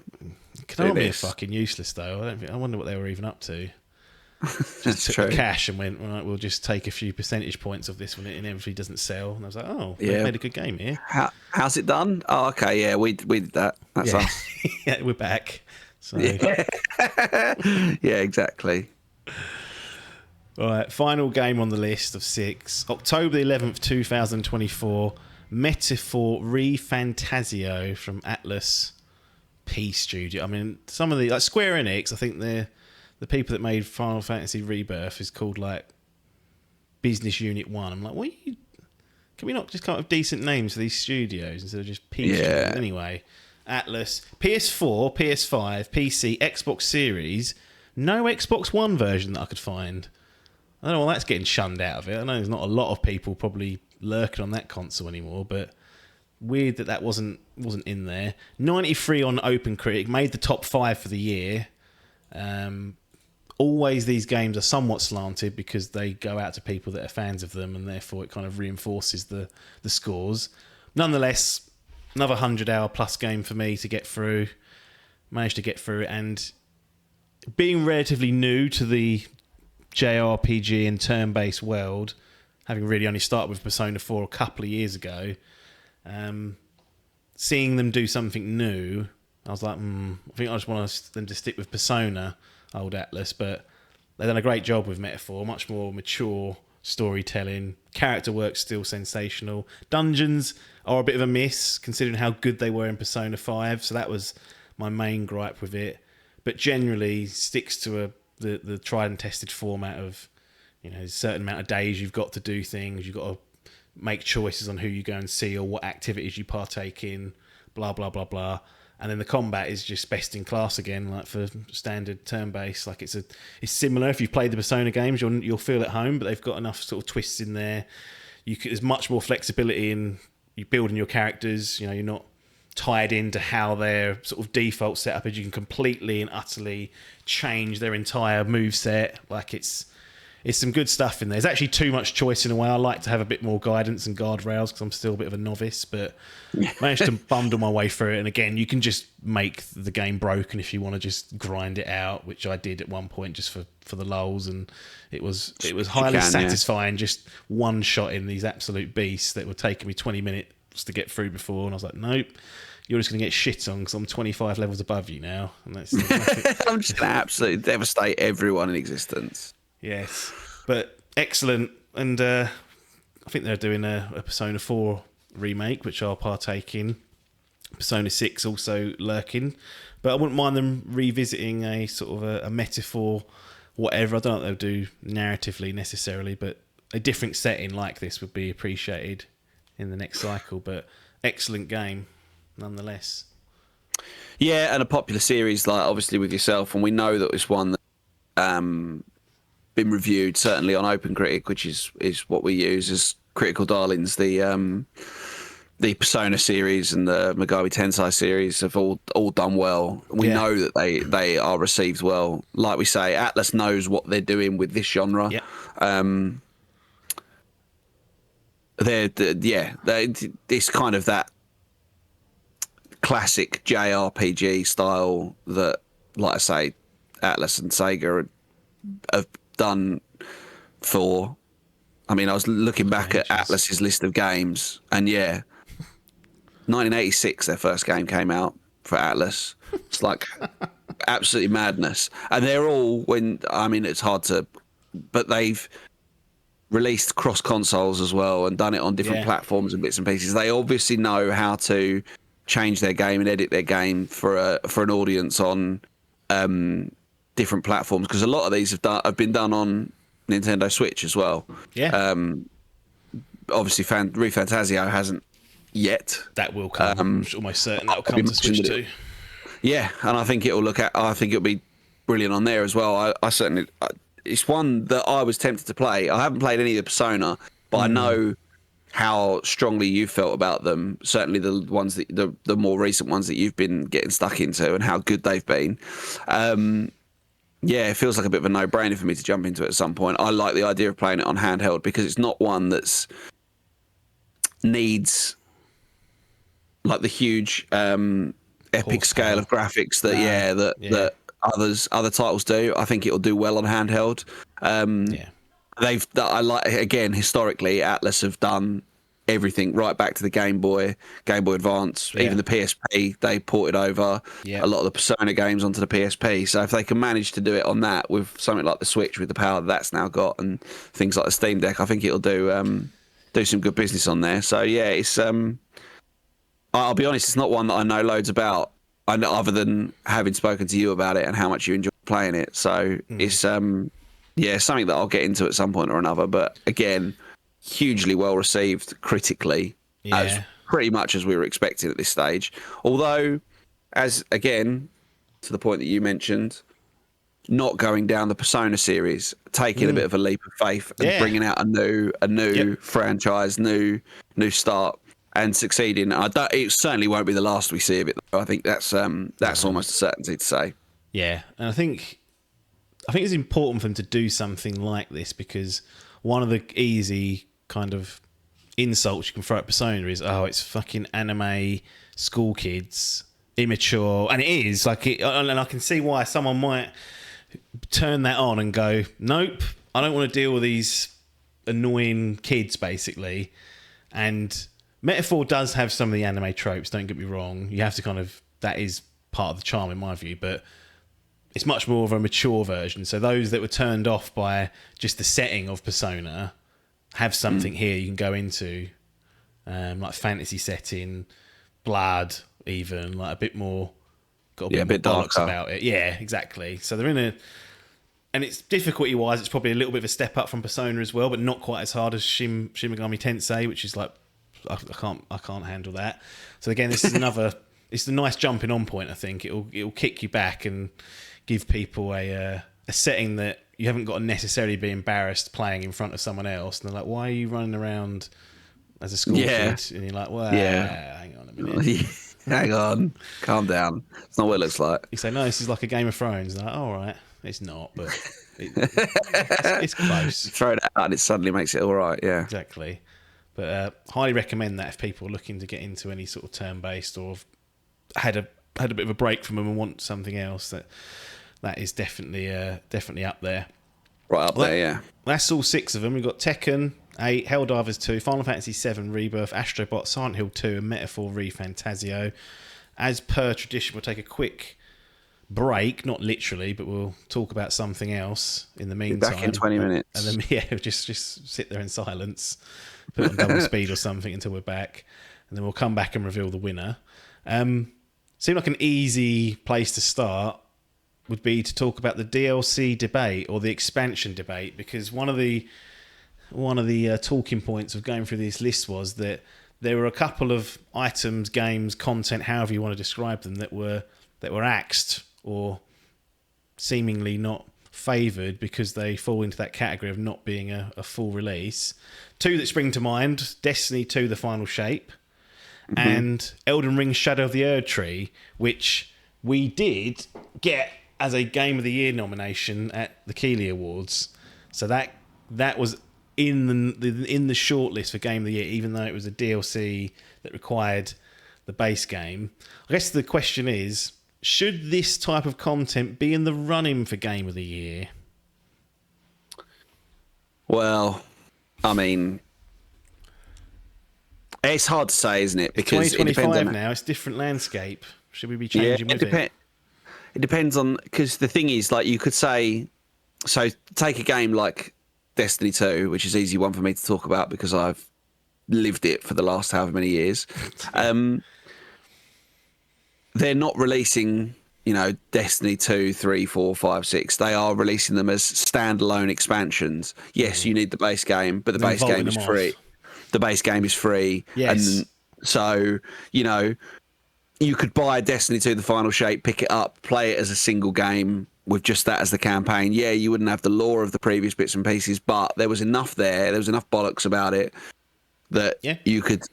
S3: Konami are fucking useless, though. I wonder what they were even up to. Just took the cash and went, right, we'll just take a few percentage points of this when it inevitably doesn't sell. And I was like, oh, we made a good game here.
S6: How's it done? Oh, okay, yeah, we did that. That's us.
S3: Yeah, we're back. So.
S6: Yeah. Yeah, exactly.
S3: All right, final game on the list of 6. October the 11th, 2024. Metaphor Refantasio from Atlas P Studio. I mean, some of the, like Square Enix, I think they're the people that made Final Fantasy Rebirth is called like Business Unit 1. I'm like, can we not just come up with decent names for these studios instead of just P Studios? Anyway, Atlas, PS4, PS5, PC, Xbox Series, no Xbox One version that I could find. I don't know why that's getting shunned out of it. I know there's not a lot of people probably lurking on that console anymore, but weird that wasn't in there. 93 on OpenCritic, made the top 5 for the year. Always these games are somewhat slanted because they go out to people that are fans of them, and therefore it kind of reinforces the scores. Nonetheless, another 100-hour plus game for me to get through. Managed to get through it, and being relatively new to the JRPG and turn-based world, having really only started with Persona 4 a couple of years ago, seeing them do something new, I was like, I think I just want them to stick with Persona, old Atlas, but they've done a great job with Metaphor, much more mature storytelling. Character work's still sensational. Dungeons are a bit of a miss, considering how good they were in Persona 5, so that was my main gripe with it. But generally sticks to the tried and tested format of, a certain amount of days you've got to do things, you've got to make choices on who you go and see or what activities you partake in, blah, blah, blah, blah. And then the combat is just best in class again, like for standard turn-based. Like it's similar. If you've played the Persona games, you'll feel at home, but they've got enough sort of twists in there. There's much more flexibility in you building your characters. You're not tied into how their sort of default setup is. You can completely and utterly change their entire moveset. Like it's some good stuff in there. There's actually too much choice in a way. I like to have a bit more guidance and guardrails because I'm still a bit of a novice, but managed to bundle my way through it. And again, you can just make the game broken if you want to just grind it out, which I did at one point just for the lulz, and it was highly satisfying. Just one shot in these absolute beasts that were taking me 20 minutes to get through before, and I was like, nope. You're just going to get shit on because I'm 25 levels above you now. And that's
S6: I'm just going to absolutely devastate everyone in existence.
S3: Yes, but excellent. And I think they're doing a Persona 4 remake, which I'll partake in. Persona 6 also lurking. But I wouldn't mind them revisiting a sort of a metaphor, whatever. I don't know what they'll do narratively necessarily, but a different setting like this would be appreciated in the next cycle. But excellent game, nonetheless.
S6: Yeah, and a popular series, like obviously with yourself, and we know that it's one that been reviewed certainly on OpenCritic, which is what we use as critical darlings. The Persona series and the Megami Tensei series have all done well. We know that they are received well. Like we say, Atlas knows what they're doing with this genre. Yeah. It's kind of that classic JRPG style that, like I say, Atlas and Sega have done for. I mean, I was looking back at Atlas's list of games, and 1986 their first game came out for Atlas. It's like absolutely madness, and they're all it's hard to, but they've released cross consoles as well and done it on different platforms and bits and pieces. They obviously know how to change their game and edit their game for an audience on different platforms, because a lot of these have been done on Nintendo Switch as well.
S3: Yeah.
S6: Obviously, ReFantazio hasn't yet.
S3: That will come. I'm almost certain that will come to Switch too.
S6: Yeah, and I think I think it'll be brilliant on there as well. I certainly. It's one that I was tempted to play. I haven't played any of the Persona, but I know how strongly you felt about them. Certainly the ones that the more recent ones that you've been getting stuck into, and how good they've been. Yeah, it feels like a bit of a no-brainer for me to jump into it at some point. I like the idea of playing it on handheld because it's not one that's needs like the huge epic scale of graphics that other titles do. I think it'll do well on handheld. I like, again, historically Atlas have done everything right back to the Game Boy Advance, even the PSP. They ported over a lot of the Persona games onto the PSP. So if they can manage to do it on that with something like the Switch, with the power that's now got, and things like the Steam Deck, I think it'll do some good business on there. So yeah, it's I'll be honest, it's not one that I know loads about, other than having spoken to you about it and how much you enjoy playing it. So it's something that I'll get into at some point or another. But again, hugely well received critically, as pretty much as we were expecting at this stage. Although, as again, to the point that you mentioned, not going down the Persona series, taking a bit of a leap of faith and bringing out a new franchise, new start, and succeeding. It certainly won't be the last we see of it, though. I think that's almost a certainty to say.
S3: Yeah, and I think it's important for them to do something like this, because one of the easy kind of insults you can throw at Persona is, oh, it's fucking anime, school kids, immature, and it is and I can see why someone might turn that on and go, nope, I don't want to deal with these annoying kids, basically. And Metaphor does have some of the anime tropes, don't get me wrong. You have to that is part of the charm in my view, but it's much more of a mature version. So those that were turned off by just the setting of Persona have something here you can go into, like fantasy setting, blood, even like a bit more, got a bit more bollocks about it. Yeah, exactly. So they're in and it's difficulty wise, it's probably a little bit of a step up from Persona as well, but not quite as hard as Shin Megami Tensei, which is like I can't handle that. So again, this is it's a nice jumping on point. I think it'll kick you back and give people a setting that you haven't got to necessarily be embarrassed playing in front of someone else. And they're like, why are you running around as a school kid? And you're like, well, hang on a minute.
S6: Hang on. Calm down. It's not what it looks like.
S3: You say, no, this is like a Game of Thrones. And they're like, all right. It's not, but it's close.
S6: Throw it out and it suddenly makes it all right, yeah.
S3: Exactly. But highly recommend that if people are looking to get into any sort of turn-based or had a bit of a break from them and want something else, that is definitely up there.
S6: Right up there, yeah.
S3: That's all 6 of them. We've got Tekken 8, Helldivers 2, Final Fantasy 7 Rebirth, Astrobot, Silent Hill 2, and Metaphor ReFantazio. As per tradition, we'll take a quick break, not literally, but we'll talk about something else in the meantime.
S6: Be back in 20 minutes.
S3: And then, just sit there in silence, put on double speed or something until we're back, and then we'll come back and reveal the winner. Seemed like an easy place to start would be to talk about the DLC debate or the expansion debate, because one of the talking points of going through this list was that there were a couple of items, games, content, however you want to describe them, that were axed or seemingly not favoured because they fall into that category of not being a full release. 2 that spring to mind: Destiny 2 The Final Shape and Elden Ring Shadow of the Erd Tree, which we did get as a Game of the Year nomination at the Keighley Awards. So that was in the shortlist for Game of the Year, even though it was a DLC that required the base game. I guess the question is, should this type of content be in the running for Game of the Year?
S6: Well, I mean, it's hard to say, isn't it? Because
S3: 2025 now, it's a different landscape. Should we be changing with it?
S6: It depends on, because the thing is, like, you could say, so take a game like Destiny 2, which is an easy one for me to talk about because I've lived it for the last however many years. They're not releasing, Destiny 2, 3, 4, 5, 6. They are releasing them as standalone expansions. Yes, you need the base game, but the base game is free. The base game is free.
S3: Yes.
S6: And so, you could buy Destiny 2, the final shape, pick it up, play it as a single game with just that as the campaign. Yeah, you wouldn't have the lore of the previous bits and pieces, but there was enough there. There was enough bollocks about it that you could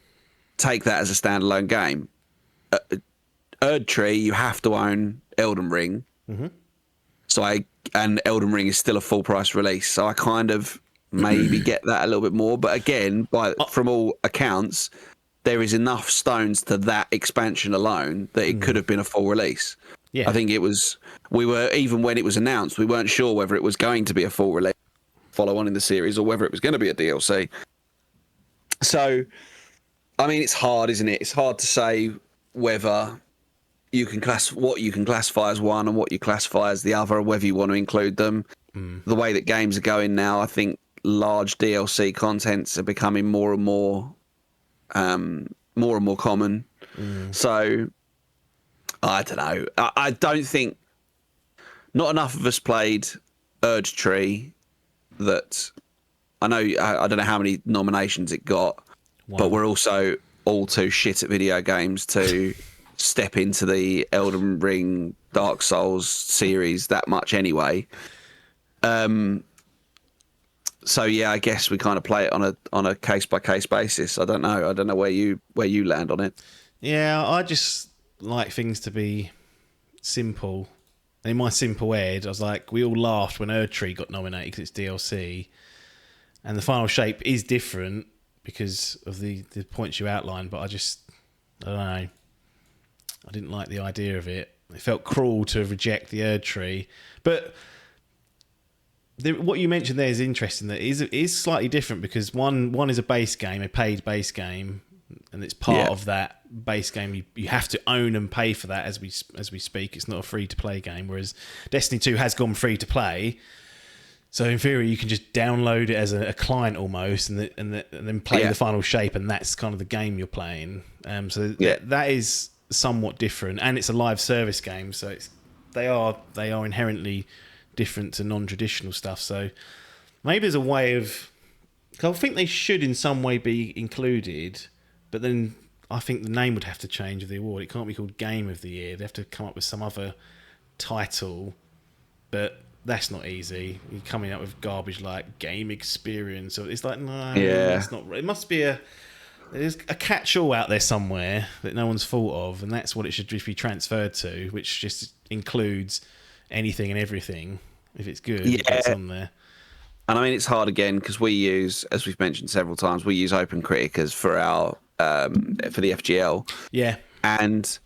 S6: take that as a standalone game. Erdtree, you have to own Elden Ring. Mm-hmm. And Elden Ring is still a full price release. So I kind of maybe get that a little bit more. But again, from all accounts, there is enough stones to that expansion alone that it could have been a full release. Yeah. I think even when it was announced, we weren't sure whether it was going to be a full release, follow on in the series, or whether it was going to be a DLC. So, I mean, it's hard, isn't it? It's hard to say whether you can what you can classify as one and what you classify as the other, or whether you want to include them. The way that games are going now, I think large DLC contents are becoming more and more common. So I don't know. I don't think not enough of us played Erdtree. That I know. I don't know how many nominations it got, but we're also all too shit at video games to step into the Elden Ring, Dark Souls series that much anyway. So yeah, I guess we kind of play it on a case by case basis. I don't know. I don't know where you land on it.
S3: Yeah, I just like things to be simple. In my simple head, I was like, we all laughed when Erdtree got nominated because it's DLC, and the final shape is different because of the points you outlined. But I don't know. I didn't like the idea of it. It felt cruel to reject the Erdtree, but. What you mentioned there is interesting. That it is slightly different because one is a base game, a paid base game, and it's part of that base game. You have to own and pay for that as we speak. It's not a free to play game. Whereas Destiny 2 has gone free to play, so in theory you can just download it as a client almost, and then play the final shape, and that's kind of the game you're playing. That is somewhat different, and it's a live service game, so they are inherently different to non-traditional stuff. So maybe there's a way of, I think they should in some way be included, but then I think the name would have to change of the award. It can't be called Game of the Year. They have to come up with some other title, but that's not easy. You're coming up with garbage like Game Experience, so it's like, no, that's not right. It must be there's a catch-all out there somewhere that no one's thought of, and that's what it should just be transferred to, which just includes anything and everything. If it's good, it's on there.
S6: And I mean, it's hard again because we use, as we've mentioned several times, we use OpenCritic for our for the FGL. Yeah. And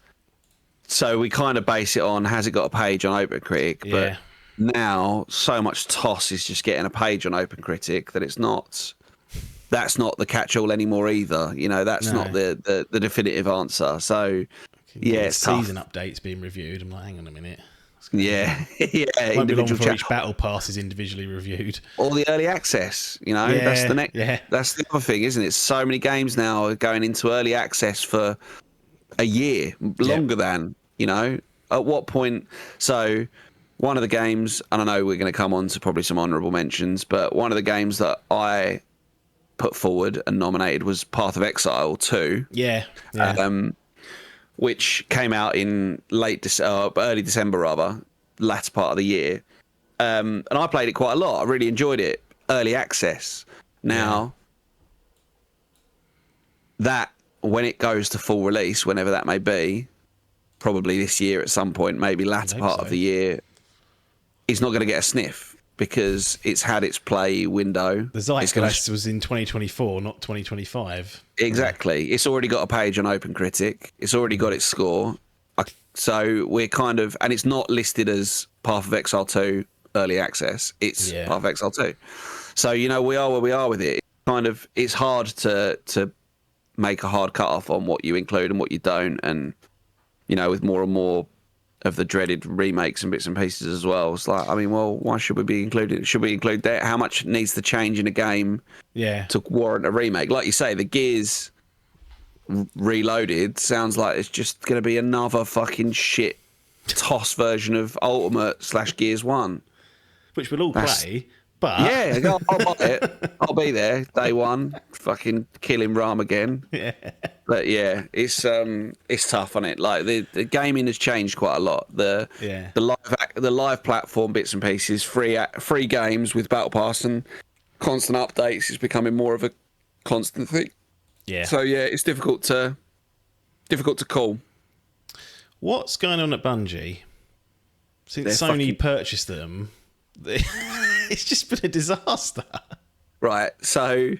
S6: so we kind of base it on, has it got a page on OpenCritic? But now so much toss is just getting a page on OpenCritic that that's not the catch-all anymore either. That's not the definitive answer. So it's
S3: season
S6: tough.
S3: Updates being reviewed. I'm like, hang on a minute.
S6: Yeah.
S3: Won't be long before each battle pass is individually reviewed.
S6: Or the early access, that's the next. Yeah. That's the other thing, isn't it? So many games now are going into early access for a year, longer than, At what point? So one of the games, and I know we're going to come on to probably some honourable mentions, but one of the games that I put forward and nominated was Path of Exile 2. Yeah. Which came out in early December, latter part of the year. And I played it quite a lot. I really enjoyed it. Early access. Now, that, when it goes to full release, whenever that may be, probably this year at some point, maybe latter part of the year, is not going to get a sniff because it's had its play window.
S3: The Zeitgeist was in 2024, not 2025.
S6: Exactly. It's already got a page on OpenCritic. It's already got its score. So we're kind of, and it's not listed as Path of Exile 2 early access. It's Path of Exile 2. So, we are where we are with it. It's hard to make a hard cut off on what you include and what you don't. And, with more and more of the dreaded remakes and bits and pieces as well. It's like, I mean, well, why should we be included? Should we include that? How much needs to change in a game to warrant a remake? Like you say, the Gears Reloaded sounds like it's just going to be another fucking shit toss version of Ultimate / Gears 1.
S3: Which we'll all play, but...
S6: Yeah, I'll buy it. I'll be there, day one, fucking killing Ram again.
S3: Yeah.
S6: But yeah, it's tough, isn't it? Like the gaming has changed quite a lot. The live platform bits and pieces, free games with Battle Pass and constant updates is becoming more of a constant thing.
S3: Yeah.
S6: So yeah, it's difficult to call.
S3: What's going on at Bungie? Since
S6: They're
S3: Sony purchased them, it's just been a disaster.
S6: Right. So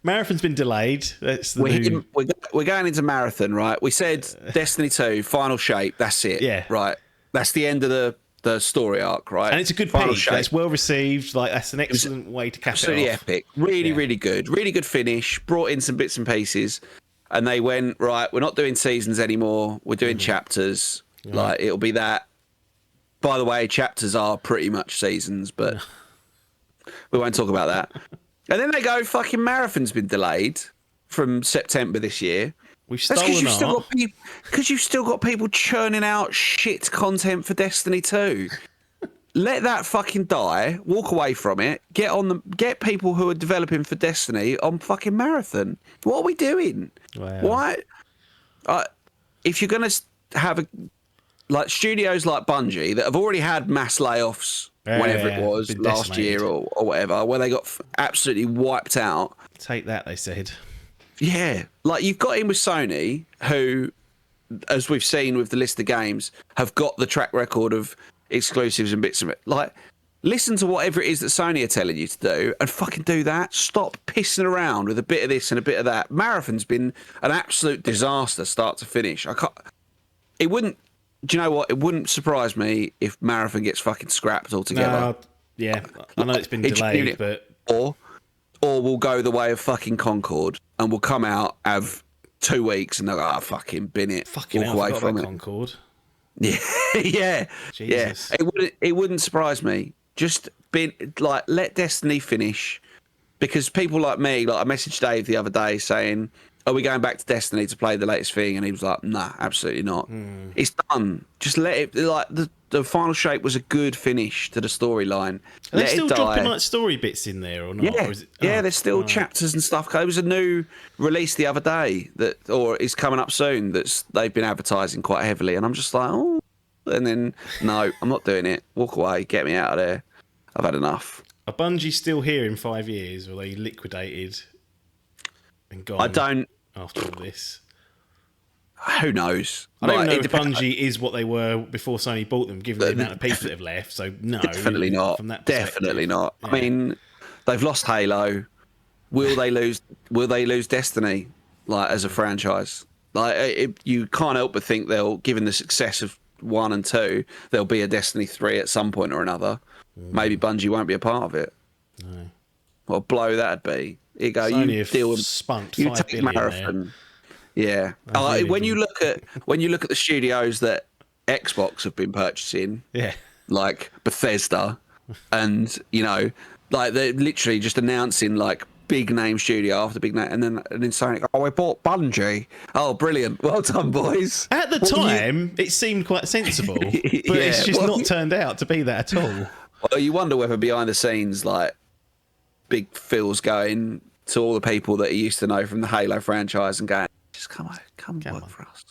S3: Marathon's been delayed. That's the
S6: we're going into Marathon, right? We said Destiny 2, final shape. That's it.
S3: Yeah.
S6: Right. That's the end of the story arc, right?
S3: And it's a good
S6: final
S3: peak.
S6: shape.
S3: It's well received. Like that's an excellent way to cap
S6: Absolutely
S3: it off.
S6: epic. Really good. Really good finish. Brought in some bits and pieces. And they went, right, we're not doing seasons anymore. We're doing chapters. Like, it'll be that. By the way, chapters are pretty much seasons, but we won't talk about that. And then they go, fucking Marathon's been delayed from September this year.
S3: We've
S6: That's
S3: stolen
S6: because you've still got people churning out shit content for Destiny 2. Let that fucking die. Walk away from it. Get people who are developing for Destiny on fucking Marathon. What are we doing?
S3: Wow.
S6: Why? If you're gonna have studios like Bungie that have already had mass layoffs, whenever it was
S3: been
S6: last
S3: decimated.
S6: year or whatever, where they got absolutely wiped out.
S3: Take that, they said.
S6: Yeah, like you've got in with Sony, who, as we've seen with the list of games, have got the track record of exclusives and bits of it. Like, listen to whatever it is that Sony are telling you to do and fucking do that. Stop pissing around with a bit of this and a bit of that. Marathon's been an absolute disaster, start to finish. Do you know what? It wouldn't surprise me if Marathon gets fucking scrapped altogether.
S3: No, yeah, I know it's been delayed, but
S6: or we'll go the way of fucking Concord and we'll come out, have 2 weeks, and they'll go, fucking bin it,
S3: fucking
S6: walk
S3: hell,
S6: away
S3: I forgot
S6: from
S3: about
S6: it.
S3: Concord.
S6: Yeah.
S3: Jesus.
S6: It wouldn't surprise me. Just let Destiny finish, because people like me, like I messaged Dave the other day saying, "Are we going back to Destiny to play the latest thing?" And he was like, "Nah, absolutely not. It's done. Just let it." Like the final shape was a good finish to the storyline.
S3: Are they still dropping like story bits in there or not?
S6: Yeah,
S3: Or is it,
S6: there's still chapters and stuff. There was a new release the other day or is coming up soon they've been advertising quite heavily, and I'm just like, oh, and then no, I'm not doing it. Walk away, get me out of there. I've had enough.
S3: Are Bungie still here in 5 years, or are they liquidated and gone?
S6: I don't.
S3: After all this,
S6: who knows?
S3: I don't know if Bungie is what they were before Sony bought them, given the amount of people that have left. So no,
S6: definitely not.
S3: From that
S6: Definitely not.
S3: Yeah.
S6: I mean, they've lost Halo. Will they lose? Will they lose Destiny? Like as a franchise, you can't help but think given the success of 1 and 2, there'll be a Destiny 3 at some point or another. Maybe Bungie won't be a part of it. No. What a blow that'd be. You go,
S3: Sony
S6: you deal with
S3: spunked
S6: you
S3: $5
S6: take
S3: billion
S6: Marathon. Yeah.
S3: Really
S6: when you look at the studios that Xbox have been purchasing, like Bethesda, and like they're literally just announcing like big name studio after big name, and then Sony, oh, we bought Bungie. Oh, brilliant! Well done, boys.
S3: At the time, it seemed quite sensible, but it's just not turned out to be that at all.
S6: Well, you wonder whether behind the scenes, like Big Phil's going to all the people that he used to know from the Halo franchise and going, just come work for us.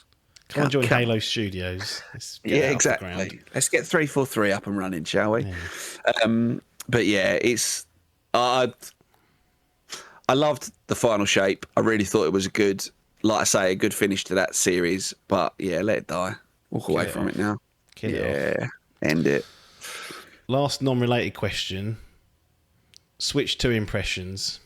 S3: Come on, join Halo Studios.
S6: Exactly. Let's get 343 up and running, shall we? Yeah. But yeah, it's. I loved the final shape. I really thought it was a good finish to that series. But yeah, let it die. Walk away from it now.
S3: Kill it off.
S6: End it.
S3: Last non-related question. Switch 2 impressions.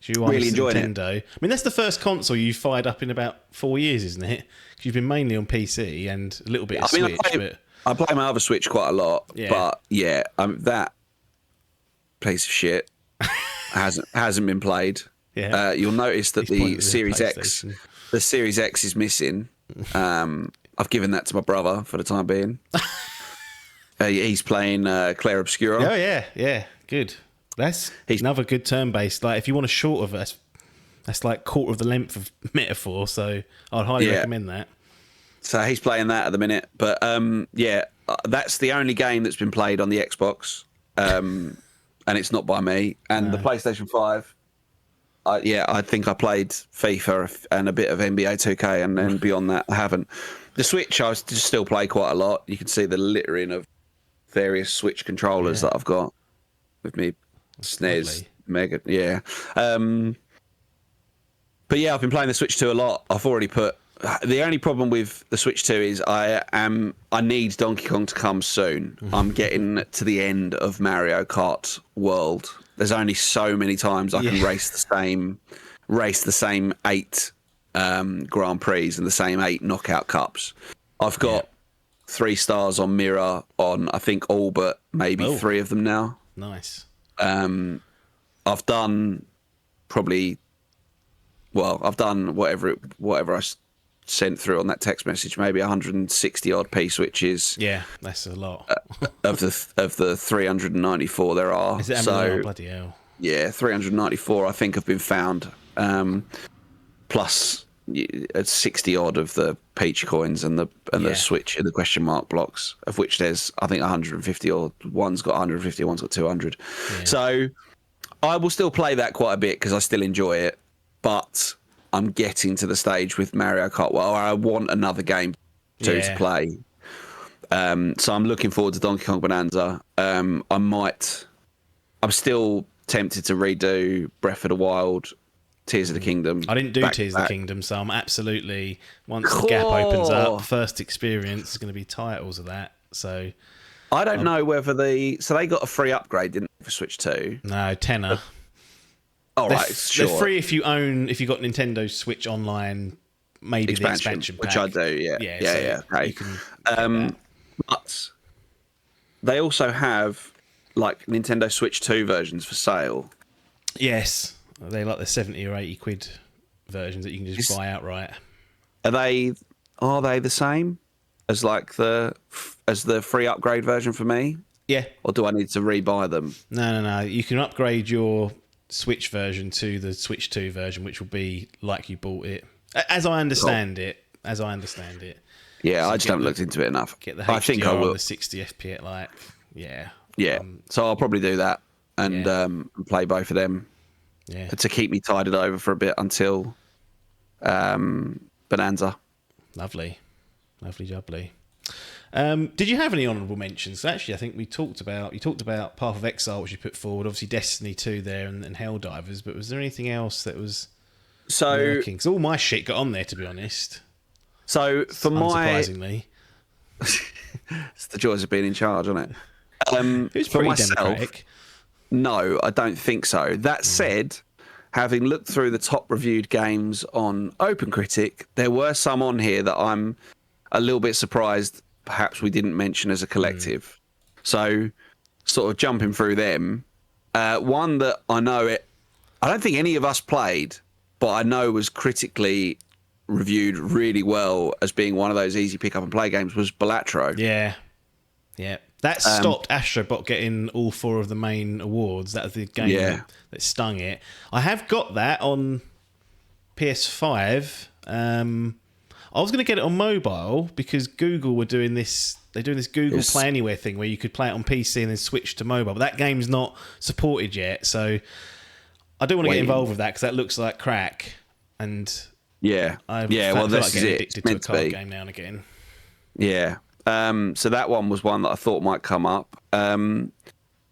S6: Really enjoyed
S3: Nintendo. I mean, that's the first console you've fired up in about 4 years, isn't it? 'Cause you've been mainly on PC and a little bit of Switch.
S6: I play my other Switch quite a lot, but yeah, that piece of shit hasn't been played. Yeah. You'll notice that the Series X is missing. I've given that to my brother for the time being. He's playing Claire Obscura.
S3: Oh yeah, good. He's another good turn-based. Like if you want a short of us, that's like quarter of the length of Metaphor. So I'd highly recommend that.
S6: So he's playing that at the minute. But that's the only game that's been played on the Xbox, and it's not by me. And the PlayStation 5. I think I played FIFA and a bit of NBA 2K, and then beyond that, I haven't. The Switch, I still play quite a lot. You can see the littering of various Switch controllers that I've got with me. SNES, Mega, yeah. But yeah, I've been playing the Switch 2 a lot. I've already put. The only problem with the Switch 2 is I need Donkey Kong to come soon. I'm getting to the end of Mario Kart World. There's only so many times I can race the same 8 Grand Prix and the same 8 knockout cups. I've got 3 stars on Mirror on I think all but maybe 3 of them now.
S3: Nice.
S6: I've done I've done whatever I sent through on that text message, maybe 160 odd P-switches.
S3: Yeah, that's a lot.
S6: of the 394 there are.
S3: Is it
S6: so
S3: bloody hell?
S6: Yeah, 394 I think have been found. Plus 60 odd of the peach coins and the switch in the question mark blocks, of which there's I think 150, or one's got 150, one's got 200. So I will still play that quite a bit because I still enjoy it, but I'm getting to the stage with Mario Kart where I want another game to play. So I'm looking forward to Donkey Kong Bonanza. I'm still tempted to redo Breath of the Wild, Tears of the Kingdom.
S3: I didn't do Tears of the Kingdom, so I'm absolutely, once the gap opens up, first experience is going to be titles of that. So
S6: I don't know whether so they got a free upgrade, didn't they, for Switch 2?
S3: No, tenner.
S6: All right, sure.
S3: They're free if you got Nintendo Switch Online, maybe the expansion pack.
S6: Which I do, yeah. Okay. But they also have like Nintendo Switch 2 versions for sale.
S3: Yes. They like the 70 or 80 quid versions that you can just buy outright.
S6: Are they the same as like the free upgrade version for me?
S3: Yeah.
S6: Or do I need to rebuy them?
S3: No. You can upgrade your Switch version to the Switch 2 version, which will be like you bought it. As I understand it.
S6: Yeah,
S3: so
S6: I just haven't looked into it enough.
S3: Get the HDR
S6: I think I will.
S3: On the 60 FPS, yeah.
S6: So I'll probably do that and play both of them.
S3: Yeah.
S6: To keep me tided over for a bit until Bonanza.
S3: Lovely jubbly. Did you have any honourable mentions? Actually, I think you talked about Path of Exile, which you put forward. Obviously, Destiny 2 there and Helldivers. But was there anything else that was working? Because all my shit got on there, to be honest.
S6: So for
S3: unsurprisingly,
S6: it's the joys of being in charge, isn't it?
S3: Who's
S6: for
S3: pretty
S6: myself,
S3: democratic.
S6: No, I don't think so. That said, having looked through the top reviewed games on OpenCritic, there were some on here that I'm a little bit surprised perhaps we didn't mention as a collective. So sort of jumping through them. One that I don't think any of us played, but I know was critically reviewed really well as being one of those easy pick up and play games was Balatro.
S3: Yeah. That stopped Astrobot getting all 4 of the main awards. That was the game that stung it. I have got that on PS5. I was going to get it on mobile because Google were doing this. They're doing this Google Play Anywhere thing where you could play it on PC and then switch to mobile. But that game's not supported yet, so I don't want to get involved with that because that looks like crack. And I feel like getting addicted to a card game now and again.
S6: Yeah. So that one was one that I thought might come up.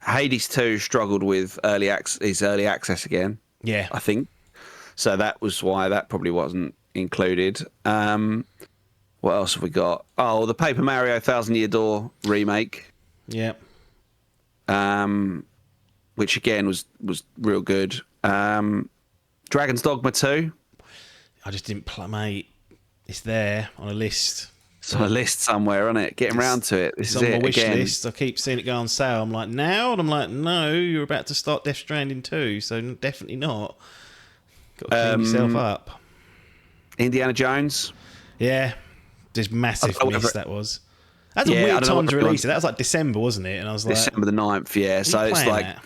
S6: Hades 2 struggled with early access again.
S3: Yeah,
S6: I think. So that was why that probably wasn't included. What else have we got? Oh, the Paper Mario 1000 Year Door remake.
S3: Yeah.
S6: Which again was real good. Dragon's Dogma 2.
S3: I just didn't play, mate. It's there on a list.
S6: It's on a list somewhere, isn't it? Getting round to it.
S3: It's on my wish list. I keep seeing it go on sale. I'm like, now? And I'm like, no, you're about to start Death Stranding 2, so definitely not. Got to clean yourself up.
S6: Indiana Jones.
S3: Yeah. Just massive
S6: I don't know
S3: miss
S6: whether-
S3: that was. That's a
S6: Yeah, I
S3: weird
S6: don't know
S3: time to
S6: whether
S3: release it. That was like December, wasn't it? And I was like,
S6: December the 9th, yeah. So
S3: "Are you
S6: it's
S3: playing
S6: like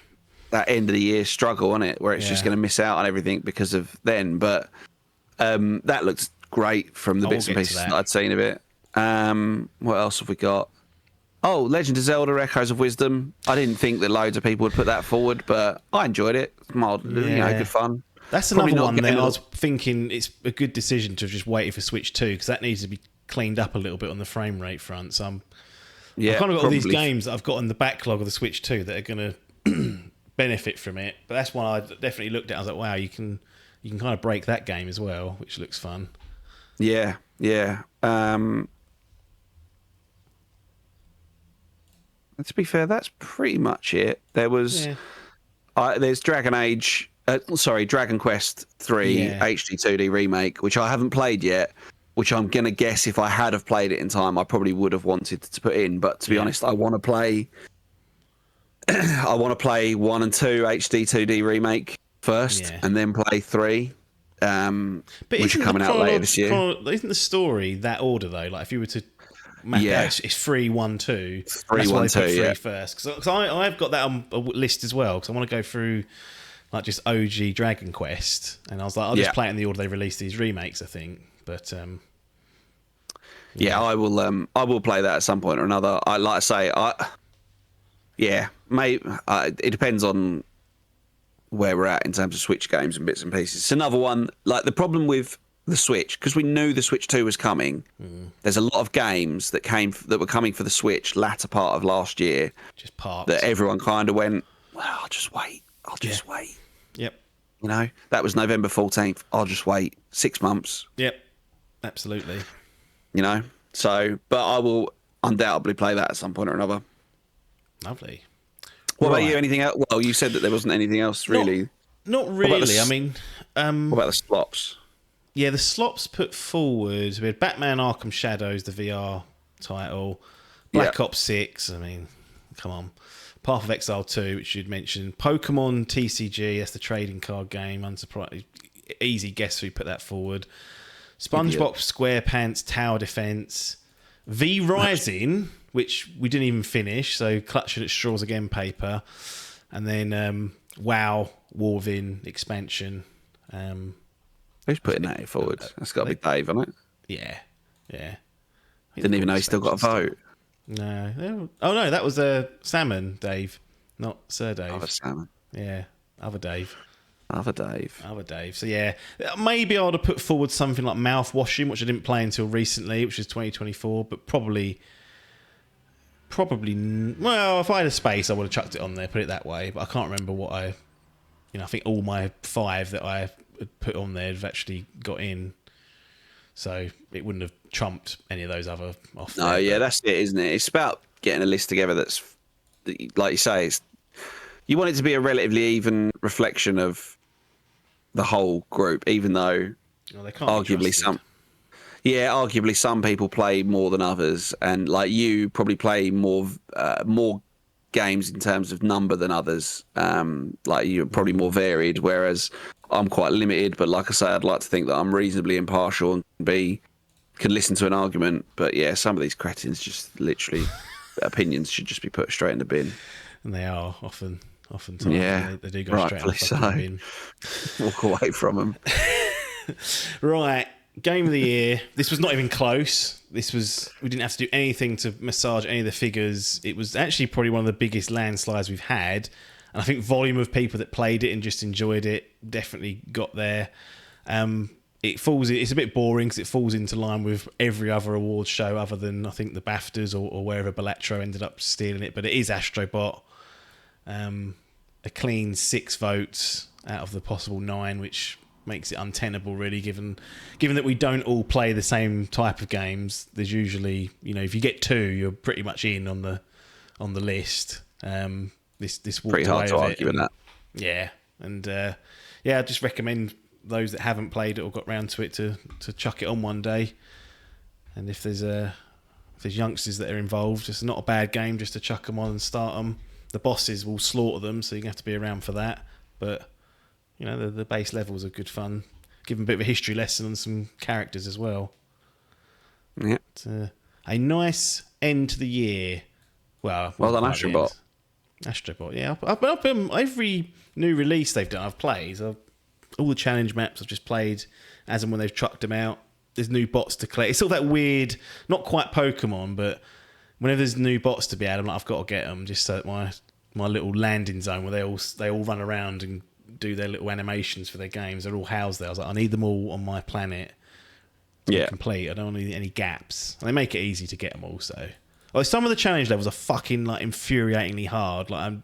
S6: that end of the year struggle, isn't it? Where it's just
S3: Yeah.
S6: going to miss out on everything because of then. But that looked great from the
S3: I will
S6: bits and
S3: get to
S6: pieces
S3: that.
S6: that I'd seen of it. What else have we got? Oh, Legend of Zelda: Echoes of Wisdom. I didn't think that loads of people would put that forward, but I enjoyed it. Mild,
S3: Yeah.
S6: good fun.
S3: That's
S6: Probably
S3: another
S6: not
S3: one that
S6: game
S3: I
S6: of
S3: was thinking it's a good decision to have just waited for Switch 2 because that needs to be cleaned up a little bit on the frame rate front. So
S6: Yeah,
S3: I've kind of got all these
S6: probably.
S3: games that I've got in the backlog of the Switch 2 that are going to benefit from it. But that's one I definitely looked at. I was like, wow, you can kind of break that game as well, which looks fun.
S6: Yeah. To be fair, that's pretty much it. There was, there's Dragon Quest 3
S3: Yeah.
S6: HD 2D remake, which I haven't played yet. Which I'm gonna guess if I had have played it in time, I probably would have wanted to put in. But to be honest, I want to play. I want to play 1 and 2 HD 2D remake first, and then play 3.
S3: But
S6: which are coming out later this year.
S3: Isn't the story that order though? Like if you were to map it out, it's 3, 1, 2.
S6: 3,
S3: That's why
S6: 1,
S3: they
S6: 2,
S3: put 3
S6: yeah.
S3: first. Because I've got that on a list as well. Because I want to go through like just OG Dragon Quest, and I was like, I'll just play it in the order they released these remakes. I think, but
S6: I will play that at some point or another. It depends on where we're at in terms of Switch games and bits and pieces. It's another one, like the problem with the Switch, because we knew the Switch 2 was coming, there's a lot of games that were coming for the Switch latter part of last year
S3: just parked.
S6: that everyone kind of went, well, I'll just wait.
S3: Yep.
S6: You know, that was November 14th. I'll just wait 6 months.
S3: Yep. Absolutely.
S6: You know, so, but I will undoubtedly play that at some point or another.
S3: Lovely.
S6: What about you? Anything else? Well, you said that there wasn't anything else really.
S3: Not really. I mean,
S6: what about the slops?
S3: Yeah, the slops put forward. We had Batman Arkham Shadows, the VR title, Black Ops 6. I mean, come on. Path of Exile 2, which you'd mentioned. Pokemon TCG, that's the trading card game. Unsurprised. Easy guess who put that forward. SpongeBob SquarePants Tower Defense. V Rising, which we didn't even finish, so clutching at straws again paper. And then WoW Warvin expansion.
S6: Who's putting that forward? That's got to be Dave, hasn't it?
S3: Yeah.
S6: Didn't even know he still got a vote.
S3: No. Oh, no, that was Salmon Dave, not Sir Dave.
S6: Other Salmon.
S3: Yeah, other Dave.
S6: Other Dave.
S3: So, yeah, maybe I would have put forward something like Mouthwashing, which I didn't play until recently, which is 2024, but probably, well, if I had a space, I would have chucked it on there, put it that way, but I can't remember what I think all my 5 that I had put on there have actually got in. So it wouldn't have trumped any of those other off.
S6: No,
S3: there,
S6: yeah, that's it, isn't it? It's about getting a list together that's, like you say, you want it to be a relatively even reflection of the whole group, even though
S3: they can't
S6: arguably some people play more than others, and like you probably play more games in terms of number than others. Like you're probably more varied, whereas I'm quite limited, but like I say, I'd like to think that I'm reasonably impartial and can listen to an argument. But yeah, some of these cretins just literally opinions should just be put straight in the bin.
S3: And they are oftentimes.
S6: Yeah,
S3: they do go straight in the fucking bin.
S6: Walk away from them.
S3: Right, game of the year. This was not even close. We didn't have to do anything to massage any of the figures. It was actually probably one of the biggest landslides we've had. And I think volume of people that played it and just enjoyed it definitely got there. It's a bit boring because it falls into line with every other awards show other than, I think, the BAFTAs or wherever Bellatro ended up stealing it. But it is Astrobot. A clean 6 votes out of the possible 9, which makes it untenable, really, given that we don't all play the same type of games. There's usually, if you get 2, you're pretty much in on the list. This walked
S6: pretty hard
S3: away
S6: to
S3: of
S6: argue
S3: it,
S6: with that.
S3: Yeah, and I just recommend those that haven't played it or got round to it to chuck it on one day. And if there's youngsters that are involved, it's not a bad game just to chuck them on and start them. The bosses will slaughter them, so you have to be around for that. But the base levels are good fun. Give them a bit of a history lesson on some characters as well.
S6: Yeah.
S3: It's, a nice end to the year. Well
S6: done,
S3: quite the
S6: Astrobot.
S3: end. Astrobot, yeah. I've been, every new release they've done, I've played. All the challenge maps I've just played as and when they've chucked them out. There's new bots to collect. It's all that weird, not quite Pokemon, but whenever there's new bots to be had, I'm like, I've got to get them just so that my little landing zone where they all run around and do their little animations for their games. They're all housed there. I was like, I need them all on my planet. Complete. I don't need any gaps. And they make it easy to get them also. Like, some of the challenge levels are fucking like infuriatingly hard. Like, I'm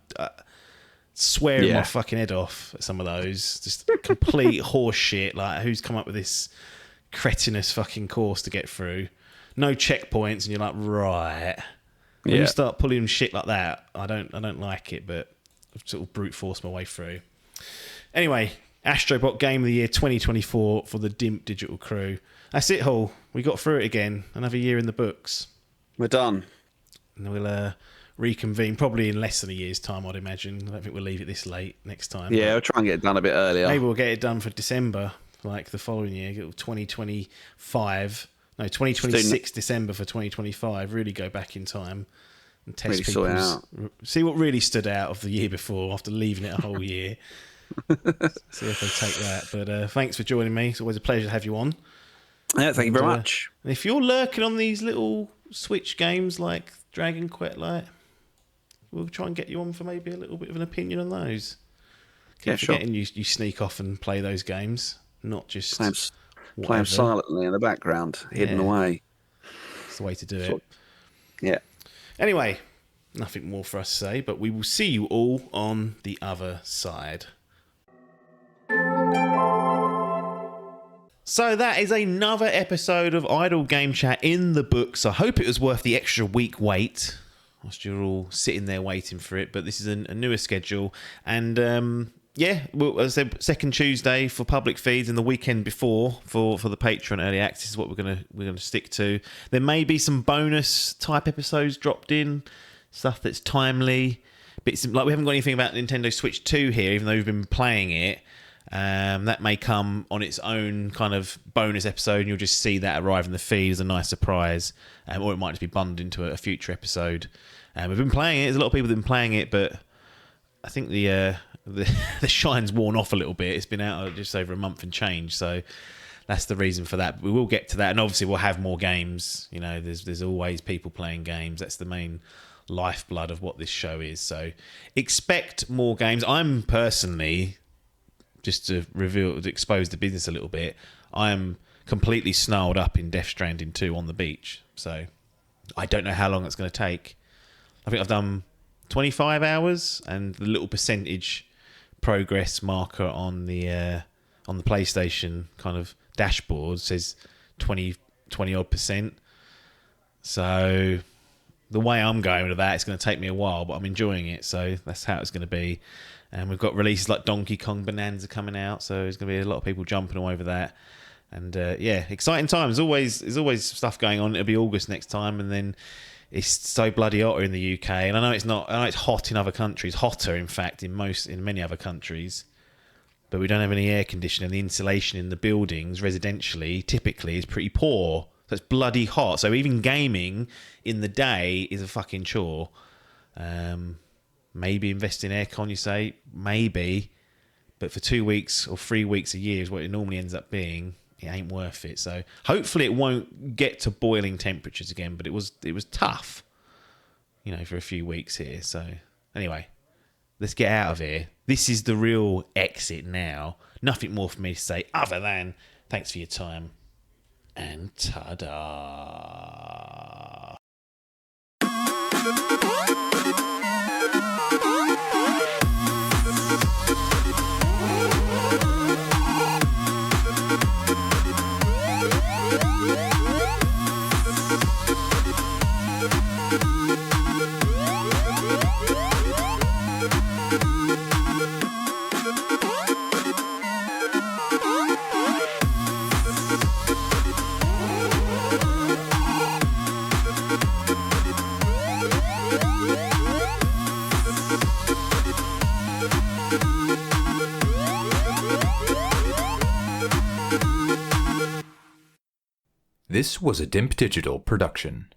S3: swearing my fucking head off at some of those. Just complete horse shit. Like, who's come up with this cretinous fucking course to get through? No checkpoints, and you're like, right. When you start pulling shit like that, I don't like it, but I've sort of brute forced my way through. Anyway, Astrobot Game of the Year 2024 for the Dimp Digital crew. That's it, Hall. We got through it again. Another year in the books.
S6: We're done.
S3: And we'll reconvene probably in less than a year's time, I'd imagine. I don't think we'll leave it this late next time.
S6: Yeah, we'll try and get it done a bit earlier.
S3: Maybe we'll get it done for December, like the following year, 2025. No, 2026 December for 2025. Really go back in time and test
S6: Really sort it
S3: people's... See what really stood out of the year before after leaving it a whole year. See if they take that. But thanks for joining me. It's always a pleasure to have you on.
S6: Yeah, thank you very much.
S3: And if you're lurking on these little Switch games like Dragon Quest, we'll try and get you on for maybe a little bit of an opinion on those. Keep forgetting you sneak off and play those games, not just
S6: play them silently in the background, hidden away.
S3: It's the way to do it.
S6: Yeah.
S3: Anyway, nothing more for us to say, but we will see you all on the other side. So that is another episode of Idle Game Chat in the books. I hope it was worth the extra week wait, whilst you're all sitting there waiting for it. But this is a newer schedule, and well, as I said, second Tuesday for public feeds, and the weekend before for the Patreon early access is what we're gonna stick to. There may be some bonus type episodes dropped in, stuff that's timely. Bits like we haven't got anything about Nintendo Switch 2 here, even though we've been playing it. That may come on its own kind of bonus episode, and you'll just see that arrive in the feed as a nice surprise, or it might just be bundled into a future episode. We've been playing it. There's a lot of people that have been playing it, but I think the shine's worn off a little bit. It's been out just over a month and change, so that's the reason for that. But we will get to that, and obviously we'll have more games. You know, there's always people playing games. That's the main lifeblood of what this show is. So expect more games. I'm personally, just to expose the business a little bit, I am completely snarled up in Death Stranding 2 on the beach. So I don't know how long it's going to take. I think I've done 25 hours, and the little percentage progress marker on the PlayStation kind of dashboard says 20 odd percent. So the way I'm going with that, it's going to take me a while, but I'm enjoying it. So that's how it's going to be. And we've got releases like Donkey Kong Bonanza coming out, so there's going to be a lot of people jumping all over that. And exciting times. There's always stuff going on. It'll be August next time, and then it's so bloody hot in the UK. And I know it's not. I know it's hot in other countries, hotter in fact in many other countries. But we don't have any air conditioning. The insulation in the buildings, residentially, typically is pretty poor. So it's bloody hot. So even gaming in the day is a fucking chore. Maybe invest in aircon, you say? Maybe. But for 2 weeks or 3 weeks a year is what it normally ends up being. It ain't worth it. So hopefully it won't get to boiling temperatures again, but it was tough, for a few weeks here. So anyway, let's get out of here. This is the real exit now. Nothing more for me to say other than thanks for your time and ta-da.
S7: Yeah. This was a Dimp Digital production.